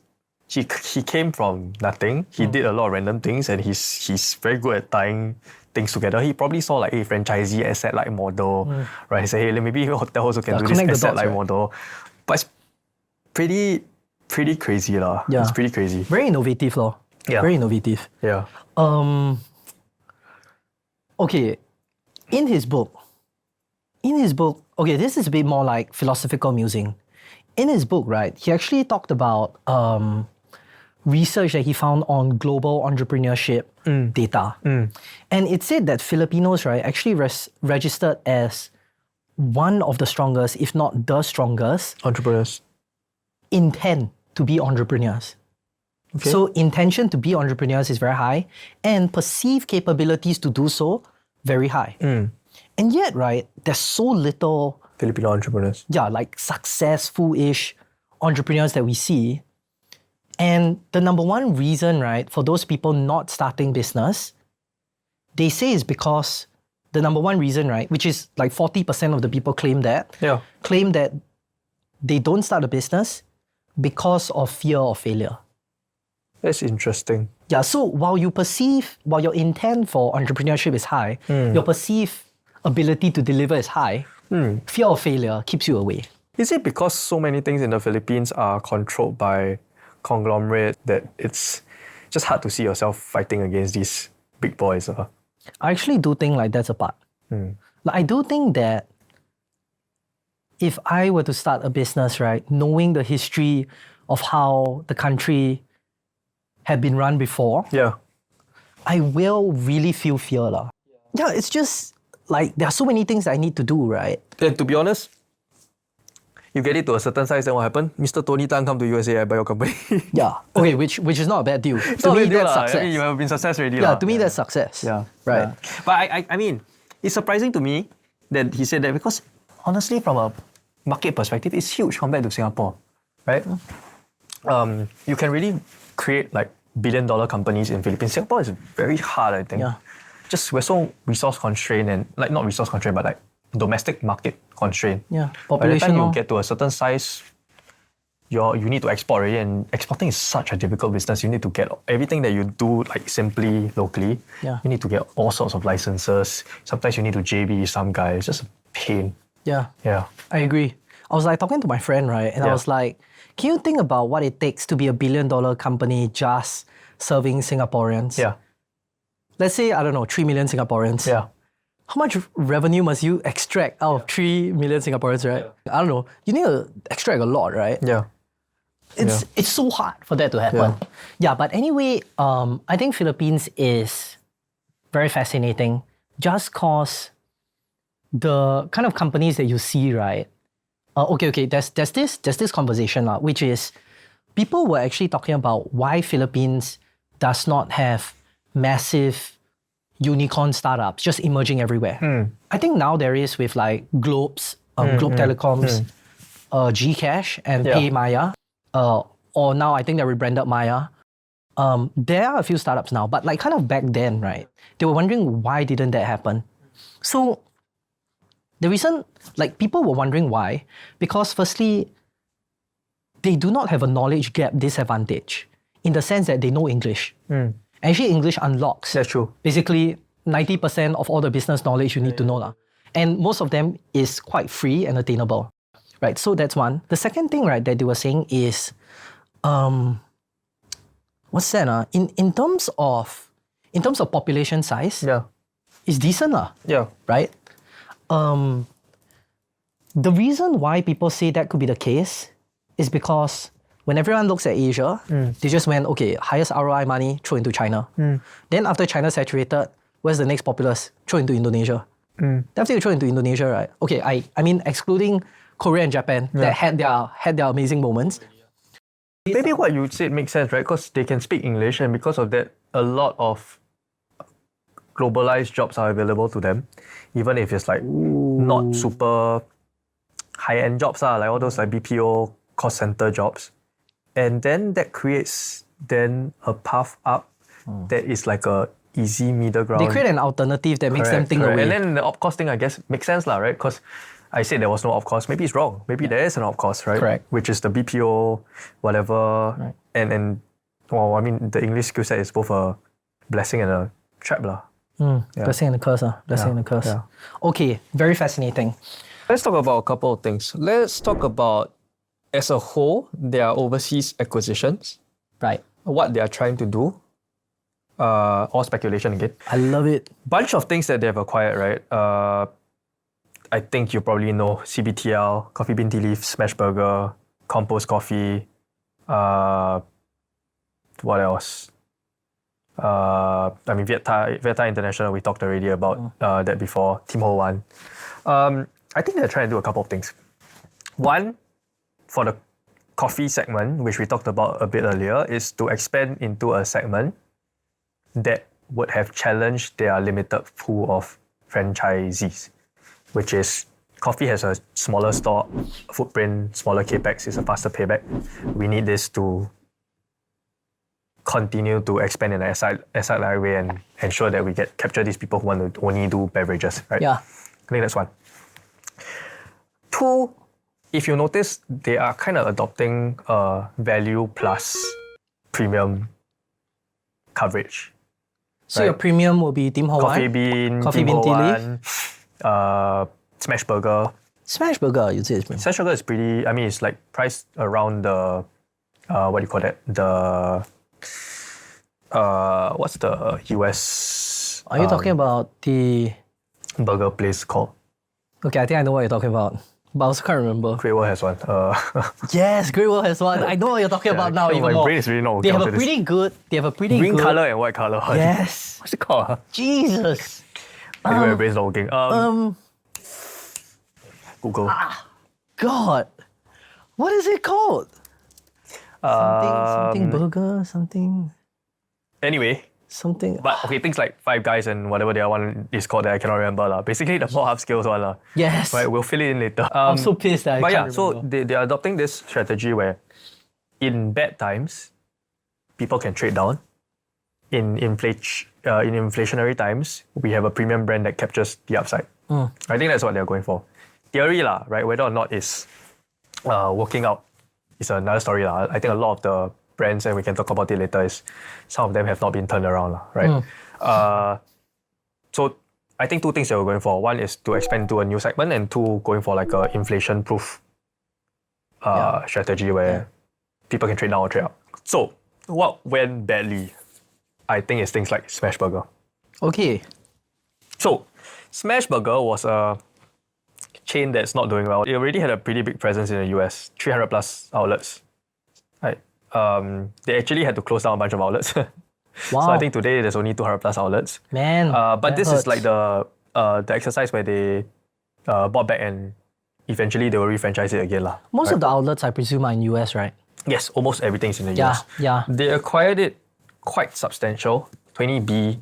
he came from nothing. He did a lot of random things, and he's very good at tying things together. He probably saw a franchisee asset-like model, right? He said, hey, maybe hotel also can do this asset-like model. But it's pretty crazy lah. Yeah. It's pretty crazy. Very innovative, lor. Yeah. Very innovative. Yeah. Okay, in his book, okay, this is a bit more philosophical musing. In his book, right, he actually talked about research that he found on global entrepreneurship data. And it said that Filipinos, right, actually registered as one of the strongest, if not the strongest, Entrepreneurs. intent to be entrepreneurs. So intention to be entrepreneurs is very high, and perceived capabilities to do so very high. And yet, right, there's so little, Filipino entrepreneurs. like successful-ish entrepreneurs that we see. And the number one reason, right, for those people not starting business, they say is because the number one reason, right, which is like 40% of the people claim that they don't start a business because of fear of failure. That's interesting. Yeah, so while your intent for entrepreneurship is high, your perceived ability to deliver is high, fear of failure keeps you away. Is it because so many things in the Philippines are controlled by conglomerate that it's just hard to see yourself fighting against these big boys? I actually do think like that's a part. Like, I do think that if I were to start a business, right, knowing the history of how the country had been run before, I will really feel fear. Yeah, it's just like there are so many things I need to do, right? And to be honest, you get it to a certain size, then what happened? Mr. Tony Tan come to you and say, I buy your company. Yeah. Okay, which is not a bad deal. It's To not a me, big deal that's lah. success. I mean, you have been success already. Yeah, to me, that's success. Yeah. Right. Yeah. But I mean, it's surprising to me that he said that because honestly, from a market perspective, it's huge compared to Singapore, right? You can really create like billion-dollar companies in Philippines. Singapore is very hard, I think. Yeah. Just we're so resource constrained and like not resource constrained, but like domestic market constrained. Yeah. By the Population. time you lor. get to a certain size, you need to export already, and exporting is such a difficult business. You need to get everything that you do like simply locally. Yeah. You need to get all sorts of licenses. Sometimes you need to JB some guy. It's just a pain. Yeah. Yeah. I agree. I was like talking to my friend, right? And I Yeah. was like, can you think about what it takes to be a billion-dollar company just serving Singaporeans? Yeah. Let's say, I don't know, 3 million Singaporeans. Yeah. How much revenue must you extract out of 3 million Singaporeans, right? I don't know. You need to extract a lot, right? Yeah. It's so hard for that to happen. Yeah, but anyway, I think Philippines is very fascinating just cause the kind of companies that you see, right? There's this conversation which is people were actually talking about why Philippines does not have massive unicorn startups just emerging everywhere. I think now there is with like Globe Telecoms, Gcash and PayMaya. Or now I think they rebranded Maya. There are a few startups now, but like kind of back then, right? They were wondering why didn't that happen? So the reason, like people were wondering why, because firstly, they do not have a knowledge gap disadvantage in the sense that they know English. Actually, English unlocks That's true. basically 90% of all the business knowledge you need to know. And most of them is quite free and attainable. Right, so that's one. The second thing, right, that they were saying is, what's that? In terms of population size, Yeah. it's decent, Yeah. right? The reason why people say that could be the case is because when everyone looks at Asia, they just went, okay, highest ROI money, throw into China. Then after China saturated, where's the next populous? Throw into Indonesia. Then after you throw into Indonesia, right? Okay, I mean excluding Korea and Japan that had their amazing moments. Maybe what you said makes sense, right? Because they can speak English, and because of that, a lot of globalized jobs are available to them, even if it's like not super high-end jobs, like all those like BPO cost center jobs. And then that creates then a path up that is like a easy middle ground. They create an alternative that makes them think away. And then the op-cost thing, I guess, makes sense, right? Because I said there was no op-cost. Maybe it's wrong. Maybe there is an op-cost, right? Correct. Which is the BPO, whatever. Right. And well, I mean, the English skill set is both a blessing and a trap, lah. Blessing and a curse, blessing and a curse. Yeah. Okay, very fascinating. Let's talk about a couple of things. Let's talk about, as a whole, their overseas acquisitions, Right. what they are trying to do. All speculation again. I love it. Bunch of things that they have acquired, right? I think you probably know CBTL, Coffee Bean Tea Leaf, Smashburger, Compost Coffee, What else? I mean, Vietnam International, we talked already about that before. Tim Ho Wan. I think they're trying to do a couple of things. One, for the coffee segment, which we talked about a bit earlier, is to expand into a segment that would have challenged their limited pool of franchisees, which is coffee has a smaller store footprint, smaller capex, it's a faster payback. We need this to continue to expand in an asset-light way and ensure that we capture these people who want to only do beverages, right? Yeah. I think that's one. Two, if you notice, they are kind of adopting a value plus premium coverage. So your premium will be Tim Ho Wan? Coffee Bean, Coffee Tim Bean Ho Tea Leaf? Wan, Smashburger. Smashburger, you say it's premium. Smashburger is pretty, I mean, it's like priced around the, what do you call that? The, what's the US Are you talking about the... burger place called? Okay, I think I know what you're talking about. But I also can't remember. Great Wall has one. Yes, Great Wall has one. I know what you're talking about now even my more. brain is really not They working have after a this. pretty good... They have a pretty Green good... color and white color. Yes. What's it called? Huh? Jesus. Anyway, my brain's not working. Google. God. What is it called? Something burger, Anyway, something... but okay, things like Five Guys and whatever the other one is called that I cannot remember. Basically, the more upscale one. Yes. Right, we'll fill it in later. I'm so pissed that I But can't yeah, so remember. they are adopting this strategy where in bad times, people can trade down. In inflationary times, we have a premium brand that captures the upside. I think that's what they're going for. Theory lah, right? Whether or not it's working out is another story lah. I think a lot of the brands, and we can talk about it later, is some of them have not been turned around lah, right? So I think two things that we're going for. One is to expand to a new segment, and two, going for like a inflation-proof strategy where people can trade down or trade up. So what went badly? I think it's things like Smashburger. Okay. So Smashburger was a chain that's not doing well. It already had a pretty big presence in the US, 300 plus outlets. Right. They actually had to close down a bunch of outlets. Wow. So I think today there's only 200 plus outlets. Man, but that this hurts. is like the exercise where they bought back and eventually they will refranchise it again lah. Most of the outlets, I presume, are in US, right? Yes, almost everything's in the Yeah, US. yeah. They acquired it quite substantial, 20B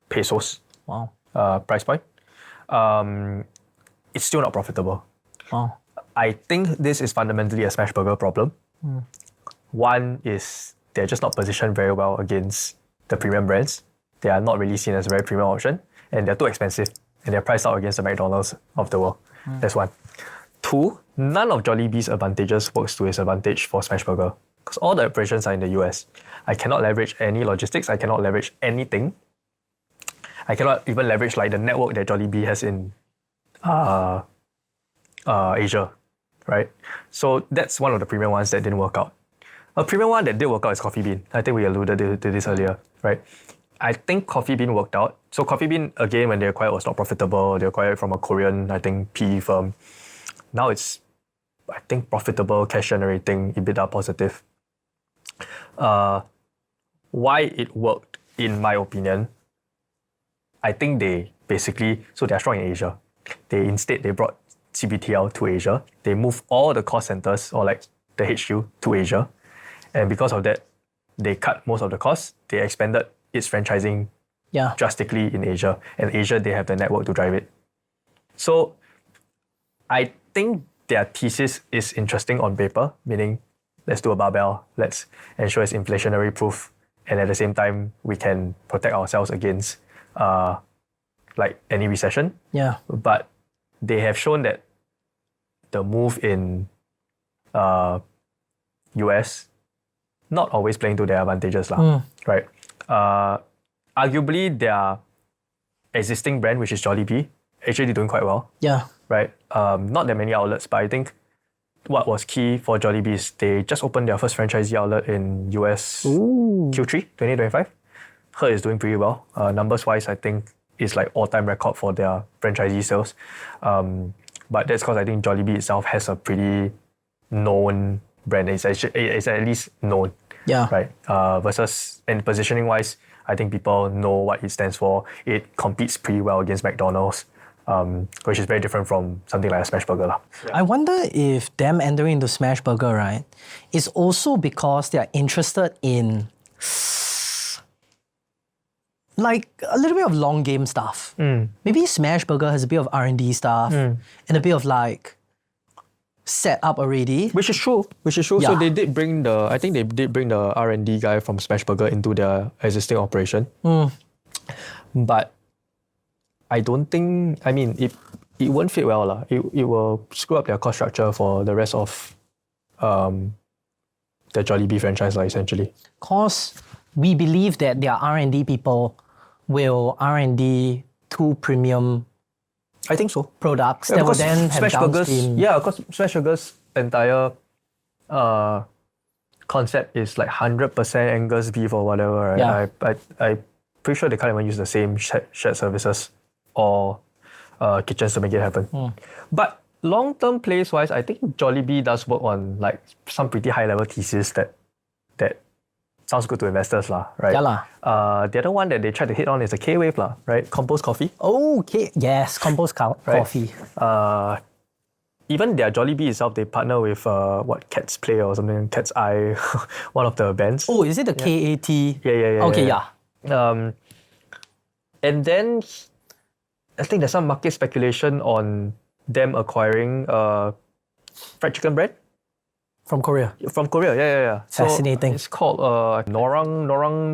pesos Wow. price point. It's still not profitable. Wow. I think this is fundamentally a Smashburger problem. One is they're just not positioned very well against the premium brands. They are not really seen as a very premium option, and they're too expensive, and they're priced out against the McDonald's of the world. That's one. Two, none of Jollibee's advantages works to its advantage for Smashburger, because all the operations are in the US. I cannot leverage any logistics. I cannot leverage anything. I cannot even leverage like the network that Jollibee has in Asia, right? So that's one of the premium ones that didn't work out. A premium one that did work out is Coffee Bean. I think we alluded to this earlier, right? I think Coffee Bean worked out. So Coffee Bean, again, when they acquired, was not profitable. They acquired it from a Korean, I think, PE firm. Now it's, I think, profitable, cash generating, EBITDA positive. Why it worked, in my opinion, I think they basically, so they're strong in Asia. They brought CBTL to Asia. They moved all the cost centers, or like the HQ, to Asia. And because of that, they cut most of the costs. They expanded its franchising drastically in Asia. And Asia, they have the network to drive it. So I think their thesis is interesting on paper, meaning let's do a barbell, let's ensure it's inflationary proof, and at the same time, we can protect ourselves against like any recession. Yeah. But they have shown that the move in US not always playing to their advantages lah, right? Arguably, their existing brand, which is Jollibee, actually doing quite well, Yeah. right? Not that many outlets, but I think what was key for Jollibee is they just opened their first franchisee outlet in US Q3 2025. Heard is doing pretty well. Numbers-wise, I think it's like all-time record for their franchisee sales. But that's because I think Jollibee itself has a pretty known brand. It's at least known. Yeah. Right. Versus, and positioning wise, I think people know what it stands for. It competes pretty well against McDonald's, which is very different from something like a Smashburger lah. I wonder if them entering into Smashburger, right, is also because they are interested in like a little bit of long game stuff. Maybe Smashburger has a bit of R&D stuff and a bit of like set up already. Which is true. So Yeah. they did bring I think they did bring the R&D guy from Smashburger into their existing operation. But I don't think, I mean, it won't fit well lah. It will screw up their cost structure for the rest of the Jollibee franchise lah, essentially. Because we believe that their R&D people will R&D two premium I think so. products that will because then have downstream. Yeah, because Smashburger's entire concept is like 100% Angus beef or whatever, right? Yeah. I'm pretty sure they can't even use the same shared services or kitchens to make it happen. But long-term plays-wise, I think Jollibee does work on like some pretty high-level thesis that sounds good to investors lah, right? Yeah lah. The other one that they try to hit on is the K-Wave lah, right? Compost coffee. Okay, yes, compost coffee. Even their Jollibee itself, they partner with Cat's Play or something, Cat's Eye, one of the bands. Oh, is it the KAT? Yeah. Okay, yeah. And then I think there's some market speculation on them acquiring fried chicken bread From Korea. from Korea. Yeah. Fascinating. So it's called Norang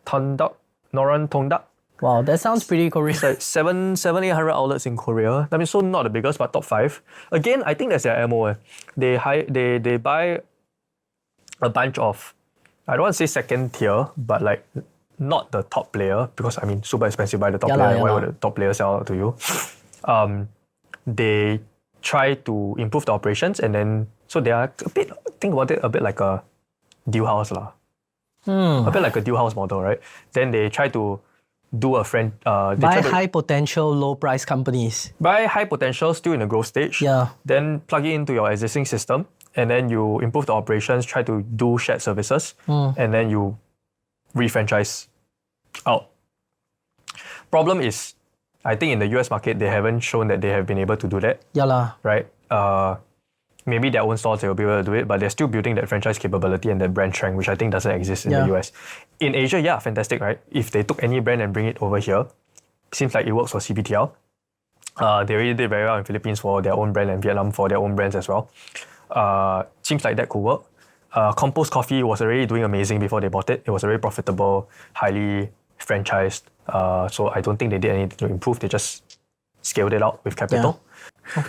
Tongdak. Wow, that sounds pretty Korean. It's like 800 outlets in Korea. I mean, so not the biggest, but top 5. Again, I think that's their MO. They buy a bunch of, I don't want to say second tier, but like not the top player, because I mean, super expensive by the top Yeah player. lah. Why would the top player sell out to you? They try to improve the operations, and then so they are a bit, think about it, a bit like a deal house lah. A bit like a deal house model, right? Then they try to do a friend. They Buy try to high potential, low price companies. buy high potential, still in the growth stage. Yeah. Then plug it into your existing system, and then you improve the operations, try to do shared services, and then you re-franchise out. Problem is, I think in the US market, they haven't shown that they have been able to do that, Yeah lah. right? Maybe their own stores, they will be able to do it, but they're still building that franchise capability and that brand strength, which I think doesn't exist in Yeah. the US. In Asia, yeah, fantastic, right? If they took any brand and bring it over here, seems like it works for CBTL. They already did very well in Philippines for their own brand and Vietnam for their own brands as well. Seems like that could work. Compost Coffee was already doing amazing before they bought it. It was already profitable, highly franchised. So I don't think they did anything to improve. They just scaled it out with capital.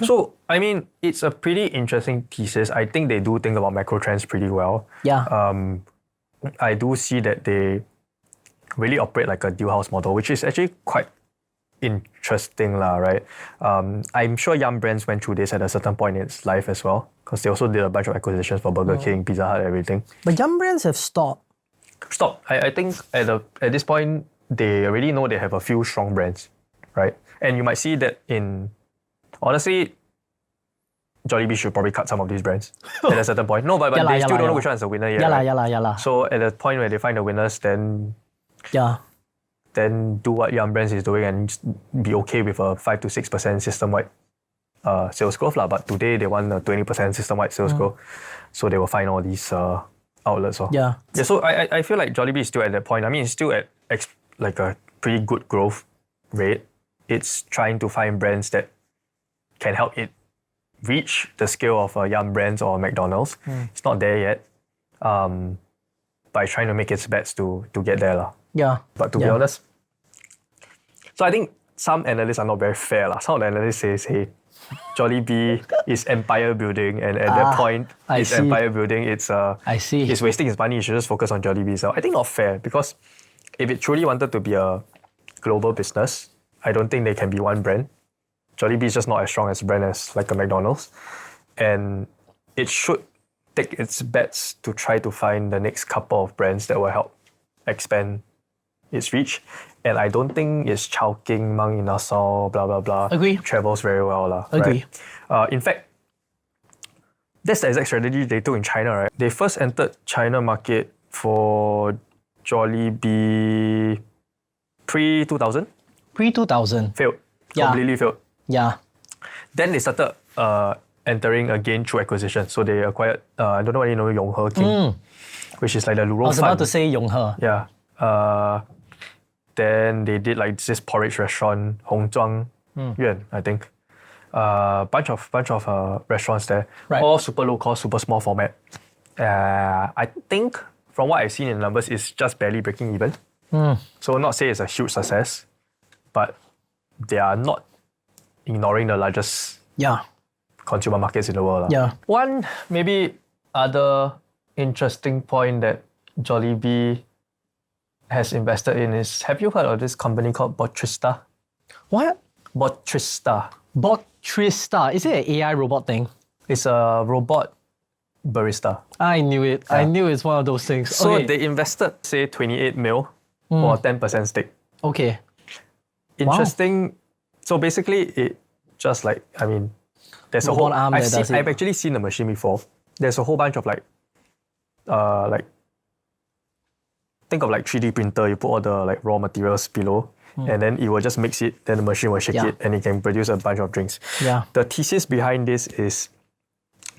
So, I mean, it's a pretty interesting thesis. I think they do think about macro trends pretty well. Yeah. I do see that they really operate like a deal house model, which is actually quite interesting lah, right? I'm sure Yum Brands went through this at a certain point in its life as well, because they also did a bunch of acquisitions for Burger King, Pizza Hut, everything. But Yum Brands have stopped. Stop. I think at this point, they already know they have a few strong brands, right? And you might see that in, honestly, Jollibee should probably cut some of these brands at a certain point. No, but Yeah lah, they yeah still lah, don't know yeah which one is the winner yet. Yeah lah, right? yeah lah. So at the point where they find the winners, then do what Yum Brands is doing and just be okay with a 5 to 6% system-wide sales growth lah. But today they want a 20% system-wide sales growth, so they will find all these outlets. Yeah. So I feel like Jollibee is still at that point. I mean, it's still at like a pretty good growth rate. It's trying to find brands that can help it reach the scale of Yum Brands or McDonald's. It's not there yet. But it's trying to make its bets to get there lah. Yeah. But to be honest, so I think some analysts are not very fair lah. Some of the analysts say, hey, Jollibee is empire building, and at that point, I it's see. empire building. It's I see. It's wasting his money. You should just focus on Jollibee. So I think not fair, because if it truly wanted to be a global business, I don't think they can be one brand. Jollibee is just not as strong as a brand as like a McDonald's, and it should take its bets to try to find the next couple of brands that will help expand its reach. And I don't think it's Chowking, Mang, Inasal, blah blah blah. Agree. Travels very well lah. Agree. Right? In fact, that's the exact strategy they took in China, right? They first entered China market for Jollibee pre-2000. Pre-2000. Failed. Yeah. Completely failed. Yeah. Then they started entering again through acquisition. So they acquired, I don't know whether you know Yonghe King, which is like the Luro I was about to say Yonghe. Yeah. Then they did like this porridge restaurant, Hong Zhuang Yuan, I think. Bunch of restaurants there. Right. All super low cost, super small format. I think from what I've seen in the numbers, it's just barely breaking even. So not say it's a huge success, but they are not ignoring the largest Yeah. consumer markets in the world. Yeah. One maybe other interesting point that Jollibee has invested in is, have you heard of this company called Botrista? What? Botrista. Botrista. Is it an AI robot thing? It's a robot barista. I knew it. I knew it's one of those things. So Okay. they invested, say, 28 mil for a 10% stake. Okay. Interesting. So basically, it just like, I mean, there's a Robot whole. arm that does it. I've actually seen the machine before. There's a whole bunch of think of like 3D printer. You put all the like raw materials below, and then it will just mix it. Then the machine will shake Yeah. it, and it can produce a bunch of drinks. Yeah. The thesis behind this is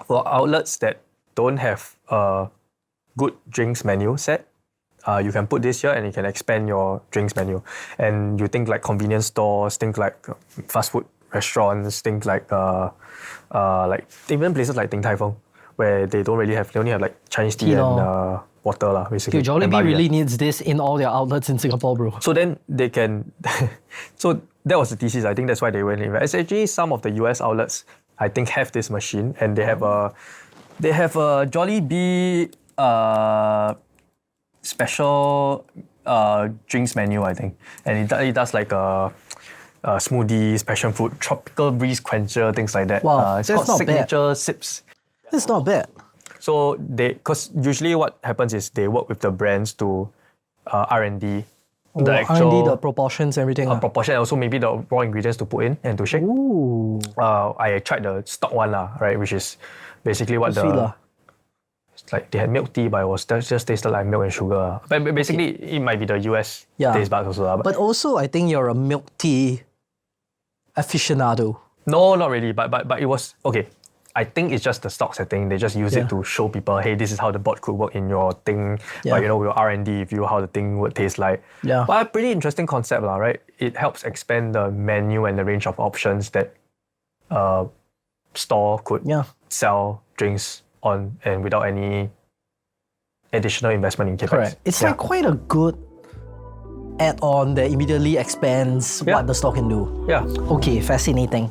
for outlets that don't have a good drinks menu set. You can put this here and you can expand your drinks menu. And you think like convenience stores, think like fast food restaurants, think like even places like Din Tai Fung, where they only have like Chinese tea and water lah, basically. Dude, and Jollibee barley. really needs this in all their outlets in Singapore, bro. So then they can, so that was the thesis. I think that's why they went in. It's actually some of the US outlets, I think, have this machine, and they have a Jollibee special drinks menu, I think, and it does like smoothies, passion fruit, tropical breeze quencher, things like that. Wow, it's that's called not bad. Signature Sips. It's not bad. So because usually what happens is they work with the brands to R&D, the actual R&D, the proportions, everything. proportion, and also maybe the raw ingredients to put in and to shake. Ooh. I tried the stock one lah, right, which is basically what Sweet lah. it's like they had milk tea, but it was just tasted like milk and sugar. But basically, it might be the US Yeah. taste buds also lah. But also, I think you're a milk tea aficionado. No, not really. But it was okay. I think it's just the stock setting. They just use Yeah. it to show people, hey, this is how the bot could work in your thing. Yeah. But we'll R&D view how the thing would taste like. Yeah. But a pretty interesting concept lah, right? It helps expand the menu and the range of options that store could Yeah. sell drinks on and without any additional investment in capex. Correct. It's like quite a good add-on that immediately expands Yeah. what the store can do. Yeah. Okay, fascinating.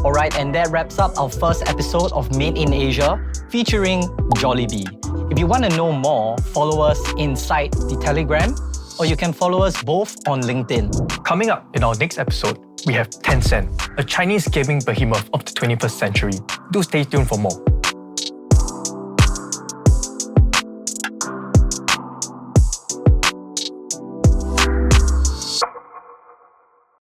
Alright, and that wraps up our first episode of Made in Asia featuring Jollibee. If you want to know more, follow us inside the Telegram, or you can follow us both on LinkedIn. Coming up in our next episode, we have Tencent, a Chinese gaming behemoth of the 21st century. Do stay tuned for more.